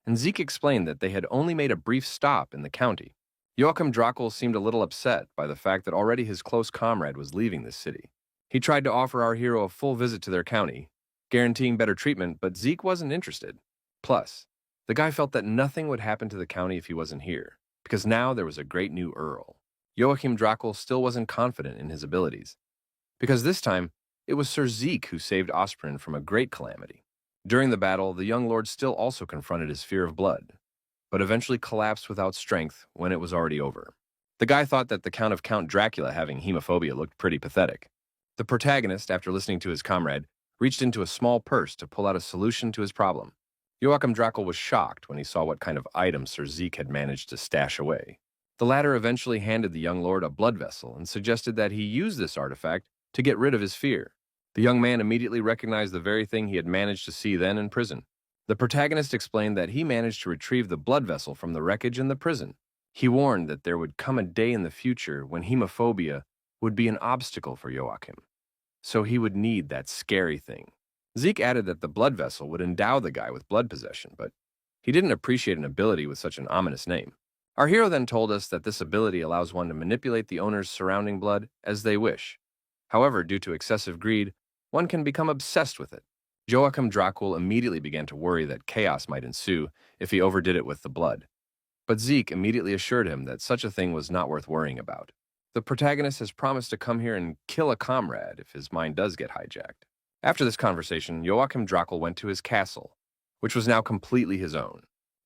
and Zeke explained that they had only made a brief stop in the county. Joachim Dracul seemed a little upset by the fact that already his close comrade was leaving this city. He tried to offer our hero a full visit to their county, guaranteeing better treatment, but Zeke wasn't interested. Plus, the guy felt that nothing would happen to the county if he wasn't here, because now there was a great new earl. Joachim Dracul still wasn't confident in his abilities, because this time, it was Sir Zeke who saved Osprin from a great calamity. During the battle, the young lord still also confronted his fear of blood, but eventually collapsed without strength when it was already over. The guy thought that the Count of Count Dracula having hemophobia looked pretty pathetic. The protagonist, after listening to his comrade, reached into a small purse to pull out a solution to his problem. Joachim Dracul was shocked when he saw what kind of item Sir Zeke had managed to stash away. The latter eventually handed the young lord a blood vessel and suggested that he use this artifact to get rid of his fear. The young man immediately recognized the very thing he had managed to see then in prison. The protagonist explained that he managed to retrieve the blood vessel from the wreckage in the prison. He warned that there would come a day in the future when hemophobia would be an obstacle for Joachim, so he would need that scary thing. Zeke added that the blood vessel would endow the guy with blood possession, but he didn't appreciate an ability with such an ominous name. Our hero then told us that this ability allows one to manipulate the owner's surrounding blood as they wish. However, due to excessive greed, one can become obsessed with it. Joachim Dracul immediately began to worry that chaos might ensue if he overdid it with the blood. But Zeke immediately assured him that such a thing was not worth worrying about. The protagonist has promised to come here and kill a comrade if his mind does get hijacked. After this conversation, Joachim Dracul went to his castle, which was now completely his own.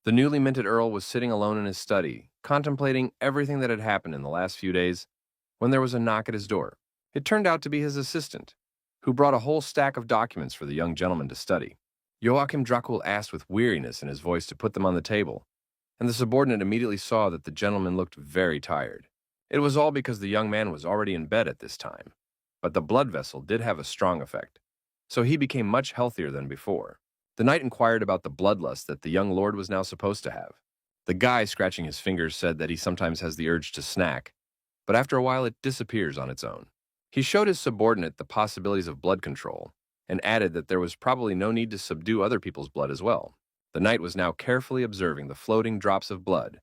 The newly minted earl was sitting alone in his study, contemplating everything that had happened in the last few days, when there was a knock at his door. It turned out to be his assistant, who brought a whole stack of documents for the young gentleman to study. Joachim Dracul asked with weariness in his voice to put them on the table, and the subordinate immediately saw that the gentleman looked very tired. It was all because the young man was already in bed at this time, but the blood vessel did have a strong effect, so he became much healthier than before. The knight inquired about the bloodlust that the young lord was now supposed to have. The guy, scratching his fingers, said that he sometimes has the urge to snack, but after a while it disappears on its own. He showed his subordinate the possibilities of blood control, and added that there was probably no need to subdue other people's blood as well. The knight was now carefully observing the floating drops of blood,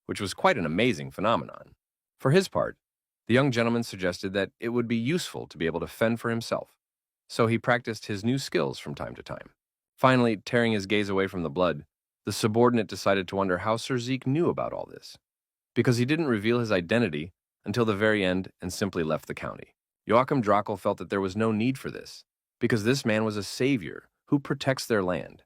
which was quite an amazing phenomenon. For his part, the young gentleman suggested that it would be useful to be able to fend for himself, so he practiced his new skills from time to time. Finally, tearing his gaze away from the blood, the subordinate decided to wonder how Sir Zeke knew about all this, because he didn't reveal his identity until the very end and simply left the county. Joachim Dracul felt that there was no need for this, because this man was a savior who protects their land.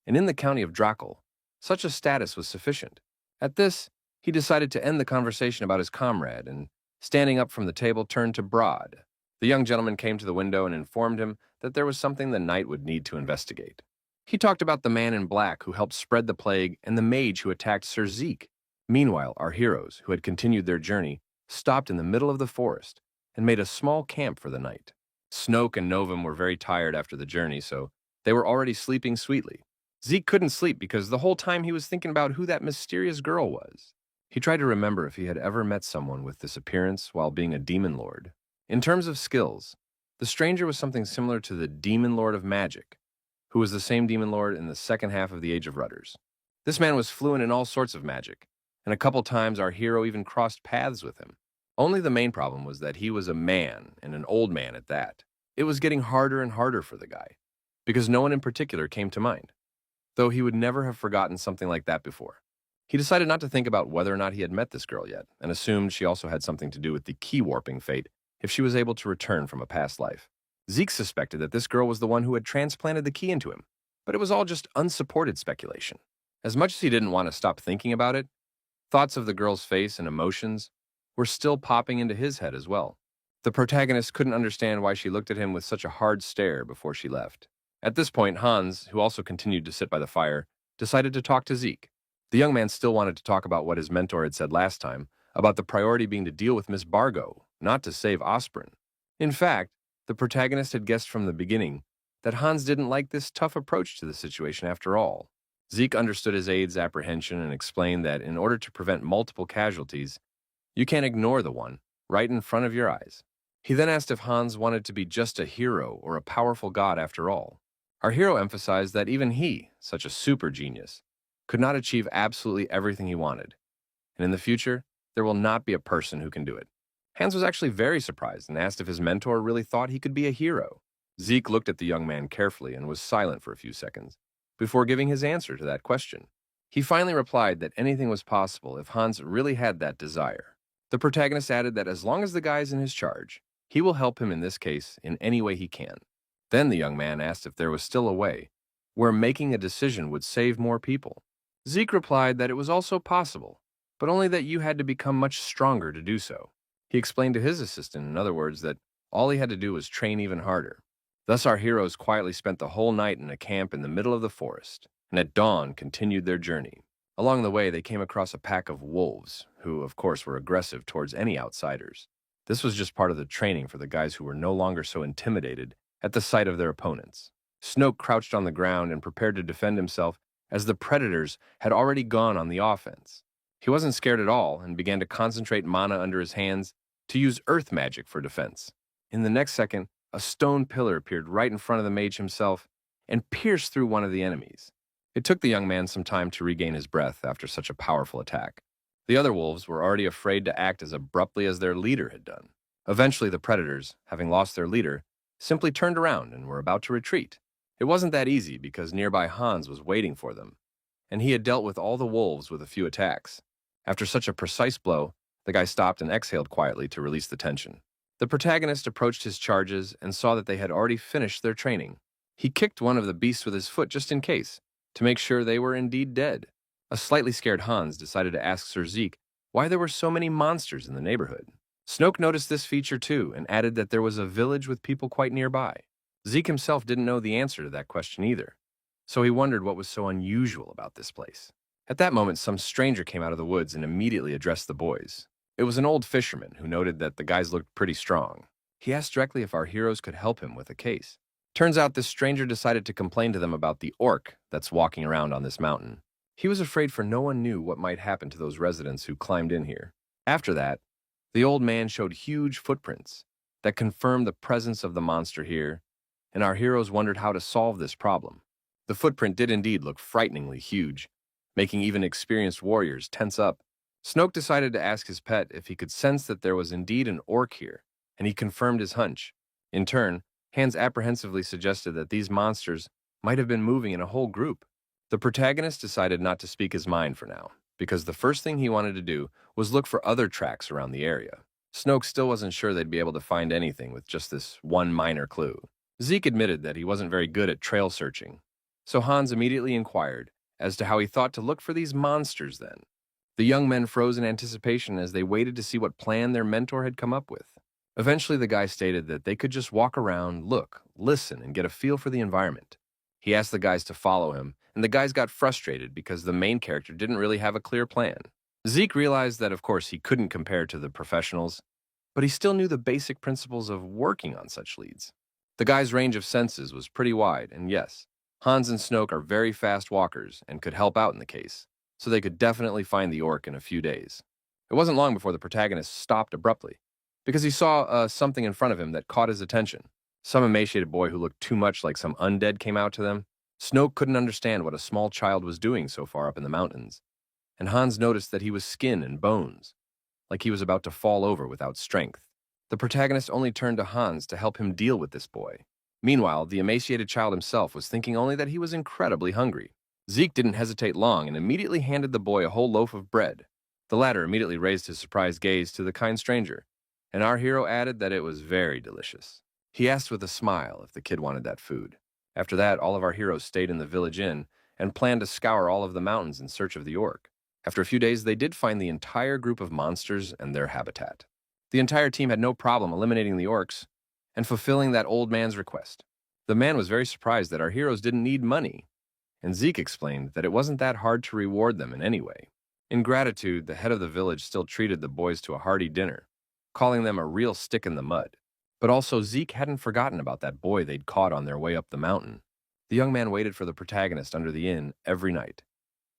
And in the county of Dracul, such a status was sufficient. At this, he decided to end the conversation about his comrade and, standing up from the table, turned to Broad. The young gentleman came to the window and informed him that there was something the knight would need to investigate. He talked about the man in black who helped spread the plague and the mage who attacked Sir Zeke. Meanwhile, our heroes, who had continued their journey, stopped in the middle of the forest and made a small camp for the night. Snoke and Novum were very tired after the journey, so they were already sleeping sweetly. Zeke couldn't sleep because the whole time he was thinking about who that mysterious girl was. He tried to remember if he had ever met someone with this appearance while being a demon lord. In terms of skills, the stranger was something similar to the demon lord of magic, who was the same demon lord in the second half of the Age of Rudders. This man was fluent in all sorts of magic, and a couple times our hero even crossed paths with him. Only the main problem was that he was a man, and an old man at that. It was getting harder and harder for the guy, because no one in particular came to mind, though he would never have forgotten something like that before. He decided not to think about whether or not he had met this girl yet, and assumed she also had something to do with the key warping fate if she was able to return from a past life. Zeke suspected that this girl was the one who had transplanted the key into him, but it was all just unsupported speculation. As much as he didn't want to stop thinking about it, thoughts of the girl's face and emotions were still popping into his head as well. The protagonist couldn't understand why she looked at him with such a hard stare before she left. At this point, Hans, who also continued to sit by the fire, decided to talk to Zeke. The young man still wanted to talk about what his mentor had said last time, about the priority being to deal with Miss Bargo, not to save Osprey. In fact, the protagonist had guessed from the beginning that Hans didn't like this tough approach to the situation after all. Zeke understood his aide's apprehension and explained that in order to prevent multiple casualties, you can't ignore the one right in front of your eyes. He then asked if Hans wanted to be just a hero or a powerful god after all. Our hero emphasized that even he, such a super genius, could not achieve absolutely everything he wanted, and in the future, there will not be a person who can do it. Hans was actually very surprised and asked if his mentor really thought he could be a hero. Zeke looked at the young man carefully and was silent for a few seconds before giving his answer to that question. He finally replied that anything was possible if Hans really had that desire. The protagonist added that as long as the guy is in his charge, he will help him in this case in any way he can. Then the young man asked if there was still a way where making a decision would save more people. Zeke replied that it was also possible, but only that you had to become much stronger to do so. He explained to his assistant, in other words, that all he had to do was train even harder. Thus our heroes quietly spent the whole night in a camp in the middle of the forest, and at dawn continued their journey. Along the way, they came across a pack of wolves, who, of course, were aggressive towards any outsiders. This was just part of the training for the guys who were no longer so intimidated at the sight of their opponents. Snoke crouched on the ground and prepared to defend himself as the predators had already gone on the offense. He wasn't scared at all and began to concentrate mana under his hands to use earth magic for defense. In the next second, a stone pillar appeared right in front of the mage himself and pierced through one of the enemies. It took the young man some time to regain his breath after such a powerful attack. The other wolves were already afraid to act as abruptly as their leader had done. Eventually, the predators, having lost their leader, simply turned around and were about to retreat. It wasn't that easy because nearby Hans was waiting for them, and he had dealt with all the wolves with a few attacks. After such a precise blow, the guy stopped and exhaled quietly to release the tension. The protagonist approached his charges and saw that they had already finished their training. He kicked one of the beasts with his foot just in case, to make sure they were indeed dead. A slightly scared Hans decided to ask Sir Zeke why there were so many monsters in the neighborhood. Snoke noticed this feature too and added that there was a village with people quite nearby. Zeke himself didn't know the answer to that question either, so he wondered what was so unusual about this place. At that moment, some stranger came out of the woods and immediately addressed the boys. It was an old fisherman who noted that the guys looked pretty strong. He asked directly if our heroes could help him with a case. Turns out this stranger decided to complain to them about the orc that's walking around on this mountain. He was afraid for no one knew what might happen to those residents who climbed in here. After that, the old man showed huge footprints that confirmed the presence of the monster here, and our heroes wondered how to solve this problem. The footprint did indeed look frighteningly huge, making even experienced warriors tense up. Snoke decided to ask his pet if he could sense that there was indeed an orc here, and he confirmed his hunch. In turn, Hans apprehensively suggested that these monsters might have been moving in a whole group. The protagonist decided not to speak his mind for now, because the first thing he wanted to do was look for other tracks around the area. Snoke still wasn't sure they'd be able to find anything with just this one minor clue. Zeke admitted that he wasn't very good at trail searching, so Hans immediately inquired as to how he thought to look for these monsters then. The young men froze in anticipation as they waited to see what plan their mentor had come up with. Eventually, the guy stated that they could just walk around, look, listen, and get a feel for the environment. He asked the guys to follow him, and the guys got frustrated because the main character didn't really have a clear plan. Zeke realized that, of course, he couldn't compare to the professionals, but he still knew the basic principles of working on such leads. The guy's range of senses was pretty wide, and yes, Hans and Snoke are very fast walkers and could help out in the case, so they could definitely find the orc in a few days. It wasn't long before the protagonist stopped abruptly, because he saw something in front of him that caught his attention. Some emaciated boy who looked too much like some undead came out to them. Snoke couldn't understand what a small child was doing so far up in the mountains, and Hans noticed that he was skin and bones, like he was about to fall over without strength. The protagonist only turned to Hans to help him deal with this boy. Meanwhile, the emaciated child himself was thinking only that he was incredibly hungry. Zeke didn't hesitate long and immediately handed the boy a whole loaf of bread. The latter immediately raised his surprised gaze to the kind stranger, and our hero added that it was very delicious. He asked with a smile if the kid wanted that food. After that, all of our heroes stayed in the village inn and planned to scour all of the mountains in search of the orc. After a few days, they did find the entire group of monsters and their habitat. The entire team had no problem eliminating the orcs and fulfilling that old man's request. The man was very surprised that our heroes didn't need money, and Zeke explained that it wasn't that hard to reward them in any way. In gratitude, the head of the village still treated the boys to a hearty dinner, calling them a real stick in the mud. But also, Zeke hadn't forgotten about that boy they'd caught on their way up the mountain. The young man waited for the protagonist under the inn every night,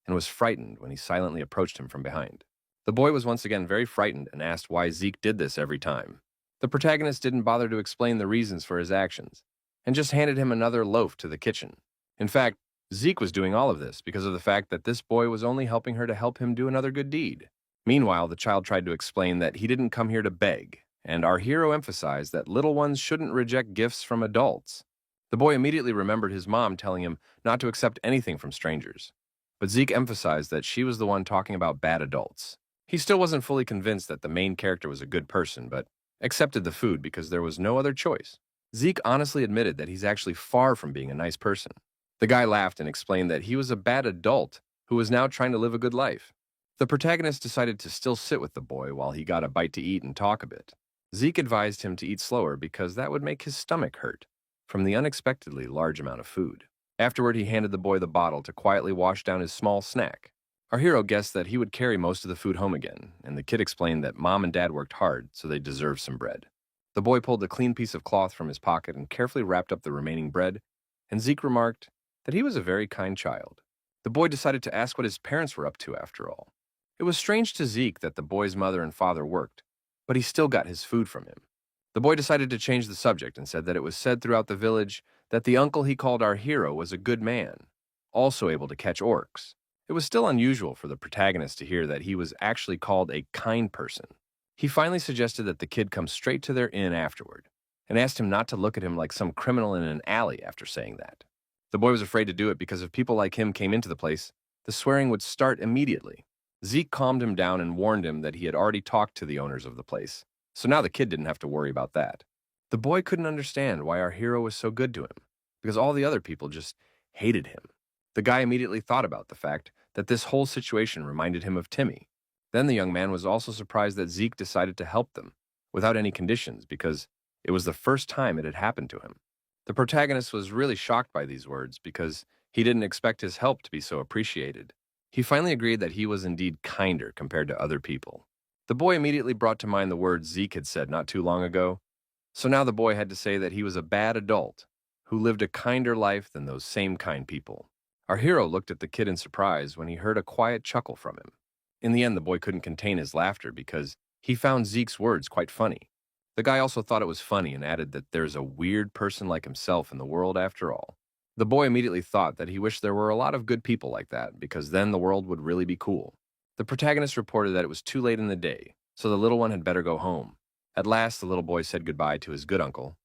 and was frightened when he silently approached him from behind. The boy was once again very frightened and asked why Zeke did this every time. The protagonist didn't bother to explain the reasons for his actions, and just handed him another loaf to the kitchen. In fact, Zeke was doing all of this because of the fact that this boy was only helping her to help him do another good deed. Meanwhile, the child tried to explain that he didn't come here to beg, and our hero emphasized that little ones shouldn't reject gifts from adults. The boy immediately remembered his mom telling him not to accept anything from strangers, but Zeke emphasized that she was the one talking about bad adults. He still wasn't fully convinced that the main character was a good person, but accepted the food because there was no other choice. Zeke honestly admitted that he's actually far from being a nice person. The guy laughed and explained that he was a bad adult who was now trying to live a good life. The protagonist decided to still sit with the boy while he got a bite to eat and talk a bit. Zeke advised him to eat slower because that would make his stomach hurt from the unexpectedly large amount of food. Afterward, he handed the boy the bottle to quietly wash down his small snack. Our hero guessed that he would carry most of the food home again, and the kid explained that mom and dad worked hard, so they deserved some bread. The boy pulled a clean piece of cloth from his pocket and carefully wrapped up the remaining bread, and Zeke remarked that he was a very kind child. The boy decided to ask what his parents were up to after all. It was strange to Zeke that the boy's mother and father worked, but he still got his food from him. The boy decided to change the subject and said that it was said throughout the village that the uncle he called our hero was a good man, also able to catch orcs. It was still unusual for the protagonist to hear that he was actually called a kind person. He finally suggested that the kid come straight to their inn afterward, and asked him not to look at him like some criminal in an alley after saying that. The boy was afraid to do it because if people like him came into the place, the swearing would start immediately. Zeke calmed him down and warned him that he had already talked to the owners of the place, so now the kid didn't have to worry about that. The boy couldn't understand why our hero was so good to him, because all the other people just hated him. The guy immediately thought about the fact that this whole situation reminded him of Timmy. Then the young man was also surprised that Zeke decided to help them, without any conditions because it was the first time it had happened to him. The protagonist was really shocked by these words because he didn't expect his help to be so appreciated. He finally agreed that he was indeed kinder compared to other people. The boy immediately brought to mind the words Zeke had said not too long ago, so now the boy had to say that he was a bad adult who lived a kinder life than those same kind people. Our hero looked at the kid in surprise when he heard a quiet chuckle from him. In the end, the boy couldn't contain his laughter because he found Zeke's words quite funny. The guy also thought it was funny and added that there's a weird person like himself in the world after all. The boy immediately thought that he wished there were a lot of good people like that because then the world would really be cool. The protagonist reported that it was too late in the day, so the little one had better go home. At last, the little boy said goodbye to his good uncle,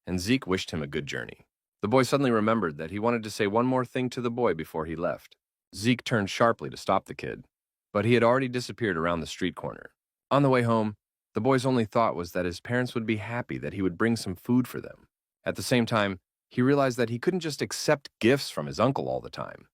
and Zeke wished him a good journey. The boy suddenly remembered that he wanted to say one more thing to the boy before he left. Zeke turned sharply to stop the kid, but he had already disappeared around the street corner. On the way home, the boy's only thought was that his parents would be happy that he would bring some food for them. At the same time, he realized that he couldn't just accept gifts from his uncle all the time.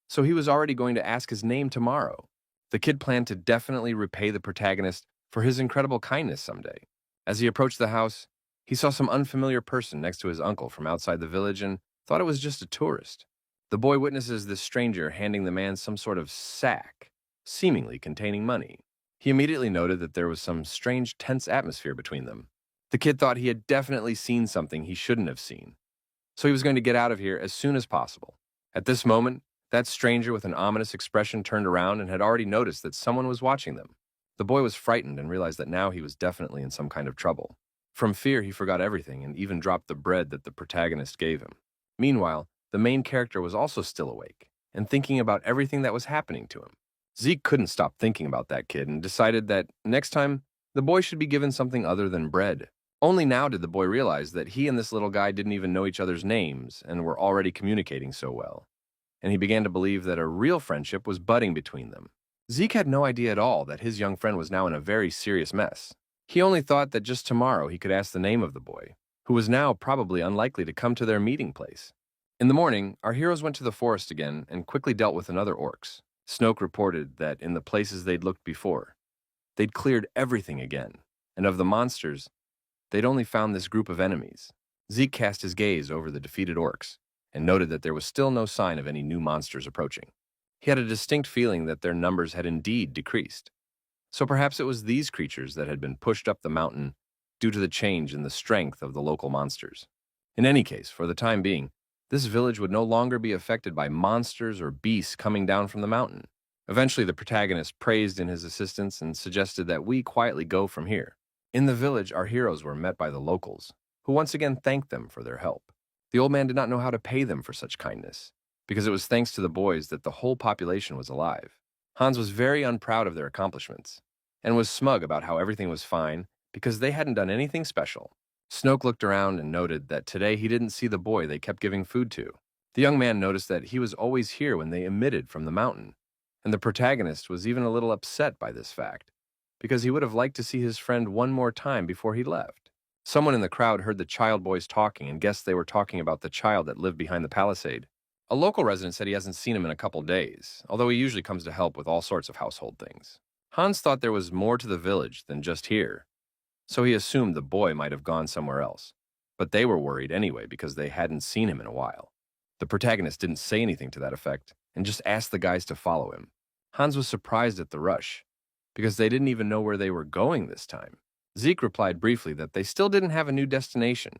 So he was already going to ask his name tomorrow. The kid planned to definitely repay the protagonist for his incredible kindness someday. As he approached the house, he saw some unfamiliar person next to his uncle from outside the village and thought it was just a tourist. The boy witnesses this stranger handing the man some sort of sack, seemingly containing money. He immediately noted that there was some strange tense atmosphere between them. The kid thought he had definitely seen something he shouldn't have seen, so he was going to get out of here as soon as possible. At this moment, that stranger with an ominous expression turned around and had already noticed that someone was watching them. The boy was frightened and realized that now he was definitely in some kind of trouble. From fear, he forgot everything and even dropped the bread that the protagonist gave him. Meanwhile, the main character was also still awake and thinking about everything that was happening to him. Zeke couldn't stop thinking about that kid and decided that next time, the boy should be given something other than bread. Only now did the boy realize that he and this little guy didn't even know each other's names and were already communicating so well. And he began to believe that a real friendship was budding between them. Zeke had no idea at all that his young friend was now in a very serious mess. He only thought that just tomorrow he could ask the name of the boy, who was now probably unlikely to come to their meeting place. In the morning, our heroes went to the forest again and quickly dealt with another orcs. Snoke reported that in the places they'd looked before, they'd cleared everything again, and of the monsters, they'd only found this group of enemies. Zeke cast his gaze over the defeated orcs and noted that there was still no sign of any new monsters approaching. He had a distinct feeling that their numbers had indeed decreased. So perhaps it was these creatures that had been pushed up the mountain due to the change in the strength of the local monsters. In any case, for the time being, this village would no longer be affected by monsters or beasts coming down from the mountain. Eventually, the protagonist praised in his assistance and suggested that we quietly go from here. In the village, our heroes were met by the locals, who once again thanked them for their help. The old man did not know how to pay them for such kindness, because it was thanks to the boys that the whole population was alive. Hans was very unproud of their accomplishments, and was smug about how everything was fine because they hadn't done anything special. Snoke looked around and noted that today he didn't see the boy they kept giving food to. The young man noticed that he was always here when they emitted from the mountain, and the protagonist was even a little upset by this fact, because he would have liked to see his friend one more time before he left. Someone in the crowd heard the child boys talking and guessed they were talking about the child that lived behind the palisade. A local resident said he hasn't seen him in a couple days, although he usually comes to help with all sorts of household things. Hans thought there was more to the village than just here, so he assumed the boy might have gone somewhere else. But they were worried anyway because they hadn't seen him in a while. The protagonist didn't say anything to that effect and just asked the guys to follow him. Hans was surprised at the rush because they didn't even know where they were going this time. Zeke replied briefly that they still didn't have a new destination.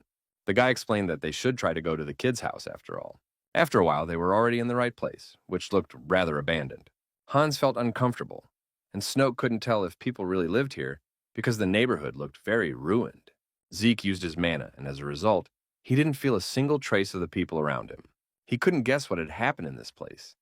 The guy explained that they should try to go to the kid's house after all. After a while, they were already in the right place, which looked rather abandoned. Hans felt uncomfortable, and Snoke couldn't tell if people really lived here because the neighborhood looked very ruined. Zeke used his mana, and as a result, he didn't feel a single trace of the people around him. He couldn't guess what had happened in this place,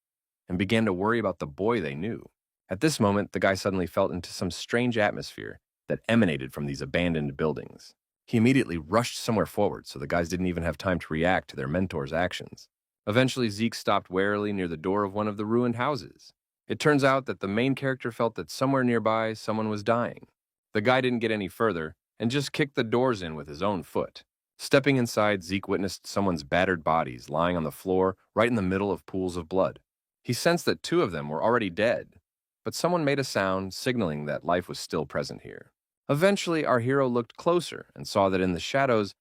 and began to worry about the boy they knew. At this moment, the guy suddenly felt into some strange atmosphere that emanated from these abandoned buildings. He immediately rushed somewhere forward, so the guys didn't even have time to react to their mentor's actions. Eventually, Zeke stopped warily near the door of one of the ruined houses. It turns out that the main character felt that somewhere nearby, someone was dying. The guy didn't get any further and just kicked the doors in with his own foot. Stepping inside, Zeke witnessed someone's battered bodies lying on the floor right in the middle of pools of blood. He sensed that two of them were already dead, but someone made a sound signaling that life was still present here. Eventually, our hero looked closer and saw that in the shadows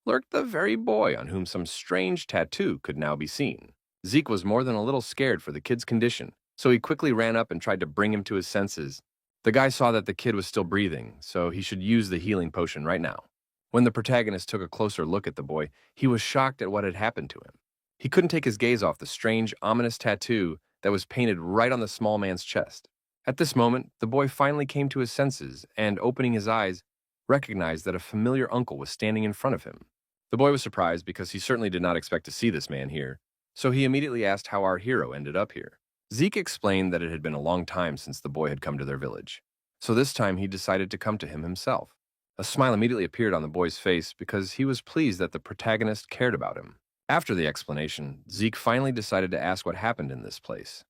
lurked the very boy on whom some strange tattoo could now be seen. Zeke was more than a little scared for the kid's condition, so he quickly ran up and tried to bring him to his senses. The guy saw that the kid was still breathing, so he should use the healing potion right now. When the protagonist took a closer look at the boy, he was shocked at what had happened to him. He couldn't take his gaze off the strange, ominous tattoo that was painted right on the small man's chest. At this moment, the boy finally came to his senses and, opening his eyes, recognized that a familiar uncle was standing in front of him. The boy was surprised because he certainly did not expect to see this man here, so he immediately asked how our hero ended up here. Zeke explained that it had been a long time since the boy had come to their village, so this time he decided to come to him himself. A smile immediately appeared on the boy's face because he was pleased that the protagonist cared about him. After the explanation, Zeke finally decided to ask what happened in this place,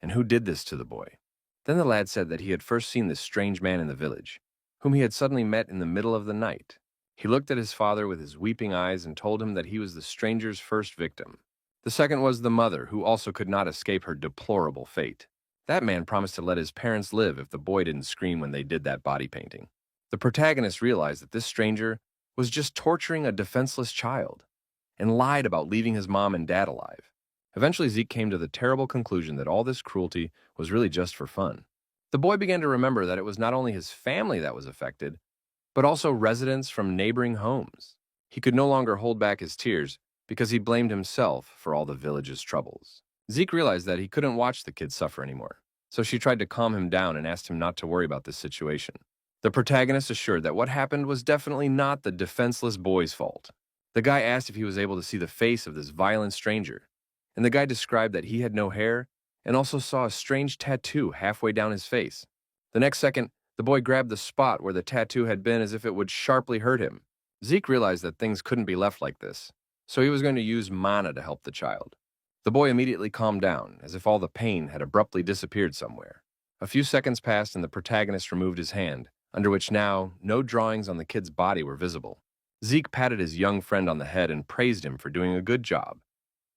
and who did this to the boy. Then the lad said that he had first seen this strange man in the village, whom he had suddenly met in the middle of the night. He looked at his father with his weeping eyes and told him that he was the stranger's first victim. The second was the mother, who also could not escape her deplorable fate. That man promised to let his parents live if the boy didn't scream when they did that body painting. The protagonist realized that this stranger was just torturing a defenseless child and lied about leaving his mom and dad alive. Eventually, Zeke came to the terrible conclusion that all this cruelty was really just for fun. The boy began to remember that it was not only his family that was affected, but also residents from neighboring homes. He could no longer hold back his tears because he blamed himself for all the village's troubles. Zeke realized that he couldn't watch the kid suffer anymore, so she tried to calm him down and asked him not to worry about this situation. The protagonist assured that what happened was definitely not the defenseless boy's fault. The guy asked if he was able to see the face of this violent stranger, and the guy described that he had no hair and also saw a strange tattoo halfway down his face. The next second, the boy grabbed the spot where the tattoo had been as if it would sharply hurt him. Zeke realized that things couldn't be left like this, so he was going to use mana to help the child. The boy immediately calmed down, as if all the pain had abruptly disappeared somewhere. A few seconds passed and the protagonist removed his hand, under which now no drawings on the kid's body were visible. Zeke patted his young friend on the head and praised him for doing a good job,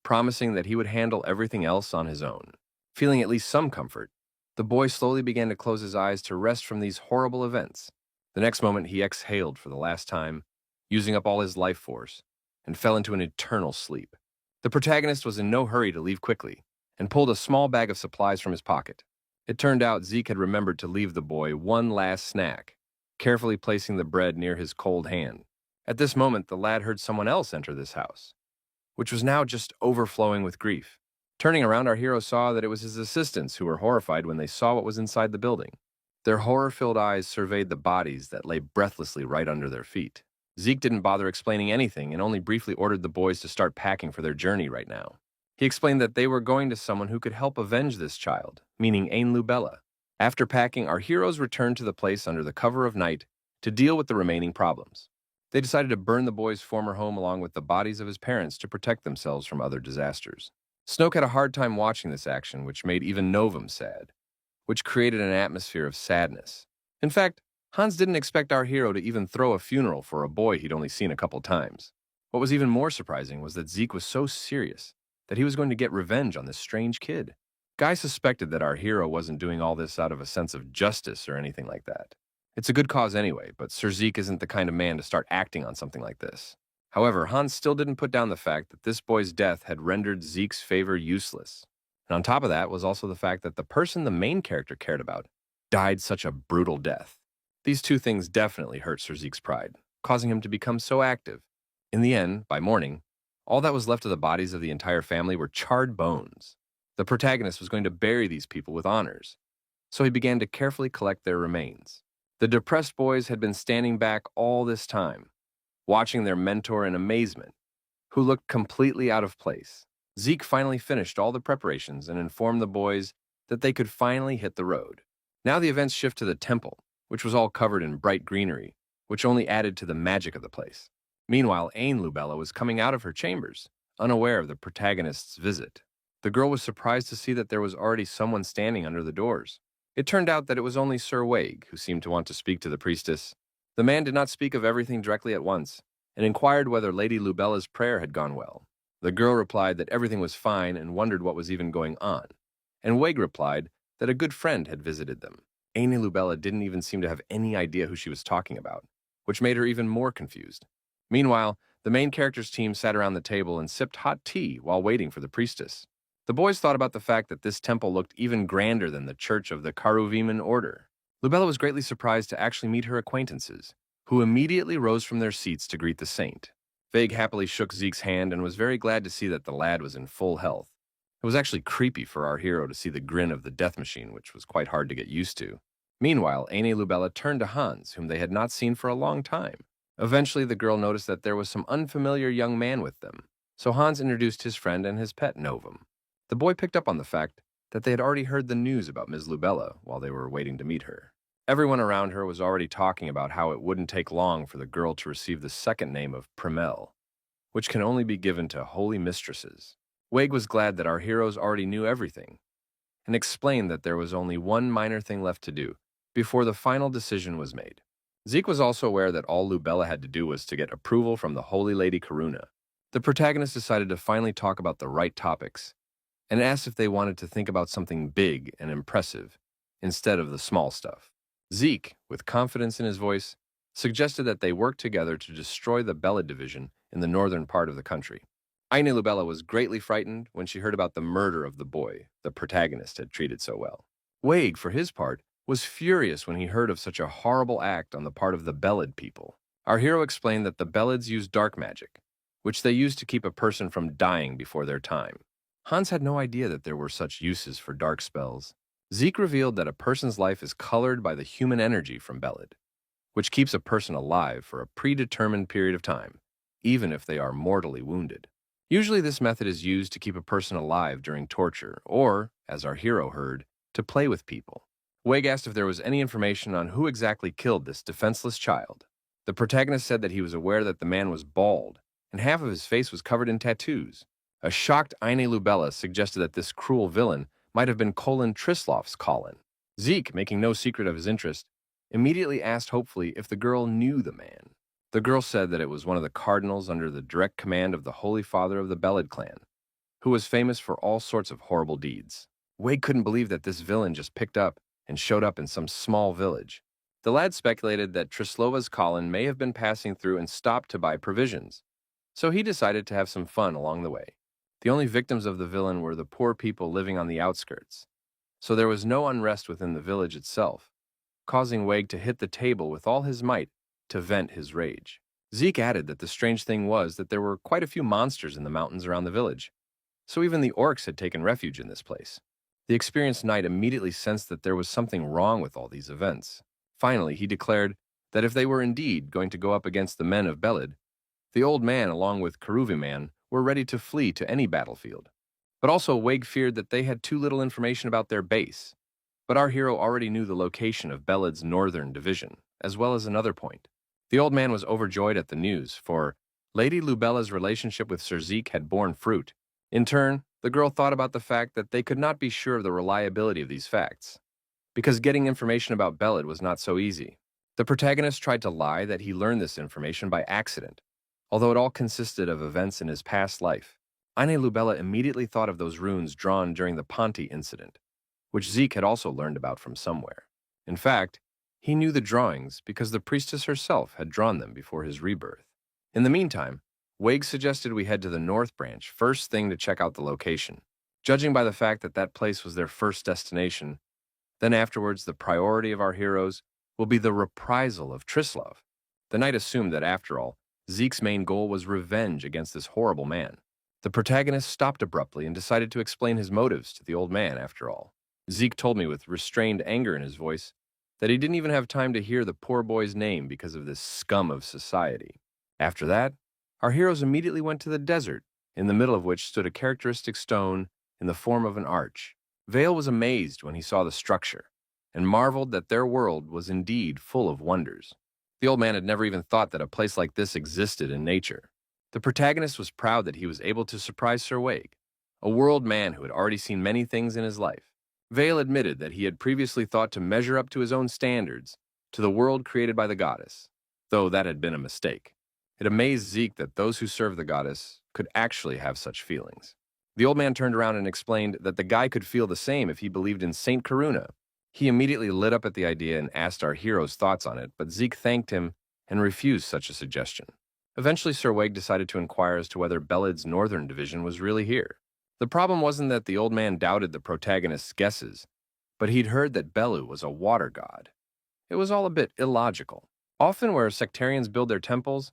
promising that he would handle everything else on his own. Feeling at least some comfort, the boy slowly began to close his eyes to rest from these horrible events. The next moment, he exhaled for the last time, using up all his life force, and fell into an eternal sleep. The protagonist was in no hurry to leave quickly, and pulled a small bag of supplies from his pocket. It turned out Zeke had remembered to leave the boy one last snack, carefully placing the bread near his cold hand. At this moment, the lad heard someone else enter this house, which was now just overflowing with grief. Turning around, our hero saw that it was his assistants who were horrified when they saw what was inside the building. Their horror-filled eyes surveyed the bodies that lay breathlessly right under their feet. Zeke didn't bother explaining anything and only briefly ordered the boys to start packing for their journey right now. He explained that they were going to someone who could help avenge this child, meaning Ain Lubella. After packing, our heroes returned to the place under the cover of night to deal with the remaining problems. They decided to burn the boy's former home along with the bodies of his parents to protect themselves from other disasters. Snoke had a hard time watching this action, which made even Novum sad, which created an atmosphere of sadness. In fact, Hans didn't expect our hero to even throw a funeral for a boy he'd only seen a couple times. What was even more surprising was that Zeke was so serious that he was going to get revenge on this strange kid. Guy suspected that our hero wasn't doing all this out of a sense of justice or anything like that. It's a good cause anyway, but Sir Zeke isn't the kind of man to start acting on something like this. However, Hans still didn't put down the fact that this boy's death had rendered Zeke's favor useless. And on top of that was also the fact that the person the main character cared about died such a brutal death. These two things definitely hurt Sir Zeke's pride, causing him to become so active. In the end, by morning, all that was left of the bodies of the entire family were charred bones. The protagonist was going to bury these people with honors, so he began to carefully collect their remains. The depressed boys had been standing back all this time, watching their mentor in amazement, who looked completely out of place. Zeke finally finished all the preparations and informed the boys that they could finally hit the road. Now the events shift to the temple, which was all covered in bright greenery, which only added to the magic of the place. Meanwhile, Ain Lubella was coming out of her chambers, unaware of the protagonist's visit. The girl was surprised to see that there was already someone standing under the doors. It turned out that it was only Sir Wag, who seemed to want to speak to the priestess. The man did not speak of everything directly at once, and inquired whether Lady Lubella's prayer had gone well. The girl replied that everything was fine and wondered what was even going on, and Wag replied that a good friend had visited them. Ane Lubella didn't even seem to have any idea who she was talking about, which made her even more confused. Meanwhile, the main character's team sat around the table and sipped hot tea while waiting for the priestess. The boys thought about the fact that this temple looked even grander than the church of the Karuviman order. Lubella was greatly surprised to actually meet her acquaintances, who immediately rose from their seats to greet the saint. Vague happily shook Zeke's hand and was very glad to see that the lad was in full health. It was actually creepy for our hero to see the grin of the death machine, which was quite hard to get used to. Meanwhile, Ane Lubella turned to Hans, whom they had not seen for a long time. Eventually, the girl noticed that there was some unfamiliar young man with them, so Hans introduced his friend and his pet Novum. The boy picked up on the fact that they had already heard the news about Ms. Lubella while they were waiting to meet her. Everyone around her was already talking about how it wouldn't take long for the girl to receive the second name of Tremble, which can only be given to holy mistresses. Wade was glad that our heroes already knew everything, and explained that there was only one minor thing left to do before the final decision was made. Zeke was also aware that all Lubella had to do was to get approval from the Holy Lady Karuna. The protagonist decided to finally talk about the right topics, and asked if they wanted to think about something big and impressive instead of the small stuff. Zeke, with confidence in his voice, suggested that they work together to destroy the Belid division in the northern part of the country. Ine Lubella was greatly frightened when she heard about the murder of the boy the protagonist had treated so well. Waig, for his part, was furious when he heard of such a horrible act on the part of the Belid people. Our hero explained that the Belids use dark magic, which they use to keep a person from dying before their time. Hans had no idea that there were such uses for dark spells. Zeke revealed that a person's life is colored by the human energy from Belid, which keeps a person alive for a predetermined period of time, even if they are mortally wounded. Usually this method is used to keep a person alive during torture, or, as our hero heard, to play with people. Waig asked if there was any information on who exactly killed this defenseless child. The protagonist said that he was aware that the man was bald, and half of his face was covered in tattoos. A shocked Ine Lubella suggested that this cruel villain might have been Colin Trislov's Colin. Zeke, making no secret of his interest, immediately asked hopefully if the girl knew the man. The girl said that it was one of the cardinals under the direct command of the Holy Father of the Belid clan, who was famous for all sorts of horrible deeds. Wade couldn't believe that this villain just picked up and showed up in some small village. The lad speculated that Trislova's Colin may have been passing through and stopped to buy provisions, so he decided to have some fun along the way. The only victims of the villain were the poor people living on the outskirts, so there was no unrest within the village itself, causing Waig to hit the table with all his might to vent his rage. Zeke added that the strange thing was that there were quite a few monsters in the mountains around the village, so even the orcs had taken refuge in this place. The experienced knight immediately sensed that there was something wrong with all these events. Finally, he declared that if they were indeed going to go up against the men of Belid, the old man along with Karuviman were ready to flee to any battlefield. But also Waig feared that they had too little information about their base. But our hero already knew the location of Belid's northern division, as well as another point. The old man was overjoyed at the news, for Lady Lubella's relationship with Sir Zeke had borne fruit. In turn, the girl thought about the fact that they could not be sure of the reliability of these facts, because getting information about Belid was not so easy. The protagonist tried to lie that he learned this information by accident, although it all consisted of events in his past life. Ine Lubella immediately thought of those runes drawn during the Ponti incident, which Zeke had also learned about from somewhere. In fact, he knew the drawings because the priestess herself had drawn them before his rebirth. In the meantime, Waig suggested we head to the North Branch first thing to check out the location. Judging by the fact that that place was their first destination, then afterwards the priority of our heroes will be the reprisal of Trislov. The knight assumed that after all, Zeke's main goal was revenge against this horrible man. The protagonist stopped abruptly and decided to explain his motives to the old man after all. Zeke told me with restrained anger in his voice that he didn't even have time to hear the poor boy's name because of this scum of society. After that, our heroes immediately went to the desert, in the middle of which stood a characteristic stone in the form of an arch. Vale was amazed when he saw the structure, and marveled that their world was indeed full of wonders. The old man had never even thought that a place like this existed in nature. The protagonist was proud that he was able to surprise Sir Waig, a world man who had already seen many things in his life. Vale admitted that he had previously thought to measure up to his own standards to the world created by the goddess, though that had been a mistake. It amazed Zeke that those who serve the goddess could actually have such feelings. The old man turned around and explained that the guy could feel the same if he believed in Saint Karuna. He immediately lit up at the idea and asked our hero's thoughts on it, but Zeke thanked him and refused such a suggestion. Eventually, Sir Wig decided to inquire as to whether Belid's northern division was really here. The problem wasn't that the old man doubted the protagonist's guesses, but he'd heard that Belu was a water god. It was all a bit illogical. Often where sectarians build their temples,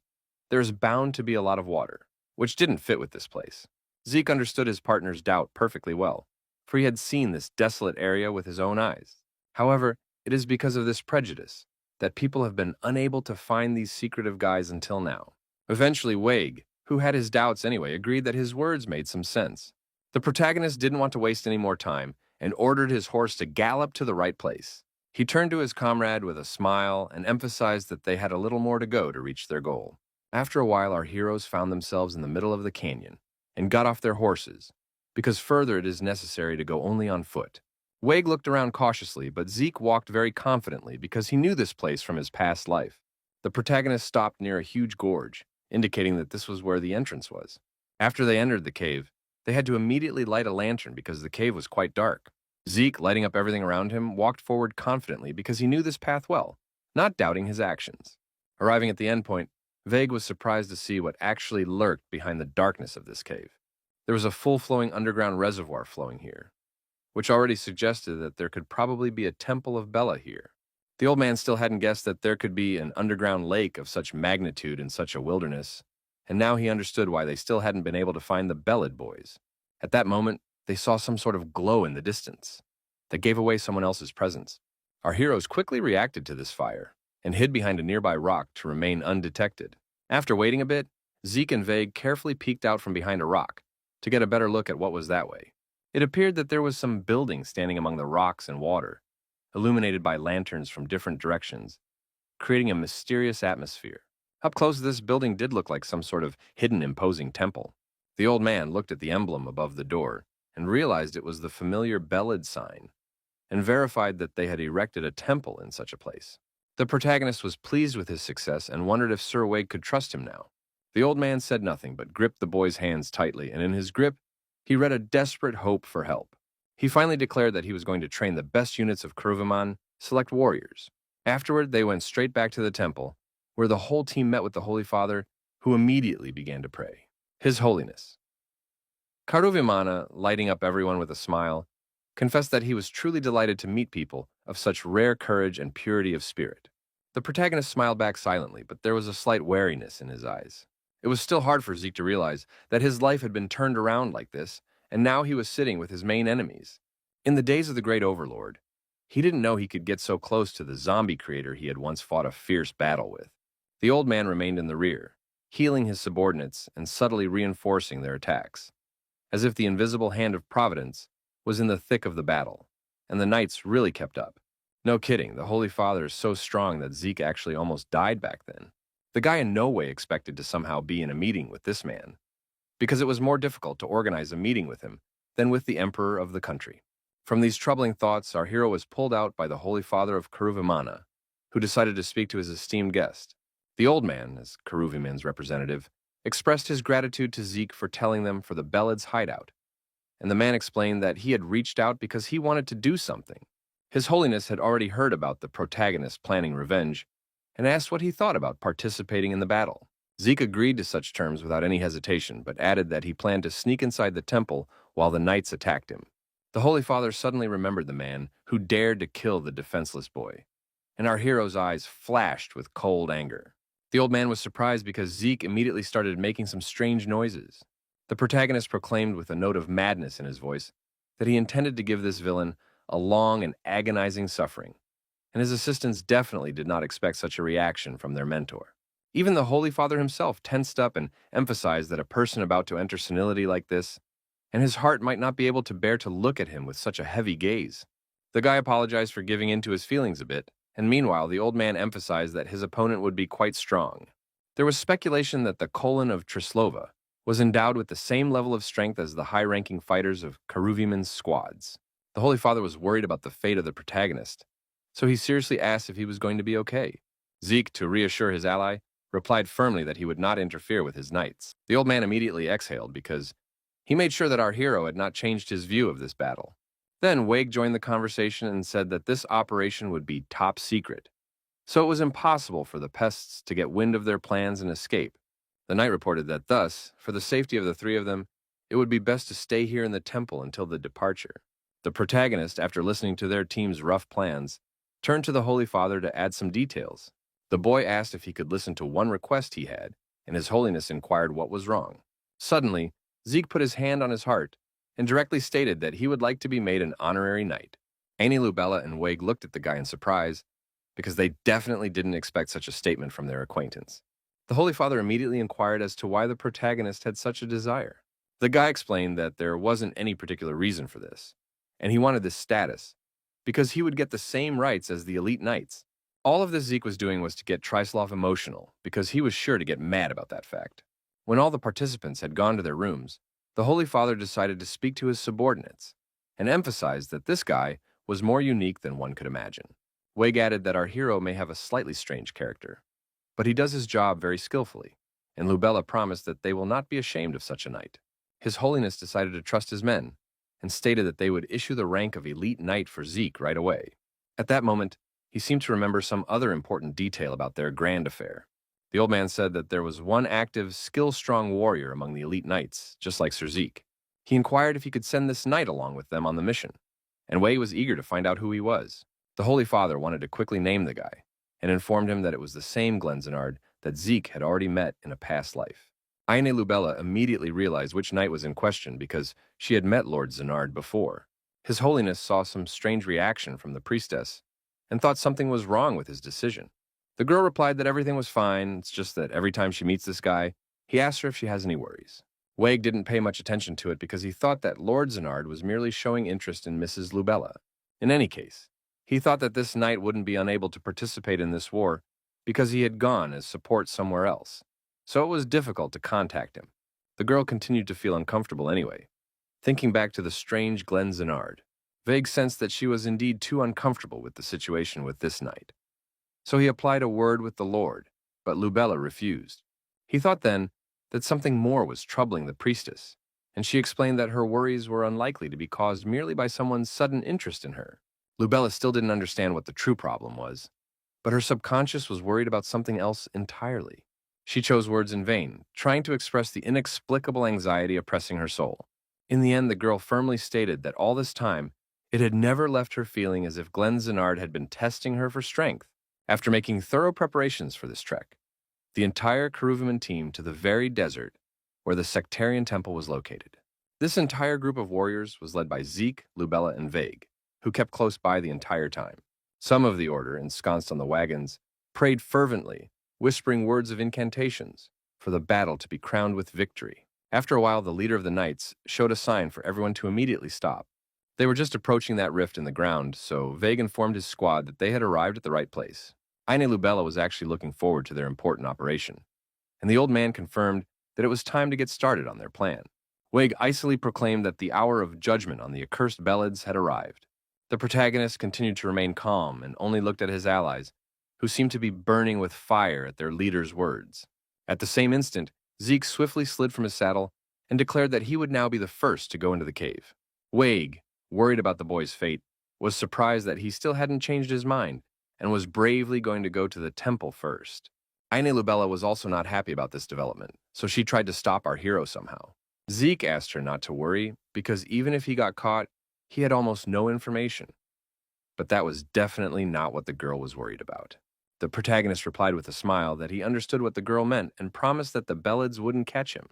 there's bound to be a lot of water, which didn't fit with this place. Zeke understood his partner's doubt perfectly well, for he had seen this desolate area with his own eyes. However, it is because of this prejudice that people have been unable to find these secretive guys until now. Eventually, Wig, who had his doubts anyway, agreed that his words made some sense. The protagonist didn't want to waste any more time and ordered his horse to gallop to the right place. He turned to his comrade with a smile and emphasized that they had a little more to go to reach their goal. After a while, our heroes found themselves in the middle of the canyon and got off their horses, because further it is necessary to go only on foot. Wig looked around cautiously, but Zeke walked very confidently because he knew this place from his past life. The protagonist stopped near a huge gorge, indicating that this was where the entrance was. After they entered the cave, they had to immediately light a lantern because the cave was quite dark. Zeke, lighting up everything around him, walked forward confidently because he knew this path well, not doubting his actions. Arriving at the end point, Vague was surprised to see what actually lurked behind the darkness of this cave. There was a full-flowing underground reservoir flowing here, which already suggested that there could probably be a temple of Bela here. The old man still hadn't guessed that there could be an underground lake of such magnitude in such a wilderness, and now he understood why they still hadn't been able to find the Belid boys. At that moment, they saw some sort of glow in the distance that gave away someone else's presence. Our heroes quickly reacted to this fire and hid behind a nearby rock to remain undetected. After waiting a bit, Zeke and Vague carefully peeked out from behind a rock to get a better look at what was that way. It appeared that there was some building standing among the rocks and water, illuminated by lanterns from different directions, creating a mysterious atmosphere. Up close, this building did look like some sort of hidden, imposing temple. The old man looked at the emblem above the door and realized it was the familiar Belid sign, and verified that they had erected a temple in such a place. The protagonist was pleased with his success and wondered if Sir Wig could trust him now. The old man said nothing but gripped the boy's hands tightly, and in his grip, he read a desperate hope for help. He finally declared that he was going to train the best units of Kuruviman, select warriors. Afterward, they went straight back to the temple, where the whole team met with the Holy Father, who immediately began to pray. His Holiness. Karuvimana, lighting up everyone with a smile, confessed that he was truly delighted to meet people of such rare courage and purity of spirit. The protagonist smiled back silently, but there was a slight wariness in his eyes. It was still hard for Zeke to realize that his life had been turned around like this, and now he was sitting with his main enemies. In the days of the Great Overlord, he didn't know he could get so close to the zombie creator he had once fought a fierce battle with. The old man remained in the rear, healing his subordinates and subtly reinforcing their attacks, as if the invisible hand of Providence was in the thick of the battle, and the knights really kept up. No kidding, the Holy Father is so strong that Zeke actually almost died back then. The guy in no way expected to somehow be in a meeting with this man, because it was more difficult to organize a meeting with him than with the emperor of the country. From these troubling thoughts, our hero was pulled out by the Holy Father of Kuruvimana, who decided to speak to his esteemed guest. The old man, as Kuruviman's representative, expressed his gratitude to Zeke for telling them for the Belid's hideout, and the man explained that he had reached out because he wanted to do something. His Holiness had already heard about the protagonist planning revenge, and asked what he thought about participating in the battle. Zeke agreed to such terms without any hesitation, but added that he planned to sneak inside the temple while the knights attacked him. The Holy Father suddenly remembered the man who dared to kill the defenseless boy, and our hero's eyes flashed with cold anger. The old man was surprised because Zeke immediately started making some strange noises. The protagonist proclaimed with a note of madness in his voice that he intended to give this villain a long and agonizing suffering, and his assistants definitely did not expect such a reaction from their mentor. Even the Holy Father himself tensed up and emphasized that a person about to enter senility like this, and his heart might not be able to bear to look at him with such a heavy gaze. The guy apologized for giving in to his feelings a bit, and meanwhile the old man emphasized that his opponent would be quite strong. There was speculation that the Colon of Trislova was endowed with the same level of strength as the high-ranking fighters of Karuviman's squads. The Holy Father was worried about the fate of the protagonist, so he seriously asked if he was going to be okay. Zeke, to reassure his ally, replied firmly that he would not interfere with his knights. The old man immediately exhaled because he made sure that our hero had not changed his view of this battle. Then Wade joined the conversation and said that this operation would be top secret, so it was impossible for the pests to get wind of their plans and escape. The knight reported that thus, for the safety of the three of them, it would be best to stay here in the temple until the departure. The protagonist, after listening to their team's rough plans, turned to the Holy Father to add some details. The boy asked if he could listen to one request he had, and His Holiness inquired what was wrong. Suddenly, Zeke put his hand on his heart and directly stated that he would like to be made an honorary knight. Annie Lubella and Wig looked at the guy in surprise because they definitely didn't expect such a statement from their acquaintance. The Holy Father immediately inquired as to why the protagonist had such a desire. The guy explained that there wasn't any particular reason for this, and he wanted this status because he would get the same rights as the elite knights. All of this Zeke was doing was to get Trislav emotional because he was sure to get mad about that fact. When all the participants had gone to their rooms, the Holy Father decided to speak to his subordinates and emphasized that this guy was more unique than one could imagine. Wig added that our hero may have a slightly strange character, but he does his job very skillfully, and Lubella promised that they will not be ashamed of such a knight. His Holiness decided to trust his men and stated that they would issue the rank of elite knight for Zeke right away. At that moment, he seemed to remember some other important detail about their grand affair. The old man said that there was one active, skill-strong warrior among the elite knights, just like Sir Zeke. He inquired if he could send this knight along with them on the mission, and Wei was eager to find out who he was. The Holy Father wanted to quickly name the guy, and informed him that it was the same Glenzanard that Zeke had already met in a past life. Aine Lubella immediately realized which knight was in question because she had met Lord Zanard before. His Holiness saw some strange reaction from the priestess and thought something was wrong with his decision. The girl replied that everything was fine, it's just that every time she meets this guy, he asks her if she has any worries. Wag didn't pay much attention to it because he thought that Lord Zanard was merely showing interest in Mrs. Lubella. In any case, he thought that this knight wouldn't be unable to participate in this war because he had gone as support somewhere else, so it was difficult to contact him. The girl continued to feel uncomfortable anyway, thinking back to the strange Glen Zanard. Vague sensed that she was indeed too uncomfortable with the situation with this knight. So he applied a word with the Lord, but Lubella refused. He thought then that something more was troubling the priestess, and she explained that her worries were unlikely to be caused merely by someone's sudden interest in her. Lubella still didn't understand what the true problem was, but her subconscious was worried about something else entirely. She chose words in vain, trying to express the inexplicable anxiety oppressing her soul. In the end, the girl firmly stated that all this time, it had never left her feeling as if Glen Zanard had been testing her for strength. After making thorough preparations for this trek, the entire Keruviman team to the very desert where the sectarian temple was located. This entire group of warriors was led by Zeke, Lubella, and Vague, who kept close by the entire time. Some of the order, ensconced on the wagons, prayed fervently, whispering words of incantations for the battle to be crowned with victory. After a while, the leader of the knights showed a sign for everyone to immediately stop. They were just approaching that rift in the ground, so Vague informed his squad that they had arrived at the right place. Aine Lubella was actually looking forward to their important operation, and the old man confirmed that it was time to get started on their plan. Wig icily proclaimed that the hour of judgment on the accursed Belids had arrived. The protagonist continued to remain calm and only looked at his allies, who seemed to be burning with fire at their leader's words. At the same instant, Zeke swiftly slid from his saddle and declared that he would now be the first to go into the cave. Wig, worried about the boy's fate, was surprised that he still hadn't changed his mind and was bravely going to go to the temple first. Aine Lubella was also not happy about this development, so she tried to stop our hero somehow. Zeke asked her not to worry, because even if he got caught, he had almost no information. But that was definitely not what the girl was worried about. The protagonist replied with a smile that he understood what the girl meant and promised that the Belids wouldn't catch him.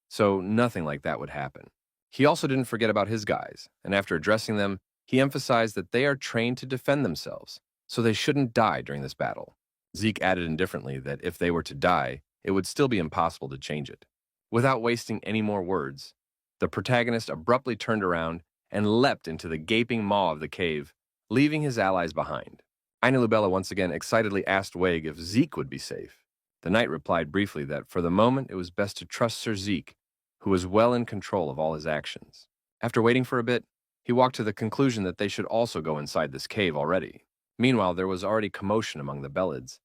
So nothing like that would happen. He also didn't forget about his guys, and after addressing them, he emphasized that they are trained to defend themselves, so they shouldn't die during this battle. Zeke added indifferently that if they were to die, it would still be impossible to change it. Without wasting any more words, the protagonist abruptly turned around and leapt into the gaping maw of the cave, leaving his allies behind. Aine Lubella once again excitedly asked Wig if Zeke would be safe. The knight replied briefly that for the moment it was best to trust Sir Zeke, who was well in control of all his actions. After waiting for a bit, he walked to the conclusion that they should also go inside this cave already. Meanwhile, there was already commotion among the Belids,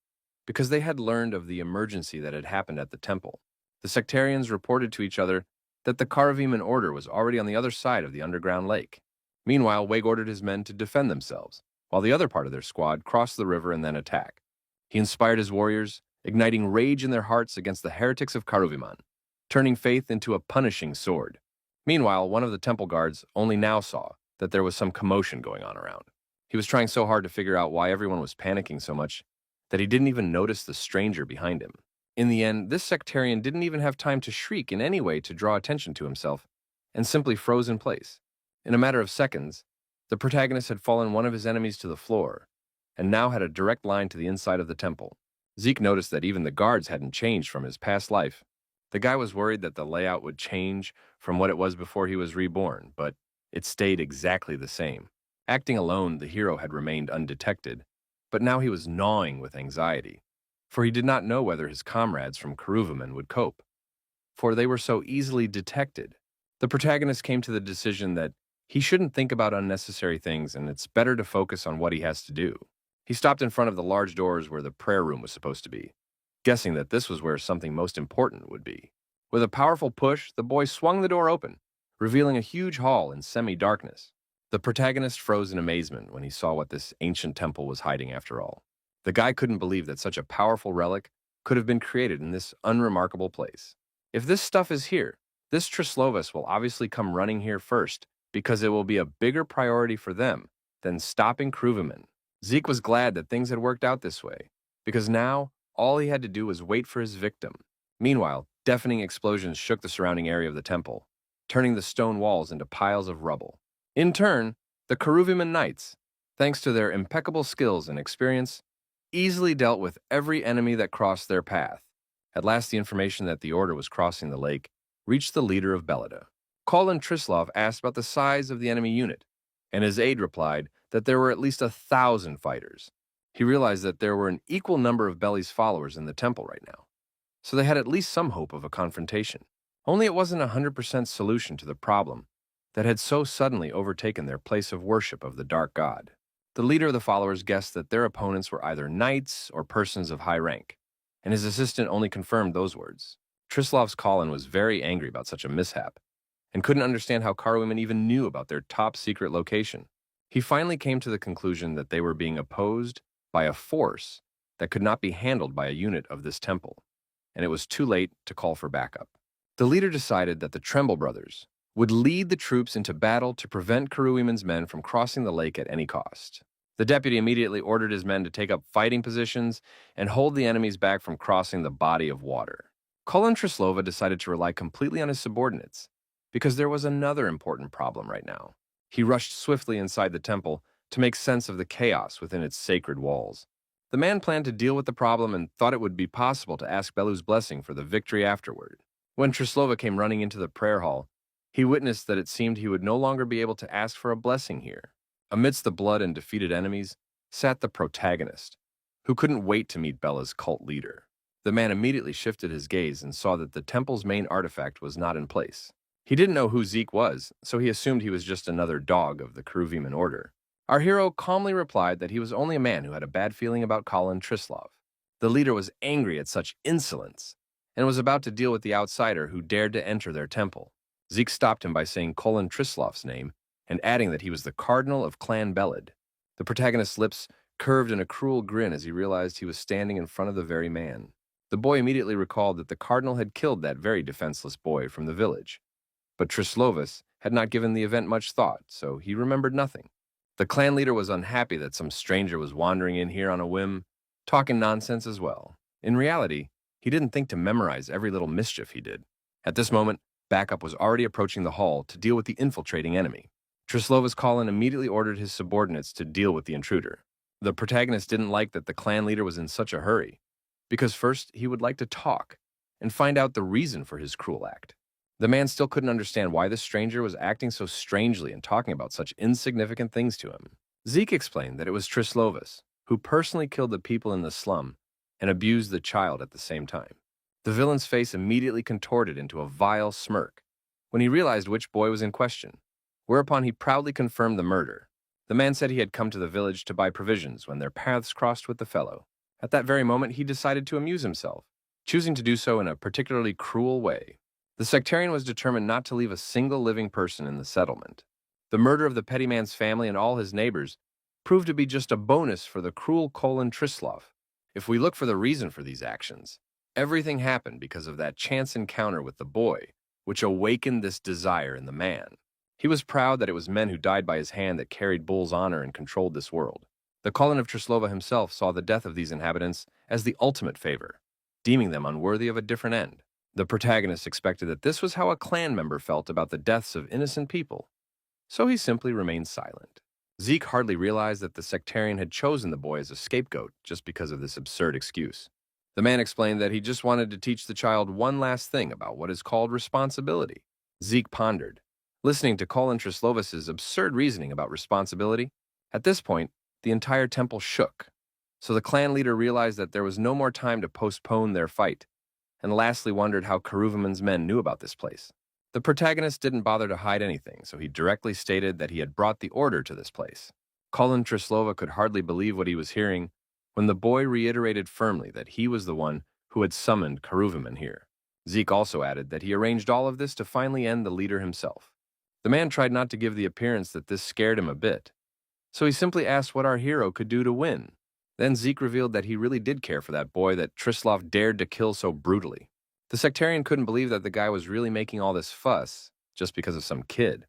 because they had learned of the emergency that had happened at the temple. The sectarians reported to each other that the Karaviman order was already on the other side of the underground lake. Meanwhile, Wig ordered his men to defend themselves, while the other part of their squad crossed the river and then attack. He inspired his warriors, igniting rage in their hearts against the heretics of Karuviman, turning faith into a punishing sword. Meanwhile, one of the temple guards only now saw that there was some commotion going on around. He was trying so hard to figure out why everyone was panicking so much that he didn't even notice the stranger behind him. In the end, this sectarian didn't even have time to shriek in any way to draw attention to himself, and simply froze in place. In a matter of seconds, the protagonist had fallen one of his enemies to the floor, and now had a direct line to the inside of the temple. Zeke noticed that even the guards hadn't changed from his past life. The guy was worried that the layout would change from what it was before he was reborn, but it stayed exactly the same. Acting alone, the hero had remained undetected, but now he was gnawing with anxiety, for he did not know whether his comrades from Karuvaman would cope, for they were so easily detected. The protagonist came to the decision that he shouldn't think about unnecessary things and it's better to focus on what he has to do. He stopped in front of the large doors where the prayer room was supposed to be, guessing that this was where something most important would be. With a powerful push, the boy swung the door open, revealing a huge hall in semi-darkness. The protagonist froze in amazement when he saw what this ancient temple was hiding after all. The guy couldn't believe that such a powerful relic could have been created in this unremarkable place. If this stuff is here, this Trislovas will obviously come running here first, because it will be a bigger priority for them than stopping Kruviman. Zeke was glad that things had worked out this way, because now all he had to do was wait for his victim. Meanwhile, deafening explosions shook the surrounding area of the temple, turning the stone walls into piles of rubble. In turn, the Karuviman knights, thanks to their impeccable skills and experience, easily dealt with every enemy that crossed their path. At last, the information that the order was crossing the lake reached the leader of Belida. Colin Trislov asked about the size of the enemy unit, and his aide replied that there were at least 1,000 fighters. He realized that there were an equal number of Beli's followers in the temple right now, so they had at least some hope of a confrontation. Only it wasn't a 100% solution to the problem that had so suddenly overtaken their place of worship of the dark god. The leader of the followers guessed that their opponents were either knights or persons of high rank, and his assistant only confirmed those words. Trislov's Colin was very angry about such a mishap, and couldn't understand how Karwomen even knew about their top-secret location. He finally came to the conclusion that they were being opposed by a force that could not be handled by a unit of this temple, and it was too late to call for backup. The leader decided that the Tremble brothers would lead the troops into battle to prevent Karuiman's men from crossing the lake at any cost. The deputy immediately ordered his men to take up fighting positions and hold the enemies back from crossing the body of water. Colin Trislova decided to rely completely on his subordinates, because there was another important problem right now. He rushed swiftly inside the temple to make sense of the chaos within its sacred walls. The man planned to deal with the problem and thought it would be possible to ask Belu's blessing for the victory afterward. When Trislova came running into the prayer hall, he witnessed that it seemed he would no longer be able to ask for a blessing here. Amidst the blood and defeated enemies sat the protagonist, who couldn't wait to meet Bella's cult leader. The man immediately shifted his gaze and saw that the temple's main artifact was not in place. He didn't know who Zeke was, so he assumed he was just another dog of the Karuviman order. Our hero calmly replied that he was only a man who had a bad feeling about Colin Trislov. The leader was angry at such insolence and was about to deal with the outsider who dared to enter their temple. Zeke stopped him by saying Colin Trislov's name and adding that he was the cardinal of Clan Belid. The protagonist's lips curved in a cruel grin as he realized he was standing in front of the very man. The boy immediately recalled that the cardinal had killed that very defenseless boy from the village. But Trislovas had not given the event much thought, so he remembered nothing. The clan leader was unhappy that some stranger was wandering in here on a whim, talking nonsense as well. In reality, he didn't think to memorize every little mischief he did. At this moment, backup was already approaching the hall to deal with the infiltrating enemy. Trislovas Colin immediately ordered his subordinates to deal with the intruder. The protagonist didn't like that the clan leader was in such a hurry, because first he would like to talk and find out the reason for his cruel act. The man still couldn't understand why this stranger was acting so strangely and talking about such insignificant things to him. Zeke explained that it was Trislovas, who personally killed the people in the slum and abused the child at the same time. The villain's face immediately contorted into a vile smirk when he realized which boy was in question, whereupon he proudly confirmed the murder. The man said he had come to the village to buy provisions when their paths crossed with the fellow. At that very moment, he decided to amuse himself, choosing to do so in a particularly cruel way. The sectarian was determined not to leave a single living person in the settlement. The murder of the petty man's family and all his neighbors proved to be just a bonus for the cruel Colin Trislov. If we look for the reason for these actions, everything happened because of that chance encounter with the boy, which awakened this desire in the man. He was proud that it was men who died by his hand that carried Bull's honor and controlled this world. The Colin of Trislova himself saw the death of these inhabitants as the ultimate favor, deeming them unworthy of a different end. The protagonist expected that this was how a clan member felt about the deaths of innocent people, so he simply remained silent. Zeke hardly realized that the sectarian had chosen the boy as a scapegoat just because of this absurd excuse. The man explained that he just wanted to teach the child one last thing about what is called responsibility. Zeke pondered, listening to Colin Trislovas's absurd reasoning about responsibility. At this point, the entire temple shook, so the clan leader realized that there was no more time to postpone their fight, and lastly wondered how Karuvaman's men knew about this place. The protagonist didn't bother to hide anything, so he directly stated that he had brought the order to this place. Colin Trislova could hardly believe what he was hearing when the boy reiterated firmly that he was the one who had summoned Karuvaman here. Zeke also added that he arranged all of this to finally end the leader himself. The man tried not to give the appearance that this scared him a bit, so he simply asked what our hero could do to win. Then Zeke revealed that he really did care for that boy that Trislov dared to kill so brutally. The sectarian couldn't believe that the guy was really making all this fuss just because of some kid.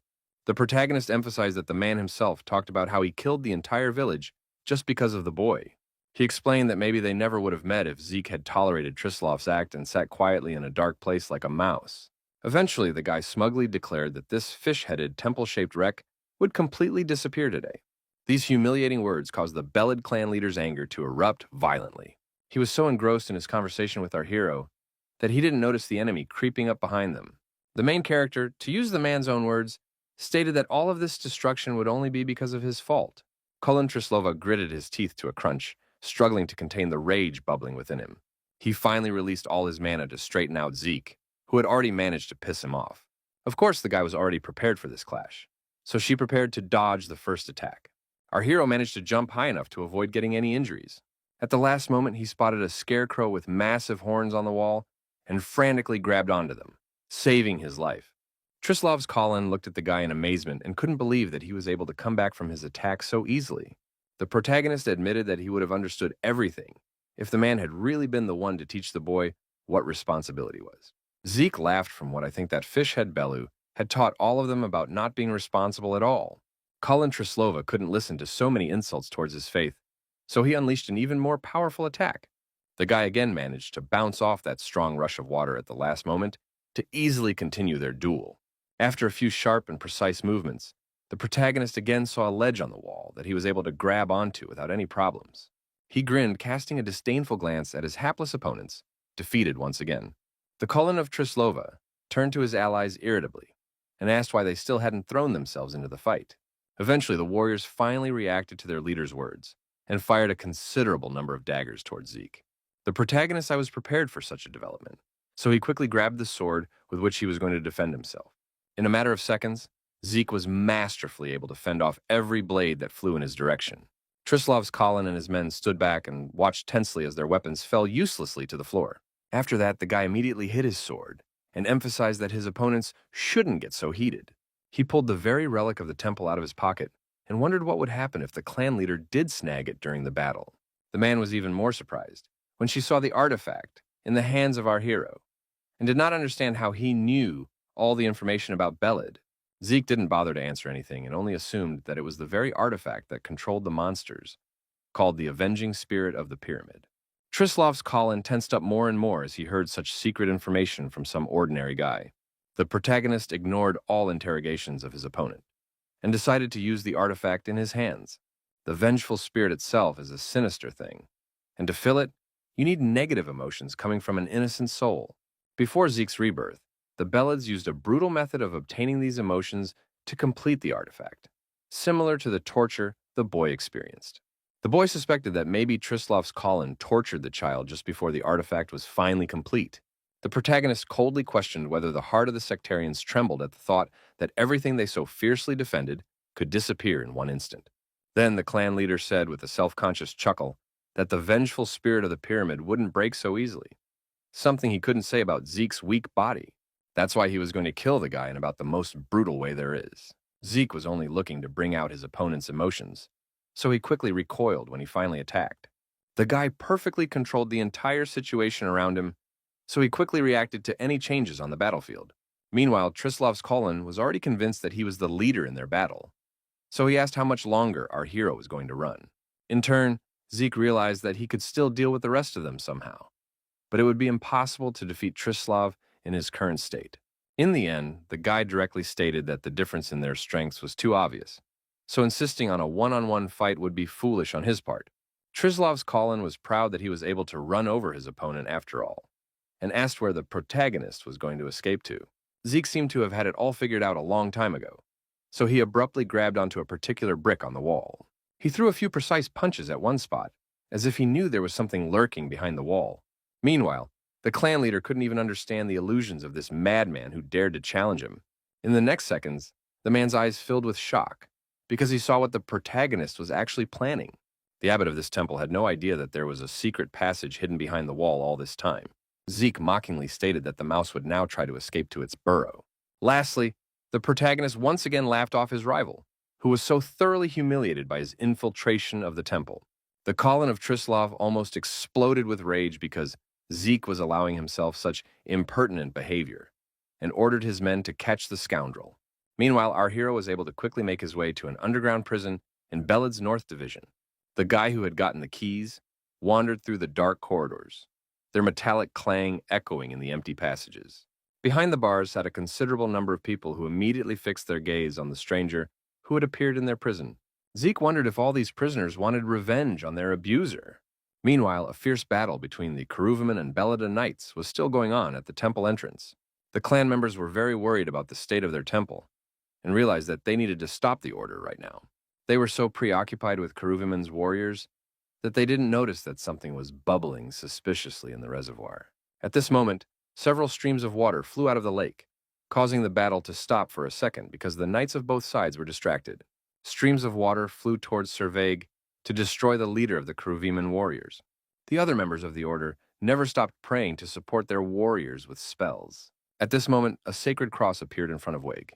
The protagonist emphasized that the man himself talked about how he killed the entire village just because of the boy. He explained that maybe they never would have met if Zeke had tolerated Trislov's act and sat quietly in a dark place like a mouse. Eventually, the guy smugly declared that this fish-headed, temple-shaped wreck would completely disappear today. These humiliating words caused the Belid clan leader's anger to erupt violently. He was so engrossed in his conversation with our hero that he didn't notice the enemy creeping up behind them. The main character, to use the man's own words, stated that all of this destruction would only be because of his fault. Colin Trislova gritted his teeth to a crunch, struggling to contain the rage bubbling within him. He finally released all his mana to straighten out Zeke, who had already managed to piss him off. Of course, the guy was already prepared for this clash, so she prepared to dodge the first attack. Our hero managed to jump high enough to avoid getting any injuries. At the last moment, he spotted a scarecrow with massive horns on the wall and frantically grabbed onto them, saving his life. Trislov's Colin looked at the guy in amazement and couldn't believe that he was able to come back from his attack so easily. The protagonist admitted that he would have understood everything if the man had really been the one to teach the boy what responsibility was. Zeke laughed from what I think that fishhead Belu had taught all of them about not being responsible at all. Colin Trislova couldn't listen to so many insults towards his faith, so he unleashed an even more powerful attack. The guy again managed to bounce off that strong rush of water at the last moment to easily continue their duel. After a few sharp and precise movements, the protagonist again saw a ledge on the wall that he was able to grab onto without any problems. He grinned, casting a disdainful glance at his hapless opponents, defeated once again. The Colin of Trislova turned to his allies irritably and asked why they still hadn't thrown themselves into the fight. Eventually, the warriors finally reacted to their leader's words and fired a considerable number of daggers towards Zeke. The protagonist was prepared for such a development, so he quickly grabbed the sword with which he was going to defend himself. In a matter of seconds, Zeke was masterfully able to fend off every blade that flew in his direction. Trislov's Colin and his men stood back and watched tensely as their weapons fell uselessly to the floor. After that, the guy immediately hit his sword and emphasized that his opponents shouldn't get so heated. He pulled the very relic of the temple out of his pocket and wondered what would happen if the clan leader did snag it during the battle. The man was even more surprised when she saw the artifact in the hands of our hero and did not understand how he knew all the information about Belid. Zeke didn't bother to answer anything and only assumed that it was the very artifact that controlled the monsters, called the avenging spirit of the pyramid. Trislov's Colin tensed up more and more as he heard such secret information from some ordinary guy. The protagonist ignored all interrogations of his opponent and decided to use the artifact in his hands. The vengeful spirit itself is a sinister thing, and to fill it, you need negative emotions coming from an innocent soul. Before Zeke's rebirth, the Belids used a brutal method of obtaining these emotions to complete the artifact, similar to the torture the boy experienced. The boy suspected that maybe Trislov's Colin tortured the child just before the artifact was finally complete. The protagonist coldly questioned whether the heart of the sectarians trembled at the thought that everything they so fiercely defended could disappear in one instant. Then the clan leader said with a self-conscious chuckle that the vengeful spirit of the pyramid wouldn't break so easily, something he couldn't say about Zeke's weak body. That's why he was going to kill the guy in about the most brutal way there is. Zeke was only looking to bring out his opponent's emotions, so he quickly recoiled when he finally attacked. The guy perfectly controlled the entire situation around him, so he quickly reacted to any changes on the battlefield. Meanwhile, Trislav's Colin was already convinced that he was the leader in their battle, so he asked how much longer our hero was going to run. In turn, Zeke realized that he could still deal with the rest of them somehow, but it would be impossible to defeat Trislav in his current state. In the end, the guide directly stated that the difference in their strengths was too obvious, so insisting on a one-on-one fight would be foolish on his part. Trislav's Colin was proud that he was able to run over his opponent after all, and asked where the protagonist was going to escape to. Zeke seemed to have had it all figured out a long time ago, so he abruptly grabbed onto a particular brick on the wall. He threw a few precise punches at one spot, as if he knew there was something lurking behind the wall. Meanwhile, the clan leader couldn't even understand the illusions of this madman who dared to challenge him. In the next seconds, the man's eyes filled with shock, because he saw what the protagonist was actually planning. The abbot of this temple had no idea that there was a secret passage hidden behind the wall all this time. Zeke mockingly stated that the mouse would now try to escape to its burrow. Lastly, the protagonist once again laughed off his rival, who was so thoroughly humiliated by his infiltration of the temple. The Colin of Trislav almost exploded with rage because Zeke was allowing himself such impertinent behavior, and ordered his men to catch the scoundrel. Meanwhile, our hero was able to quickly make his way to an underground prison in Beled's North Division. The guy who had gotten the keys wandered through the dark corridors, their metallic clang echoing in the empty passages. Behind the bars sat a considerable number of people who immediately fixed their gaze on the stranger who had appeared in their prison. Zeke wondered if all these prisoners wanted revenge on their abuser. Meanwhile, a fierce battle between the Keruviman and Belida knights was still going on at the temple entrance. The clan members were very worried about the state of their temple and realized that they needed to stop the order right now. They were so preoccupied with Keruviman's warriors that they didn't notice that something was bubbling suspiciously in the reservoir. At this moment, several streams of water flew out of the lake, causing the battle to stop for a second because the knights of both sides were distracted. Streams of water flew towards Servaig to destroy the leader of the Keruviman warriors. The other members of the order never stopped praying to support their warriors with spells. At this moment, a sacred cross appeared in front of Waig,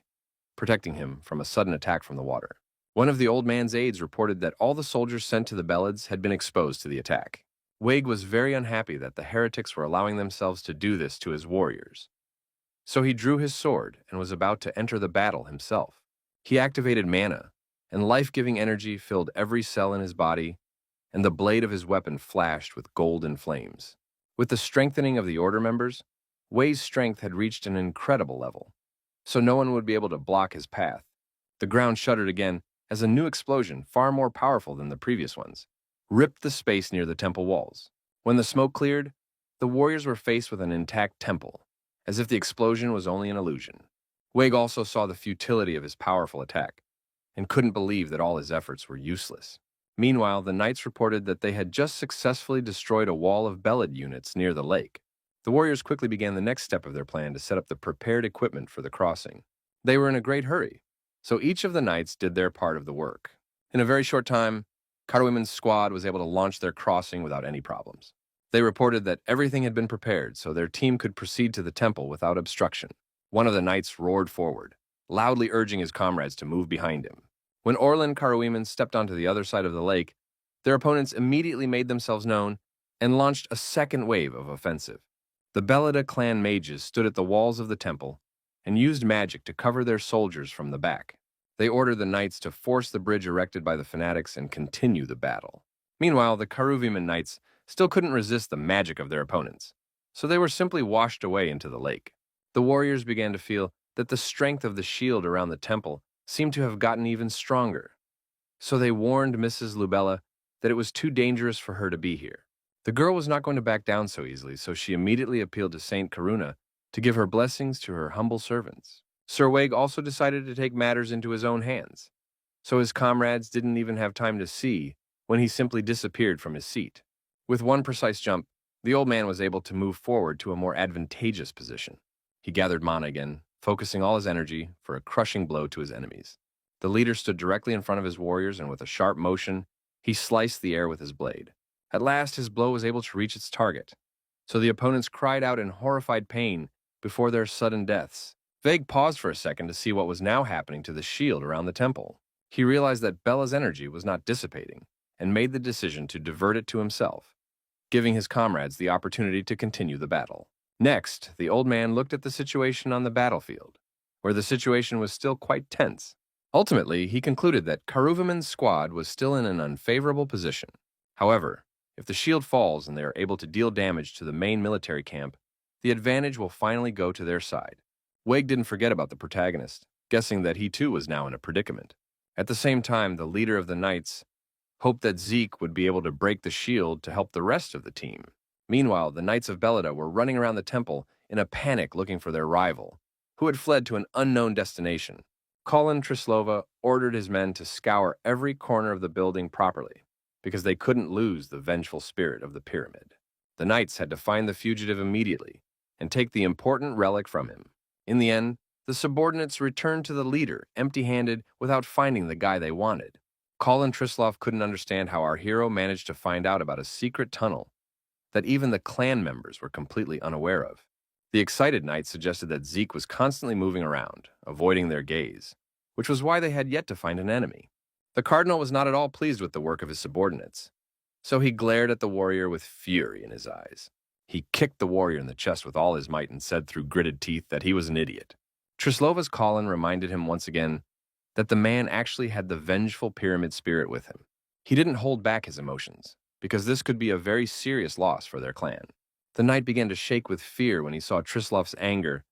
protecting him from a sudden attack from the water. One of the old man's aides reported that all the soldiers sent to the Belids had been exposed to the attack. Waig was very unhappy that the heretics were allowing themselves to do this to his warriors. So he drew his sword and was about to enter the battle himself. He activated mana, and life-giving energy filled every cell in his body, and the blade of his weapon flashed with golden flames. With the strengthening of the order members, Waig's strength had reached an incredible level, so no one would be able to block his path. The ground shuddered again as a new explosion, far more powerful than the previous ones, ripped the space near the temple walls. When the smoke cleared, the warriors were faced with an intact temple, as if the explosion was only an illusion. Waig also saw the futility of his powerful attack, and couldn't believe that all his efforts were useless. Meanwhile, the knights reported that they had just successfully destroyed a wall of Belid units near the lake. The warriors quickly began the next step of their plan to set up the prepared equipment for the crossing. They were in a great hurry, so each of the knights did their part of the work. In a very short time, Carwomen's squad was able to launch their crossing without any problems. They reported that everything had been prepared so their team could proceed to the temple without obstruction. One of the knights roared forward, loudly urging his comrades to move behind him. When Orlan Carwomen stepped onto the other side of the lake, their opponents immediately made themselves known and launched a second wave of offensive. The Belida clan mages stood at the walls of the temple and used magic to cover their soldiers from the back. They ordered the knights to force the bridge erected by the fanatics and continue the battle. Meanwhile, the Keruviman knights still couldn't resist the magic of their opponents, so they were simply washed away into the lake. The warriors began to feel that the strength of the shield around the temple seemed to have gotten even stronger, so they warned Mrs. Lubella that it was too dangerous for her to be here. The girl was not going to back down so easily, so she immediately appealed to Saint Karuna to give her blessings to her humble servants. Sir Waig also decided to take matters into his own hands, so his comrades didn't even have time to see when he simply disappeared from his seat. With one precise jump, the old man was able to move forward to a more advantageous position. He gathered mana again, focusing all his energy for a crushing blow to his enemies. The leader stood directly in front of his warriors, and with a sharp motion, he sliced the air with his blade. At last, his blow was able to reach its target, so the opponents cried out in horrified pain before their sudden deaths. Vague paused for a second to see what was now happening to the shield around the temple. He realized that Bella's energy was not dissipating and made the decision to divert it to himself, giving his comrades the opportunity to continue the battle. Next, the old man looked at the situation on the battlefield, where the situation was still quite tense. Ultimately, he concluded that Karuviman's squad was still in an unfavorable position. However, if the shield falls and they are able to deal damage to the main military camp, the advantage will finally go to their side. Wig didn't forget about the protagonist, guessing that he too was now in a predicament. At the same time, the leader of the knights hoped that Zeke would be able to break the shield to help the rest of the team. Meanwhile, the Knights of Belida were running around the temple in a panic looking for their rival, who had fled to an unknown destination. Colin Trislova ordered his men to scour every corner of the building properly, because they couldn't lose the vengeful spirit of the pyramid. The knights had to find the fugitive immediately and take the important relic from him. In the end, the subordinates returned to the leader empty-handed without finding the guy they wanted. Colin Trislov couldn't understand how our hero managed to find out about a secret tunnel that even the clan members were completely unaware of. The excited knights suggested that Zeke was constantly moving around, avoiding their gaze, which was why they had yet to find an enemy. The cardinal was not at all pleased with the work of his subordinates, so he glared at the warrior with fury in his eyes. He kicked the warrior in the chest with all his might and said through gritted teeth that he was an idiot. Trislova's Colin reminded him once again that the man actually had the vengeful pyramid spirit with him. He didn't hold back his emotions, because this could be a very serious loss for their clan. The knight began to shake with fear when he saw Trislov's anger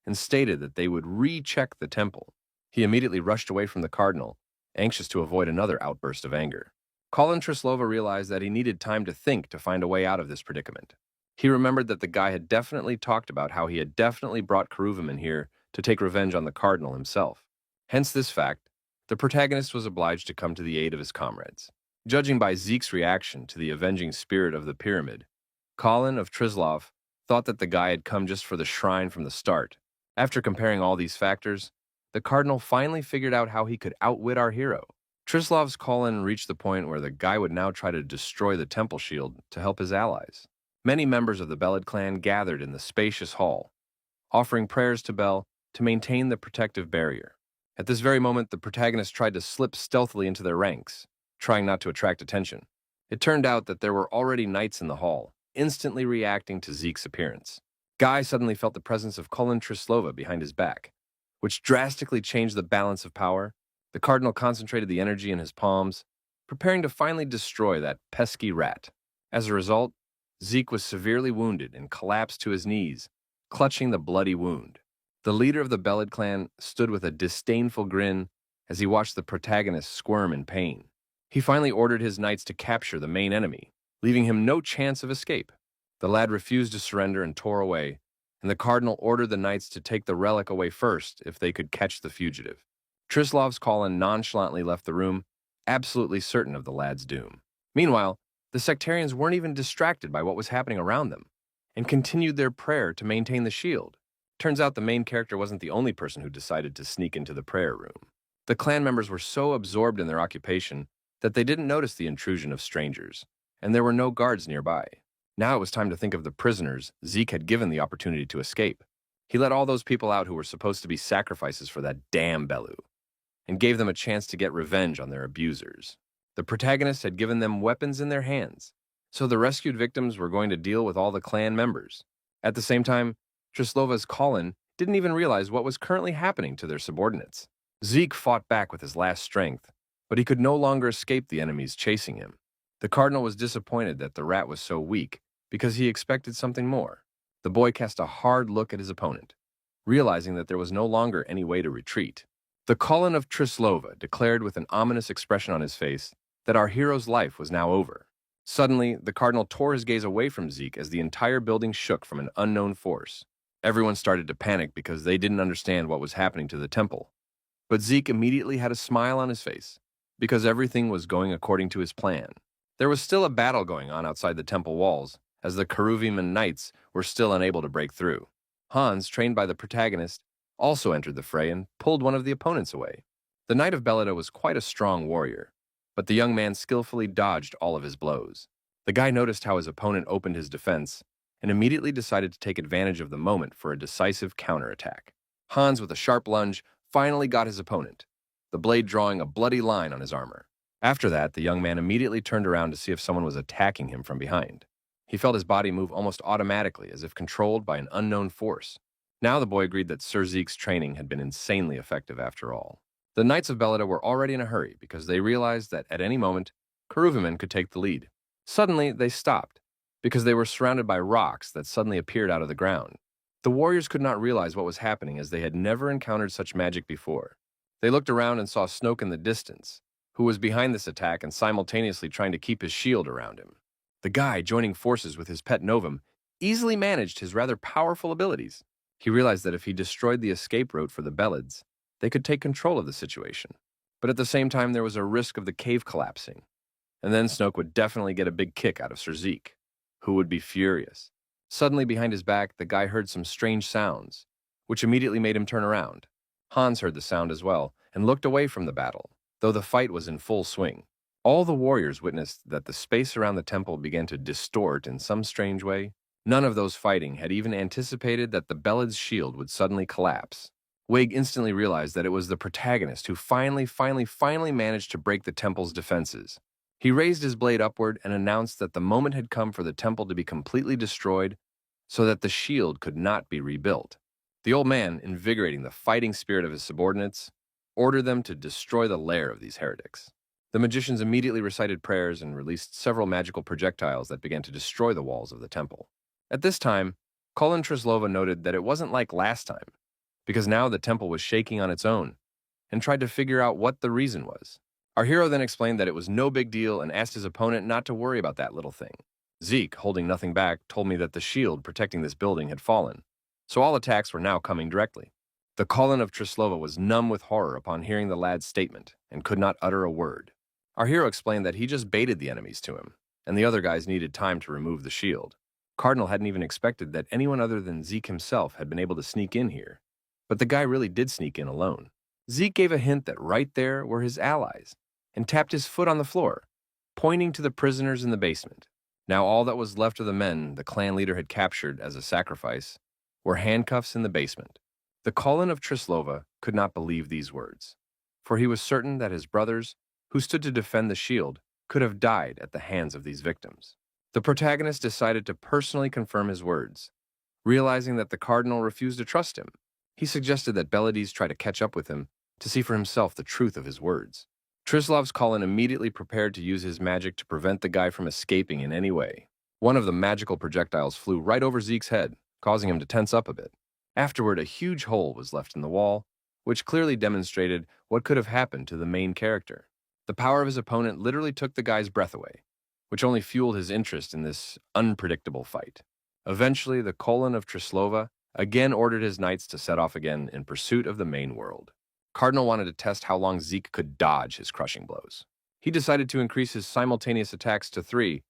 and stated that they would recheck the temple. He immediately rushed away from the cardinal, anxious to avoid another outburst of anger. Colin Trislova realized that he needed time to think to find a way out of this predicament. He remembered that the guy had definitely talked about how he had definitely brought Karuviman here to take revenge on the cardinal himself. Hence this fact, the protagonist was obliged to come to the aid of his comrades. Judging by Zeke's reaction to the avenging spirit of the pyramid, Colin of Trislov thought that the guy had come just for the shrine from the start. After comparing all these factors, the cardinal finally figured out how he could outwit our hero. Trislov's Colin reached the point where the guy would now try to destroy the temple shield to help his allies. Many members of the Belid clan gathered in the spacious hall, offering prayers to Bel to maintain the protective barrier. At this very moment, the protagonist tried to slip stealthily into their ranks, trying not to attract attention. It turned out that there were already knights in the hall, instantly reacting to Zeke's appearance. Guy suddenly felt the presence of Colin Trislova behind his back, which drastically changed the balance of power. The cardinal concentrated the energy in his palms, preparing to finally destroy that pesky rat. As a result, Zeke was severely wounded and collapsed to his knees, clutching the bloody wound. The leader of the Belid clan stood with a disdainful grin as he watched the protagonist squirm in pain. He finally ordered his knights to capture the main enemy, leaving him no chance of escape. The lad refused to surrender and tore away, and the cardinal ordered the knights to take the relic away first if they could catch the fugitive. Trislov's Colin nonchalantly left the room, absolutely certain of the lad's doom. Meanwhile, the sectarians weren't even distracted by what was happening around them, and continued their prayer to maintain the shield. Turns out the main character wasn't the only person who decided to sneak into the prayer room. The clan members were so absorbed in their occupation that they didn't notice the intrusion of strangers, and there were no guards nearby. Now it was time to think of the prisoners Zeke had given the opportunity to escape. He let all those people out who were supposed to be sacrifices for that damn Belu, and gave them a chance to get revenge on their abusers. The protagonist had given them weapons in their hands, so the rescued victims were going to deal with all the clan members. At the same time, Trislova's Colin didn't even realize what was currently happening to their subordinates. Zeke fought back with his last strength, but he could no longer escape the enemies chasing him. The cardinal was disappointed that the rat was so weak because he expected something more. The boy cast a hard look at his opponent, realizing that there was no longer any way to retreat. The Colin of Trislova declared with an ominous expression on his face that our hero's life was now over. Suddenly, the cardinal tore his gaze away from Zeke as the entire building shook from an unknown force. Everyone started to panic because they didn't understand what was happening to the temple. But Zeke immediately had a smile on his face, because everything was going according to his plan. There was still a battle going on outside the temple walls, as the Karuviman knights were still unable to break through. Hans, trained by the protagonist, also entered the fray and pulled one of the opponents away. The Knight of Belida was quite a strong warrior, but the young man skillfully dodged all of his blows. The guy noticed how his opponent opened his defense and immediately decided to take advantage of the moment for a decisive counterattack. Hans, with a sharp lunge, finally got his opponent, the blade drawing a bloody line on his armor. After that, the young man immediately turned around to see if someone was attacking him from behind. He felt his body move almost automatically, as if controlled by an unknown force. Now the boy agreed that Sir Zeke's training had been insanely effective after all. The Knights of Belida were already in a hurry because they realized that at any moment, Kuruviman could take the lead. Suddenly, they stopped because they were surrounded by rocks that suddenly appeared out of the ground. The warriors could not realize what was happening as they had never encountered such magic before. They looked around and saw Snoke in the distance, who was behind this attack and simultaneously trying to keep his shield around him. The guy, joining forces with his pet Novum, easily managed his rather powerful abilities. He realized that if he destroyed the escape route for the Belids, they could take control of the situation. But at the same time, there was a risk of the cave collapsing. And then Snoke would definitely get a big kick out of Sir Zeke, who would be furious. Suddenly, behind his back, the guy heard some strange sounds, which immediately made him turn around. Hans heard the sound as well and looked away from the battle, though the fight was in full swing. All the warriors witnessed that the space around the temple began to distort in some strange way. None of those fighting had even anticipated that the Belid's shield would suddenly collapse. Wig instantly realized that it was the protagonist who finally managed to break the temple's defenses. He raised his blade upward and announced that the moment had come for the temple to be completely destroyed so that the shield could not be rebuilt. The old man, invigorating the fighting spirit of his subordinates, ordered them to destroy the lair of these heretics. The magicians immediately recited prayers and released several magical projectiles that began to destroy the walls of the temple. At this time, Colin Trislova noted that it wasn't like last time, because now the temple was shaking on its own, and tried to figure out what the reason was. Our hero then explained that it was no big deal and asked his opponent not to worry about that little thing. Zeke, holding nothing back, told me that the shield protecting this building had fallen, so all attacks were now coming directly. The Colin of Trislova was numb with horror upon hearing the lad's statement and could not utter a word. Our hero explained that he just baited the enemies to him, and the other guys needed time to remove the shield. Cardinal hadn't even expected that anyone other than Zeke himself had been able to sneak in here, but the guy really did sneak in alone. Zeke gave a hint that right there were his allies, and tapped his foot on the floor, pointing to the prisoners in the basement. Now all that was left of the men the clan leader had captured as a sacrifice were handcuffs in the basement. The Colin of Trislova could not believe these words, for he was certain that his brothers, who stood to defend the shield, could have died at the hands of these victims. The protagonist decided to personally confirm his words, realizing that the cardinal refused to trust him. He suggested that Belides try to catch up with him to see for himself the truth of his words. Trislov's Colin immediately prepared to use his magic to prevent the guy from escaping in any way. One of the magical projectiles flew right over Zeke's head, causing him to tense up a bit. Afterward, a huge hole was left in the wall, which clearly demonstrated what could have happened to the main character. The power of his opponent literally took the guy's breath away, which only fueled his interest in this unpredictable fight. Eventually, the Colin of Trislova again ordered his knights to set off again in pursuit of the main world. Cardinal wanted to test how long Zeke could dodge his crushing blows. He decided to increase his simultaneous attacks to 3,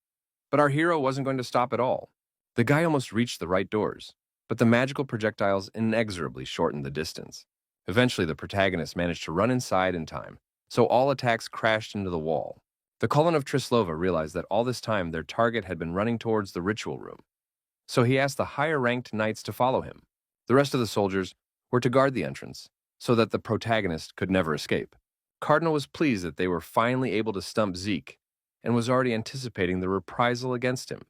but our hero wasn't going to stop at all. The guy almost reached the right doors, but the magical projectiles inexorably shortened the distance. Eventually, the protagonist managed to run inside in time, so all attacks crashed into the wall. The Colin of Trislova realized that all this time their target had been running towards the ritual room, so he asked the higher-ranked knights to follow him. The rest of the soldiers were to guard the entrance, so that the protagonist could never escape. Cardinal was pleased that they were finally able to stump Zeke, and was already anticipating the reprisal against him.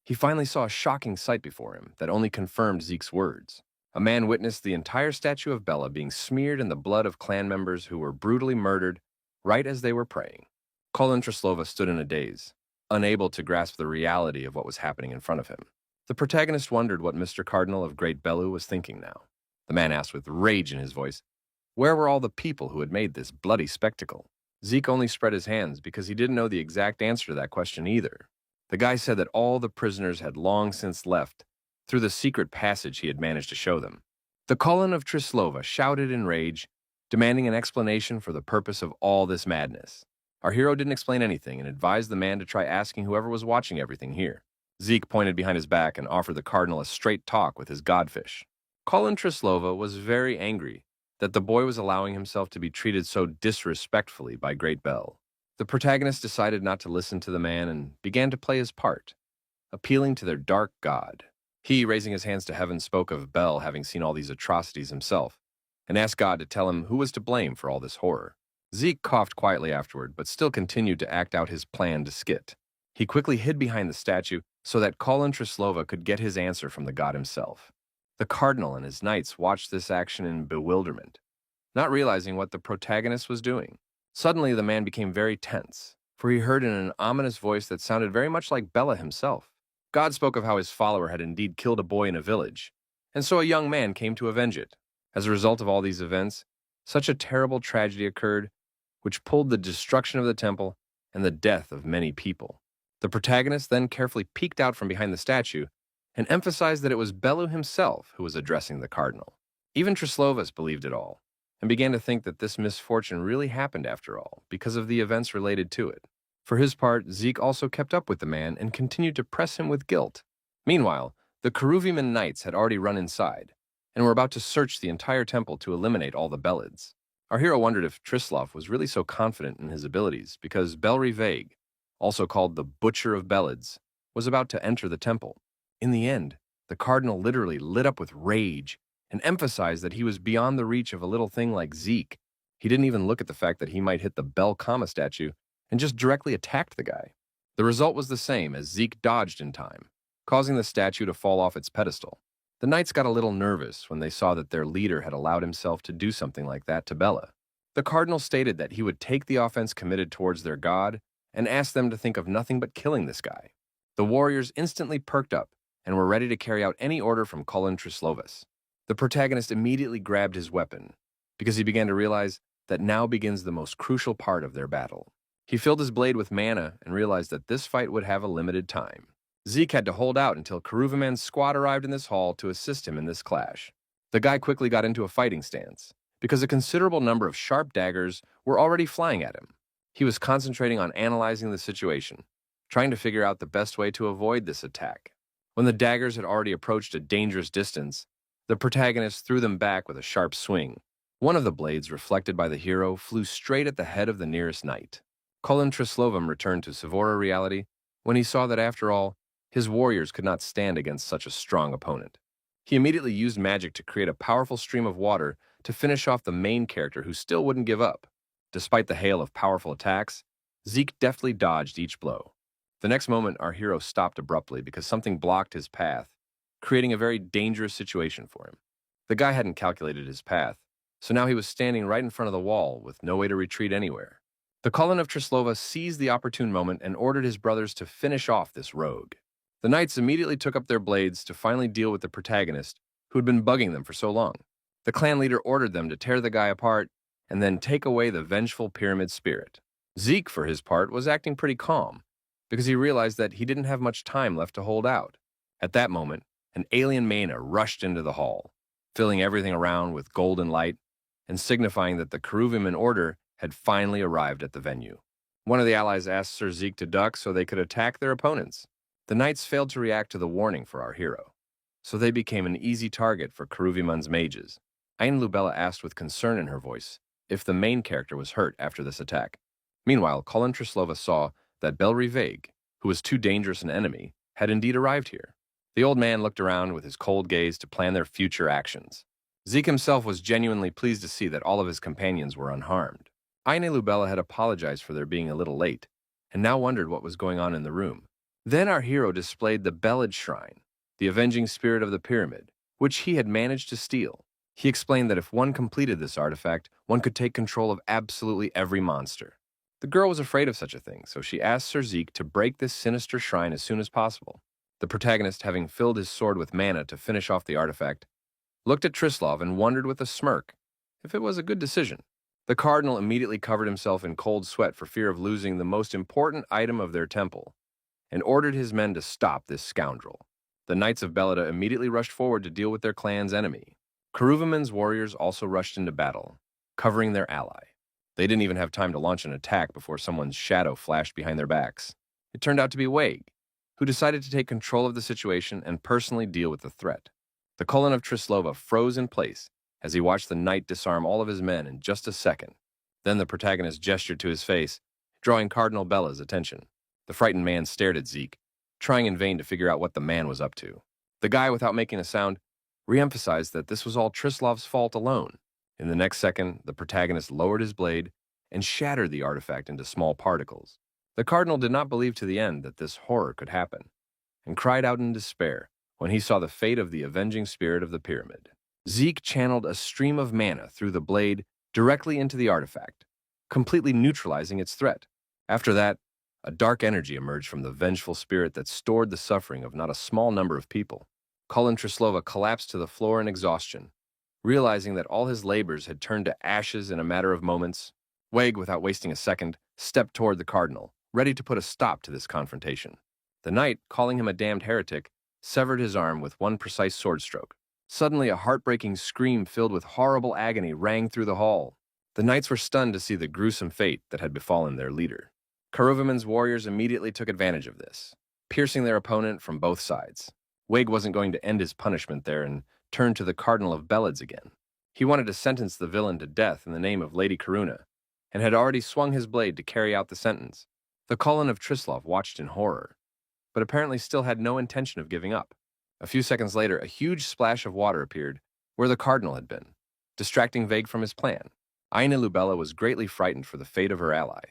He finally saw a shocking sight before him that only confirmed Zeke's words. A man witnessed the entire statue of Bella being smeared in the blood of clan members who were brutally murdered right as they were praying. Colin Trislova stood in a daze, unable to grasp the reality of what was happening in front of him. The protagonist wondered what Mr. Cardinal of Great Bellu was thinking now. The man asked with rage in his voice, where were all the people who had made this bloody spectacle? Zeke only spread his hands because he didn't know the exact answer to that question either. The guy said that all the prisoners had long since left through the secret passage he had managed to show them. The Colin of Trislova shouted in rage, demanding an explanation for the purpose of all this madness. Our hero didn't explain anything and advised the man to try asking whoever was watching everything here. Zeke pointed behind his back and offered the cardinal a straight talk with his godfish. Colin Trislova was very angry that the boy was allowing himself to be treated so disrespectfully by Great Bell. The protagonist decided not to listen to the man and began to play his part, appealing to their dark god. He, raising his hands to heaven, spoke of Bell having seen all these atrocities himself, and asked God to tell him who was to blame for all this horror. Zeke coughed quietly afterward, but still continued to act out his plan to skit. He quickly hid behind the statue so that Colin Trislova could get his answer from the god himself. The cardinal and his knights watched this action in bewilderment, not realizing what the protagonist was doing. Suddenly, the man became very tense, for he heard in an ominous voice that sounded very much like Bella himself. God spoke of how his follower had indeed killed a boy in a village, and so a young man came to avenge it. As a result of all these events, such a terrible tragedy occurred, which pulled the destruction of the temple and the death of many people. The protagonist then carefully peeked out from behind the statue and emphasized that it was Bellu himself who was addressing the cardinal. Even Trislovas believed it all, and began to think that this misfortune really happened after all, because of the events related to it. For his part, Zeke also kept up with the man and continued to press him with guilt. Meanwhile, the Keruviman knights had already run inside, and were about to search the entire temple to eliminate all the Belids. Our hero wondered if Trislov was really so confident in his abilities, because Belri Vague, also called the Butcher of Belids, was about to enter the temple. In the end, the cardinal literally lit up with rage and emphasized that he was beyond the reach of a little thing like Zeke. He didn't even look at the fact that he might hit the Bel Kama statue and just directly attacked the guy. The result was the same, as Zeke dodged in time, causing the statue to fall off its pedestal. The knights got a little nervous when they saw that their leader had allowed himself to do something like that to Bella. The cardinal stated that he would take the offense committed towards their god and asked them to think of nothing but killing this guy. The warriors instantly perked up and were ready to carry out any order from Colin Trislovas. The protagonist immediately grabbed his weapon, because he began to realize that now begins the most crucial part of their battle. He filled his blade with mana and realized that this fight would have a limited time. Zeke had to hold out until Keruviman's squad arrived in this hall to assist him in this clash. The guy quickly got into a fighting stance, because a considerable number of sharp daggers were already flying at him. He was concentrating on analyzing the situation, trying to figure out the best way to avoid this attack. When the daggers had already approached a dangerous distance, the protagonist threw them back with a sharp swing. One of the blades, reflected by the hero, flew straight at the head of the nearest knight. Colin Trislovam returned to Savora reality when he saw that, after all, his warriors could not stand against such a strong opponent. He immediately used magic to create a powerful stream of water to finish off the main character, who still wouldn't give up. Despite the hail of powerful attacks, Zeke deftly dodged each blow. The next moment, our hero stopped abruptly because something blocked his path, creating a very dangerous situation for him. The guy hadn't calculated his path, so now he was standing right in front of the wall with no way to retreat anywhere. The Colin of Trislova seized the opportune moment and ordered his brothers to finish off this rogue. The knights immediately took up their blades to finally deal with the protagonist, who had been bugging them for so long. The clan leader ordered them to tear the guy apart and then take away the vengeful pyramid spirit. Zeke, for his part, was acting pretty calm, because he realized that he didn't have much time left to hold out. At that moment, an alien mana rushed into the hall, filling everything around with golden light and signifying that the Keruviman order had finally arrived at the venue. One of the allies asked Sir Zeke to duck so they could attack their opponents. The knights failed to react to the warning for our hero, so they became an easy target for Keruviman's mages. Ain Lubella asked with concern in her voice if the main character was hurt after this attack. Meanwhile, Colin Trislova saw that Belri Vague, who was too dangerous an enemy, had indeed arrived here. The old man looked around with his cold gaze to plan their future actions. Zeke himself was genuinely pleased to see that all of his companions were unharmed. Aine Lubella had apologized for their being a little late, and now wondered what was going on in the room. Then our hero displayed the Belid Shrine, the avenging spirit of the pyramid, which he had managed to steal. He explained that if one completed this artifact, one could take control of absolutely every monster. The girl was afraid of such a thing, so she asked Sir Zeke to break this sinister shrine as soon as possible. The protagonist, having filled his sword with mana to finish off the artifact, looked at Trislov and wondered with a smirk if it was a good decision. The cardinal immediately covered himself in cold sweat for fear of losing the most important item of their temple, and ordered his men to stop this scoundrel. The Knights of Belida immediately rushed forward to deal with their clan's enemy. Keruviman's warriors also rushed into battle, covering their ally. They didn't even have time to launch an attack before someone's shadow flashed behind their backs. It turned out to be Wade, who decided to take control of the situation and personally deal with the threat. The Colin of Trislova froze in place as he watched the knight disarm all of his men in just a second. Then the protagonist gestured to his face, drawing Cardinal Bella's attention. The frightened man stared at Zeke, trying in vain to figure out what the man was up to. The guy, without making a sound, re-emphasized that this was all Trislov's fault alone. In the next second, the protagonist lowered his blade and shattered the artifact into small particles. The cardinal did not believe to the end that this horror could happen, and cried out in despair when he saw the fate of the avenging spirit of the pyramid. Zeke channeled a stream of mana through the blade directly into the artifact, completely neutralizing its threat. After that, a dark energy emerged from the vengeful spirit that stored the suffering of not a small number of people. Colin Trislova collapsed to the floor in exhaustion, realizing that all his labors had turned to ashes in a matter of moments. Wade, without wasting a second, stepped toward the cardinal, ready to put a stop to this confrontation. The knight, calling him a damned heretic, severed his arm with one precise sword stroke. Suddenly, a heartbreaking scream filled with horrible agony rang through the hall. The knights were stunned to see the gruesome fate that had befallen their leader. Karuvaman's warriors immediately took advantage of this, piercing their opponent from both sides. Wade wasn't going to end his punishment there and turned to the Cardinal of Belids again. He wanted to sentence the villain to death in the name of Lady Karuna, and had already swung his blade to carry out the sentence. The Colin of Trislov watched in horror, but apparently still had no intention of giving up. A few seconds later, a huge splash of water appeared where the cardinal had been, distracting Vague from his plan. Aina Lubella was greatly frightened for the fate of her ally,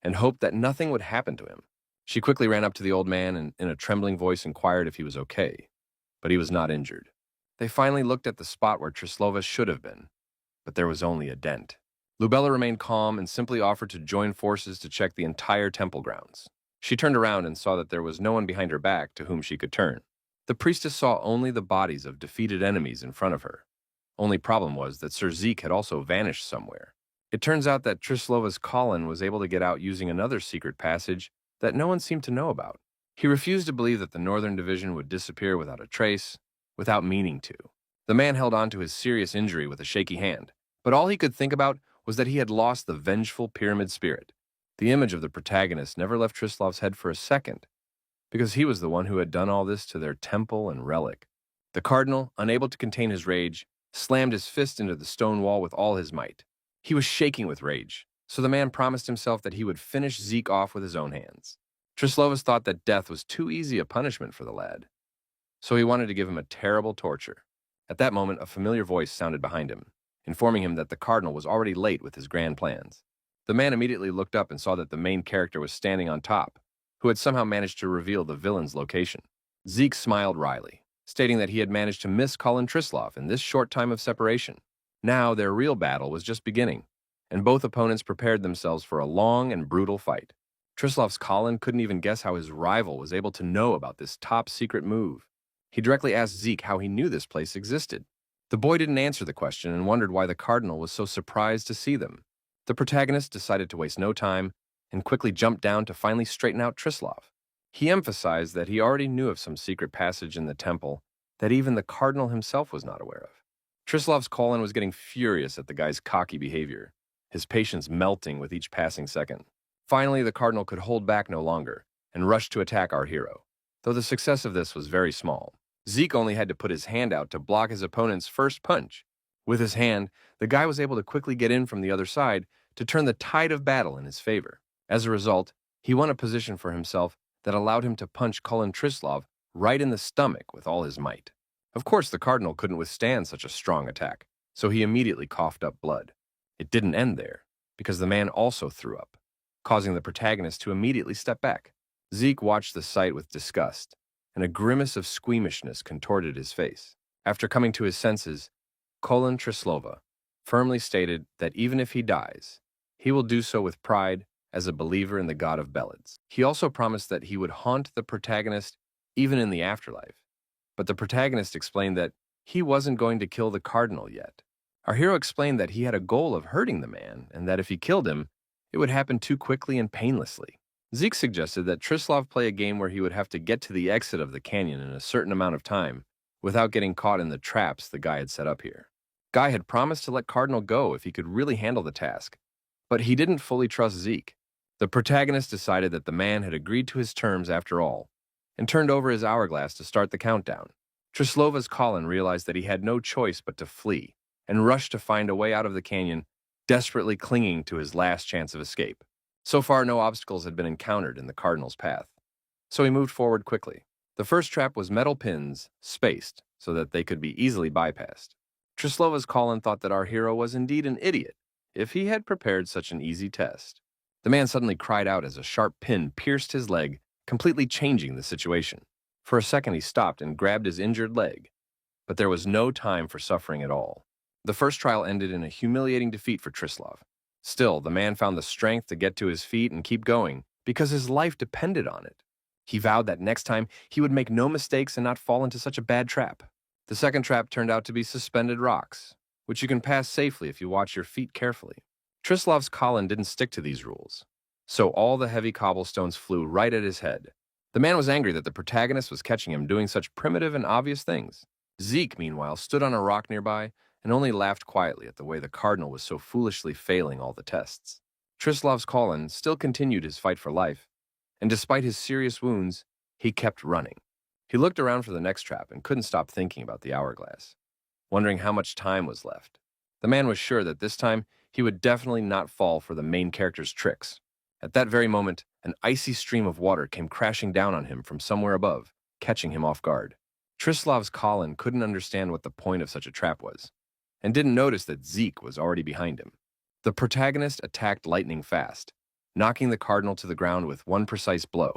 and hoped that nothing would happen to him. She quickly ran up to the old man and, in a trembling voice, inquired if he was okay, but he was not injured. They finally looked at the spot where Trislova should have been, but there was only a dent. Lubella remained calm and simply offered to join forces to check the entire temple grounds. She turned around and saw that there was no one behind her back to whom she could turn. The priestess saw only the bodies of defeated enemies in front of her. Only problem was that Sir Zeke had also vanished somewhere. It turns out that Trislova's Colin was able to get out using another secret passage that no one seemed to know about. He refused to believe that the Northern Division would disappear without a trace, without meaning to. The man held on to his serious injury with a shaky hand, but all he could think about was that he had lost the vengeful pyramid spirit. The image of the protagonist never left Trislov's head for a second, because he was the one who had done all this to their temple and relic. The cardinal, unable to contain his rage, slammed his fist into the stone wall with all his might. He was shaking with rage, so the man promised himself that he would finish Zeke off with his own hands. Trislovas thought that death was too easy a punishment for the lad, so he wanted to give him a terrible torture. At that moment, a familiar voice sounded behind him, informing him that the cardinal was already late with his grand plans. The man immediately looked up and saw that the main character was standing on top, who had somehow managed to reveal the villain's location. Zeke smiled wryly, stating that he had managed to miss Colin Trislov in this short time of separation. Now their real battle was just beginning, and both opponents prepared themselves for a long and brutal fight. Trislov's Colin couldn't even guess how his rival was able to know about this top-secret move. He directly asked Zeke how he knew this place existed. The boy didn't answer the question and wondered why the cardinal was so surprised to see them. The protagonist decided to waste no time and quickly jumped down to finally straighten out Trislov. He emphasized that he already knew of some secret passage in the temple that even the cardinal himself was not aware of. Trislov's Colin was getting furious at the guy's cocky behavior, his patience melting with each passing second. Finally, the cardinal could hold back no longer and rushed to attack our hero, though the success of this was very small. Zeke only had to put his hand out to block his opponent's first punch. With his hand, the guy was able to quickly get in from the other side to turn the tide of battle in his favor. As a result, he won a position for himself that allowed him to punch Colin Trislov right in the stomach with all his might. Of course, the cardinal couldn't withstand such a strong attack, so he immediately coughed up blood. It didn't end there, because the man also threw up, causing the protagonist to immediately step back. Zeke watched the sight with disgust, and a grimace of squeamishness contorted his face. After coming to his senses, Colin Trislova firmly stated that even if he dies, he will do so with pride as a believer in the god of Belids. He also promised that he would haunt the protagonist even in the afterlife. But the protagonist explained that he wasn't going to kill the cardinal yet. Our hero explained that he had a goal of hurting the man, and that if he killed him, it would happen too quickly and painlessly. Zeke suggested that Trislov play a game where he would have to get to the exit of the canyon in a certain amount of time without getting caught in the traps the guy had set up here. Guy had promised to let Cardinal go if he could really handle the task, but he didn't fully trust Zeke. The protagonist decided that the man had agreed to his terms after all, and turned over his hourglass to start the countdown. Trislova's Colin realized that he had no choice but to flee, and rushed to find a way out of the canyon, desperately clinging to his last chance of escape. So far, no obstacles had been encountered in the cardinal's path, so he moved forward quickly. The first trap was metal pins, spaced, so that they could be easily bypassed. Trislova's Colin thought that our hero was indeed an idiot if he had prepared such an easy test. The man suddenly cried out as a sharp pin pierced his leg, completely changing the situation. For a second he stopped and grabbed his injured leg, but there was no time for suffering at all. The first trial ended in a humiliating defeat for Trislov. Still, the man found the strength to get to his feet and keep going because his life depended on it. He vowed that next time he would make no mistakes and not fall into such a bad trap. The second trap turned out to be suspended rocks, which you can pass safely if you watch your feet carefully. Trislov's Colin didn't stick to these rules, so all the heavy cobblestones flew right at his head. The man was angry that the protagonist was catching him doing such primitive and obvious things. Zeke, meanwhile, stood on a rock nearby and only laughed quietly at the way the cardinal was so foolishly failing all the tests. Trislov's Colin still continued his fight for life, and despite his serious wounds, he kept running. He looked around for the next trap and couldn't stop thinking about the hourglass, wondering how much time was left. The man was sure that this time he would definitely not fall for the main character's tricks. At that very moment, an icy stream of water came crashing down on him from somewhere above, catching him off guard. Trislov's Colin couldn't understand what the point of such a trap was, and didn't notice that Zeke was already behind him. The protagonist attacked lightning fast, knocking the cardinal to the ground with one precise blow.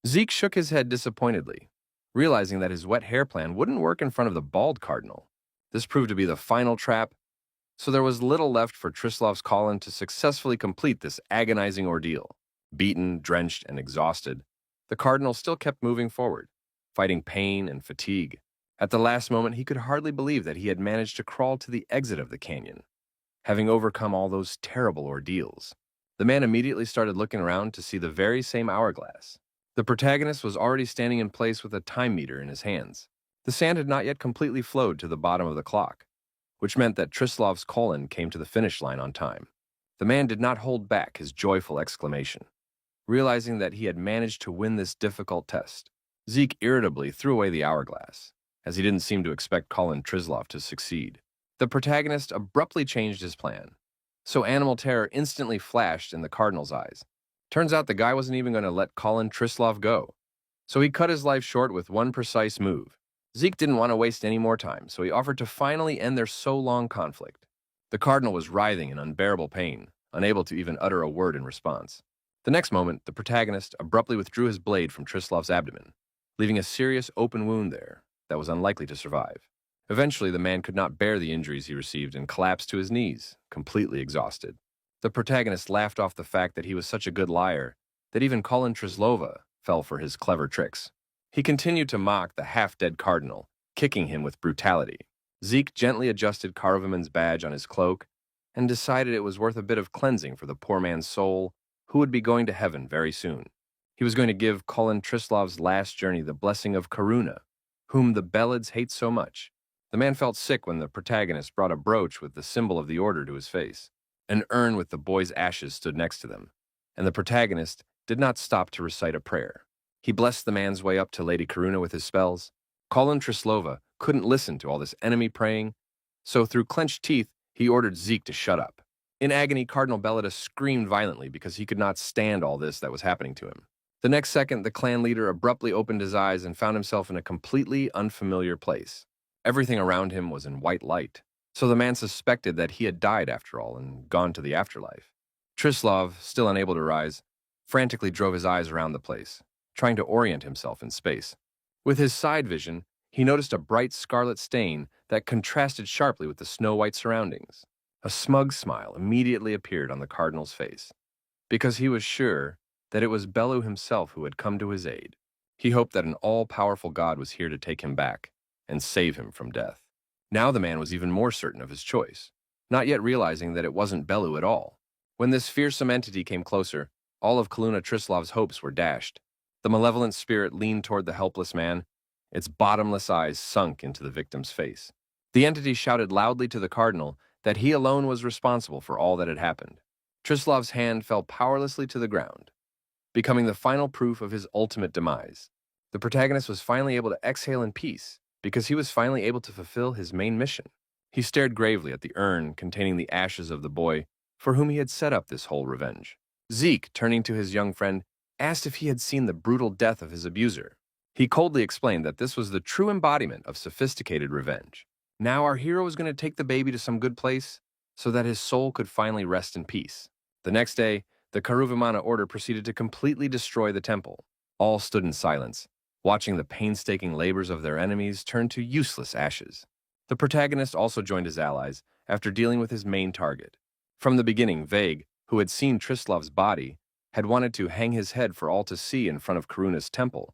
Zeke shook his head disappointedly, realizing that his wet hair plan wouldn't work in front of the bald cardinal. This proved to be the final trap, so there was little left for Trislov's Colin to successfully complete this agonizing ordeal. Beaten, drenched, and exhausted, the cardinal still kept moving forward, fighting pain and fatigue. At the last moment, he could hardly believe that he had managed to crawl to the exit of the canyon, having overcome all those terrible ordeals. The man immediately started looking around to see the very same hourglass. The protagonist was already standing in place with a time meter in his hands. The sand had not yet completely flowed to the bottom of the clock, which meant that Trislov's Colin came to the finish line on time. The man did not hold back his joyful exclamation, realizing that he had managed to win this difficult test. Zeke irritably threw away the hourglass, as he didn't seem to expect Colin Trislov to succeed. The protagonist abruptly changed his plan, so animal terror instantly flashed in the cardinal's eyes. Turns out the guy wasn't even going to let Colin Trislov go, so he cut his life short with one precise move. Zeke didn't want to waste any more time, so he offered to finally end their so-long conflict. The cardinal was writhing in unbearable pain, unable to even utter a word in response. The next moment, the protagonist abruptly withdrew his blade from Trislov's abdomen, leaving a serious open wound there that was unlikely to survive. Eventually, the man could not bear the injuries he received and collapsed to his knees, completely exhausted. The protagonist laughed off the fact that he was such a good liar that even Colin Trislova fell for his clever tricks. He continued to mock the half-dead cardinal, kicking him with brutality. Zeke gently adjusted Karaviman's badge on his cloak and decided it was worth a bit of cleansing for the poor man's soul, who would be going to heaven very soon. He was going to give Colin Trislov's last journey the blessing of Karuna, whom the Belids hate so much. The man felt sick when the protagonist brought a brooch with the symbol of the order to his face. An urn with the boy's ashes stood next to them, and the protagonist did not stop to recite a prayer. He blessed the man's way up to Lady Karuna with his spells. Colin Trislova couldn't listen to all this enemy praying, so through clenched teeth, he ordered Zeke to shut up. In agony, Cardinal Belida screamed violently because he could not stand all this that was happening to him. The next second, the clan leader abruptly opened his eyes and found himself in a completely unfamiliar place. Everything around him was in white light, so the man suspected that he had died after all and gone to the afterlife. Trislov, still unable to rise, frantically drove his eyes around the place, trying to orient himself in space. With his side vision, he noticed a bright scarlet stain that contrasted sharply with the snow-white surroundings. A smug smile immediately appeared on the cardinal's face, because he was sure that it was Bellu himself who had come to his aid. He hoped that an all-powerful god was here to take him back and save him from death. Now the man was even more certain of his choice, not yet realizing that it wasn't Bellu at all. When this fearsome entity came closer, all of Kaluna Trislov's hopes were dashed. The malevolent spirit leaned toward the helpless man, its bottomless eyes sunk into the victim's face. The entity shouted loudly to the cardinal that he alone was responsible for all that had happened. Trislov's hand fell powerlessly to the ground, becoming the final proof of his ultimate demise. The protagonist was finally able to exhale in peace because he was finally able to fulfill his main mission. He stared gravely at the urn containing the ashes of the boy for whom he had set up this whole revenge. Zeke, turning to his young friend, asked if he had seen the brutal death of his abuser. He coldly explained that this was the true embodiment of sophisticated revenge. Now our hero was going to take the baby to some good place so that his soul could finally rest in peace. The next day, the Karuvimana order proceeded to completely destroy the temple. All stood in silence, watching the painstaking labors of their enemies turn to useless ashes. The protagonist also joined his allies after dealing with his main target. From the beginning, Vague, who had seen Trislav's body, had wanted to hang his head for all to see in front of Karuna's temple,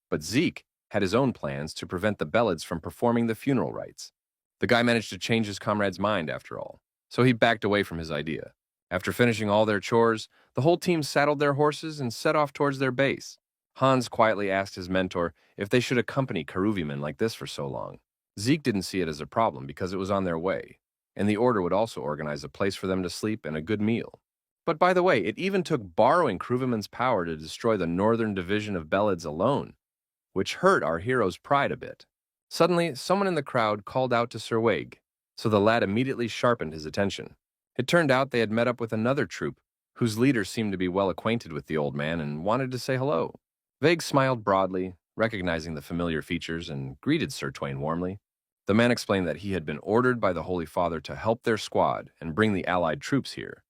but Zeke had his own plans to prevent the Belids from performing the funeral rites. The guy managed to change his comrade's mind after all, so he backed away from his idea. After finishing all their chores, the whole team saddled their horses and set off towards their base. Hans quietly asked his mentor if they should accompany Karuviman like this for so long. Zeke didn't see it as a problem because it was on their way, and the order would also organize a place for them to sleep and a good meal. But by the way, it even took borrowing Karuviman's power to destroy the northern division of Belids alone, which hurt our hero's pride a bit. Suddenly, someone in the crowd called out to Sir Waig, so the lad immediately sharpened his attention. It turned out they had met up with another troop, whose leader seemed to be well acquainted with the old man and wanted to say hello. Vague smiled broadly, recognizing the familiar features, and greeted Sir Twain warmly. The man explained that he had been ordered by the Holy Father to help their squad and bring the allied troops here.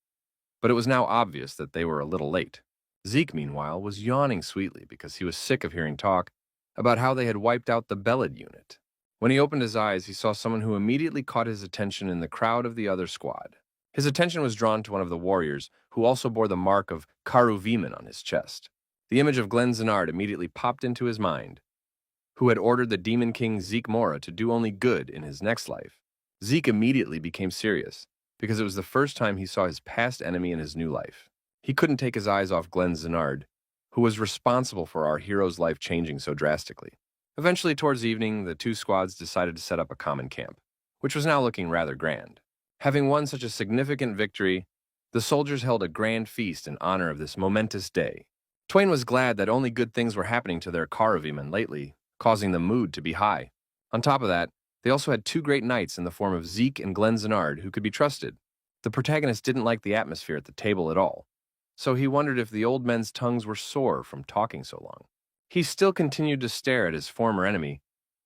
But it was now obvious that they were a little late. Zeke, meanwhile, was yawning sweetly because he was sick of hearing talk about how they had wiped out the Belid unit. When he opened his eyes, he saw someone who immediately caught his attention in the crowd of the other squad. His attention was drawn to one of the warriors, who also bore the mark of Karuviman on his chest. The image of Glenzanard immediately popped into his mind, who had ordered the Demon King Zeke Mora to do only good in his next life. Zeke immediately became serious, because it was the first time he saw his past enemy in his new life. He couldn't take his eyes off Glenzanard, who was responsible for our hero's life changing so drastically. Eventually, towards evening, the two squads decided to set up a common camp, which was now looking rather grand. Having won such a significant victory, the soldiers held a grand feast in honor of this momentous day. Twain was glad that only good things were happening to their Karaviman lately, causing the mood to be high. On top of that, they also had two great knights in the form of Zeke and Glenzanard who could be trusted. The protagonist didn't like the atmosphere at the table at all, so he wondered if the old men's tongues were sore from talking so long. He still continued to stare at his former enemy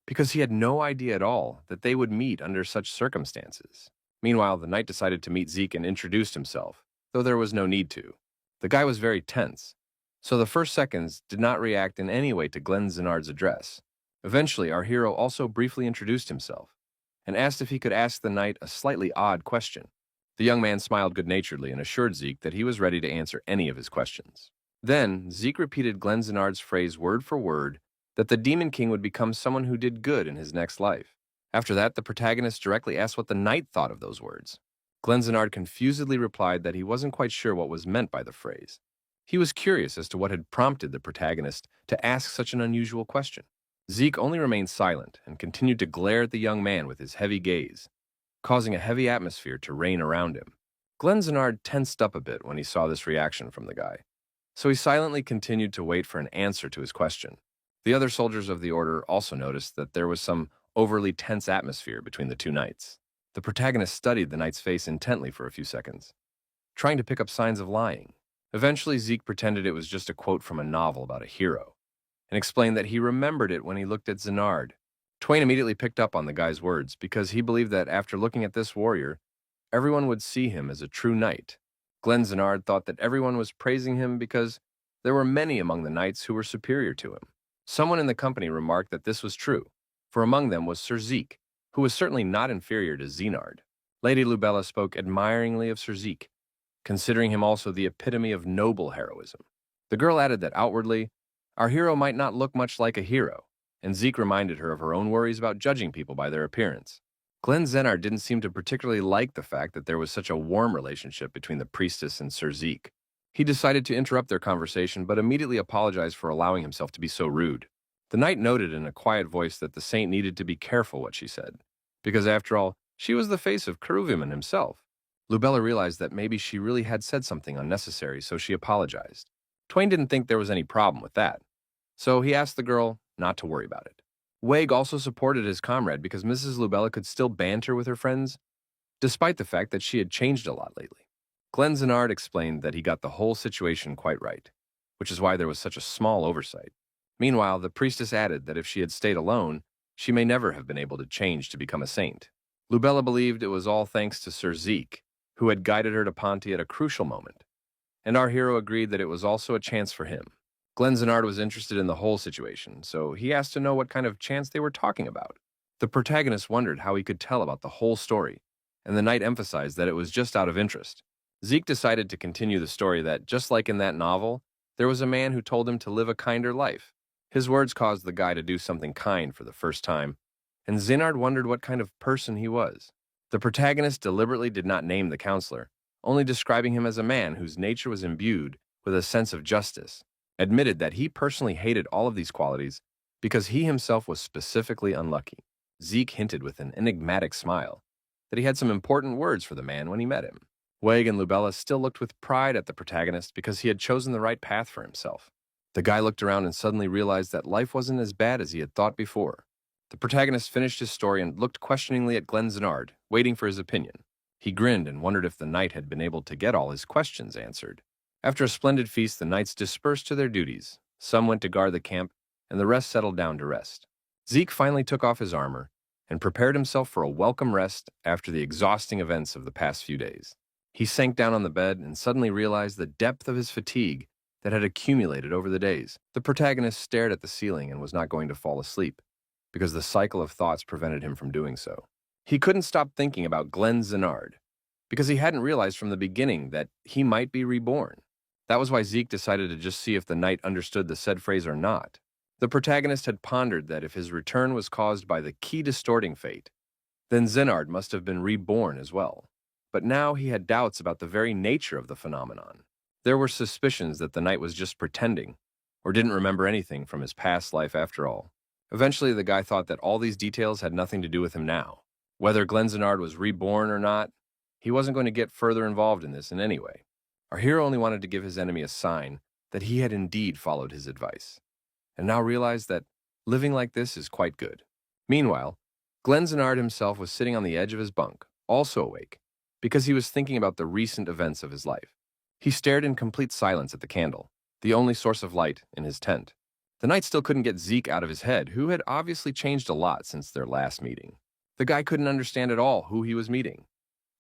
because he had no idea at all that they would meet under such circumstances. Meanwhile, the knight decided to meet Zeke and introduced himself, though there was no need to. The guy was very tense, so the first seconds did not react in any way to Glenzanard's address. Eventually, our hero also briefly introduced himself and asked if he could ask the knight a slightly odd question. The young man smiled good-naturedly and assured Zeke that he was ready to answer any of his questions. Then, Zeke repeated Glenzanard's phrase word for word that the Demon King would become someone who did good in his next life. After that, the protagonist directly asked what the knight thought of those words. Glenzanard confusedly replied that he wasn't quite sure what was meant by the phrase. He was curious as to what had prompted the protagonist to ask such an unusual question. Zeke only remained silent and continued to glare at the young man with his heavy gaze, causing a heavy atmosphere to reign around him. Glenzanard tensed up a bit when he saw this reaction from the guy, so he silently continued to wait for an answer to his question. The other soldiers of the order also noticed that there was some overly tense atmosphere between the two knights. The protagonist studied the knight's face intently for a few seconds, trying to pick up signs of lying. Eventually, Zeke pretended it was just a quote from a novel about a hero, and explained that he remembered it when he looked at Zanard. Twain immediately picked up on the guy's words because he believed that after looking at this warrior, everyone would see him as a true knight. Glenzanard thought that everyone was praising him because there were many among the knights who were superior to him. Someone in the company remarked that this was true, for among them was Sir Zeke, who was certainly not inferior to Zenard. Lady Lubella spoke admiringly of Sir Zeke, considering him also the epitome of noble heroism. The girl added that outwardly, our hero might not look much like a hero, and Zeke reminded her of her own worries about judging people by their appearance. Glenzanard didn't seem to particularly like the fact that there was such a warm relationship between the priestess and Sir Zeke. He decided to interrupt their conversation, but immediately apologized for allowing himself to be so rude. The knight noted in a quiet voice that the saint needed to be careful what she said, because after all, she was the face of Karuviman himself. Lubella realized that maybe she really had said something unnecessary, so she apologized. Twain didn't think there was any problem with that, so he asked the girl not to worry about it. Waig also supported his comrade because Mrs. Lubella could still banter with her friends, despite the fact that she had changed a lot lately. Glenzanard explained that he got the whole situation quite right, which is why there was such a small oversight. Meanwhile, the priestess added that if she had stayed alone, she may never have been able to change to become a saint. Lubella believed it was all thanks to Sir Zeke, who had guided her to Ponty at a crucial moment, and our hero agreed that it was also a chance for him. Glenzanard was interested in the whole situation, so he asked to know what kind of chance they were talking about. The protagonist wondered how he could tell about the whole story, and the knight emphasized that it was just out of interest. Zeke decided to continue the story that, just like in that novel, there was a man who told him to live a kinder life. His words caused the guy to do something kind for the first time, and Zinard wondered what kind of person he was. The protagonist deliberately did not name the counselor, only describing him as a man whose nature was imbued with a sense of justice, admitted that he personally hated all of these qualities because he himself was specifically unlucky. Zeke hinted with an enigmatic smile that he had some important words for the man when he met him. Wag and Lubella still looked with pride at the protagonist because he had chosen the right path for himself. The guy looked around and suddenly realized that life wasn't as bad as he had thought before. The protagonist finished his story and looked questioningly at Glenzanard, waiting for his opinion. He grinned and wondered if the knight had been able to get all his questions answered. After a splendid feast, the knights dispersed to their duties. Some went to guard the camp, and the rest settled down to rest. Zeke finally took off his armor and prepared himself for a welcome rest after the exhausting events of the past few days. He sank down on the bed and suddenly realized the depth of his fatigue that had accumulated over the days. The protagonist stared at the ceiling and was not going to fall asleep, because the cycle of thoughts prevented him from doing so. He couldn't stop thinking about Glenzanard, because he hadn't realized from the beginning that he might be reborn. That was why Zeke decided to just see if the knight understood the said phrase or not. The protagonist had pondered that if his return was caused by the key distorting fate, then Zenard must have been reborn as well. But now he had doubts about the very nature of the phenomenon. There were suspicions that the knight was just pretending, or didn't remember anything from his past life after all. Eventually, the guy thought that all these details had nothing to do with him now. Whether Glenzanard was reborn or not, he wasn't going to get further involved in this in any way. Our hero only wanted to give his enemy a sign that he had indeed followed his advice, and now realized that living like this is quite good. Meanwhile, Glenzanard himself was sitting on the edge of his bunk, also awake, because he was thinking about the recent events of his life. He stared in complete silence at the candle, the only source of light in his tent. The knight still couldn't get Zeke out of his head, who had obviously changed a lot since their last meeting. The guy couldn't understand at all who he was meeting,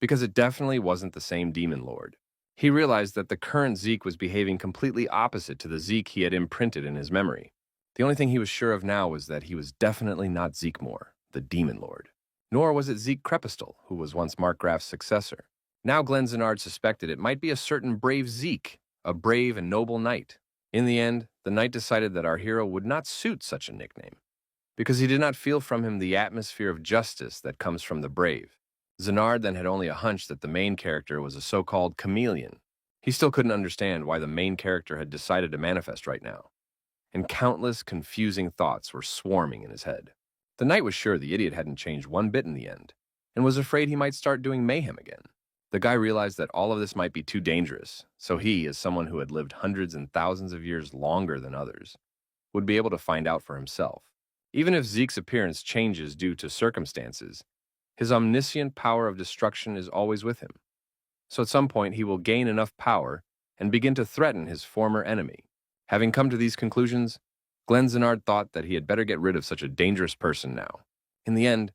because it definitely wasn't the same demon lord. He realized that the current Zeke was behaving completely opposite to the Zeke he had imprinted in his memory. The only thing he was sure of now was that he was definitely not Zeke Moore, the demon lord. Nor was it Zeke Crepustal, who was once Markgraf's successor. Now Glenzanard suspected it might be a certain brave Zeke, a brave and noble knight. In the end, the knight decided that our hero would not suit such a nickname, because he did not feel from him the atmosphere of justice that comes from the brave. Zenard then had only a hunch that the main character was a so-called chameleon. He still couldn't understand why the main character had decided to manifest right now, and countless confusing thoughts were swarming in his head. The knight was sure the idiot hadn't changed one bit in the end, and was afraid he might start doing mayhem again. The guy realized that all of this might be too dangerous, so he, as someone who had lived hundreds and thousands of years longer than others, would be able to find out for himself. Even if Zeke's appearance changes due to circumstances, his omniscient power of destruction is always with him. So at some point he will gain enough power and begin to threaten his former enemy. Having come to these conclusions, Glenzanard thought that he had better get rid of such a dangerous person now. In the end,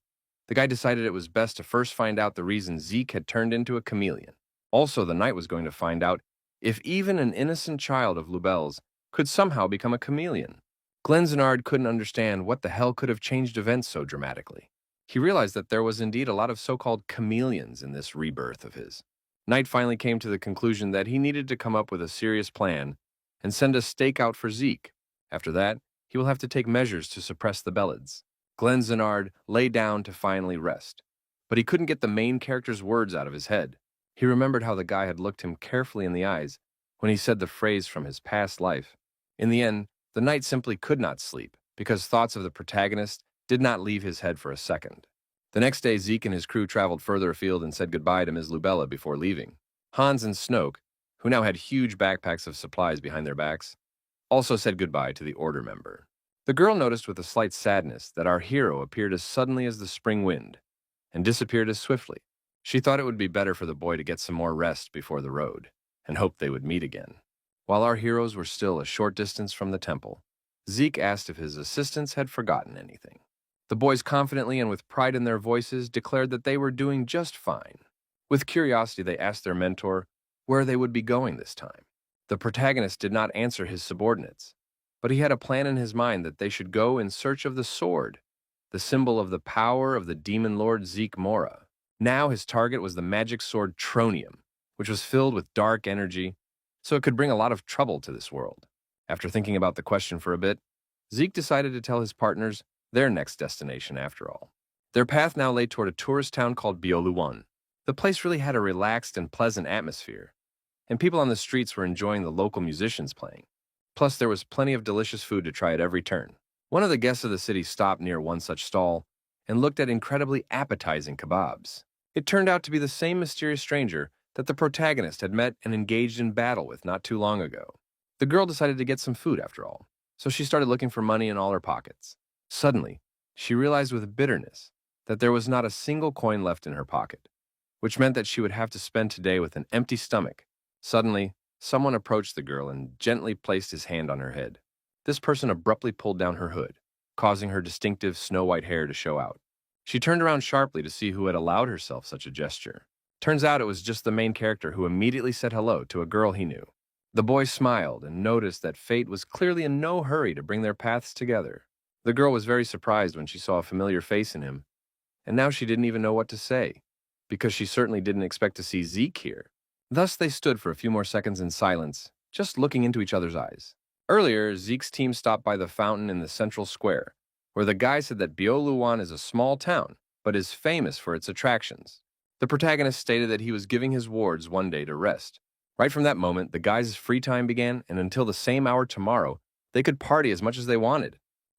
the guy decided it was best to first find out the reason Zeke had turned into a chameleon. Also, the knight was going to find out if even an innocent child of Lubel's could somehow become a chameleon. Glenzanard couldn't understand what the hell could have changed events so dramatically. He realized that there was indeed a lot of so-called chameleons in this rebirth of his. Knight finally came to the conclusion that he needed to come up with a serious plan and send a stake out for Zeke. After that, he will have to take measures to suppress the Bellids. Glenzanard lay down to finally rest, but he couldn't get the main character's words out of his head. He remembered how the guy had looked him carefully in the eyes when he said the phrase from his past life. In the end, the knight simply could not sleep, because thoughts of the protagonist did not leave his head for a second. The next day, Zeke and his crew traveled further afield and said goodbye to Ms. Lubella before leaving. Hans and Snoke, who now had huge backpacks of supplies behind their backs, also said goodbye to the Order member. The girl noticed with a slight sadness that our hero appeared as suddenly as the spring wind and disappeared as swiftly. She thought it would be better for the boy to get some more rest before the road, and hoped they would meet again. While our heroes were still a short distance from the temple, Zeke asked if his assistants had forgotten anything. The boys confidently and with pride in their voices declared that they were doing just fine. With curiosity, they asked their mentor where they would be going this time. The protagonist did not answer his subordinates, but he had a plan in his mind that they should go in search of the sword, the symbol of the power of the demon lord Zeke Mora. Now his target was the magic sword Tronium, which was filled with dark energy, so it could bring a lot of trouble to this world. After thinking about the question for a bit, Zeke decided to tell his partners their next destination after all. Their path now lay toward a tourist town called Bioluwan. The place really had a relaxed and pleasant atmosphere, and people on the streets were enjoying the local musicians playing. Plus, there was plenty of delicious food to try at every turn. One of the guests of the city stopped near one such stall and looked at incredibly appetizing kebabs. It turned out to be the same mysterious stranger that the protagonist had met and engaged in battle with not too long ago. The girl decided to get some food after all, so she started looking for money in all her pockets. Suddenly, she realized with bitterness that there was not a single coin left in her pocket, which meant that she would have to spend today with an empty stomach. Suddenly, someone approached the girl and gently placed his hand on her head. This person abruptly pulled down her hood, causing her distinctive snow-white hair to show out. She turned around sharply to see who had allowed herself such a gesture. Turns out it was just the main character who immediately said hello to a girl he knew. The boy smiled and noticed that fate was clearly in no hurry to bring their paths together. The girl was very surprised when she saw a familiar face in him, and now she didn't even know what to say, because she certainly didn't expect to see Zeke here. Thus they stood for a few more seconds in silence, just looking into each other's eyes. Earlier, Zeke's team stopped by the fountain in the central square, where the guy said that Bioluwan is a small town, but is famous for its attractions. The protagonist stated that he was giving his wards one day to rest. Right from that moment, the guys' free time began, and until the same hour tomorrow, they could party as much as they wanted.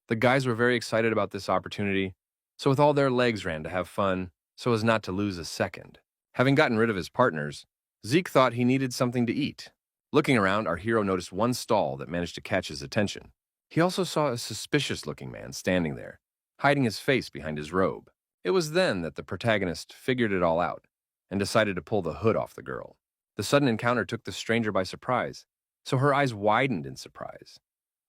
The guys were very excited about this opportunity, so with all their legs ran to have fun, so as not to lose a second. Having gotten rid of his partners, Zeke thought he needed something to eat. Looking around, our hero noticed one stall that managed to catch his attention. He also saw a suspicious-looking man standing there, hiding his face behind his robe. It was then that the protagonist figured it all out and decided to pull the hood off the girl. The sudden encounter took the stranger by surprise, so her eyes widened in surprise,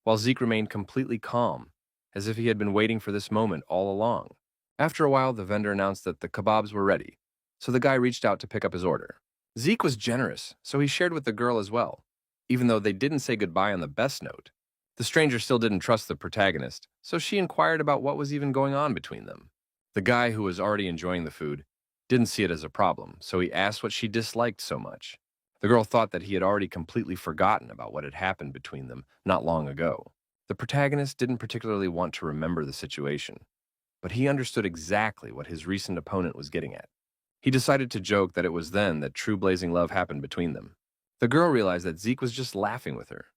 while Zeke remained completely calm, as if he had been waiting for this moment all along. After a while, the vendor announced that the kebabs were ready, so the guy reached out to pick up his order. Zeke was generous, so he shared with the girl as well, even though they didn't say goodbye on the best note. The stranger still didn't trust the protagonist, so she inquired about what was even going on between them. The guy, who was already enjoying the food, didn't see it as a problem, so he asked what she disliked so much. The girl thought that he had already completely forgotten about what had happened between them not long ago. The protagonist didn't particularly want to remember the situation, but he understood exactly what his recent opponent was getting at. He decided to joke that it was then that true blazing love happened between them. The girl realized that Zeke was just laughing with her,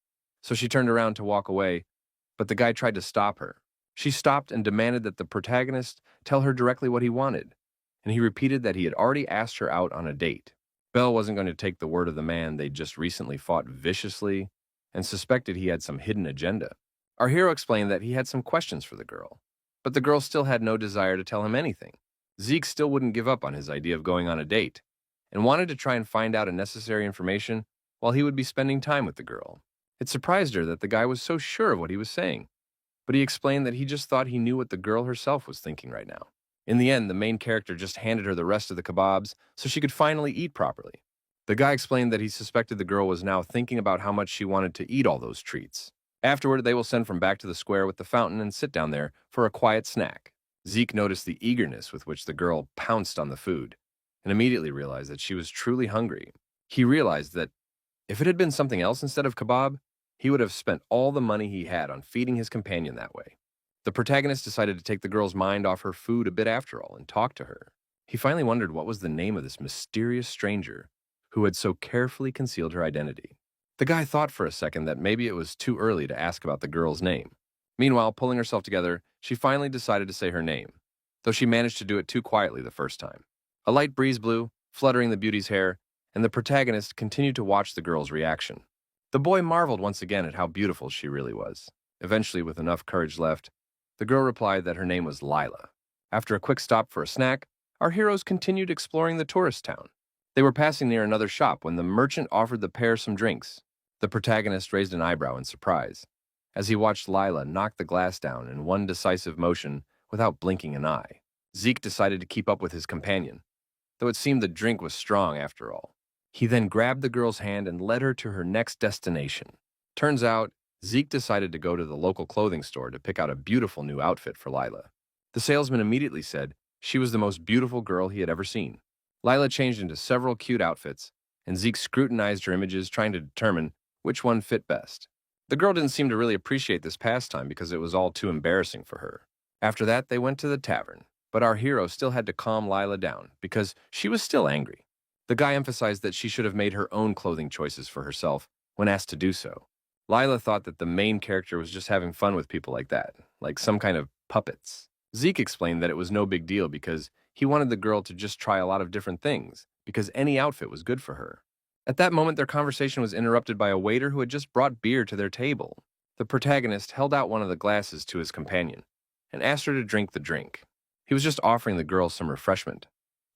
so she turned around to walk away, but the guy tried to stop her. She stopped and demanded that the protagonist tell her directly what he wanted, and he repeated that he had already asked her out on a date. Belle wasn't going to take the word of the man they'd just recently fought viciously and suspected he had some hidden agenda. Our hero explained that he had some questions for the girl, but the girl still had no desire to tell him anything. Zeke still wouldn't give up on his idea of going on a date and wanted to try and find out necessary information while he would be spending time with the girl. It surprised her that the guy was so sure of what he was saying, but he explained that he just thought he knew what the girl herself was thinking right now. In the end, the main character just handed her the rest of the kebabs so she could finally eat properly. The guy explained that he suspected the girl was now thinking about how much she wanted to eat all those treats. Afterward, they will send from back to the square with the fountain and sit down there for a quiet snack. Zeke noticed the eagerness with which the girl pounced on the food and immediately realized that she was truly hungry. He realized that if it had been something else instead of kebab, he would have spent all the money he had on feeding his companion that way. The protagonist decided to take the girl's mind off her food a bit after all and talk to her. He finally wondered what was the name of this mysterious stranger who had so carefully concealed her identity. The guy thought for a second that maybe it was too early to ask about the girl's name. Meanwhile, pulling herself together, she finally decided to say her name, though she managed to do it too quietly the first time. A light breeze blew, fluttering the beauty's hair, and the protagonist continued to watch the girl's reaction. The boy marveled once again at how beautiful she really was. Eventually, with enough courage left, the girl replied that her name was Lila. After a quick stop for a snack, our heroes continued exploring the tourist town. They were passing near another shop when the merchant offered the pair some drinks. The protagonist raised an eyebrow in surprise, as he watched Lila knock the glass down in one decisive motion without blinking an eye. Zeke decided to keep up with his companion, though it seemed the drink was strong after all. He then grabbed the girl's hand and led her to her next destination. Turns out, Zeke decided to go to the local clothing store to pick out a beautiful new outfit for Lila. The salesman immediately said she was the most beautiful girl he had ever seen. Lila changed into several cute outfits, and Zeke scrutinized her images, trying to determine which one fit best. The girl didn't seem to really appreciate this pastime because it was all too embarrassing for her. After that, they went to the tavern, but our hero still had to calm Lila down because she was still angry. The guy emphasized that she should have made her own clothing choices for herself when asked to do so. Lila thought that the main character was just having fun with people like that, like some kind of puppets. Zeke explained that it was no big deal because he wanted the girl to just try a lot of different things, because any outfit was good for her. At that moment, their conversation was interrupted by a waiter who had just brought beer to their table. The protagonist held out one of the glasses to his companion and asked her to drink the drink. He was just offering the girl some refreshment,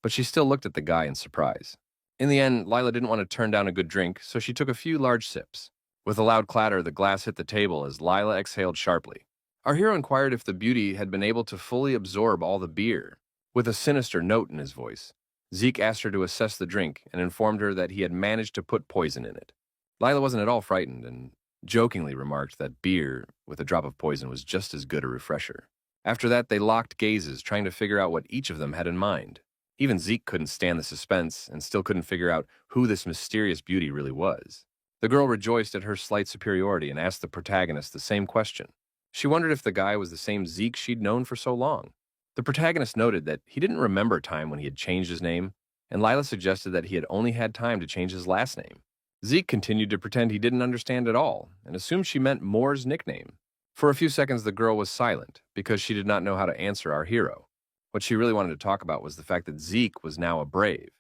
but she still looked at the guy in surprise. In the end, Lila didn't want to turn down a good drink, so she took a few large sips. With a loud clatter, the glass hit the table as Lila exhaled sharply. Our hero inquired if the beauty had been able to fully absorb all the beer. With a sinister note in his voice, Zeke asked her to assess the drink and informed her that he had managed to put poison in it. Lila wasn't at all frightened and jokingly remarked that beer with a drop of poison was just as good a refresher. After that, they locked gazes, trying to figure out what each of them had in mind. Even Zeke couldn't stand the suspense and still couldn't figure out who this mysterious beauty really was. The girl rejoiced at her slight superiority and asked the protagonist the same question. She wondered if the guy was the same Zeke she'd known for so long. The protagonist noted that he didn't remember a time when he had changed his name, and Lila suggested that he had only had time to change his last name. Zeke continued to pretend he didn't understand at all and assumed she meant Moore's nickname. For a few seconds, the girl was silent because she did not know how to answer our hero. What she really wanted to talk about was the fact that Zeke was now a brave.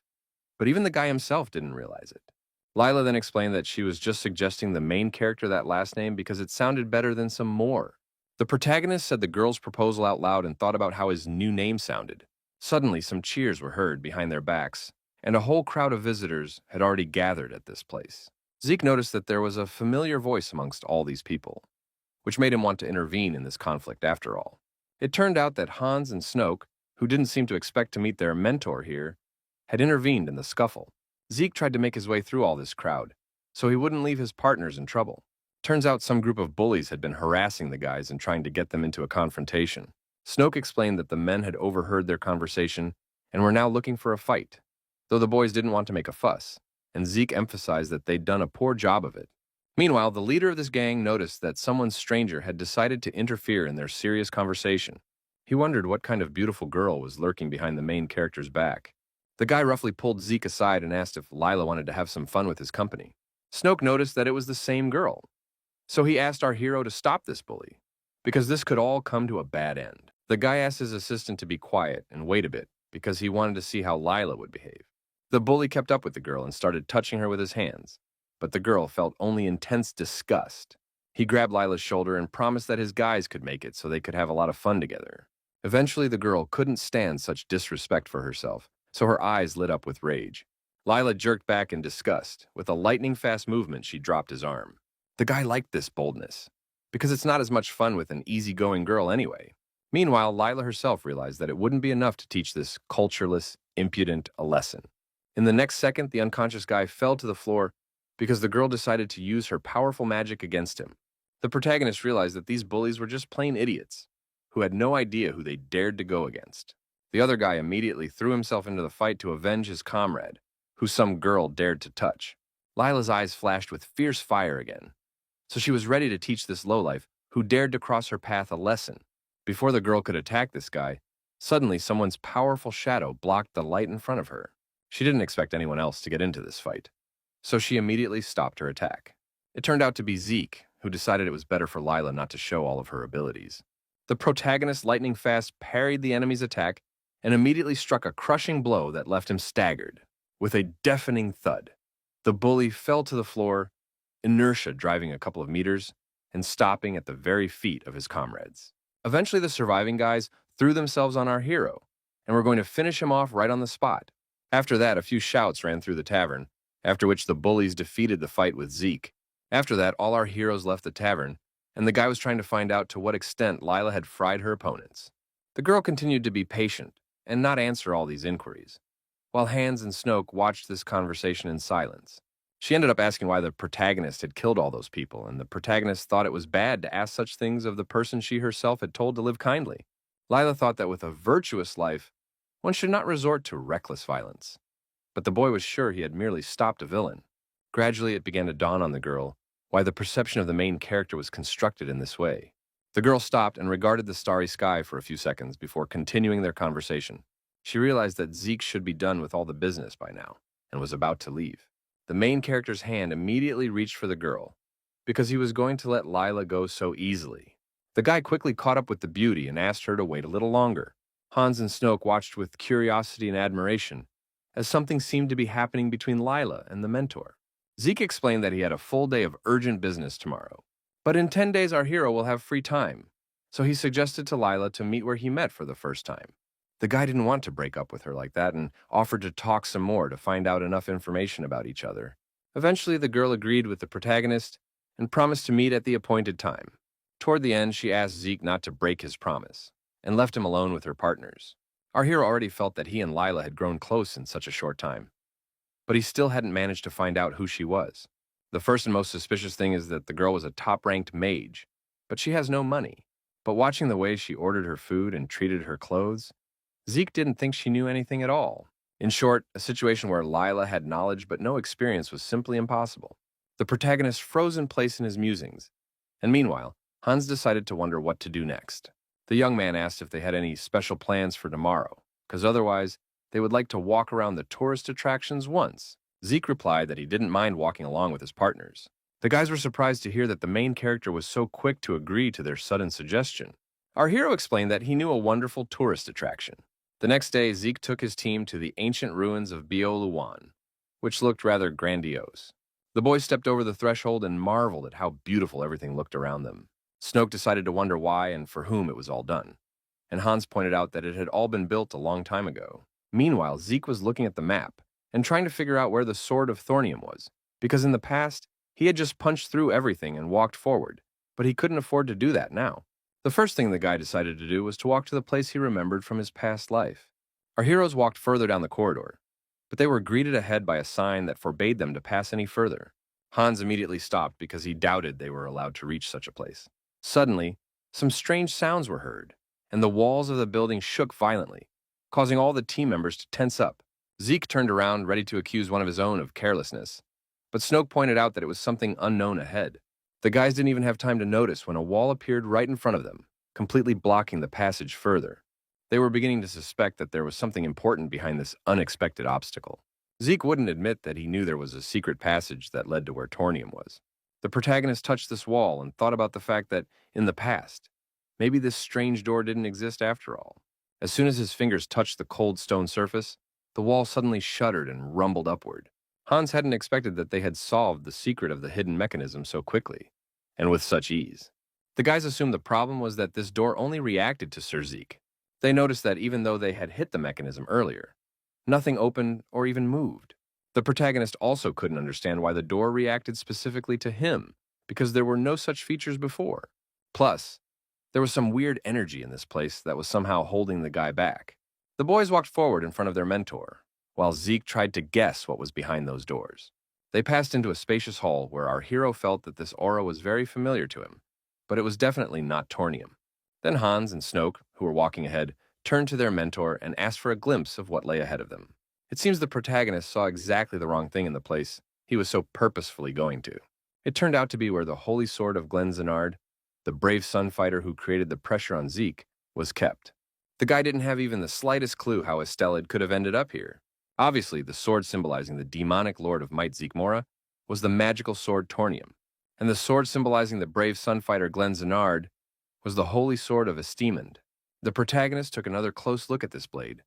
But even the guy himself didn't realize it. Lila then explained that she was just suggesting the main character that last name because it sounded better than some Moore. The protagonist said the girl's proposal out loud and thought about how his new name sounded. Suddenly, some cheers were heard behind their backs, and a whole crowd of visitors had already gathered at this place. Zeke noticed that there was a familiar voice amongst all these people, which made him want to intervene in this conflict after all. It turned out that Hans and Snoke, who didn't seem to expect to meet their mentor here, had intervened in the scuffle. Zeke tried to make his way through all this crowd, so he wouldn't leave his partners in trouble. Turns out some group of bullies had been harassing the guys and trying to get them into a confrontation. Snoke explained that the men had overheard their conversation and were now looking for a fight, though the boys didn't want to make a fuss, and Zeke emphasized that they'd done a poor job of it. Meanwhile, the leader of this gang noticed that someone stranger had decided to interfere in their serious conversation. He wondered what kind of beautiful girl was lurking behind the main character's back. The guy roughly pulled Zeke aside and asked if Lila wanted to have some fun with his company. Snoke noticed that it was the same girl, so he asked our hero to stop this bully, because this could all come to a bad end. The guy asked his assistant to be quiet and wait a bit, because he wanted to see how Lila would behave. The bully kept up with the girl and started touching her with his hands, but the girl felt only intense disgust. He grabbed Lila's shoulder and promised that his guys could make it so they could have a lot of fun together. Eventually, the girl couldn't stand such disrespect for herself, so her eyes lit up with rage. Lila jerked back in disgust. With a lightning-fast movement, she dropped his arm. The guy liked this boldness, because it's not as much fun with an easygoing girl anyway. Meanwhile, Lila herself realized that it wouldn't be enough to teach this cultureless, impudent a lesson. In the next second, the unconscious guy fell to the floor because the girl decided to use her powerful magic against him. The protagonist realized that these bullies were just plain idiots, who had no idea who they dared to go against. The other guy immediately threw himself into the fight to avenge his comrade, who some girl dared to touch. Lila's eyes flashed with fierce fire again, so she was ready to teach this lowlife who dared to cross her path a lesson. Before the girl could attack this guy, suddenly someone's powerful shadow blocked the light in front of her. She didn't expect anyone else to get into this fight, so she immediately stopped her attack. It turned out to be Zeke, who decided it was better for Lila not to show all of her abilities. The protagonist lightning-fast parried the enemy's attack and immediately struck a crushing blow that left him staggered. With a deafening thud, the bully fell to the floor, inertia driving a couple of meters and stopping at the very feet of his comrades. Eventually, the surviving guys threw themselves on our hero and were going to finish him off right on the spot. After that, a few shouts ran through the tavern, after which the bullies defeated the fight with Zeke. After that, all our heroes left the tavern, and the guy was trying to find out to what extent Lila had fried her opponents. The girl continued to be patient and not answer all these inquiries, while Hans and Snoke watched this conversation in silence. She ended up asking why the protagonist had killed all those people, and the protagonist thought it was bad to ask such things of the person she herself had told to live kindly. Lila thought that with a virtuous life, one should not resort to reckless violence. But the boy was sure he had merely stopped a villain. Gradually, it began to dawn on the girl why the perception of the main character was constructed in this way. The girl stopped and regarded the starry sky for a few seconds before continuing their conversation. She realized that Zeke should be done with all the business by now and was about to leave. The main character's hand immediately reached for the girl because he was going to let Lila go so easily. The guy quickly caught up with the beauty and asked her to wait a little longer. Hans and Snoke watched with curiosity and admiration as something seemed to be happening between Lila and the mentor. Zeke explained that he had a full day of urgent business tomorrow, but in 10 days our hero will have free time, so he suggested to Lila to meet where he met for the first time. The guy didn't want to break up with her like that and offered to talk some more to find out enough information about each other. Eventually, the girl agreed with the protagonist and promised to meet at the appointed time. Toward the end, she asked Zeke not to break his promise and left him alone with her partners. Our hero already felt that he and Lila had grown close in such a short time, but he still hadn't managed to find out who she was. The first and most suspicious thing is that the girl was a top-ranked mage, but she has no money. But watching the way she ordered her food and treated her clothes, Zeke didn't think she knew anything at all. In short, a situation where Lila had knowledge but no experience was simply impossible. The protagonist froze in place in his musings, and meanwhile, Hans decided to wonder what to do next. The young man asked if they had any special plans for tomorrow, because otherwise, they would like to walk around the tourist attractions once. Zeke replied that he didn't mind walking along with his partners. The guys were surprised to hear that the main character was so quick to agree to their sudden suggestion. Our hero explained that he knew a wonderful tourist attraction. The next day, Zeke took his team to the ancient ruins of Bioluwan, which looked rather grandiose. The boys stepped over the threshold and marveled at how beautiful everything looked around them. Snoke decided to wonder why and for whom it was all done, and Hans pointed out that it had all been built a long time ago. Meanwhile, Zeke was looking at the map and trying to figure out where the Sword of Thornium was, because in the past, he had just punched through everything and walked forward, but he couldn't afford to do that now. The first thing the guy decided to do was to walk to the place he remembered from his past life. Our heroes walked further down the corridor, but they were greeted ahead by a sign that forbade them to pass any further. Hans immediately stopped because he doubted they were allowed to reach such a place. Suddenly, some strange sounds were heard, and the walls of the building shook violently, causing all the team members to tense up. Zeke turned around, ready to accuse one of his own of carelessness, but Snoke pointed out that it was something unknown ahead. The guys didn't even have time to notice when a wall appeared right in front of them, completely blocking the passage further. They were beginning to suspect that there was something important behind this unexpected obstacle. Zeke wouldn't admit that he knew there was a secret passage that led to where Tornium was. The protagonist touched this wall and thought about the fact that, in the past, maybe this strange door didn't exist after all. As soon as his fingers touched the cold stone surface, the wall suddenly shuddered and rumbled upward. Hans hadn't expected that they had solved the secret of the hidden mechanism so quickly, and with such ease. The guys assumed the problem was that this door only reacted to Sir Zeke. They noticed that even though they had hit the mechanism earlier, nothing opened or even moved. The protagonist also couldn't understand why the door reacted specifically to him, because there were no such features before. Plus, there was some weird energy in this place that was somehow holding the guy back. The boys walked forward in front of their mentor, while Zeke tried to guess what was behind those doors. They passed into a spacious hall where our hero felt that this aura was very familiar to him, but it was definitely not Tornium. Then Hans and Snoke, who were walking ahead, turned to their mentor and asked for a glimpse of what lay ahead of them. It seems the protagonist saw exactly the wrong thing in the place he was so purposefully going to. It turned out to be where the holy sword of Glenzanard, the brave sunfighter who created the pressure on Zeke, was kept. The guy didn't have even the slightest clue how Estelid could have ended up here. Obviously, the sword symbolizing the demonic lord of might Zeke Mora was the magical sword Tornium, and the sword symbolizing the brave sunfighter Glenzanard was the holy sword of Estemond. The protagonist took another close look at this blade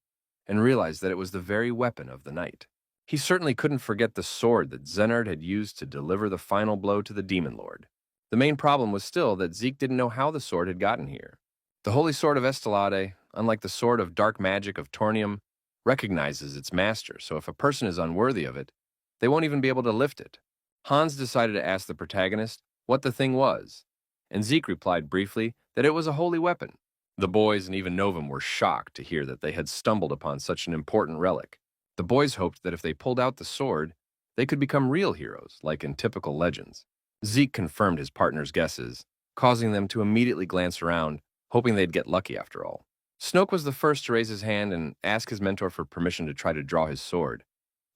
and realized that it was the very weapon of the knight. He certainly couldn't forget the sword that Zenard had used to deliver the final blow to the demon lord. The main problem was still that Zeke didn't know how the sword had gotten here. The holy sword of Estelade, unlike the sword of dark magic of Tornium, recognizes its master, so if a person is unworthy of it, they won't even be able to lift it. Hans decided to ask the protagonist what the thing was, and Zeke replied briefly that it was a holy weapon. The boys and even Novum were shocked to hear that they had stumbled upon such an important relic. The boys hoped that if they pulled out the sword, they could become real heroes, like in typical legends. Zeke confirmed his partner's guesses, causing them to immediately glance around, hoping they'd get lucky after all. Snoke was the first to raise his hand and ask his mentor for permission to try to draw his sword,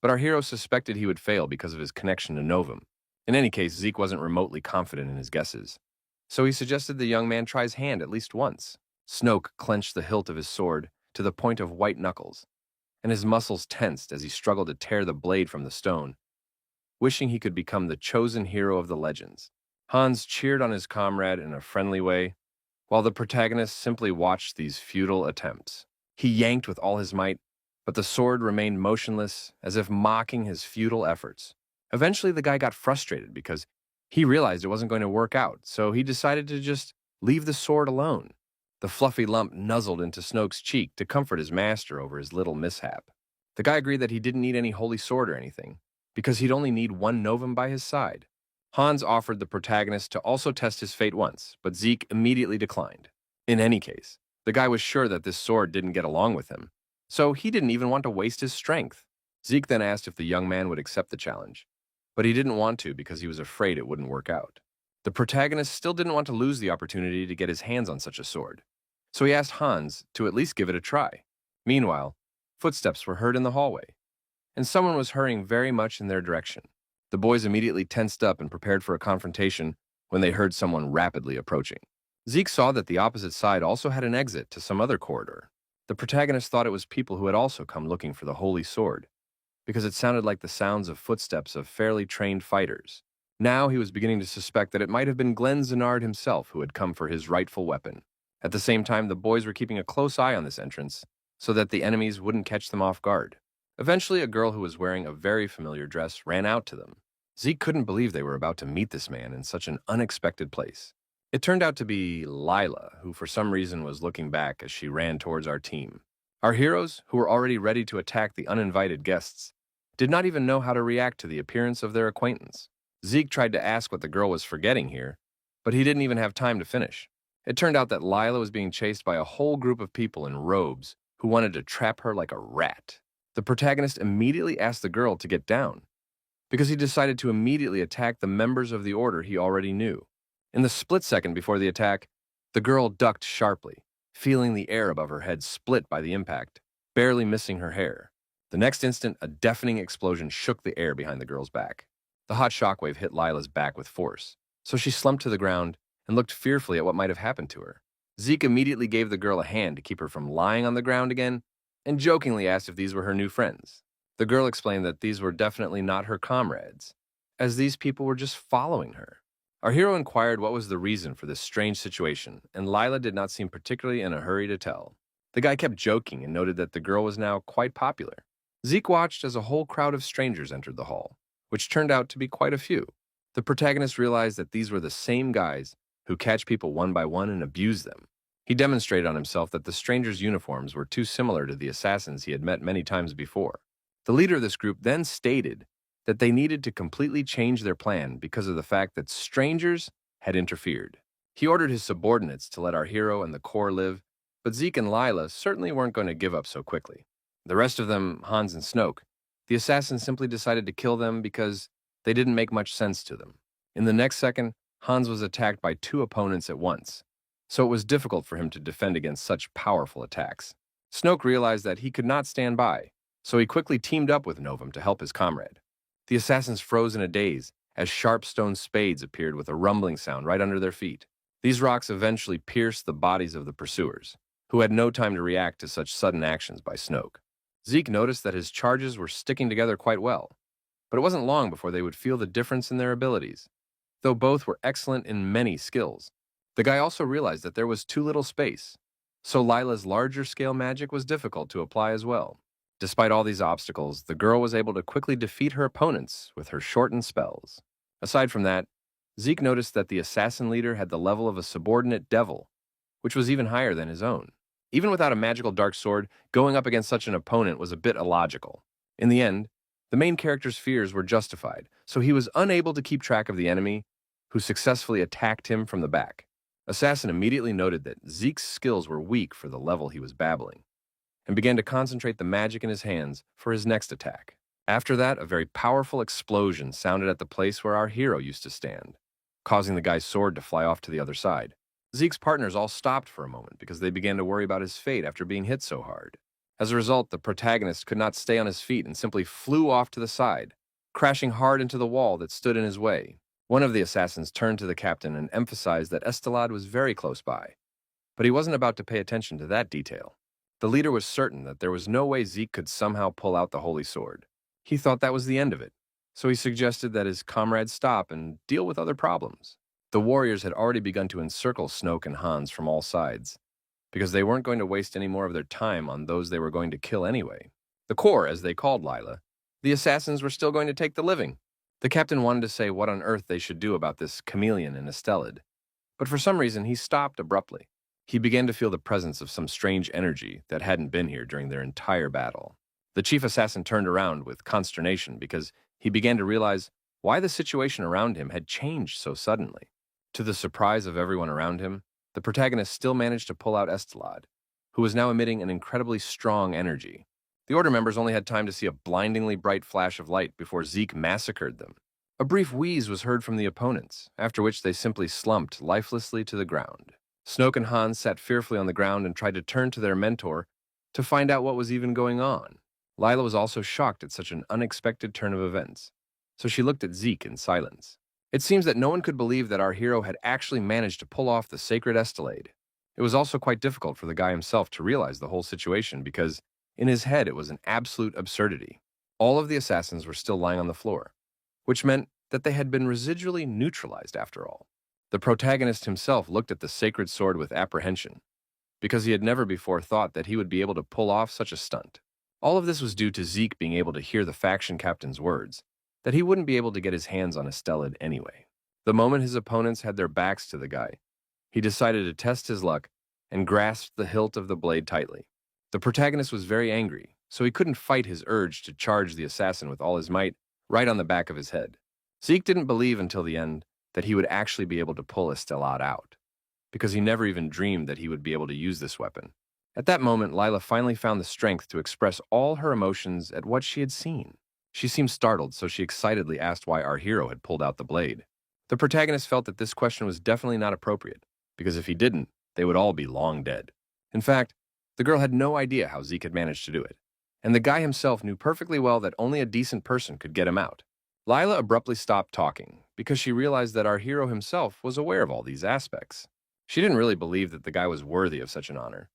but our hero suspected he would fail because of his connection to Novum. In any case, Zeke wasn't remotely confident in his guesses, so he suggested the young man try his hand at least once. Snoke clenched the hilt of his sword to the point of white knuckles, and his muscles tensed as he struggled to tear the blade from the stone, wishing he could become the chosen hero of the legends. Hans cheered on his comrade in a friendly way, while the protagonist simply watched these futile attempts. He yanked with all his might, but the sword remained motionless, as if mocking his futile efforts. Eventually, the guy got frustrated because he realized it wasn't going to work out, so he decided to just leave the sword alone. The fluffy lump nuzzled into Snoke's cheek to comfort his master over his little mishap. The guy agreed that he didn't need any holy sword or anything, because he'd only need one Novum by his side. Hans offered the protagonist to also test his fate once, but Zeke immediately declined. In any case, the guy was sure that this sword didn't get along with him, so he didn't even want to waste his strength. Zeke then asked if the young man would accept the challenge, but he didn't want to because he was afraid it wouldn't work out. The protagonist still didn't want to lose the opportunity to get his hands on such a sword, so he asked Hans to at least give it a try. Meanwhile, footsteps were heard in the hallway, and someone was hurrying very much in their direction. The boys immediately tensed up and prepared for a confrontation when they heard someone rapidly approaching. Zeke saw that the opposite side also had an exit to some other corridor. The protagonist thought it was people who had also come looking for the holy sword, because it sounded like the sounds of footsteps of fairly trained fighters. Now he was beginning to suspect that it might have been Glenn Zenard himself who had come for his rightful weapon. At the same time, the boys were keeping a close eye on this entrance so that the enemies wouldn't catch them off guard. Eventually, a girl who was wearing a very familiar dress ran out to them. Zeke couldn't believe they were about to meet this man in such an unexpected place. It turned out to be Lila, who for some reason was looking back as she ran towards our team. Our heroes, who were already ready to attack the uninvited guests, did not even know how to react to the appearance of their acquaintance. Zeke tried to ask what the girl was forgetting here, but he didn't even have time to finish. It turned out that Lila was being chased by a whole group of people in robes who wanted to trap her like a rat. The protagonist immediately asked the girl to get down, because he decided to immediately attack the members of the order he already knew. In the split second before the attack, the girl ducked sharply, feeling the air above her head split by the impact, barely missing her hair. The next instant, a deafening explosion shook the air behind the girl's back. The hot shockwave hit Lila's back with force, so she slumped to the ground and looked fearfully at what might have happened to her. Zeke immediately gave the girl a hand to keep her from lying on the ground again, and jokingly asked if these were her new friends. The girl explained that these were definitely not her comrades, as these people were just following her. Our hero inquired what was the reason for this strange situation, and Lila did not seem particularly in a hurry to tell. The guy kept joking and noted that the girl was now quite popular. Zeke watched as a whole crowd of strangers entered the hall, which turned out to be quite a few. The protagonist realized that these were the same guys who catch people one by one and abuse them. He demonstrated on himself that the strangers' uniforms were too similar to the assassins he had met many times before. The leader of this group then stated that they needed to completely change their plan because of the fact that strangers had interfered. He ordered his subordinates to let our hero and the Corps live, but Zeke and Lila certainly weren't going to give up so quickly. The rest of them, Hans and Snoke, the assassins simply decided to kill them because they didn't make much sense to them. In the next second, Hans was attacked by two opponents at once, so it was difficult for him to defend against such powerful attacks. Snoke realized that he could not stand by, so he quickly teamed up with Novum to help his comrade. The assassins froze in a daze as sharp stone spades appeared with a rumbling sound right under their feet. These rocks eventually pierced the bodies of the pursuers, who had no time to react to such sudden actions by Snoke. Zeke noticed that his charges were sticking together quite well, but it wasn't long before they would feel the difference in their abilities. Though both were excellent in many skills, the guy also realized that there was too little space, so Lila's larger-scale magic was difficult to apply as well. Despite all these obstacles, the girl was able to quickly defeat her opponents with her shortened spells. Aside from that, Zeke noticed that the assassin leader had the level of a subordinate devil, which was even higher than his own. Even without a magical dark sword, going up against such an opponent was a bit illogical. In the end, the main character's fears were justified, so he was unable to keep track of the enemy, who successfully attacked him from the back. Assassin immediately noted that Zeke's skills were weak for the level he was babbling, and began to concentrate the magic in his hands for his next attack. After that, a very powerful explosion sounded at the place where our hero used to stand, causing the guy's sword to fly off to the other side. Zeke's partners all stopped for a moment because they began to worry about his fate after being hit so hard. As a result, the protagonist could not stay on his feet and simply flew off to the side, crashing hard into the wall that stood in his way. One of the assassins turned to the captain and emphasized that Estelad was very close by, but he wasn't about to pay attention to that detail. The leader was certain that there was no way Zeke could somehow pull out the holy sword. He thought that was the end of it, so he suggested that his comrades stop and deal with other problems. The warriors had already begun to encircle Snoke and Hans from all sides, because they weren't going to waste any more of their time on those they were going to kill anyway. The core, as they called Lila, the assassins were still going to take the living. The captain wanted to say what on earth they should do about this chameleon and Estelad, but for some reason he stopped abruptly. He began to feel the presence of some strange energy that hadn't been here during their entire battle. The chief assassin turned around with consternation because he began to realize why the situation around him had changed so suddenly. To the surprise of everyone around him, the protagonist still managed to pull out Estelad, who was now emitting an incredibly strong energy. The Order members only had time to see a blindingly bright flash of light before Zeke massacred them. A brief wheeze was heard from the opponents, after which they simply slumped lifelessly to the ground. Snoke and Hans sat fearfully on the ground and tried to turn to their mentor to find out what was even going on. Lila was also shocked at such an unexpected turn of events, so she looked at Zeke in silence. It seems that no one could believe that our hero had actually managed to pull off the sacred Estelade. It was also quite difficult for the guy himself to realize the whole situation because, in his head, it was an absolute absurdity. All of the assassins were still lying on the floor, which meant that they had been residually neutralized after all. The protagonist himself looked at the sacred sword with apprehension, because he had never before thought that he would be able to pull off such a stunt. All of this was due to Zeke being able to hear the faction captain's words, that he wouldn't be able to get his hands on Estelad anyway. The moment his opponents had their backs to the guy, he decided to test his luck and grasped the hilt of the blade tightly. The protagonist was very angry, so he couldn't fight his urge to charge the assassin with all his might right on the back of his head. Zeke didn't believe until the end that he would actually be able to pull Estelad out, because he never even dreamed that he would be able to use this weapon. At that moment, Lila finally found the strength to express all her emotions at what she had seen. She seemed startled, so she excitedly asked why our hero had pulled out the blade. The protagonist felt that this question was definitely not appropriate, because if he didn't, they would all be long dead. In fact, the girl had no idea how Zeke had managed to do it, and the guy himself knew perfectly well that only a decent person could get him out. Lila abruptly stopped talking, because she realized that our hero himself was aware of all these aspects. She didn't really believe that the guy was worthy of such an honor,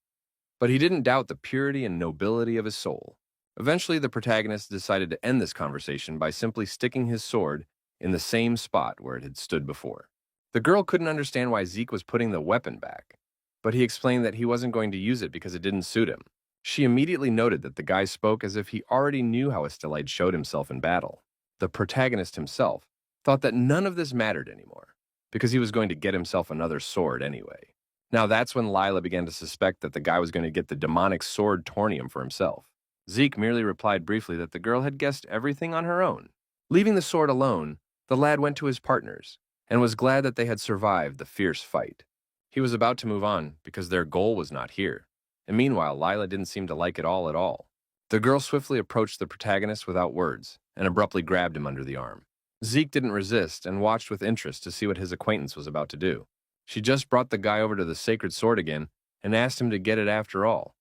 but he didn't doubt the purity and nobility of his soul. Eventually, the protagonist decided to end this conversation by simply sticking his sword in the same spot where it had stood before. The girl couldn't understand why Zeke was putting the weapon back, but he explained that he wasn't going to use it because it didn't suit him. She immediately noted that the guy spoke as if he already knew how Estelade showed himself in battle. The protagonist himself thought that none of this mattered anymore, because he was going to get himself another sword anyway. Now that's when Lila began to suspect that the guy was going to get the demonic sword Tornium for himself. Zeke merely replied briefly that the girl had guessed everything on her own. Leaving the sword alone, the lad went to his partners and was glad that they had survived the fierce fight. He was about to move on because their goal was not here, and meanwhile Lila didn't seem to like it all at all. The girl swiftly approached the protagonist without words and abruptly grabbed him under the arm. Zeke didn't resist and watched with interest to see what his acquaintance was about to do. She just brought the guy over to the sacred sword again and asked him to get it after all.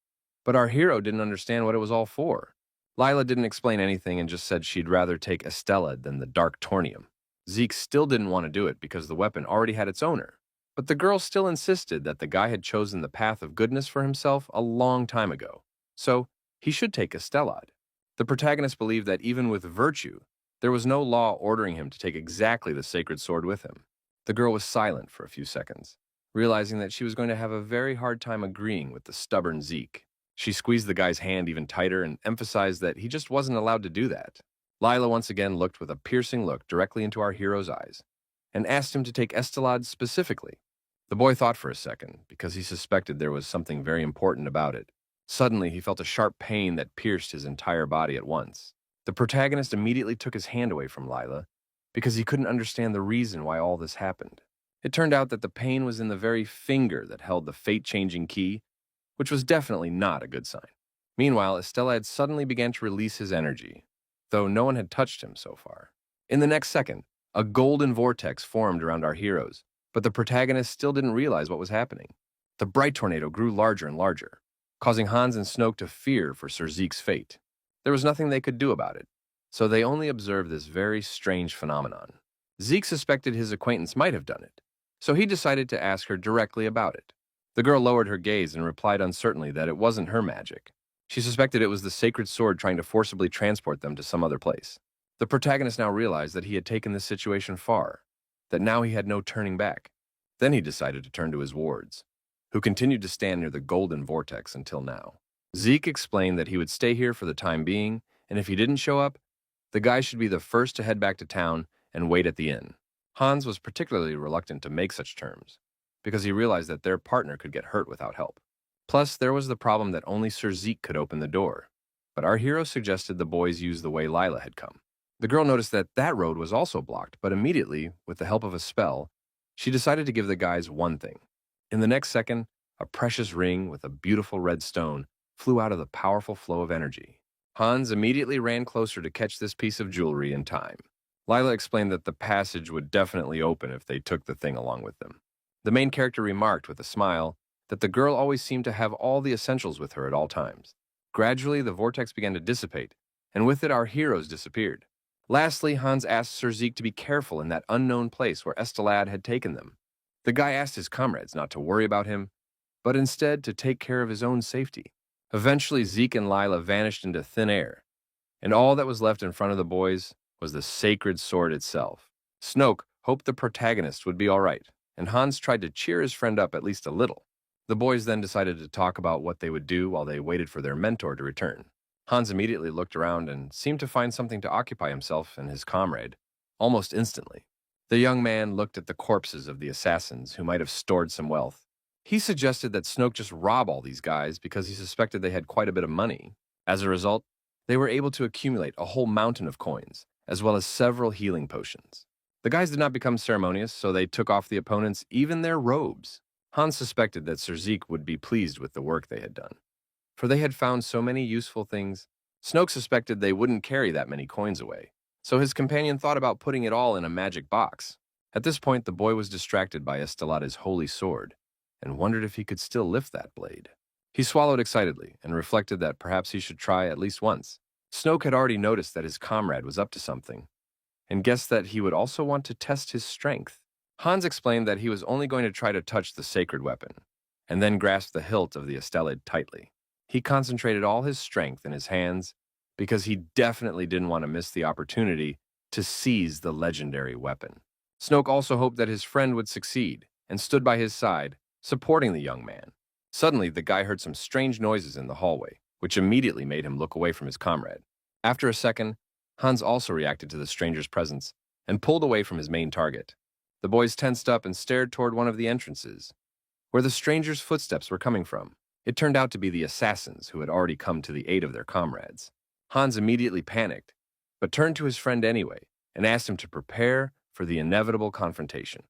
But our hero didn't understand what it was all for. Lila didn't explain anything and just said she'd rather take Estelad than the dark Tornium. Zeke still didn't want to do it because the weapon already had its owner. But the girl still insisted that the guy had chosen the path of goodness for himself a long time ago, so he should take Estelad. The protagonist believed that even with virtue, there was no law ordering him to take exactly the sacred sword with him. The girl was silent for a few seconds, realizing that she was going to have a very hard time agreeing with the stubborn Zeke. She squeezed the guy's hand even tighter and emphasized that he just wasn't allowed to do that. Lila once again looked with a piercing look directly into our hero's eyes and asked him to take Estelad specifically. The boy thought for a second because he suspected there was something very important about it. Suddenly, he felt a sharp pain that pierced his entire body at once. The protagonist immediately took his hand away from Lila because he couldn't understand the reason why all this happened. It turned out that the pain was in the very finger that held the fate-changing key, which was definitely not a good sign. Meanwhile, Estelad suddenly began to release his energy, though no one had touched him so far. In the next second, a golden vortex formed around our heroes, but the protagonist still didn't realize what was happening. The bright tornado grew larger and larger, causing Hans and Snoke to fear for Sir Zeke's fate. There was nothing they could do about it, so they only observed this very strange phenomenon. Zeke suspected his acquaintance might have done it, so he decided to ask her directly about it. The girl lowered her gaze and replied uncertainly that it wasn't her magic. She suspected it was the sacred sword trying to forcibly transport them to some other place. The protagonist now realized that he had taken this situation far, that now he had no turning back. Then he decided to turn to his wards, who continued to stand near the golden vortex until now. Zeke explained that he would stay here for the time being, and if he didn't show up, the guy should be the first to head back to town and wait at the inn. Hans was particularly reluctant to make such terms, because he realized that their partner could get hurt without help. Plus, there was the problem that only Sir Zeke could open the door, but our hero suggested the boys use the way Lila had come. The girl noticed that that road was also blocked, but immediately, with the help of a spell, she decided to give the guys one thing. In the next second, a precious ring with a beautiful red stone flew out of the powerful flow of energy. Hans immediately ran closer to catch this piece of jewelry in time. Lila explained that the passage would definitely open if they took the thing along with them. The main character remarked with a smile that the girl always seemed to have all the essentials with her at all times. Gradually, the vortex began to dissipate, and with it our heroes disappeared. Lastly, Hans asked Sir Zeke to be careful in that unknown place where Estelad had taken them. The guy asked his comrades not to worry about him, but instead to take care of his own safety. Eventually, Zeke and Lila vanished into thin air, and all that was left in front of the boys was the sacred sword itself. Snoke hoped the protagonist would be all right, and Hans tried to cheer his friend up at least a little. The boys then decided to talk about what they would do while they waited for their mentor to return. Hans immediately looked around and seemed to find something to occupy himself and his comrade, almost instantly. The young man looked at the corpses of the assassins who might have stored some wealth. He suggested that Snoke just rob all these guys because he suspected they had quite a bit of money. As a result, they were able to accumulate a whole mountain of coins, as well as several healing potions. The guys did not become ceremonious, so they took off the opponents even their robes. Hans suspected that Sir Zeke would be pleased with the work they had done, for they had found so many useful things. Snoke suspected they wouldn't carry that many coins away, so his companion thought about putting it all in a magic box. At this point, the boy was distracted by Estelada's holy sword, and wondered if he could still lift that blade. He swallowed excitedly and reflected that perhaps he should try at least once. Snoke had already noticed that his comrade was up to something, and guessed that he would also want to test his strength. Hans explained that he was only going to try to touch the sacred weapon, and then grasped the hilt of the Estelad tightly. He concentrated all his strength in his hands because he definitely didn't want to miss the opportunity to seize the legendary weapon. Snoke also hoped that his friend would succeed and stood by his side, supporting the young man. Suddenly, the guy heard some strange noises in the hallway, which immediately made him look away from his comrade. After a second, Hans also reacted to the stranger's presence and pulled away from his main target. The boys tensed up and stared toward one of the entrances, where the stranger's footsteps were coming from. It turned out to be the assassins who had already come to the aid of their comrades. Hans immediately panicked, but turned to his friend anyway and asked him to prepare for the inevitable confrontation.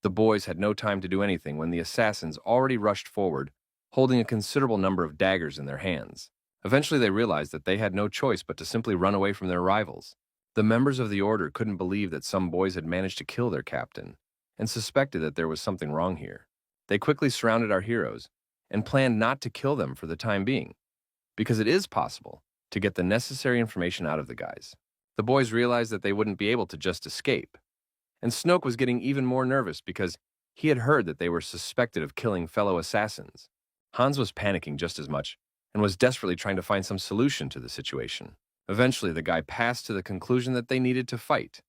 The boys had no time to do anything when the assassins already rushed forward, holding a considerable number of daggers in their hands. Eventually, they realized that they had no choice but to simply run away from their rivals. The members of the order couldn't believe that some boys had managed to kill their captain, and suspected that there was something wrong here. They quickly surrounded our heroes and planned not to kill them for the time being, because it is possible to get the necessary information out of the guys. The boys realized that they wouldn't be able to just escape, and Snoke was getting even more nervous because he had heard that they were suspected of killing fellow assassins. Hans was panicking just as much and was desperately trying to find some solution to the situation. Eventually, the guy passed to the conclusion that they needed to fight,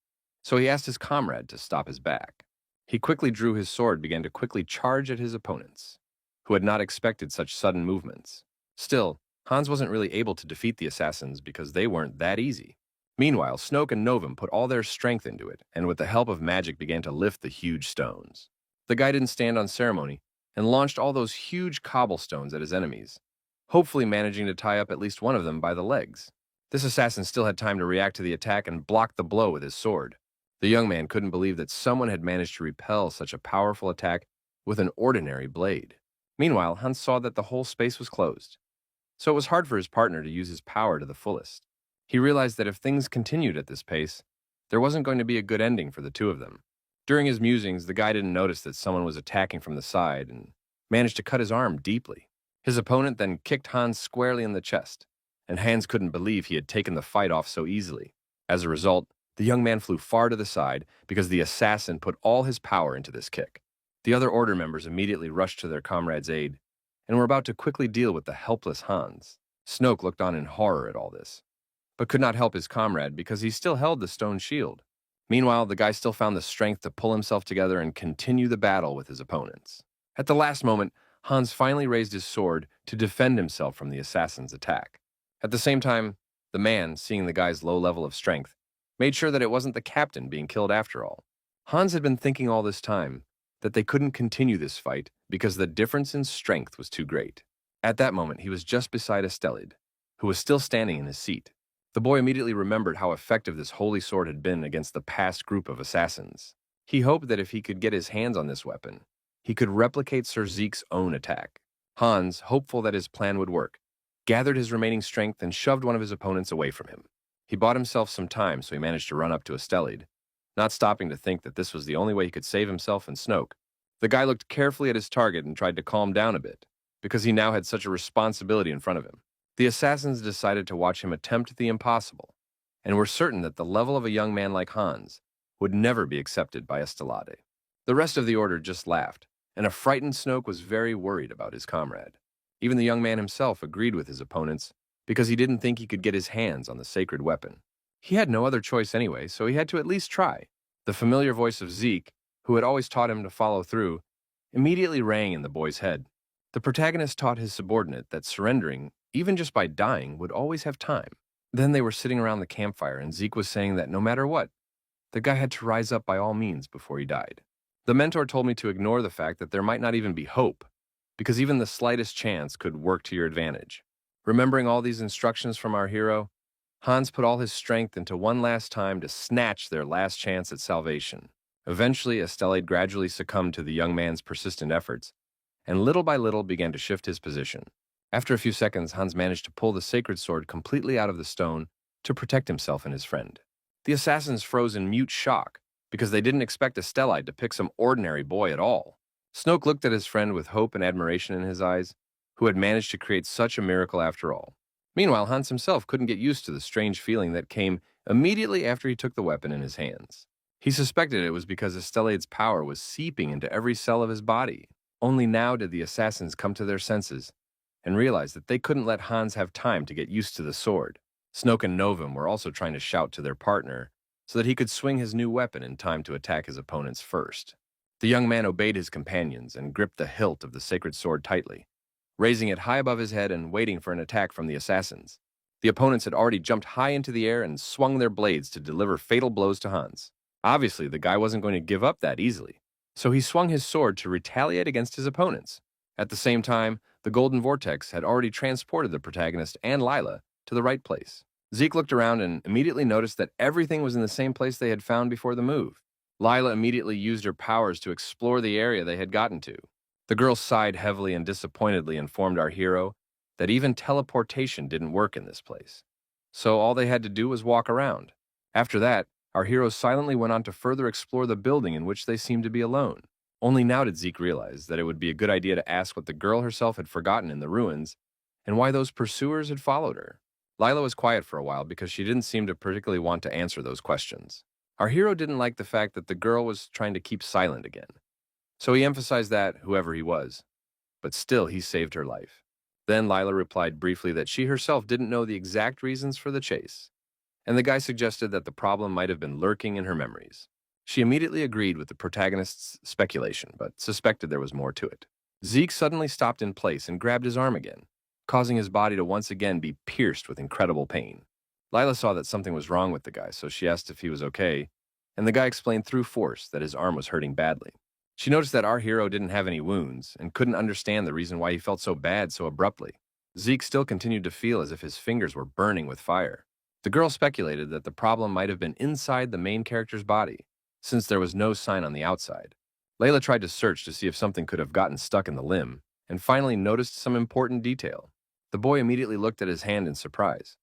so he asked his comrade to stop his back. He quickly drew his sword and began to quickly charge at his opponents, who had not expected such sudden movements. Still, Hans wasn't really able to defeat the assassins because they weren't that easy. Meanwhile, Snoke and Novum put all their strength into it, and with the help of magic began to lift the huge stones. The guy didn't stand on ceremony and launched all those huge cobblestones at his enemies, hopefully managing to tie up at least one of them by the legs. This assassin still had time to react to the attack and block the blow with his sword. The young man couldn't believe that someone had managed to repel such a powerful attack with an ordinary blade. Meanwhile, Hans saw that the whole space was closed, so it was hard for his partner to use his power to the fullest. He realized that if things continued at this pace, there wasn't going to be a good ending for the two of them. During his musings, the guy didn't notice that someone was attacking from the side and managed to cut his arm deeply. His opponent then kicked Hans squarely in the chest, and Hans couldn't believe he had taken the fight off so easily. As a result, the young man flew far to the side because the assassin put all his power into this kick. The other order members immediately rushed to their comrade's aid and were about to quickly deal with the helpless Hans. Snoke looked on in horror at all this, but could not help his comrade because he still held the stone shield. Meanwhile, the guy still found the strength to pull himself together and continue the battle with his opponents. At the last moment, Hans finally raised his sword to defend himself from the assassin's attack. At the same time, the man, seeing the guy's low level of strength, made sure that it wasn't the captain being killed after all. Hans had been thinking all this time that they couldn't continue this fight because the difference in strength was too great. At that moment, he was just beside Estelid, who was still standing in his seat. The boy immediately remembered how effective this holy sword had been against the past group of assassins. He hoped that if he could get his hands on this weapon, he could replicate Sir Zeke's own attack. Hans, hopeful that his plan would work, gathered his remaining strength and shoved one of his opponents away from him. He bought himself some time, so he managed to run up to Estelid, not stopping to think that this was the only way he could save himself and Snoke. The guy looked carefully at his target and tried to calm down a bit, because he now had such a responsibility in front of him. The assassins decided to watch him attempt the impossible, and were certain that the level of a young man like Hans would never be accepted by Estelade. The rest of the order just laughed, and a frightened Snoke was very worried about his comrade. Even the young man himself agreed with his opponents, because he didn't think he could get his hands on the sacred weapon. He had no other choice anyway, so he had to at least try. The familiar voice of Zeke, who had always taught him to follow through, immediately rang in the boy's head. The protagonist taught his subordinate that surrendering, even just by dying, would always have time. Then they were sitting around the campfire, and Zeke was saying that no matter what, the guy had to rise up by all means before he died. The mentor told me to ignore the fact that there might not even be hope, because even the slightest chance could work to your advantage. Remembering all these instructions from our hero, Hans put all his strength into one last time to snatch their last chance at salvation. Eventually, Estelade gradually succumbed to the young man's persistent efforts, and little by little began to shift his position. After a few seconds, Hans managed to pull the sacred sword completely out of the stone to protect himself and his friend. The assassins froze in mute shock, because they didn't expect Estelade to pick some ordinary boy at all. Snoke looked at his friend with hope and admiration in his eyes, who had managed to create such a miracle after all. Meanwhile, Hans himself couldn't get used to the strange feeling that came immediately after he took the weapon in his hands. He suspected it was because Estelade's power was seeping into every cell of his body. Only now did the assassins come to their senses and realize that they couldn't let Hans have time to get used to the sword. Snoke and Novum were also trying to shout to their partner so that he could swing his new weapon in time to attack his opponents first. The young man obeyed his companions and gripped the hilt of the sacred sword tightly, raising it high above his head and waiting for an attack from the assassins. The opponents had already jumped high into the air and swung their blades to deliver fatal blows to Hans. Obviously, the guy wasn't going to give up that easily, so he swung his sword to retaliate against his opponents. At the same time, the golden vortex had already transported the protagonist and Lila to the right place. Zeke looked around and immediately noticed that everything was in the same place they had found before the move. Lila immediately used her powers to explore the area they had gotten to. The girl sighed heavily and disappointedly informed our hero that even teleportation didn't work in this place. So all they had to do was walk around. After that, our hero silently went on to further explore the building in which they seemed to be alone. Only now did Zeke realize that it would be a good idea to ask what the girl herself had forgotten in the ruins and why those pursuers had followed her. Lila was quiet for a while because she didn't seem to particularly want to answer those questions. Our hero didn't like the fact that the girl was trying to keep silent again, so he emphasized that, whoever he was, but still he saved her life. Then Lila replied briefly that she herself didn't know the exact reasons for the chase, and the guy suggested that the problem might have been lurking in her memories. She immediately agreed with the protagonist's speculation, but suspected there was more to it. Zeke suddenly stopped in place and grabbed his arm again, causing his body to once again be pierced with incredible pain. Lila saw that something was wrong with the guy, so she asked if he was okay, and the guy explained through force that his arm was hurting badly. She noticed that our hero didn't have any wounds and couldn't understand the reason why he felt so bad so abruptly. Zeke still continued to feel as if his fingers were burning with fire. The girl speculated that the problem might have been inside the main character's body, since there was no sign on the outside. Layla tried to search to see if something could have gotten stuck in the limb, and finally noticed some important detail. The boy immediately looked at his hand in surprise,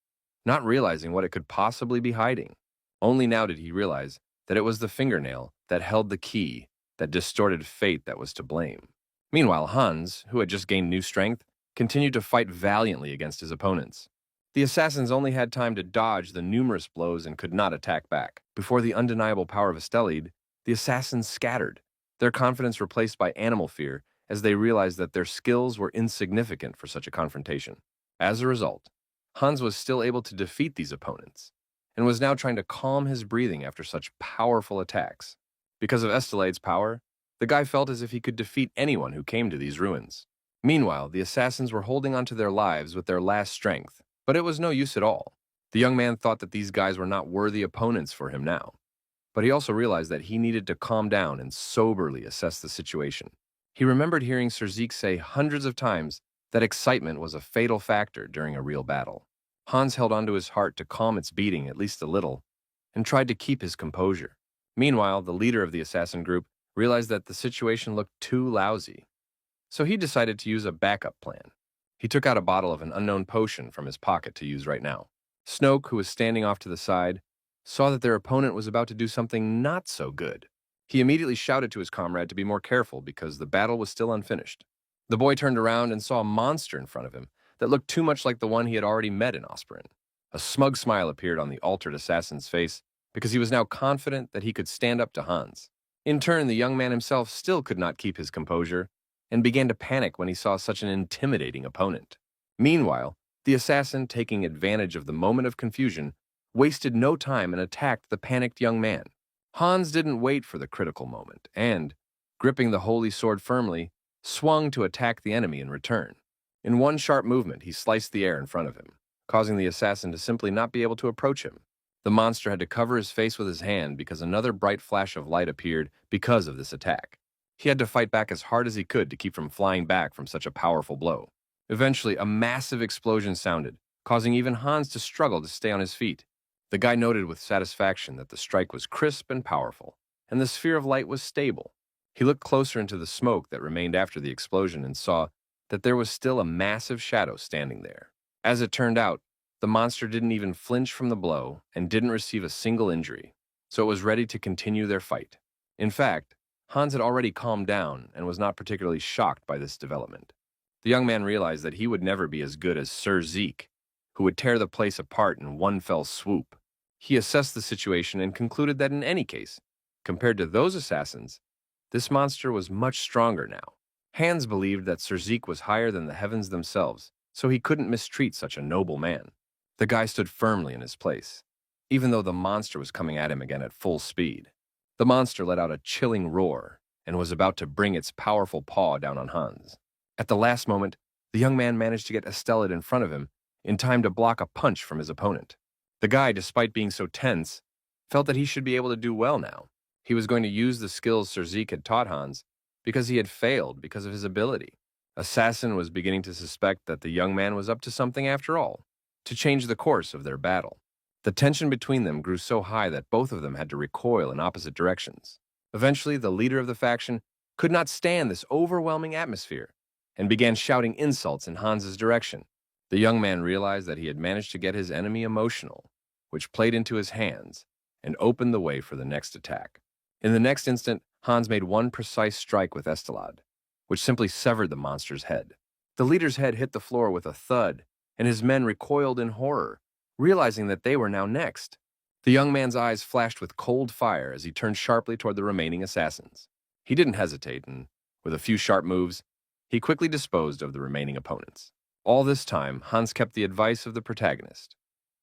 not realizing what it could possibly be hiding. Only now did he realize that it was the fingernail that held the key that distorted fate that was to blame. Meanwhile, Hans, who had just gained new strength, continued to fight valiantly against his opponents. The assassins only had time to dodge the numerous blows and could not attack back. Before the undeniable power of Estelid, the assassins scattered, their confidence replaced by animal fear as they realized that their skills were insignificant for such a confrontation. As a result, Hans was still able to defeat these opponents, and was now trying to calm his breathing after such powerful attacks. Because of Estelid's power, the guy felt as if he could defeat anyone who came to these ruins. Meanwhile, the assassins were holding onto their lives with their last strength, but it was no use at all. The young man thought that these guys were not worthy opponents for him now, but he also realized that he needed to calm down and soberly assess the situation. He remembered hearing Sir Zeke say hundreds of times that excitement was a fatal factor during a real battle. Hans held onto his heart to calm its beating at least a little, and tried to keep his composure. Meanwhile, the leader of the assassin group realized that the situation looked too lousy, so he decided to use a backup plan. He took out a bottle of an unknown potion from his pocket to use right now. Snoke, who was standing off to the side, saw that their opponent was about to do something not so good. He immediately shouted to his comrade to be more careful because the battle was still unfinished. The boy turned around and saw a monster in front of him that looked too much like the one he had already met in Osperin. A smug smile appeared on the altered assassin's face because he was now confident that he could stand up to Hans. In turn, the young man himself still could not keep his composure and began to panic when he saw such an intimidating opponent. Meanwhile, the assassin, taking advantage of the moment of confusion, wasted no time and attacked the panicked young man. Hans didn't wait for the critical moment and, gripping the holy sword firmly, swung to attack the enemy in return. In one sharp movement, he sliced the air in front of him, causing the assassin to simply not be able to approach him. The monster had to cover his face with his hand because another bright flash of light appeared because of this attack. He had to fight back as hard as he could to keep from flying back from such a powerful blow. Eventually, a massive explosion sounded, causing even Hans to struggle to stay on his feet. The guy noted with satisfaction that the strike was crisp and powerful, and the sphere of light was stable. He looked closer into the smoke that remained after the explosion and saw that there was still a massive shadow standing there. As it turned out, the monster didn't even flinch from the blow and didn't receive a single injury, so it was ready to continue their fight. In fact, Hans had already calmed down and was not particularly shocked by this development. The young man realized that he would never be as good as Sir Zeke, who would tear the place apart in one fell swoop. He assessed the situation and concluded that in any case, compared to those assassins, this monster was much stronger now. Hans believed that Sir Zeke was higher than the heavens themselves, so he couldn't mistreat such a noble man. The guy stood firmly in his place, even though the monster was coming at him again at full speed. The monster let out a chilling roar and was about to bring its powerful paw down on Hans. At the last moment, the young man managed to get Estelid in front of him in time to block a punch from his opponent. The guy, despite being so tense, felt that he should be able to do well now. He was going to use the skills Sir Zeke had taught Hans because he had failed because of his ability. Assassin was beginning to suspect that the young man was up to something after all, to change the course of their battle. The tension between them grew so high that both of them had to recoil in opposite directions. Eventually, the leader of the faction could not stand this overwhelming atmosphere and began shouting insults in Hans's direction. The young man realized that he had managed to get his enemy emotional, which played into his hands and opened the way for the next attack. In the next instant, Hans made one precise strike with Estelid, which simply severed the monster's head. The leader's head hit the floor with a thud, and his men recoiled in horror, realizing that they were now next. The young man's eyes flashed with cold fire as he turned sharply toward the remaining assassins. He didn't hesitate, and with a few sharp moves, he quickly disposed of the remaining opponents. All this time, Hans kept the advice of the protagonist,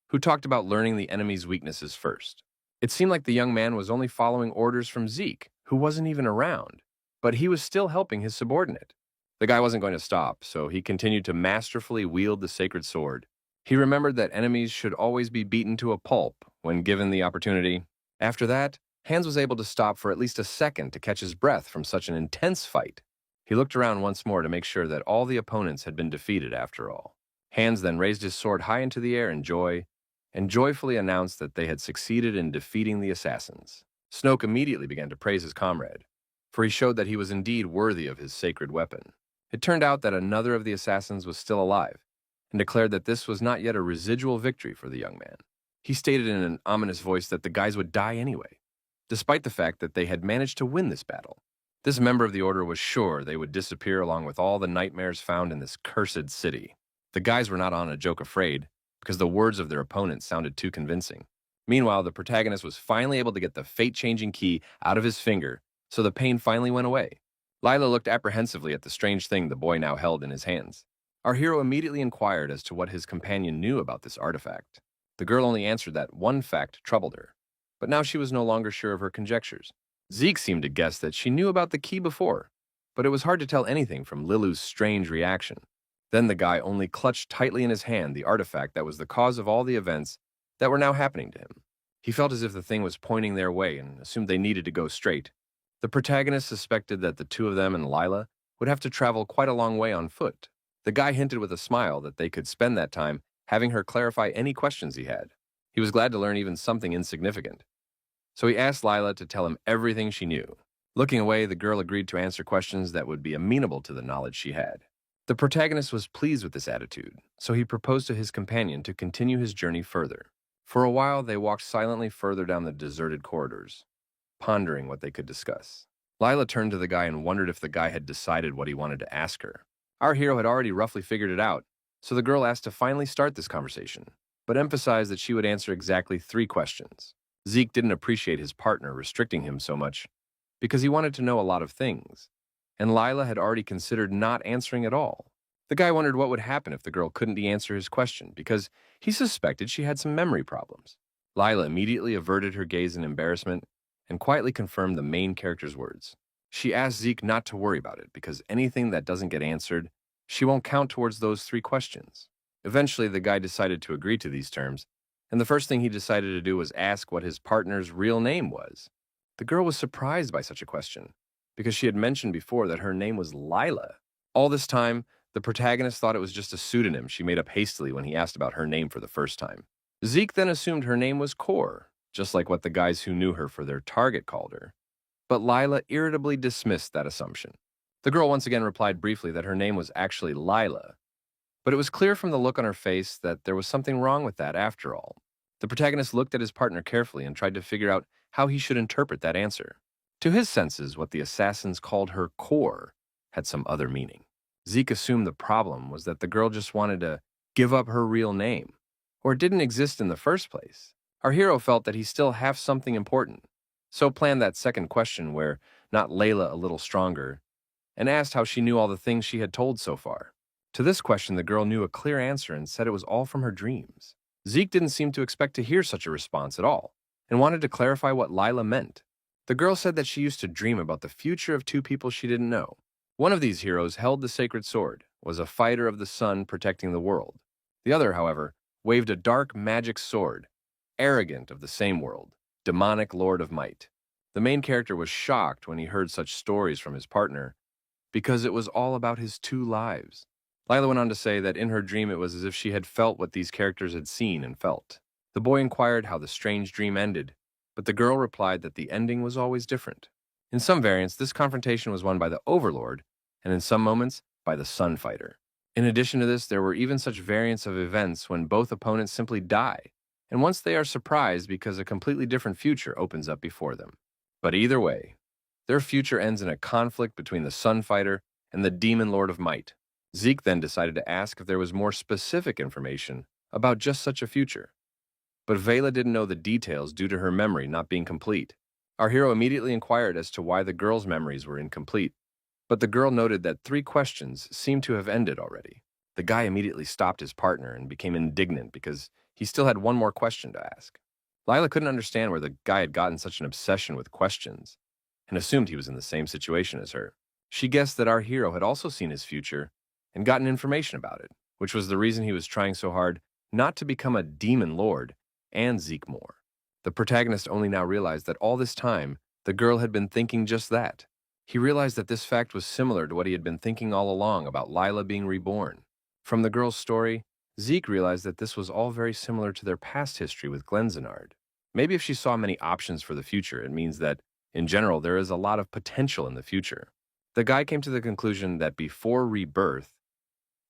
who talked about learning the enemy's weaknesses first. It seemed like the young man was only following orders from Zeke, who wasn't even around, but he was still helping his subordinate. The guy wasn't going to stop, so he continued to masterfully wield the sacred sword. He remembered that enemies should always be beaten to a pulp when given the opportunity. After that, Hans was able to stop for at least a second to catch his breath from such an intense fight. He looked around once more to make sure that all the opponents had been defeated after all. Hans then raised his sword high into the air in joy and joyfully announced that they had succeeded in defeating the assassins. Snoke immediately began to praise his comrade, for he showed that he was indeed worthy of his sacred weapon. It turned out that another of the assassins was still alive, and declared that this was not yet a residual victory for the young man. He stated in an ominous voice that the guys would die anyway, despite the fact that they had managed to win this battle. This member of the Order was sure they would disappear along with all the nightmares found in this cursed city. The guys were not on a joke afraid, because the words of their opponents sounded too convincing. Meanwhile, the protagonist was finally able to get the fate-changing key out of his finger, so the pain finally went away. Lila looked apprehensively at the strange thing the boy now held in his hands. Our hero immediately inquired as to what his companion knew about this artifact. The girl only answered that one fact troubled her, but now she was no longer sure of her conjectures. Zeke seemed to guess that she knew about the key before, but it was hard to tell anything from Lilu's strange reaction. Then the guy only clutched tightly in his hand the artifact that was the cause of all the events that were now happening to him. He felt as if the thing was pointing their way and assumed they needed to go straight. The protagonist suspected that the two of them and Lila would have to travel quite a long way on foot. The guy hinted with a smile that they could spend that time having her clarify any questions he had. He was glad to learn even something insignificant. So he asked Lila to tell him everything she knew. Looking away, the girl agreed to answer questions that would be amenable to the knowledge she had. The protagonist was pleased with this attitude, so he proposed to his companion to continue his journey further. For a while, they walked silently further down the deserted corridors, pondering what they could discuss. Lila turned to the guy and wondered if the guy had decided what he wanted to ask her. Our hero had already roughly figured it out, so the girl asked to finally start this conversation, but emphasized that she would answer exactly 3 questions. Zeke didn't appreciate his partner restricting him so much, because he wanted to know a lot of things, and Lila had already considered not answering at all. The guy wondered what would happen if the girl couldn't answer his question, because he suspected she had some memory problems. Lila immediately averted her gaze in embarrassment and quietly confirmed the main character's words. She asked Zeke not to worry about it, because anything that doesn't get answered, she won't count towards those 3 questions. Eventually, the guy decided to agree to these terms, and the first thing he decided to do was ask what his partner's real name was. The girl was surprised by such a question, because she had mentioned before that her name was Lila. All this time, the protagonist thought it was just a pseudonym she made up hastily when he asked about her name for the first time. Zeke then assumed her name was Kor, just like what the guys who knew her for their target called her. But Lila irritably dismissed that assumption. The girl once again replied briefly that her name was actually Lila, but it was clear from the look on her face that there was something wrong with that after all. The protagonist looked at his partner carefully and tried to figure out how he should interpret that answer. To his senses, what the assassins called her Kor had some other meaning. Zeke assumed the problem was that the girl just wanted to give up her real name, or it didn't exist in the first place. Our hero felt that he still had something important, so planned that second question where not Layla a little stronger, and asked how she knew all the things she had told so far. To this question, the girl knew a clear answer and said it was all from her dreams. Zeke didn't seem to expect to hear such a response at all, and wanted to clarify what Lila meant. The girl said that she used to dream about the future of 2 people she didn't know. One of these heroes held the sacred sword, was a fighter of the sun protecting the world. The other, however, waved a dark magic sword, arrogant of the same world, demonic lord of might. The main character was shocked when he heard such stories from his partner, because it was all about his 2 lives. Lila went on to say that in her dream it was as if she had felt what these characters had seen and felt. The boy inquired how the strange dream ended, but the girl replied that the ending was always different. In some variants, this confrontation was won by the Overlord, and in some moments, by the Sun Fighter. In addition to this, there were even such variants of events when both opponents simply die, and once they are surprised because a completely different future opens up before them. But either way, their future ends in a conflict between the Sun Fighter and the Demon Lord of Might. Zeke then decided to ask if there was more specific information about just such a future. But Vela didn't know the details due to her memory not being complete. Our hero immediately inquired as to why the girl's memories were incomplete, but the girl noted that 3 questions seemed to have ended already. The guy immediately stopped his partner and became indignant because he still had one more question to ask. Lila couldn't understand where the guy had gotten such an obsession with questions, and assumed he was in the same situation as her. She guessed that our hero had also seen his future and gotten information about it, which was the reason he was trying so hard not to become a demon lord and Zeke more. The protagonist only now realized that all this time, the girl had been thinking just that. He realized that this fact was similar to what he had been thinking all along about Lila being reborn. From the girl's story, Zeke realized that this was all very similar to their past history with Glenzanard. Maybe if she saw many options for the future, it means that, in general, there is a lot of potential in the future. The guy came to the conclusion that before rebirth,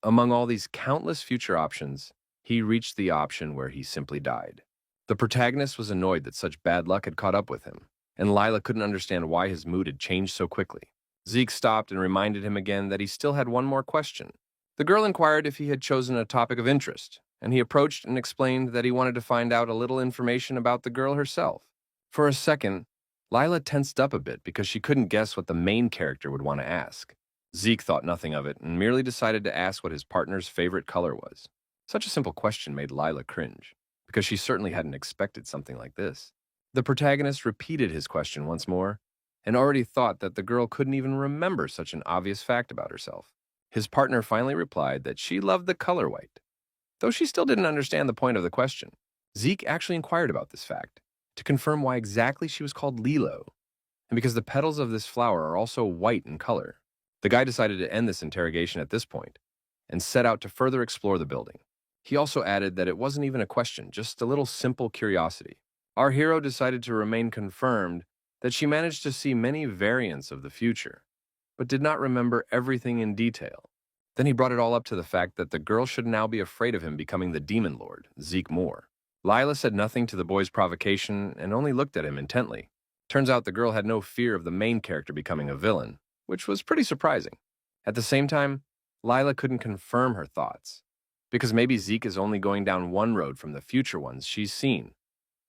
among all these countless future options, he reached the option where he simply died. The protagonist was annoyed that such bad luck had caught up with him, and Lila couldn't understand why his mood had changed so quickly. Zeke stopped and reminded him again that he still had one more question. The girl inquired if he had chosen a topic of interest, and he approached and explained that he wanted to find out a little information about the girl herself. For a second, Lila tensed up a bit because she couldn't guess what the main character would want to ask. Zeke thought nothing of it and merely decided to ask what his partner's favorite color was. Such a simple question made Lila cringe, because she certainly hadn't expected something like this. The protagonist repeated his question once more, and already thought that the girl couldn't even remember such an obvious fact about herself. His partner finally replied that she loved the color white, though she still didn't understand the point of the question. Zeke actually inquired about this fact, to confirm why exactly she was called Lilo, and because the petals of this flower are also white in color. The guy decided to end this interrogation at this point, and set out to further explore the building. He also added that it wasn't even a question, just a little simple curiosity. Our hero decided to remain confirmed that she managed to see many variants of the future, but did not remember everything in detail. Then he brought it all up to the fact that the girl should now be afraid of him becoming the demon lord, Zeke Moore. Lila said nothing to the boy's provocation and only looked at him intently. Turns out the girl had no fear of the main character becoming a villain, which was pretty surprising. At the same time, Lila couldn't confirm her thoughts, because maybe Zeke is only going down one road from the future ones she's seen,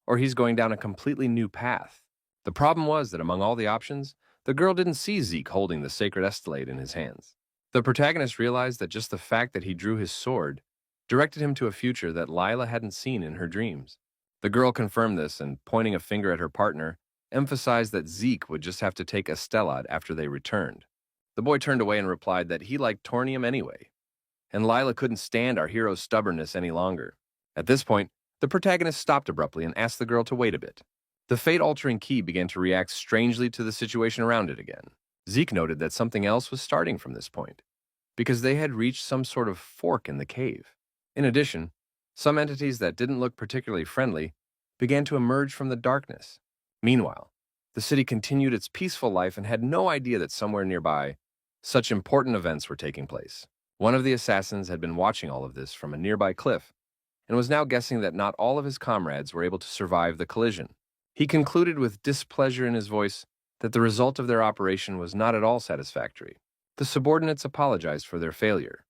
or he's going down a completely new path. The problem was that among all the options, the girl didn't see Zeke holding the sacred estelade in his hands. The protagonist realized that just the fact that he drew his sword directed him to a future that Lila hadn't seen in her dreams. The girl confirmed this and, pointing a finger at her partner, emphasized that Zeke would just have to take Estelad after they returned. The boy turned away and replied that he liked Tornium anyway, and Lila couldn't stand our hero's stubbornness any longer. At this point, the protagonist stopped abruptly and asked the girl to wait a bit. The fate-altering key began to react strangely to the situation around it again. Zeke noted that something else was starting from this point, because they had reached some sort of fork in the cave. In addition, some entities that didn't look particularly friendly began to emerge from the darkness. Meanwhile, the city continued its peaceful life and had no idea that somewhere nearby, such important events were taking place. One of the assassins had been watching all of this from a nearby cliff, and was now guessing that not all of his comrades were able to survive the collision. He concluded with displeasure in his voice that the result of their operation was not at all satisfactory. The subordinates apologized for their failure,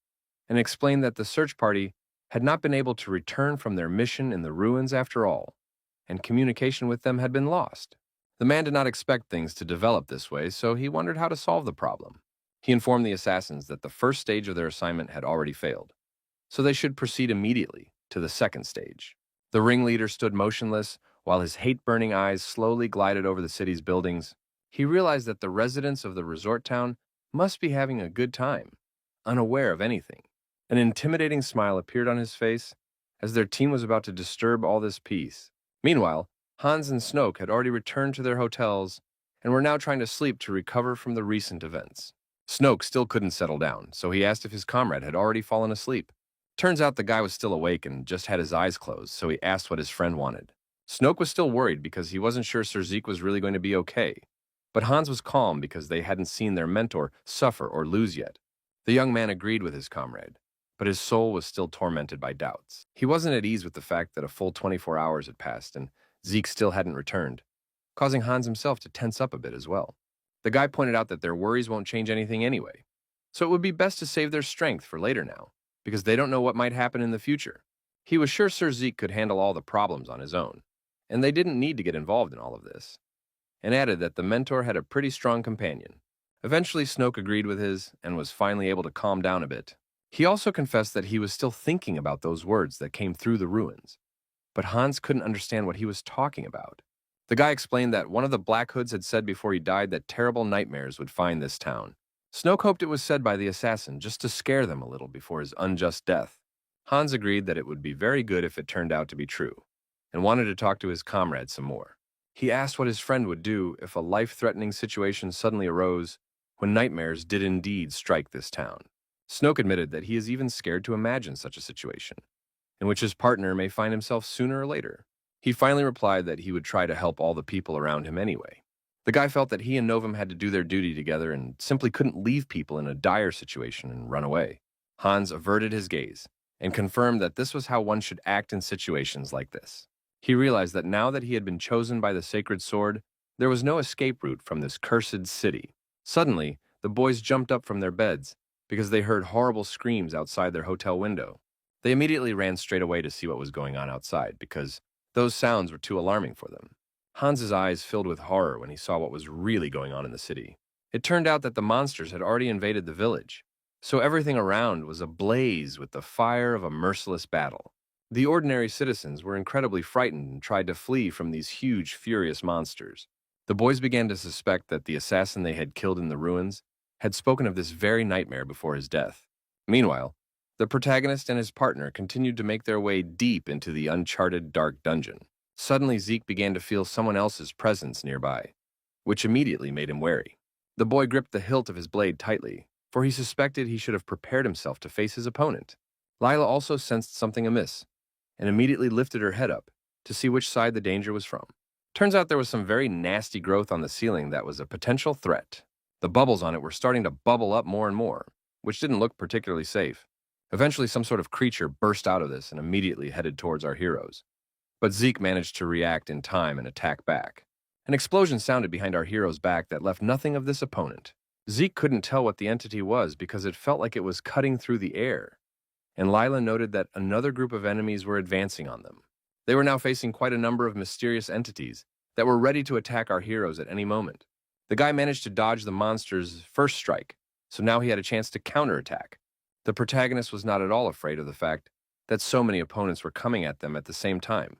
and explained that the search party had not been able to return from their mission in the ruins after all, and communication with them had been lost. The man did not expect things to develop this way, so he wondered how to solve the problem. He informed the assassins that the first stage of their assignment had already failed, so they should proceed immediately to the second stage. The ringleader stood motionless while his hate-burning eyes slowly glided over the city's buildings. He realized that the residents of the resort town must be having a good time, unaware of anything. An intimidating smile appeared on his face as their team was about to disturb all this peace. Meanwhile, Hans and Snoke had already returned to their hotels and were now trying to sleep to recover from the recent events. Snoke still couldn't settle down, so he asked if his comrade had already fallen asleep. Turns out the guy was still awake and just had his eyes closed, so he asked what his friend wanted. Snoke was still worried because he wasn't sure Sir Zeke was really going to be okay, but Hans was calm because they hadn't seen their mentor suffer or lose yet. The young man agreed with his comrade, but his soul was still tormented by doubts. He wasn't at ease with the fact that a full 24 hours had passed and Zeke still hadn't returned, causing Hans himself to tense up a bit as well. The guy pointed out that their worries won't change anything anyway, so it would be best to save their strength for later now, because they don't know what might happen in the future. He was sure Sir Zeke could handle all the problems on his own, and they didn't need to get involved in all of this, and added that the mentor had a pretty strong companion. Eventually, Snoke agreed with his and was finally able to calm down a bit. He also confessed that he was still thinking about those words that came through the ruins, but Hans couldn't understand what he was talking about. The guy explained that one of the Black Hoods had said before he died that terrible nightmares would find this town. Snoke hoped it was said by the assassin just to scare them a little before his unjust death. Hans agreed that it would be very good if it turned out to be true, and wanted to talk to his comrade some more. He asked what his friend would do if a life-threatening situation suddenly arose when nightmares did indeed strike this town. Snoke admitted that he is even scared to imagine such a situation. in which his partner may find himself sooner or later. He finally replied that he would try to help all the people around him anyway. The guy felt that he and Novum had to do their duty together and simply couldn't leave people in a dire situation and run away. Hans averted his gaze and confirmed that this was how one should act in situations like this. He realized that now that he had been chosen by the sacred sword, there was no escape route from this cursed city. Suddenly, the boys jumped up from their beds because they heard horrible screams outside their hotel window. They immediately ran straight away to see what was going on outside because those sounds were too alarming for them. Hans's eyes filled with horror when he saw what was really going on in the city. It turned out that the monsters had already invaded the village, so everything around was ablaze with the fire of a merciless battle. The ordinary citizens were incredibly frightened and tried to flee from these huge, furious monsters. The boys began to suspect that the assassin they had killed in the ruins had spoken of this very nightmare before his death. Meanwhile, the protagonist and his partner continued to make their way deep into the uncharted dark dungeon. Suddenly, Zeke began to feel someone else's presence nearby, which immediately made him wary. The boy gripped the hilt of his blade tightly, for he suspected he should have prepared himself to face his opponent. Lila also sensed something amiss, and immediately lifted her head up to see which side the danger was from. Turns out there was some very nasty growth on the ceiling that was a potential threat. The bubbles on it were starting to bubble up more and more, which didn't look particularly safe. Eventually, some sort of creature burst out of this and immediately headed towards our heroes. But Zeke managed to react in time and attack back. An explosion sounded behind our hero's back that left nothing of this opponent. Zeke couldn't tell what the entity was because it felt like it was cutting through the air, and Lila noted that another group of enemies were advancing on them. They were now facing quite a number of mysterious entities that were ready to attack our heroes at any moment. The guy managed to dodge the monster's first strike, so now he had a chance to counterattack. The protagonist was not at all afraid of the fact that so many opponents were coming at them at the same time,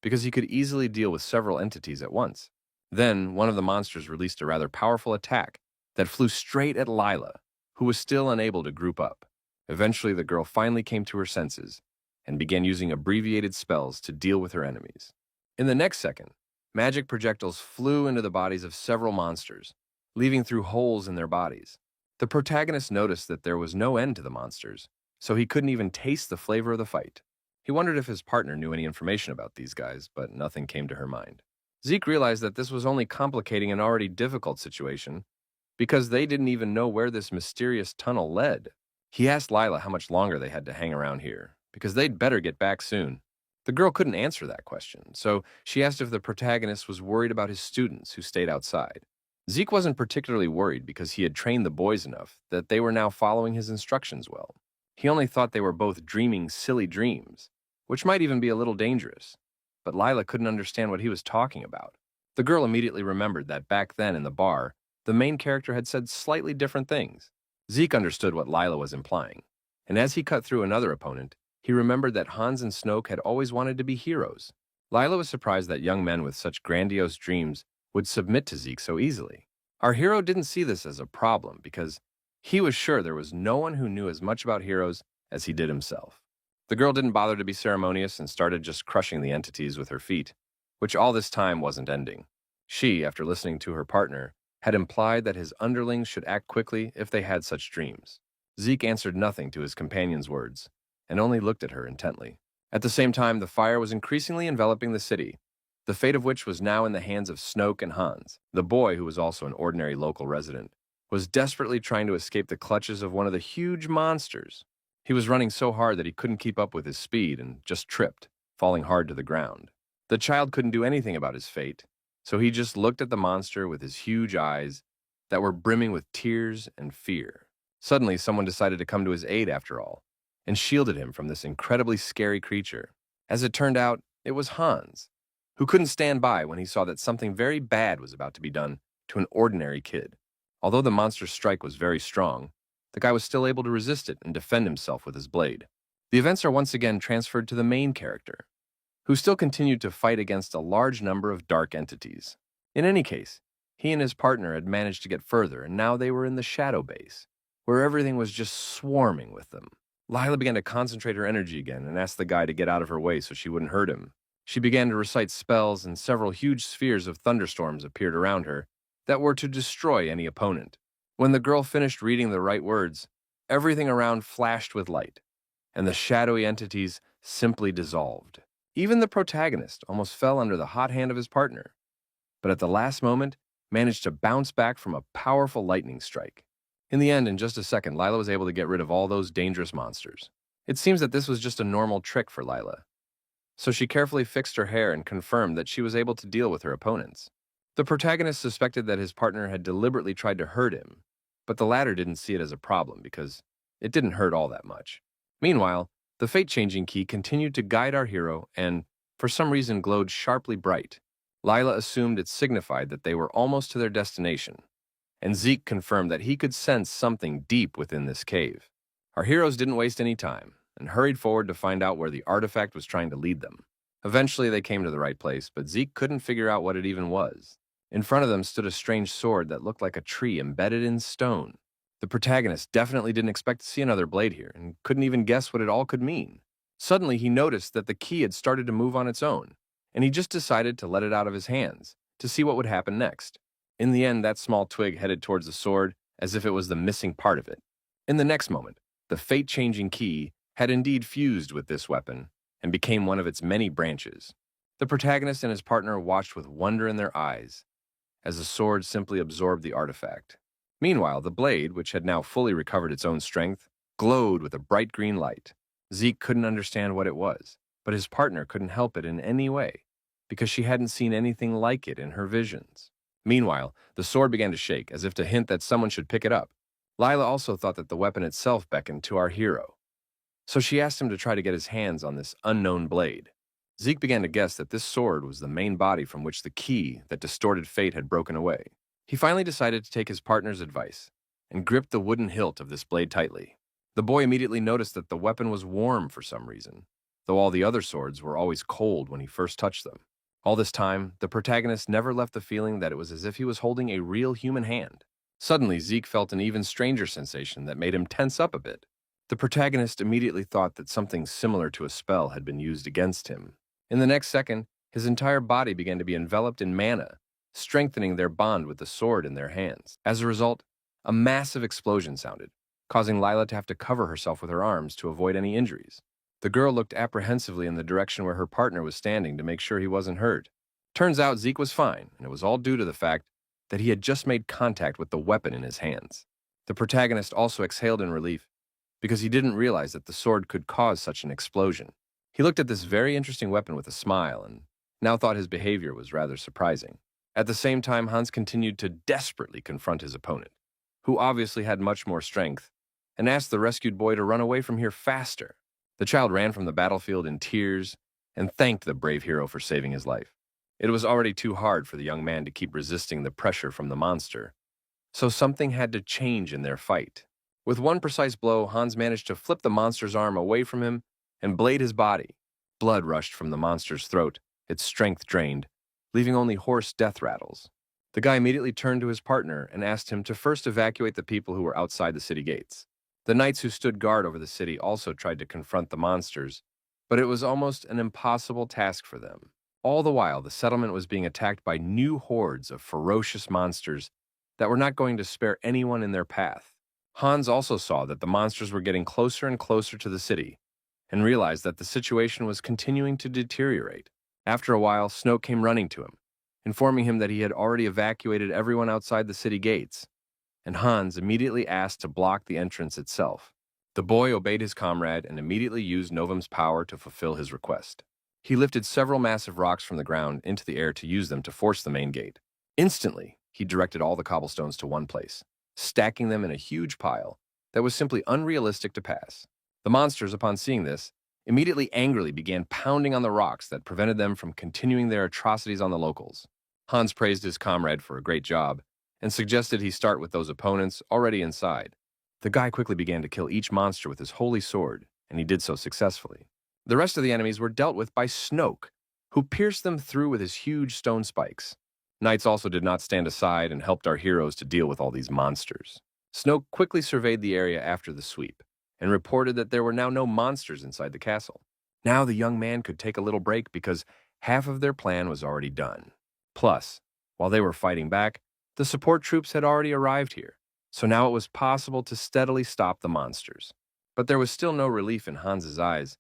because he could easily deal with several entities at once. Then, one of the monsters released a rather powerful attack that flew straight at Lila, who was still unable to group up. Eventually, the girl finally came to her senses and began using abbreviated spells to deal with her enemies. In the next second, magic projectiles flew into the bodies of several monsters, leaving through holes in their bodies. The protagonist noticed that there was no end to the monsters, so he couldn't even taste the flavor of the fight. He wondered if his partner knew any information about these guys, but nothing came to her mind. Zeke realized that this was only complicating an already difficult situation because they didn't even know where this mysterious tunnel led. He asked Lila how much longer they had to hang around here, because they'd better get back soon. The girl couldn't answer that question, so she asked if the protagonist was worried about his students who stayed outside. Zeke wasn't particularly worried because he had trained the boys enough that they were now following his instructions well. He only thought they were both dreaming silly dreams, which might even be a little dangerous. But Lila couldn't understand what he was talking about. The girl immediately remembered that back then in the bar, the main character had said slightly different things. Zeke understood what Lila was implying, and as he cut through another opponent, he remembered that Hans and Snoke had always wanted to be heroes. Lila was surprised that young men with such grandiose dreams would submit to Zeke so easily. Our hero didn't see this as a problem because he was sure there was no one who knew as much about heroes as he did himself. The girl didn't bother to be ceremonious and started just crushing the entities with her feet, which all this time wasn't ending. She, after listening to her partner, had implied that his underlings should act quickly if they had such dreams. Zeke answered nothing to his companion's words and only looked at her intently. At the same time, the fire was increasingly enveloping the city, the fate of which was now in the hands of Snoke and Hans. The boy, who was also an ordinary local resident, was desperately trying to escape the clutches of one of the huge monsters. He was running so hard that he couldn't keep up with his speed and just tripped, falling hard to the ground. The child couldn't do anything about his fate, so he just looked at the monster with his huge eyes that were brimming with tears and fear. Suddenly, someone decided to come to his aid after all, and shielded him from this incredibly scary creature. As it turned out, it was Hans, who couldn't stand by when he saw that something very bad was about to be done to an ordinary kid. Although the monster's strike was very strong, the guy was still able to resist it and defend himself with his blade. The events are once again transferred to the main character, who still continued to fight against a large number of dark entities. In any case, he and his partner had managed to get further, and now they were in the shadow base, where everything was just swarming with them. Lila began to concentrate her energy again and asked the guy to get out of her way so she wouldn't hurt him. She began to recite spells, and several huge spheres of thunderstorms appeared around her that were to destroy any opponent. When the girl finished reading the right words, everything around flashed with light, and the shadowy entities simply dissolved. Even the protagonist almost fell under the hot hand of his partner, but at the last moment managed to bounce back from a powerful lightning strike. In the end, in just a second, Lila was able to get rid of all those dangerous monsters. It seems that this was just a normal trick for Lila, so she carefully fixed her hair and confirmed that she was able to deal with her opponents. The protagonist suspected that his partner had deliberately tried to hurt him, but the latter didn't see it as a problem because it didn't hurt all that much. Meanwhile, the fate-changing key continued to guide our hero and, for some reason, glowed sharply bright. Lila assumed it signified that they were almost to their destination, and Zeke confirmed that he could sense something deep within this cave. Our heroes didn't waste any time and hurried forward to find out where the artifact was trying to lead them. Eventually, they came to the right place, but Zeke couldn't figure out what it even was. In front of them stood a strange sword that looked like a tree embedded in stone. The protagonist definitely didn't expect to see another blade here and couldn't even guess what it all could mean. Suddenly, he noticed that the key had started to move on its own, and he just decided to let it out of his hands to see what would happen next. In the end, that small twig headed towards the sword as if it was the missing part of it. In the next moment, the fate-changing key had indeed fused with this weapon and became one of its many branches. The protagonist and his partner watched with wonder in their eyes as the sword simply absorbed the artifact. Meanwhile, the blade, which had now fully recovered its own strength, glowed with a bright green light. Zeke couldn't understand what it was, but his partner couldn't help it in any way because she hadn't seen anything like it in her visions. Meanwhile, the sword began to shake as if to hint that someone should pick it up. Lila also thought that the weapon itself beckoned to our hero, so she asked him to try to get his hands on this unknown blade. Zeke began to guess that this sword was the main body from which the key that distorted fate had broken away. He finally decided to take his partner's advice and gripped the wooden hilt of this blade tightly. The boy immediately noticed that the weapon was warm for some reason, though all the other swords were always cold when he first touched them. All this time, the protagonist never left the feeling that it was as if he was holding a real human hand. Suddenly, Zeke felt an even stranger sensation that made him tense up a bit. The protagonist immediately thought that something similar to a spell had been used against him. In the next second, his entire body began to be enveloped in mana, strengthening their bond with the sword in their hands. As a result, a massive explosion sounded, causing Lila to have to cover herself with her arms to avoid any injuries. The girl looked apprehensively in the direction where her partner was standing to make sure he wasn't hurt. Turns out Zeke was fine, and it was all due to the fact that he had just made contact with the weapon in his hands. The protagonist also exhaled in relief because he didn't realize that the sword could cause such an explosion. He looked at this very interesting weapon with a smile and now thought his behavior was rather surprising. At the same time, Hans continued to desperately confront his opponent, who obviously had much more strength, and asked the rescued boy to run away from here faster. The child ran from the battlefield in tears and thanked the brave hero for saving his life. It was already too hard for the young man to keep resisting the pressure from the monster, so something had to change in their fight. With one precise blow, Hans managed to flip the monster's arm away from him and blade his body. Blood rushed from the monster's throat, its strength drained, leaving only hoarse death rattles. The guy immediately turned to his partner and asked him to first evacuate the people who were outside the city gates. The knights who stood guard over the city also tried to confront the monsters, but it was almost an impossible task for them. All the while, the settlement was being attacked by new hordes of ferocious monsters that were not going to spare anyone in their path. Hans also saw that the monsters were getting closer and closer to the city, and realized that the situation was continuing to deteriorate. After a while, Snoke came running to him, informing him that he had already evacuated everyone outside the city gates, and Hans immediately asked to block the entrance itself. The boy obeyed his comrade and immediately used Novum's power to fulfill his request. He lifted several massive rocks from the ground into the air to use them to force the main gate. Instantly, he directed all the cobblestones to one place, stacking them in a huge pile that was simply unrealistic to pass. The monsters, upon seeing this, immediately angrily began pounding on the rocks that prevented them from continuing their atrocities on the locals. Hans praised his comrade for a great job and suggested he start with those opponents already inside. The guy quickly began to kill each monster with his holy sword, and he did so successfully. The rest of the enemies were dealt with by Snoke, who pierced them through with his huge stone spikes. Knights also did not stand aside and helped our heroes to deal with all these monsters. Snoke quickly surveyed the area after the sweep and reported that there were now no monsters inside the castle. Now the young man could take a little break because half of their plan was already done. Plus, while they were fighting back, the support troops had already arrived here, so now it was possible to steadily stop the monsters. But there was still no relief in Hans's eyes,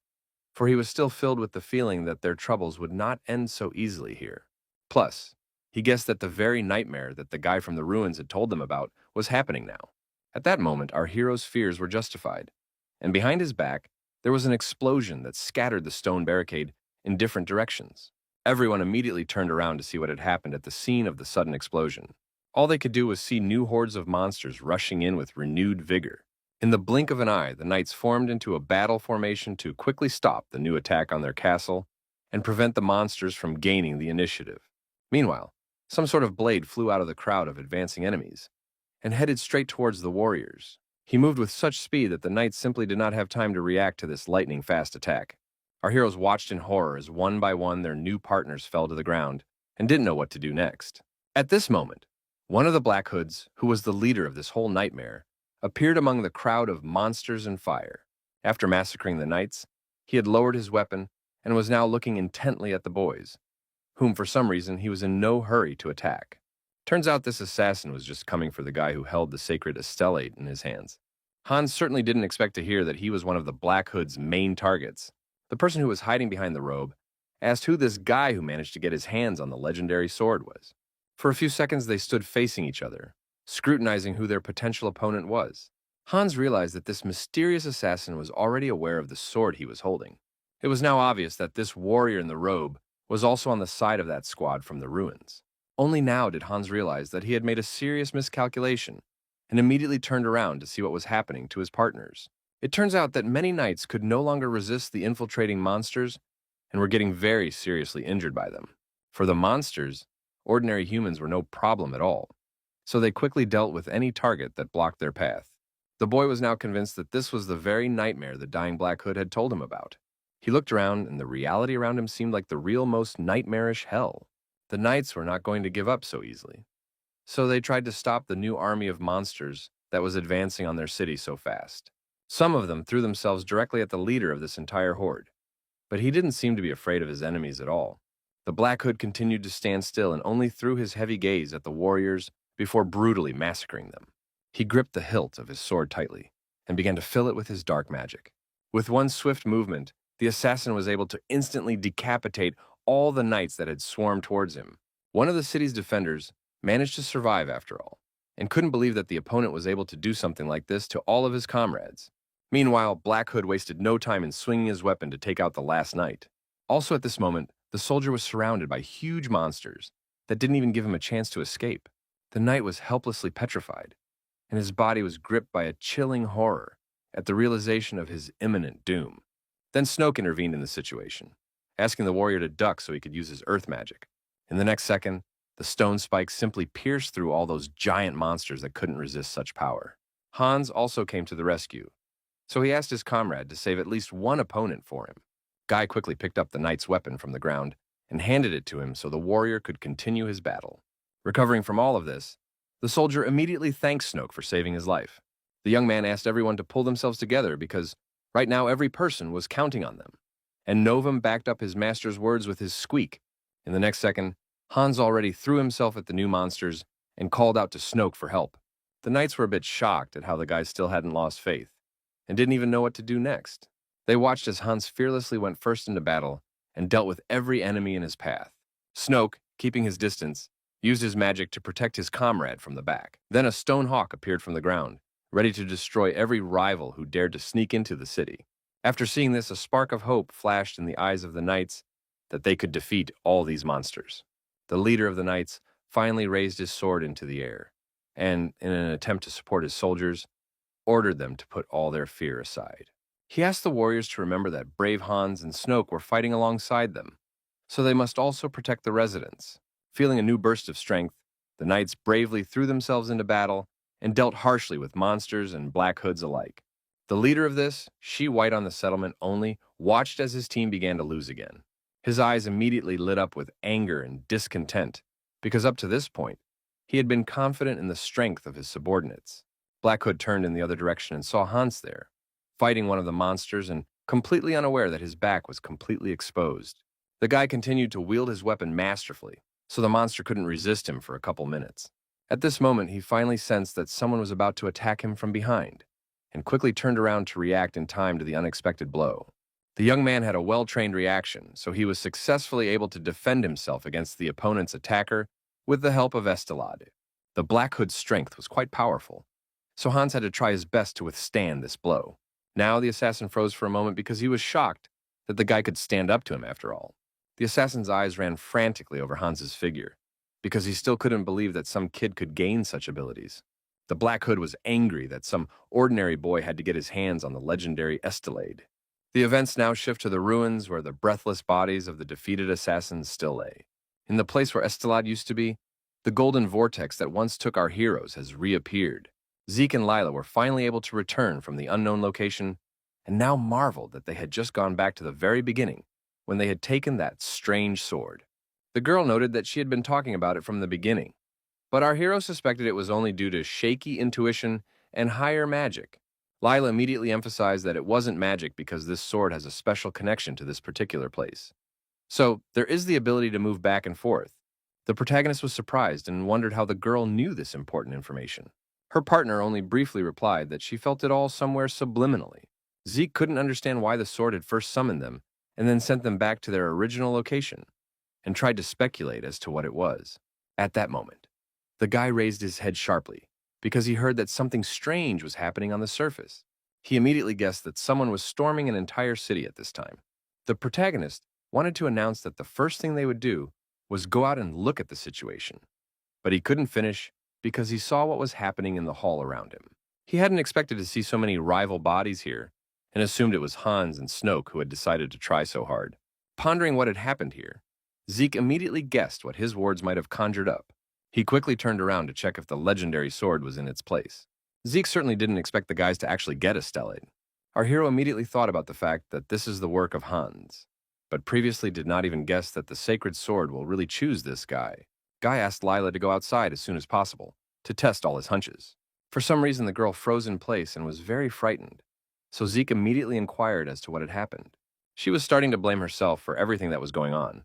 for he was still filled with the feeling that their troubles would not end so easily here. Plus, he guessed that the very nightmare that the guy from the ruins had told them about was happening now. At that moment, our hero's fears were justified, and behind his back, there was an explosion that scattered the stone barricade in different directions. Everyone immediately turned around to see what had happened at the scene of the sudden explosion. All they could do was see new hordes of monsters rushing in with renewed vigor. In the blink of an eye, the knights formed into a battle formation to quickly stop the new attack on their castle and prevent the monsters from gaining the initiative. Meanwhile, some sort of blade flew out of the crowd of advancing enemies and headed straight towards the warriors. He moved with such speed that the knights simply did not have time to react to this lightning-fast attack. Our heroes watched in horror as one by one their new partners fell to the ground and didn't know what to do next. At this moment, one of the Black Hoods, who was the leader of this whole nightmare, appeared among the crowd of monsters and fire. After massacring the knights, he had lowered his weapon and was now looking intently at the boys, whom for some reason he was in no hurry to attack. Turns out this assassin was just coming for the guy who held the sacred Estellate in his hands. Hans certainly didn't expect to hear that he was one of the Black Hood's main targets. The person who was hiding behind the robe asked who this guy who managed to get his hands on the legendary sword was. For a few seconds they stood facing each other, scrutinizing who their potential opponent was. Hans realized that this mysterious assassin was already aware of the sword he was holding. It was now obvious that this warrior in the robe was also on the side of that squad from the ruins. Only now did Hans realize that he had made a serious miscalculation and immediately turned around to see what was happening to his partners. It turns out that many knights could no longer resist the infiltrating monsters and were getting very seriously injured by them. For the monsters, ordinary humans were no problem at all, so they quickly dealt with any target that blocked their path. The boy was now convinced that this was the very nightmare the dying Black Hood had told him about. He looked around, and the reality around him seemed like the real most nightmarish hell. The knights were not going to give up so easily, so they tried to stop the new army of monsters that was advancing on their city so fast. Some of them threw themselves directly at the leader of this entire horde, but he didn't seem to be afraid of his enemies at all. The Black Hood continued to stand still and only threw his heavy gaze at the warriors before brutally massacring them. He gripped the hilt of his sword tightly and began to fill it with his dark magic. With one swift movement, the assassin was able to instantly decapitate all the knights that had swarmed towards him. One of the city's defenders managed to survive after all, and couldn't believe that the opponent was able to do something like this to all of his comrades. Meanwhile, Black Hood wasted no time in swinging his weapon to take out the last knight. Also at this moment, the soldier was surrounded by huge monsters that didn't even give him a chance to escape. The knight was helplessly petrified, and his body was gripped by a chilling horror at the realization of his imminent doom. Then Snoke intervened in the situation, asking the warrior to duck so he could use his earth magic. In the next second, the stone spikes simply pierced through all those giant monsters that couldn't resist such power. Hans also came to the rescue, so he asked his comrade to save at least one opponent for him. Guy quickly picked up the knight's weapon from the ground and handed it to him so the warrior could continue his battle. Recovering from all of this, the soldier immediately thanked Snoke for saving his life. The young man asked everyone to pull themselves together because right now every person was counting on them. And Novum backed up his master's words with his squeak. In the next second, Hans already threw himself at the new monsters and called out to Snoke for help. The knights were a bit shocked at how the guy still hadn't lost faith and didn't even know what to do next. They watched as Hans fearlessly went first into battle and dealt with every enemy in his path. Snoke, keeping his distance, used his magic to protect his comrade from the back. Then a stone hawk appeared from the ground, ready to destroy every rival who dared to sneak into the city. After seeing this, a spark of hope flashed in the eyes of the knights that they could defeat all these monsters. The leader of the knights finally raised his sword into the air, and, in an attempt to support his soldiers, ordered them to put all their fear aside. He asked the warriors to remember that brave Hans and Snoke were fighting alongside them, so they must also protect the residents. Feeling a new burst of strength, the knights bravely threw themselves into battle and dealt harshly with monsters and Black Hoods alike. The leader of this, she-white on the settlement only, watched as his team began to lose again. His eyes immediately lit up with anger and discontent, because up to this point, he had been confident in the strength of his subordinates. Black Hood turned in the other direction and saw Hans there, fighting one of the monsters and completely unaware that his back was completely exposed. The guy continued to wield his weapon masterfully, so the monster couldn't resist him for a couple minutes. At this moment, he finally sensed that someone was about to attack him from behind. and quickly turned around to react in time to the unexpected blow. The young man had a well-trained reaction, so he was successfully able to defend himself against the opponent's attacker with the help of Estelade. The Black Hood's strength was quite powerful, so Hans had to try his best to withstand this blow. Now the assassin froze for a moment because he was shocked that the guy could stand up to him after all. The assassin's eyes ran frantically over Hans's figure, because he still couldn't believe that some kid could gain such abilities. The Black Hood was angry that some ordinary boy had to get his hands on the legendary Estelade. The events now shift to the ruins where the breathless bodies of the defeated assassins still lay. In the place where Estelade used to be, the golden vortex that once took our heroes has reappeared. Zeke and Lila were finally able to return from the unknown location and now marveled that they had just gone back to the very beginning when they had taken that strange sword. The girl noted that she had been talking about it from the beginning, but our hero suspected it was only due to shaky intuition and higher magic. Lila immediately emphasized that it wasn't magic because this sword has a special connection to this particular place. So, there is the ability to move back and forth. The protagonist was surprised and wondered how the girl knew this important information. Her partner only briefly replied that she felt it all somewhere subliminally. Zeke couldn't understand why the sword had first summoned them and then sent them back to their original location, and tried to speculate as to what it was. At that moment, the guy raised his head sharply because he heard that something strange was happening on the surface. He immediately guessed that someone was storming an entire city at this time. The protagonist wanted to announce that the first thing they would do was go out and look at the situation, but he couldn't finish because he saw what was happening in the hall around him. He hadn't expected to see so many rival bodies here and assumed it was Hans and Snoke who had decided to try so hard. Pondering what had happened here, Zeke immediately guessed what his words might have conjured up. He quickly turned around to check if the legendary sword was in its place. Zeke certainly didn't expect the guys to actually get a stellate. Our hero immediately thought about the fact that this is the work of Hans, but previously did not even guess that the sacred sword will really choose this guy. Guy asked Lila to go outside as soon as possible, to test all his hunches. For some reason, the girl froze in place and was very frightened, so Zeke immediately inquired as to what had happened. She was starting to blame herself for everything that was going on,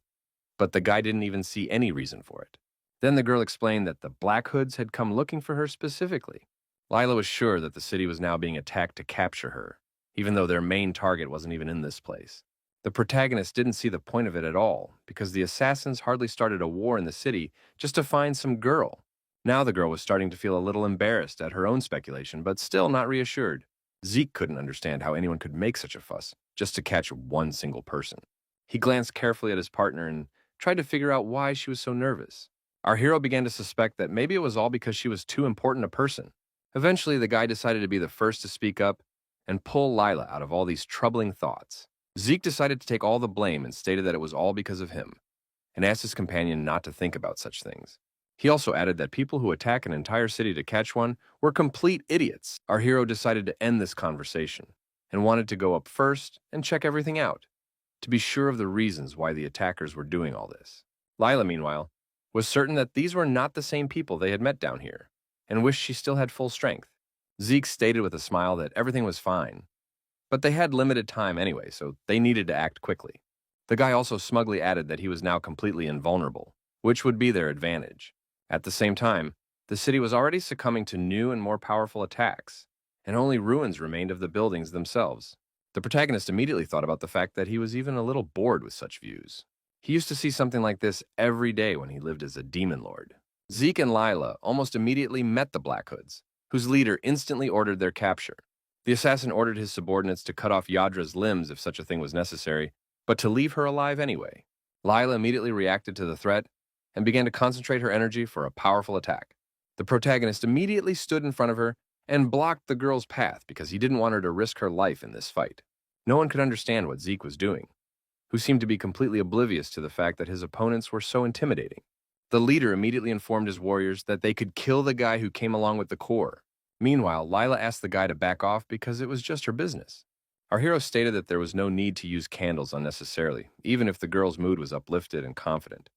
but the guy didn't even see any reason for it. Then the girl explained that the Black Hoods had come looking for her specifically. Lila was sure that the city was now being attacked to capture her, even though their main target wasn't even in this place. The protagonist didn't see the point of it at all, because the assassins hardly started a war in the city just to find some girl. Now the girl was starting to feel a little embarrassed at her own speculation, but still not reassured. Zeke couldn't understand how anyone could make such a fuss just to catch one single person. He glanced carefully at his partner and tried to figure out why she was so nervous. Our hero began to suspect that maybe it was all because she was too important a person. Eventually, the guy decided to be the first to speak up and pull Lila out of all these troubling thoughts. Zeke decided to take all the blame and stated that it was all because of him, and asked his companion not to think about such things. He also added that people who attack an entire city to catch one were complete idiots. Our hero decided to end this conversation and wanted to go up first and check everything out, to be sure of the reasons why the attackers were doing all this. Lila, meanwhile, was certain that these were not the same people they had met down here, and wished she still had full strength. Zeke stated with a smile that everything was fine, but they had limited time anyway, so they needed to act quickly. The guy also smugly added that he was now completely invulnerable, which would be their advantage. At the same time, the city was already succumbing to new and more powerful attacks, and only ruins remained of the buildings themselves. The protagonist immediately thought about the fact that he was even a little bored with such views. He used to see something like this every day when he lived as a demon lord. Zeke and Lila almost immediately met the Black Hoods, whose leader instantly ordered their capture. The assassin ordered his subordinates to cut off Yadra's limbs if such a thing was necessary, but to leave her alive anyway. Lila immediately reacted to the threat and began to concentrate her energy for a powerful attack. The protagonist immediately stood in front of her and blocked the girl's path because he didn't want her to risk her life in this fight. No one could understand what Zeke was doing, who seemed to be completely oblivious to the fact that his opponents were so intimidating. The leader immediately informed his warriors that they could kill the guy who came along with the core. Meanwhile, Lila asked the guy to back off because it was just her business. Our hero stated that there was no need to use candles unnecessarily, even if the girl's mood was uplifted and confident.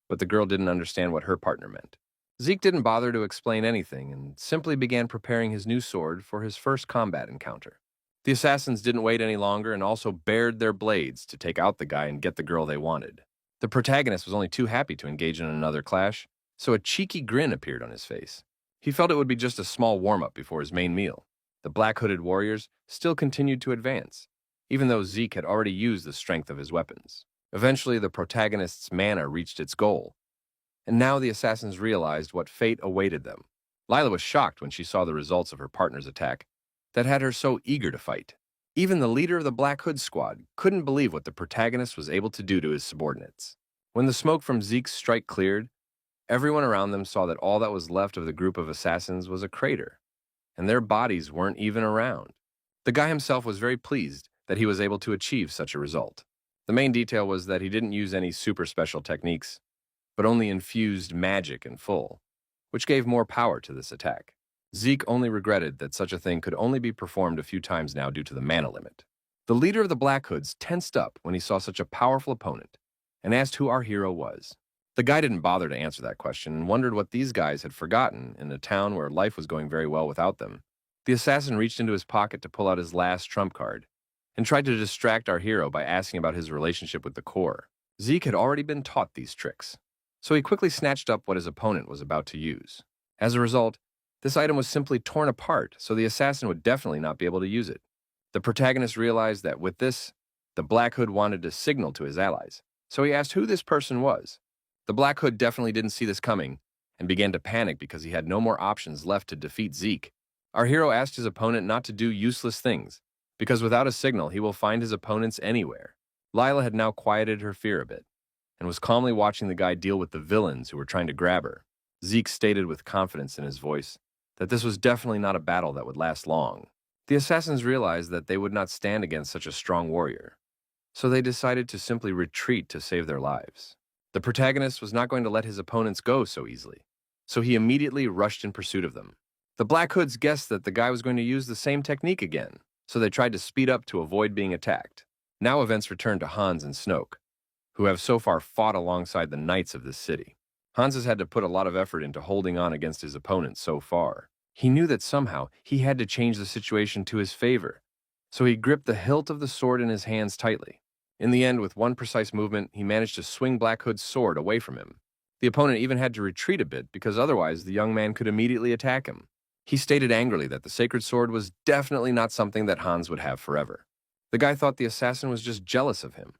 But the girl didn't understand what her partner meant. Zeke didn't bother to explain anything and simply began preparing his new sword for his first combat encounter. The assassins didn't wait any longer and also bared their blades to take out the guy and get the girl they wanted. The protagonist was only too happy to engage in another clash, so a cheeky grin appeared on his face. He felt it would be just a small warm-up before his main meal. The black-hooded warriors still continued to advance, even though Zeke had already used the strength of his weapons. Eventually, the protagonist's mana reached its goal, and now the assassins realized what fate awaited them. Lila was shocked when she saw the results of her partner's attack that had her so eager to fight. Even the leader of the Black Hood squad couldn't believe what the protagonist was able to do to his subordinates. When the smoke from Zeke's strike cleared, everyone around them saw that all that was left of the group of assassins was a crater, and their bodies weren't even around. The guy himself was very pleased that he was able to achieve such a result. The main detail was that he didn't use any super special techniques, but only infused magic in full, which gave more power to this attack. Zeke only regretted that such a thing could only be performed a few times now due to the mana limit. The leader of the Black Hoods tensed up when he saw such a powerful opponent and asked who our hero was. The guy didn't bother to answer that question and wondered what these guys had forgotten in a town where life was going very well without them. The assassin reached into his pocket to pull out his last trump card and tried to distract our hero by asking about his relationship with the core. Zeke had already been taught these tricks, so he quickly snatched up what his opponent was about to use. As a result, this item was simply torn apart, so the assassin would definitely not be able to use it. The protagonist realized that with this, the Black Hood wanted to signal to his allies, so he asked who this person was. The Black Hood definitely didn't see this coming and began to panic because he had no more options left to defeat Zeke. Our hero asked his opponent not to do useless things, because without a signal, he will find his opponents anywhere. Lila had now quieted her fear a bit and was calmly watching the guy deal with the villains who were trying to grab her. Zeke stated with confidence in his voice that this was definitely not a battle that would last long. The assassins realized that they would not stand against such a strong warrior, so they decided to simply retreat to save their lives. The protagonist was not going to let his opponents go so easily, so he immediately rushed in pursuit of them. The Black Hoods guessed that the guy was going to use the same technique again, so they tried to speed up to avoid being attacked. Now events return to Hans and Snoke, who have so far fought alongside the knights of this city. Hans has had to put a lot of effort into holding on against his opponents so far. He knew that somehow he had to change the situation to his favor, so he gripped the hilt of the sword in his hands tightly. In the end, with one precise movement, he managed to swing Black Hood's sword away from him. The opponent even had to retreat a bit because otherwise the young man could immediately attack him. He stated angrily that the sacred sword was definitely not something that Hans would have forever. The guy thought the assassin was just jealous of him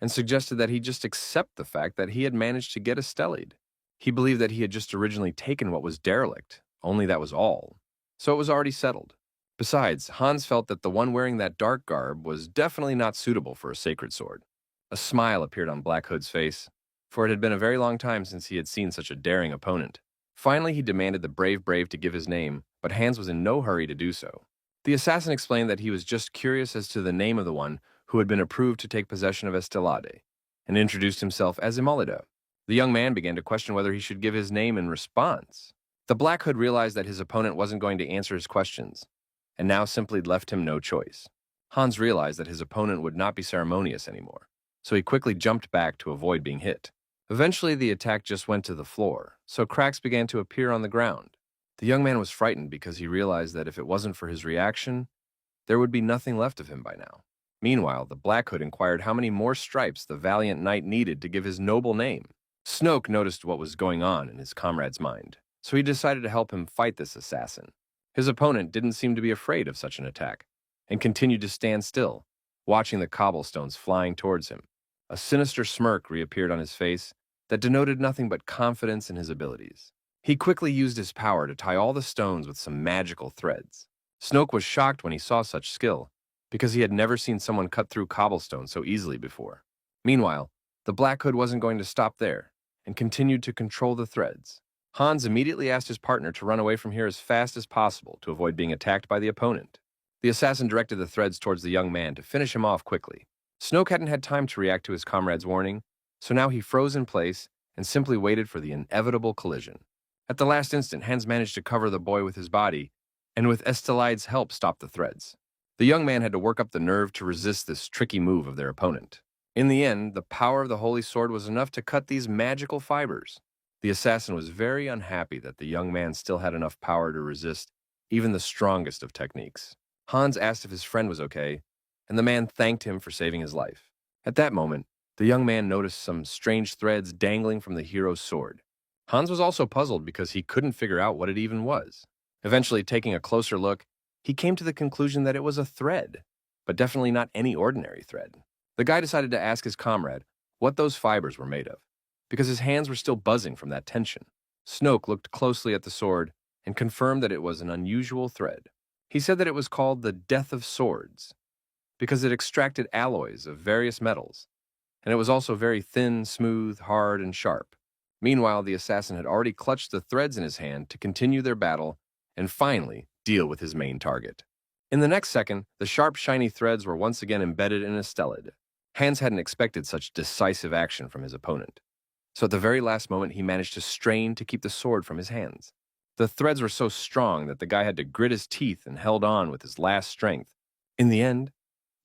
and suggested that he just accept the fact that he had managed to get a stellied. He believed that he had just originally taken what was derelict, only that was all. So it was already settled. Besides, Hans felt that the one wearing that dark garb was definitely not suitable for a sacred sword. A smile appeared on Black Hood's face, for it had been a very long time since he had seen such a daring opponent. Finally, he demanded the brave to give his name, but Hans was in no hurry to do so. The assassin explained that he was just curious as to the name of the one who had been approved to take possession of Estelade, and introduced himself as Imolida. The young man began to question whether he should give his name in response. The Black Hood realized that his opponent wasn't going to answer his questions, and now simply left him no choice. Hans realized that his opponent would not be ceremonious anymore, so he quickly jumped back to avoid being hit. Eventually, the attack just went to the floor, so cracks began to appear on the ground. The young man was frightened because he realized that if it wasn't for his reaction, there would be nothing left of him by now. Meanwhile, the Black Hood inquired how many more stripes the valiant knight needed to give his noble name. Snoke noticed what was going on in his comrade's mind, so he decided to help him fight this assassin. His opponent didn't seem to be afraid of such an attack, and continued to stand still, watching the cobblestones flying towards him. A sinister smirk reappeared on his face that denoted nothing but confidence in his abilities. He quickly used his power to tie all the stones with some magical threads. Snoke was shocked when he saw such skill, because he had never seen someone cut through cobblestone so easily before. Meanwhile, the Black Hood wasn't going to stop there, and continued to control the threads. Hans immediately asked his partner to run away from here as fast as possible to avoid being attacked by the opponent. The assassin directed the threads towards the young man to finish him off quickly. Snoke hadn't had time to react to his comrade's warning, so now he froze in place and simply waited for the inevitable collision. At the last instant, Hans managed to cover the boy with his body, and with Estelide's help stopped the threads. The young man had to work up the nerve to resist this tricky move of their opponent. In the end, the power of the holy sword was enough to cut these magical fibers. The assassin was very unhappy that the young man still had enough power to resist even the strongest of techniques. Hans asked if his friend was okay, and the man thanked him for saving his life. At that moment, the young man noticed some strange threads dangling from the hero's sword. Hans was also puzzled because he couldn't figure out what it even was. Eventually, taking a closer look, he came to the conclusion that it was a thread, but definitely not any ordinary thread. The guy decided to ask his comrade what those fibers were made of, because his hands were still buzzing from that tension. Snoke looked closely at the sword and confirmed that it was an unusual thread. He said that it was called the Death of Swords, because it extracted alloys of various metals, and it was also very thin, smooth, hard, and sharp. Meanwhile, the assassin had already clutched the threads in his hand to continue their battle and finally deal with his main target. In the next second, the sharp, shiny threads were once again embedded in a stellid. Hans hadn't expected such decisive action from his opponent, so at the very last moment he managed to strain to keep the sword from his hands. The threads were so strong that the guy had to grit his teeth and held on with his last strength. In the end,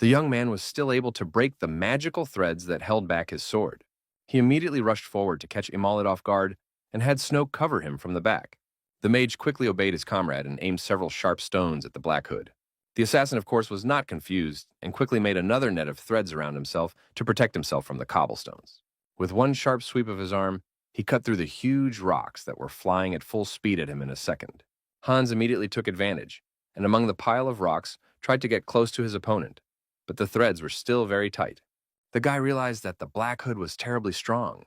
the young man was still able to break the magical threads that held back his sword. He immediately rushed forward to catch Imalid off guard and had Snoke cover him from the back. The mage quickly obeyed his comrade and aimed several sharp stones at the Black Hood. The assassin, of course, was not confused and quickly made another net of threads around himself to protect himself from the cobblestones. With one sharp sweep of his arm, he cut through the huge rocks that were flying at full speed at him in a second. Hans immediately took advantage, and among the pile of rocks, tried to get close to his opponent, but the threads were still very tight. The guy realized that the Black Hood was terribly strong,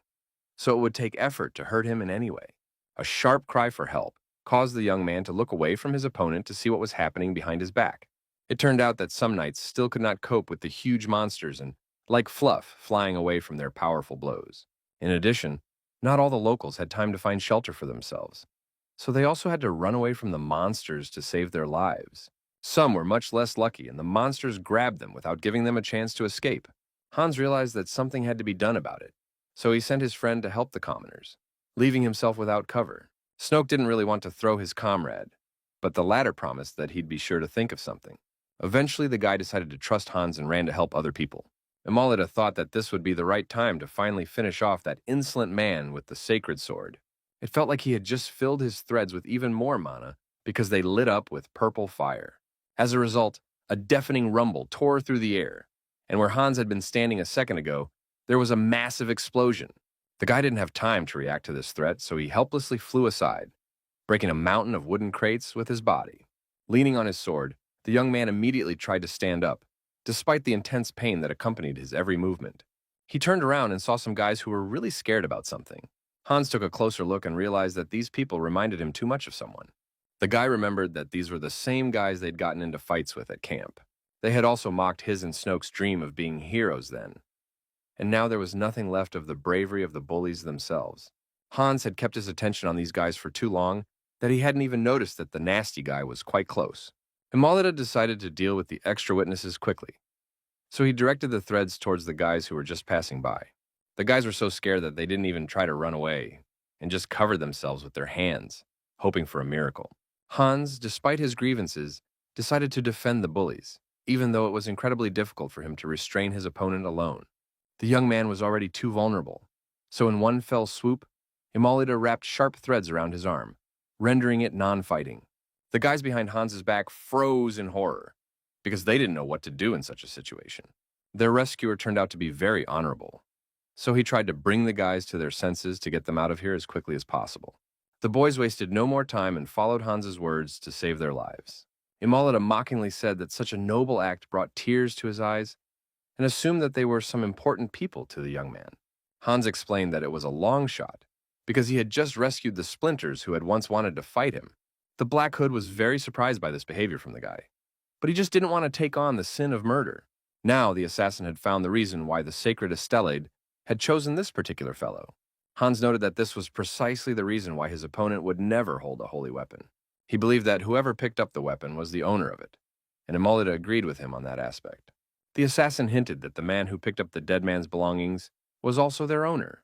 so it would take effort to hurt him in any way. A sharp cry for help caused the young man to look away from his opponent to see what was happening behind his back. It turned out that some knights still could not cope with the huge monsters and, like fluff, flying away from their powerful blows. In addition, not all the locals had time to find shelter for themselves, so they also had to run away from the monsters to save their lives. Some were much less lucky, and the monsters grabbed them without giving them a chance to escape. Hans realized that something had to be done about it, so he sent his friend to help the commoners, leaving himself without cover. Snoke didn't really want to throw his comrade, but the latter promised that he'd be sure to think of something. Eventually, the guy decided to trust Hans and ran to help other people. Imalida thought that this would be the right time to finally finish off that insolent man with the sacred sword. It felt like he had just filled his threads with even more mana because they lit up with purple fire. As a result, a deafening rumble tore through the air, and where Hans had been standing a second ago, there was a massive explosion. The guy didn't have time to react to this threat, so he helplessly flew aside, breaking a mountain of wooden crates with his body. Leaning on his sword, the young man immediately tried to stand up, despite the intense pain that accompanied his every movement. He turned around and saw some guys who were really scared about something. Hans took a closer look and realized that these people reminded him too much of someone. The guy remembered that these were the same guys they'd gotten into fights with at camp. They had also mocked his and Snoke's dream of being heroes then. And now there was nothing left of the bravery of the bullies themselves. Hans had kept his attention on these guys for too long that he hadn't even noticed that the nasty guy was quite close. Imalida decided to deal with the extra witnesses quickly, so he directed the threads towards the guys who were just passing by. The guys were so scared that they didn't even try to run away and just covered themselves with their hands, hoping for a miracle. Hans, despite his grievances, decided to defend the bullies, even though it was incredibly difficult for him to restrain his opponent alone. The young man was already too vulnerable, so in one fell swoop, Imalida wrapped sharp threads around his arm, rendering it non-fighting. The guys behind Hans's back froze in horror, because they didn't know what to do in such a situation. Their rescuer turned out to be very honorable, so he tried to bring the guys to their senses to get them out of here as quickly as possible. The boys wasted no more time and followed Hans's words to save their lives. Imalida mockingly said that such a noble act brought tears to his eyes and assumed that they were some important people to the young man. Hans explained that it was a long shot because he had just rescued the splinters who had once wanted to fight him. The Black Hood was very surprised by this behavior from the guy, but he just didn't want to take on the sin of murder. Now the assassin had found the reason why the sacred Estelade had chosen this particular fellow. Hans noted that this was precisely the reason why his opponent would never hold a holy weapon. He believed that whoever picked up the weapon was the owner of it, and Imalida agreed with him on that aspect. The assassin hinted that the man who picked up the dead man's belongings was also their owner,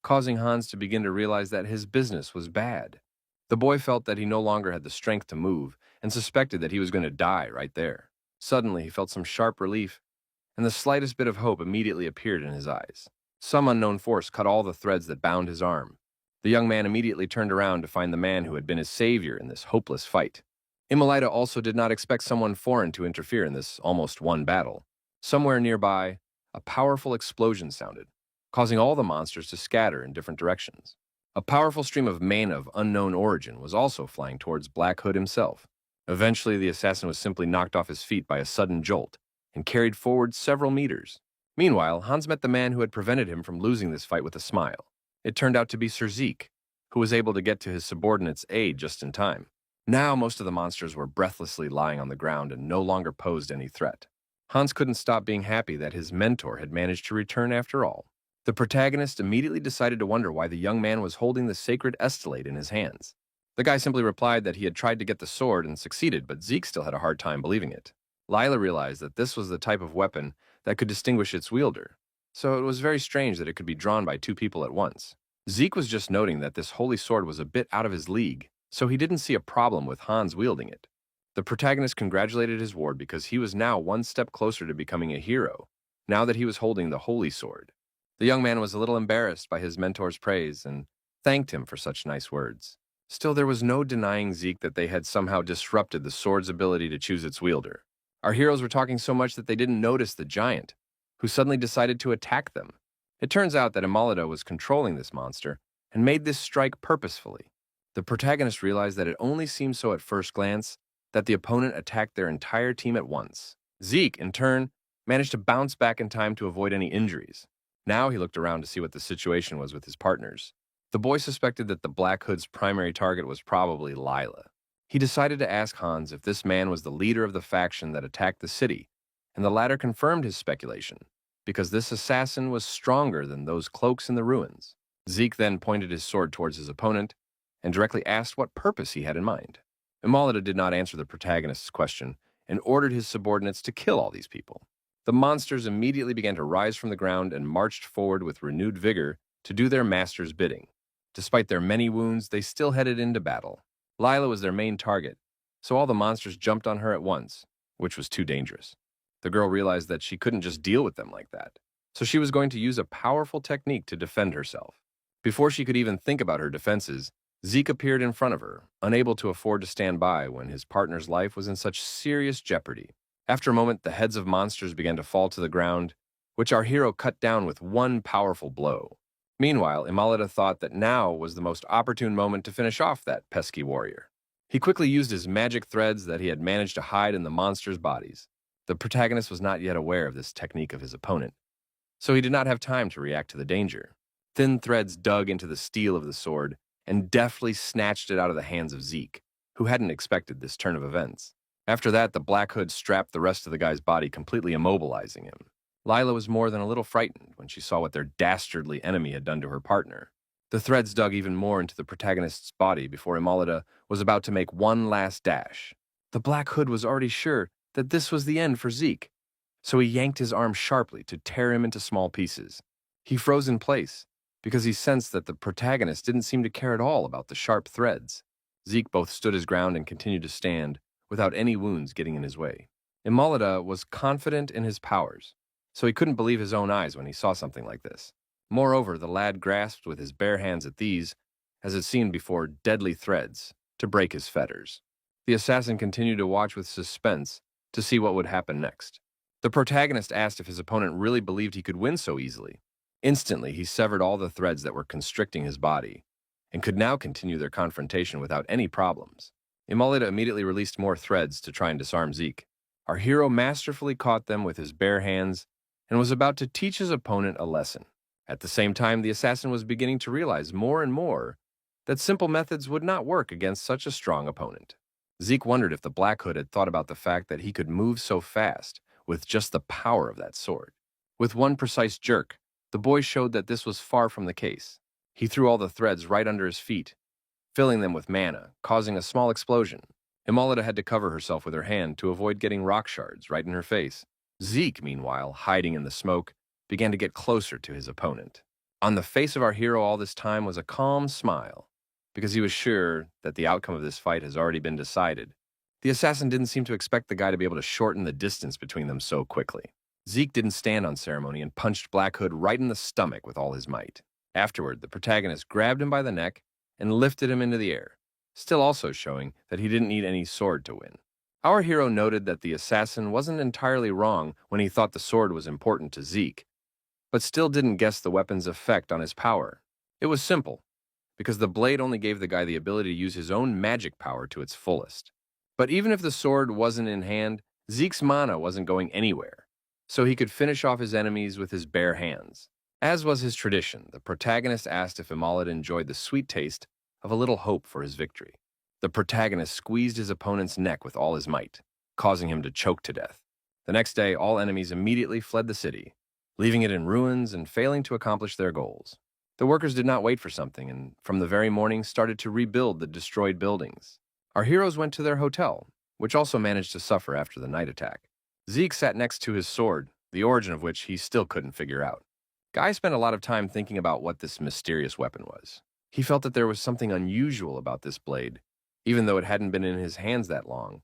causing Hans to begin to realize that his business was bad. The boy felt that he no longer had the strength to move and suspected that he was going to die right there. Suddenly, he felt some sharp relief, and the slightest bit of hope immediately appeared in his eyes. Some unknown force cut all the threads that bound his arm. The young man immediately turned around to find the man who had been his savior in this hopeless fight. Imalida also did not expect someone foreign to interfere in this almost won battle. Somewhere nearby, a powerful explosion sounded, causing all the monsters to scatter in different directions. A powerful stream of mana of unknown origin was also flying towards Black Hood himself. Eventually, the assassin was simply knocked off his feet by a sudden jolt and carried forward several meters. Meanwhile, Hans met the man who had prevented him from losing this fight with a smile. It turned out to be Sir Zeke, who was able to get to his subordinate's aid just in time. Now, most of the monsters were breathlessly lying on the ground and no longer posed any threat. Hans couldn't stop being happy that his mentor had managed to return after all. The protagonist immediately decided to wonder why the young man was holding the sacred estelade in his hands. The guy simply replied that he had tried to get the sword and succeeded, but Zeke still had a hard time believing it. Lila realized that this was the type of weapon that could distinguish its wielder, so it was very strange that it could be drawn by two people at once. Zeke was just noting that this holy sword was a bit out of his league, so he didn't see a problem with Hans wielding it. The protagonist congratulated his ward because he was now one step closer to becoming a hero, now that he was holding the holy sword. The young man was a little embarrassed by his mentor's praise and thanked him for such nice words. Still, there was no denying Zeke that they had somehow disrupted the sword's ability to choose its wielder. Our heroes were talking so much that they didn't notice the giant, who suddenly decided to attack them. It turns out that Imalida was controlling this monster and made this strike purposefully. The protagonist realized that it only seemed so at first glance that the opponent attacked their entire team at once. Zeke, in turn, managed to bounce back in time to avoid any injuries. Now he looked around to see what the situation was with his partners. The boy suspected that the Black Hood's primary target was probably Lila. He decided to ask Hans if this man was the leader of the faction that attacked the city, and the latter confirmed his speculation, because this assassin was stronger than those cloaks in the ruins. Zeke then pointed his sword towards his opponent and directly asked what purpose he had in mind. Imalida did not answer the protagonist's question and ordered his subordinates to kill all these people. The monsters immediately began to rise from the ground and marched forward with renewed vigor to do their master's bidding. Despite their many wounds, they still headed into battle. Lila was their main target, so all the monsters jumped on her at once, which was too dangerous. The girl realized that she couldn't just deal with them like that, so she was going to use a powerful technique to defend herself. Before she could even think about her defenses, Zeke appeared in front of her, unable to afford to stand by when his partner's life was in such serious jeopardy. After a moment, the heads of monsters began to fall to the ground, which our hero cut down with one powerful blow. Meanwhile, Imalida thought that now was the most opportune moment to finish off that pesky warrior. He quickly used his magic threads that he had managed to hide in the monsters' bodies. The protagonist was not yet aware of this technique of his opponent, so he did not have time to react to the danger. Thin threads dug into the steel of the sword and deftly snatched it out of the hands of Zeke, who hadn't expected this turn of events. After that, the Black Hood strapped the rest of the guy's body, completely immobilizing him. Lila was more than a little frightened when she saw what their dastardly enemy had done to her partner. The threads dug even more into the protagonist's body before Imalida was about to make one last dash. The Black Hood was already sure that this was the end for Zeke, so he yanked his arm sharply to tear him into small pieces. He froze in place because he sensed that the protagonist didn't seem to care at all about the sharp threads. Zeke both stood his ground and continued to stand without any wounds getting in his way. Imalida was confident in his powers, so he couldn't believe his own eyes when he saw something like this. Moreover, the lad grasped with his bare hands at these, as it seemed before, deadly threads to break his fetters. The assassin continued to watch with suspense to see what would happen next. The protagonist asked if his opponent really believed he could win so easily. Instantly, he severed all the threads that were constricting his body and could now continue their confrontation without any problems. Imalida immediately released more threads to try and disarm Zeke. Our hero masterfully caught them with his bare hands and was about to teach his opponent a lesson. At the same time, the assassin was beginning to realize more and more that simple methods would not work against such a strong opponent. Zeke wondered if the Black Hood had thought about the fact that he could move so fast with just the power of that sword. With one precise jerk, the boy showed that this was far from the case. He threw all the threads right under his feet, filling them with mana, causing a small explosion. Imalida had to cover herself with her hand to avoid getting rock shards right in her face. Zeke, meanwhile, hiding in the smoke, began to get closer to his opponent. On the face of our hero all this time was a calm smile, because he was sure that the outcome of this fight has already been decided. The assassin didn't seem to expect the guy to be able to shorten the distance between them so quickly. Zeke didn't stand on ceremony and punched Black Hood right in the stomach with all his might. Afterward, the protagonist grabbed him by the neck and lifted him into the air, still also showing that he didn't need any sword to win. Our hero noted that the assassin wasn't entirely wrong when he thought the sword was important to Zeke, but still didn't guess the weapon's effect on his power. It was simple, because the blade only gave the guy the ability to use his own magic power to its fullest. But even if the sword wasn't in hand, Zeke's mana wasn't going anywhere, so he could finish off his enemies with his bare hands. As was his tradition, the protagonist asked if Imalid enjoyed the sweet taste of a little hope for his victory. The protagonist squeezed his opponent's neck with all his might, causing him to choke to death. The next day, all enemies immediately fled the city, leaving it in ruins and failing to accomplish their goals. The workers did not wait for something, and from the very morning started to rebuild the destroyed buildings. Our heroes went to their hotel, which also managed to suffer after the night attack. Zeke sat next to his sword, the origin of which he still couldn't figure out. Guy spent a lot of time thinking about what this mysterious weapon was. He felt that there was something unusual about this blade. Even though it hadn't been in his hands that long,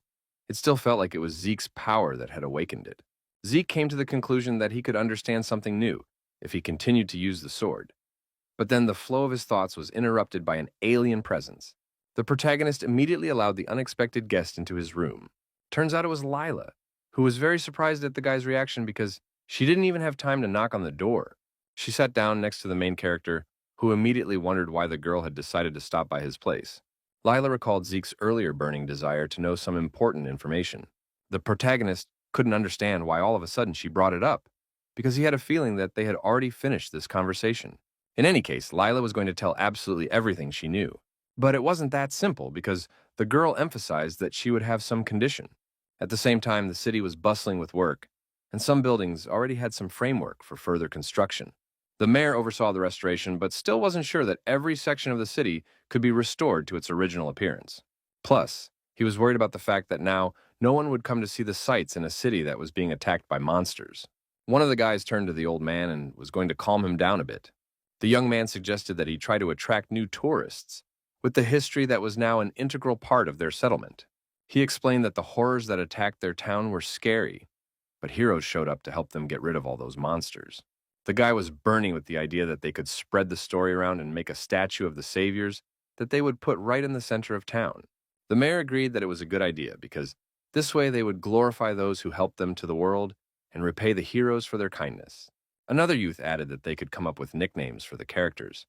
it still felt like it was Zeke's power that had awakened it. Zeke came to the conclusion that he could understand something new if he continued to use the sword. But then the flow of his thoughts was interrupted by an alien presence. The protagonist immediately allowed the unexpected guest into his room. Turns out it was Lila, who was very surprised at the guy's reaction because she didn't even have time to knock on the door. She sat down next to the main character, who immediately wondered why the girl had decided to stop by his place. Lila recalled Zeke's earlier burning desire to know some important information. The protagonist couldn't understand why all of a sudden she brought it up, because he had a feeling that they had already finished this conversation. In any case, Lila was going to tell absolutely everything she knew. But it wasn't that simple, because the girl emphasized that she would have some condition. At the same time, the city was bustling with work, and some buildings already had some framework for further construction. The mayor oversaw the restoration, but still wasn't sure that every section of the city could be restored to its original appearance. Plus, he was worried about the fact that now no one would come to see the sights in a city that was being attacked by monsters. One of the guys turned to the old man and was going to calm him down a bit. The young man suggested that he try to attract new tourists with the history that was now an integral part of their settlement. He explained that the horrors that attacked their town were scary, but heroes showed up to help them get rid of all those monsters. The guy was burning with the idea that they could spread the story around and make a statue of the saviors that they would put right in the center of town. The mayor agreed that it was a good idea because this way they would glorify those who helped them to the world and repay the heroes for their kindness. Another youth added that they could come up with nicknames for the characters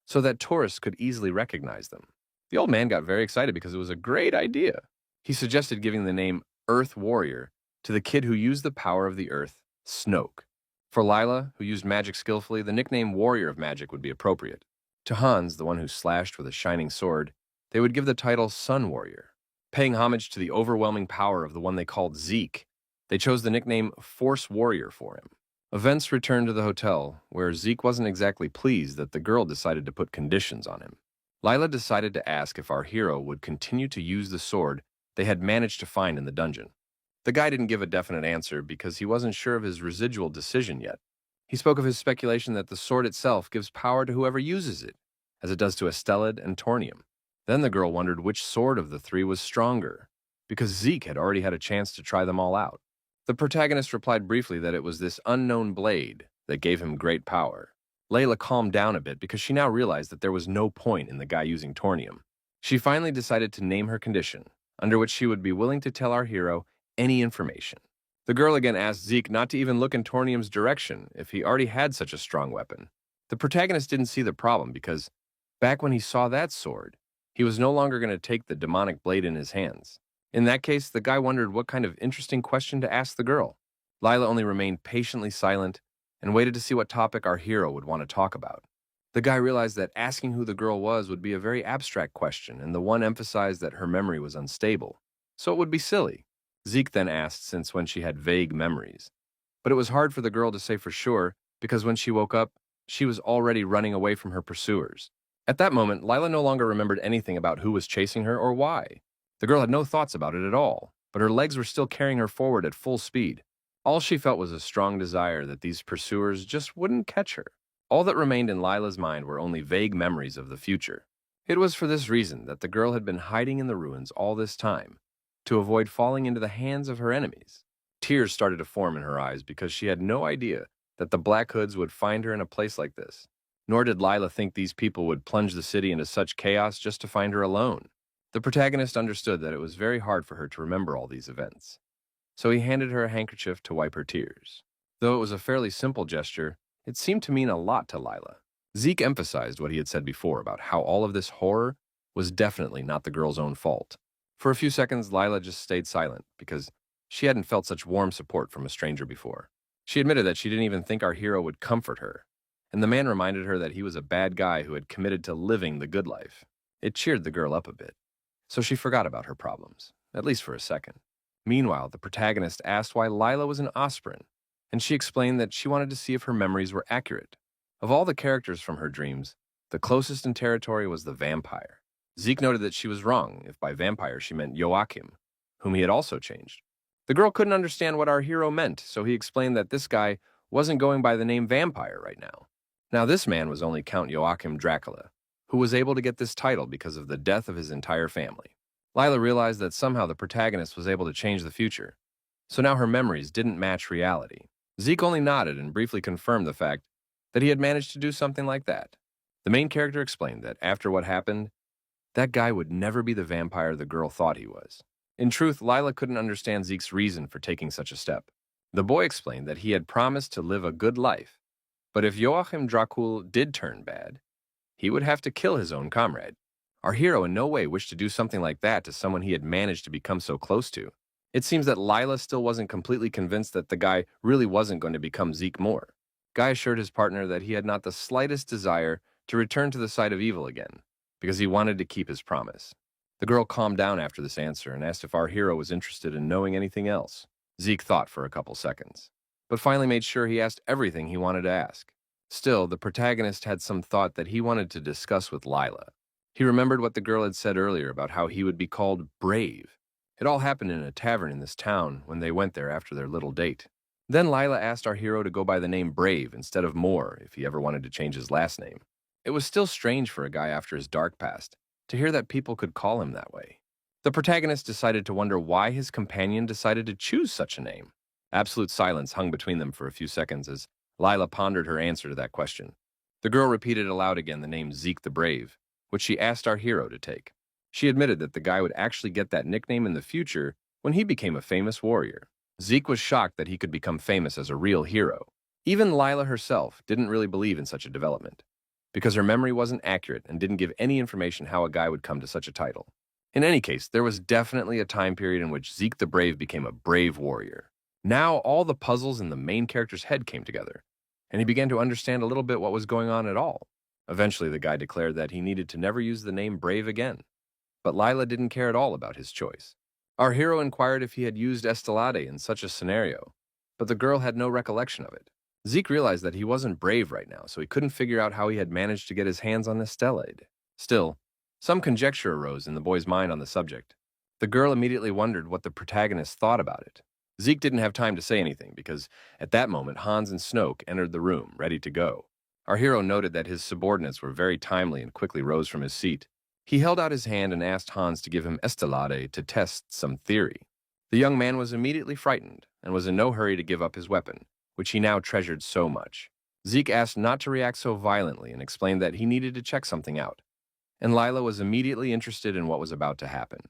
so that tourists could easily recognize them. The old man got very excited because it was a great idea. He suggested giving the name Earth Warrior to the kid who used the power of the earth, Snoke. For Lila, who used magic skillfully, the nickname Warrior of Magic would be appropriate. To Hans, the one who slashed with a shining sword, they would give the title Sun Warrior. Paying homage to the overwhelming power of the one they called Zeke, they chose the nickname Force Warrior for him. Events returned to the hotel, where Zeke wasn't exactly pleased that the girl decided to put conditions on him. Lila decided to ask if our hero would continue to use the sword they had managed to find in the dungeon. The guy didn't give a definite answer because he wasn't sure of his residual decision yet. He spoke of his speculation that the sword itself gives power to whoever uses it, as it does to Estelid and Tornium. Then the girl wondered which sword of the three was stronger, because Zeke had already had a chance to try them all out. The protagonist replied briefly that it was this unknown blade that gave him great power. Layla calmed down a bit because she now realized that there was no point in the guy using Tornium. She finally decided to name her condition, under which she would be willing to tell our hero any information. The girl again asked Zeke not to even look in Tornium's direction if he already had such a strong weapon. The protagonist didn't see the problem because, back when he saw that sword, he was no longer going to take the demonic blade in his hands. In that case, the guy wondered what kind of interesting question to ask the girl. Lila only remained patiently silent and waited to see what topic our hero would want to talk about. The guy realized that asking who the girl was would be a very abstract question, and the one emphasized that her memory was unstable, so it would be silly. Zeke then asked since when she had vague memories. But it was hard for the girl to say for sure because when she woke up, she was already running away from her pursuers. At that moment, Lila no longer remembered anything about who was chasing her or why. The girl had no thoughts about it at all, but her legs were still carrying her forward at full speed. All she felt was a strong desire that these pursuers just wouldn't catch her. All that remained in Lila's mind were only vague memories of the future. It was for this reason that the girl had been hiding in the ruins all this time, to avoid falling into the hands of her enemies. Tears started to form in her eyes because she had no idea that the Black Hoods would find her in a place like this. Nor did Lila think these people would plunge the city into such chaos just to find her alone. The protagonist understood that it was very hard for her to remember all these events, so he handed her a handkerchief to wipe her tears. Though it was a fairly simple gesture, it seemed to mean a lot to Lila. Zeke emphasized what he had said before about how all of this horror was definitely not the girl's own fault. For a few seconds, Lila just stayed silent because she hadn't felt such warm support from a stranger before. She admitted that she didn't even think our hero would comfort her, and the man reminded her that he was a bad guy who had committed to living the good life. It cheered the girl up a bit, so she forgot about her problems, at least for a second. Meanwhile, the protagonist asked why Lila was an Osprin, and she explained that she wanted to see if her memories were accurate. Of all the characters from her dreams, the closest in territory was the vampire. Zeke noted that she was wrong if by vampire she meant Joachim, whom he had also changed. The girl couldn't understand what our hero meant, so he explained that this guy wasn't going by the name vampire right now. Now, this man was only Count Joachim Dracula, who was able to get this title because of the death of his entire family. Lila realized that somehow the protagonist was able to change the future, so now her memories didn't match reality. Zeke only nodded and briefly confirmed the fact that he had managed to do something like that. The main character explained that after what happened, that guy would never be the vampire the girl thought he was. In truth, Lila couldn't understand Zeke's reason for taking such a step. The boy explained that he had promised to live a good life, but if Joachim Dracul did turn bad, he would have to kill his own comrade. Our hero in no way wished to do something like that to someone he had managed to become so close to. It seems that Lila still wasn't completely convinced that the guy really wasn't going to become Zeke Moore. Guy assured his partner that he had not the slightest desire to return to the side of evil again, because he wanted to keep his promise. The girl calmed down after this answer and asked if our hero was interested in knowing anything else. Zeke thought for a couple seconds, but finally made sure he asked everything he wanted to ask. Still, the protagonist had some thought that he wanted to discuss with Lila. He remembered what the girl had said earlier about how he would be called brave. It all happened in a tavern in this town when they went there after their little date. Then Lila asked our hero to go by the name Brave instead of Moore if he ever wanted to change his last name. It was still strange for a guy after his dark past to hear that people could call him that way. The protagonist decided to wonder why his companion decided to choose such a name. Absolute silence hung between them for a few seconds as Lila pondered her answer to that question. The girl repeated aloud again the name Zeke the Brave, which she asked our hero to take. She admitted that the guy would actually get that nickname in the future when he became a famous warrior. Zeke was shocked that he could become famous as a real hero. Even Lila herself didn't really believe in such a development, because her memory wasn't accurate and didn't give any information how a guy would come to such a title. In any case, there was definitely a time period in which Zeke the Brave became a brave warrior. Now all the puzzles in the main character's head came together, and he began to understand a little bit what was going on at all. Eventually, the guy declared that he needed to never use the name Brave again. But Lila didn't care at all about his choice. Our hero inquired if he had used Estelade in such a scenario, but the girl had no recollection of it. Zeke realized that he wasn't brave right now, so he couldn't figure out how he had managed to get his hands on Estelade. Still, some conjecture arose in the boy's mind on the subject. The girl immediately wondered what the protagonist thought about it. Zeke didn't have time to say anything because, at that moment, Hans and Snoke entered the room, ready to go. Our hero noted that his subordinates were very timely and quickly rose from his seat. He held out his hand and asked Hans to give him Estelade to test some theory. The young man was immediately frightened and was in no hurry to give up his weapon, which he now treasured so much. Zeke asked not to react so violently and explained that he needed to check something out, and Lila was immediately interested in what was about to happen.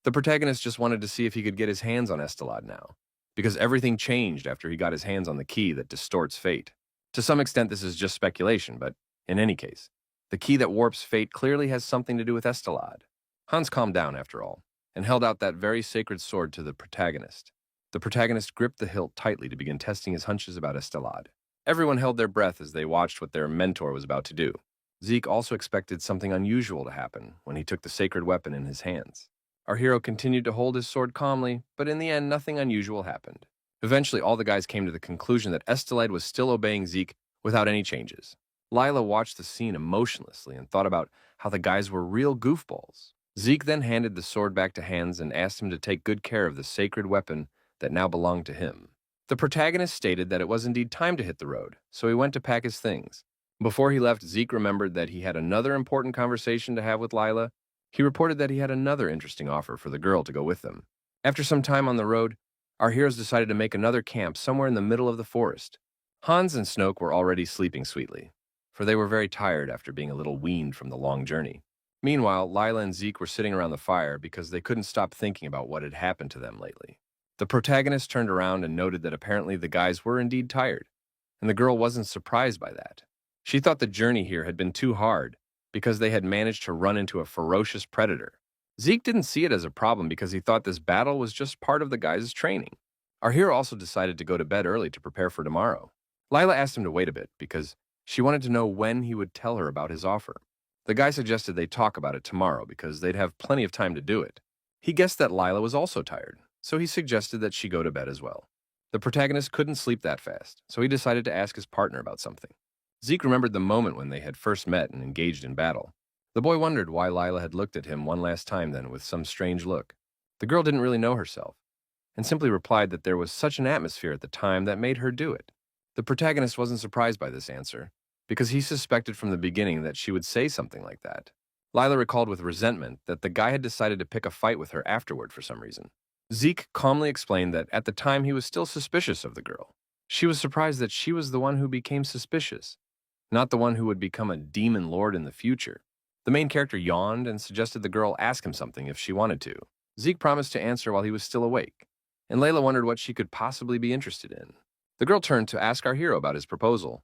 The protagonist just wanted to see if he could get his hands on Estelade now, because everything changed after he got his hands on the key that distorts fate. To some extent, this is just speculation, but in any case, the key that warps fate clearly has something to do with Estelade. Hans calmed down, after all, and held out that very sacred sword to the protagonist. The protagonist gripped the hilt tightly to begin testing his hunches about Estelade. Everyone held their breath as they watched what their mentor was about to do. Zeke also expected something unusual to happen when he took the sacred weapon in his hands. Our hero continued to hold his sword calmly, but in the end, nothing unusual happened. Eventually, all the guys came to the conclusion that Estelade was still obeying Zeke without any changes. Lila watched the scene emotionlessly and thought about how the guys were real goofballs. Zeke then handed the sword back to Hans and asked him to take good care of the sacred weapon that now belonged to him. The protagonist stated that it was indeed time to hit the road, so he went to pack his things. Before he left, Zeke remembered that he had another important conversation to have with Lila. He reported that he had another interesting offer for the girl to go with them. After some time on the road, our heroes decided to make another camp somewhere in the middle of the forest. Hans and Snoke were already sleeping sweetly, for they were very tired after being a little weaned from the long journey. Meanwhile, Lila and Zeke were sitting around the fire because they couldn't stop thinking about what had happened to them lately. The protagonist turned around and noted that apparently the guys were indeed tired, and the girl wasn't surprised by that. She thought the journey here had been too hard because they had managed to run into a ferocious predator. Zeke didn't see it as a problem because he thought this battle was just part of the guys' training. Our hero also decided to go to bed early to prepare for tomorrow. Lila asked him to wait a bit because she wanted to know when he would tell her about his offer. The guy suggested they talk about it tomorrow because they'd have plenty of time to do it. He guessed that Lila was also tired, so he suggested that she go to bed as well. The protagonist couldn't sleep that fast, so he decided to ask his partner about something. Zeke remembered the moment when they had first met and engaged in battle. The boy wondered why Lila had looked at him one last time then with some strange look. The girl didn't really know herself, and simply replied that there was such an atmosphere at the time that made her do it. The protagonist wasn't surprised by this answer, because he suspected from the beginning that she would say something like that. Lila recalled with resentment that the guy had decided to pick a fight with her afterward for some reason. Zeke calmly explained that at the time he was still suspicious of the girl. She was surprised that she was the one who became suspicious, not the one who would become a demon lord in the future. The main character yawned and suggested the girl ask him something if she wanted to. Zeke promised to answer while he was still awake, and Layla wondered what she could possibly be interested in. The girl turned to ask our hero about his proposal,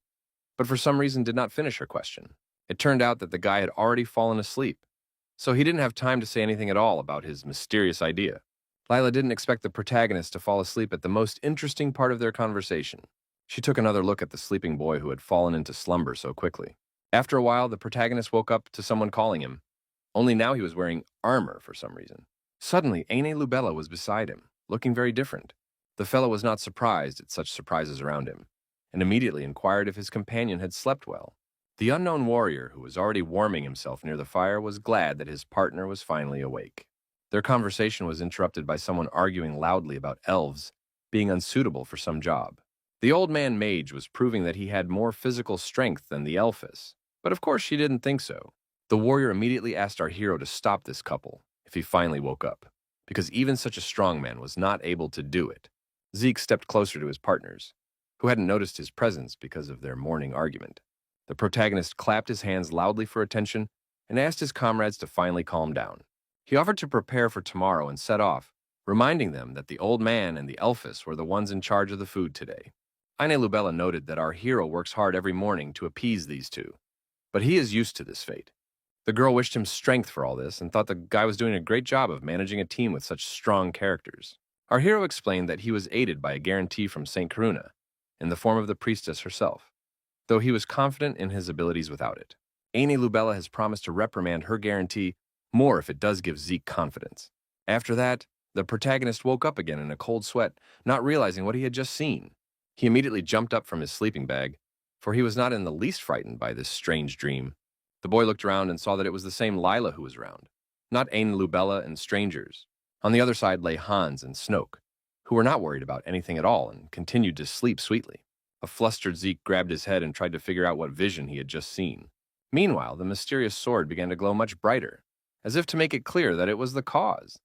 but for some reason did not finish her question. It turned out that the guy had already fallen asleep, so he didn't have time to say anything at all about his mysterious idea. Lila didn't expect the protagonist to fall asleep at the most interesting part of their conversation. She took another look at the sleeping boy who had fallen into slumber so quickly. After a while, the protagonist woke up to someone calling him, only now he was wearing armor for some reason. Suddenly, Aine Lubella was beside him, looking very different. The fellow was not surprised at such surprises around him, and immediately inquired if his companion had slept well. The unknown warrior, who was already warming himself near the fire, was glad that his partner was finally awake. Their conversation was interrupted by someone arguing loudly about elves being unsuitable for some job. The old man mage was proving that he had more physical strength than the elfess, but of course she didn't think so. The warrior immediately asked our hero to stop this couple if he finally woke up, because even such a strong man was not able to do it. Zeke stepped closer to his partners, who hadn't noticed his presence because of their morning argument. The protagonist clapped his hands loudly for attention and asked his comrades to finally calm down. He offered to prepare for tomorrow and set off, reminding them that the old man and the elfess were the ones in charge of the food today. Aine Lubella noted that our hero works hard every morning to appease these two, but he is used to this fate. The girl wished him strength for all this and thought the guy was doing a great job of managing a team with such strong characters. Our hero explained that he was aided by a guarantee from Saint Karuna, in the form of the priestess herself, though he was confident in his abilities without it. Aine Lubella has promised to reprimand her guarantee more if it does give Zeke confidence. After that, the protagonist woke up again in a cold sweat, not realizing what he had just seen. He immediately jumped up from his sleeping bag, for he was not in the least frightened by this strange dream. The boy looked around and saw that it was the same Lila who was around, not Aine Lubella and strangers. On the other side lay Hans and Snoke, who were not worried about anything at all and continued to sleep sweetly. A flustered Zeke grabbed his head and tried to figure out what vision he had just seen. Meanwhile, the mysterious sword began to glow much brighter, as if to make it clear that it was the cause.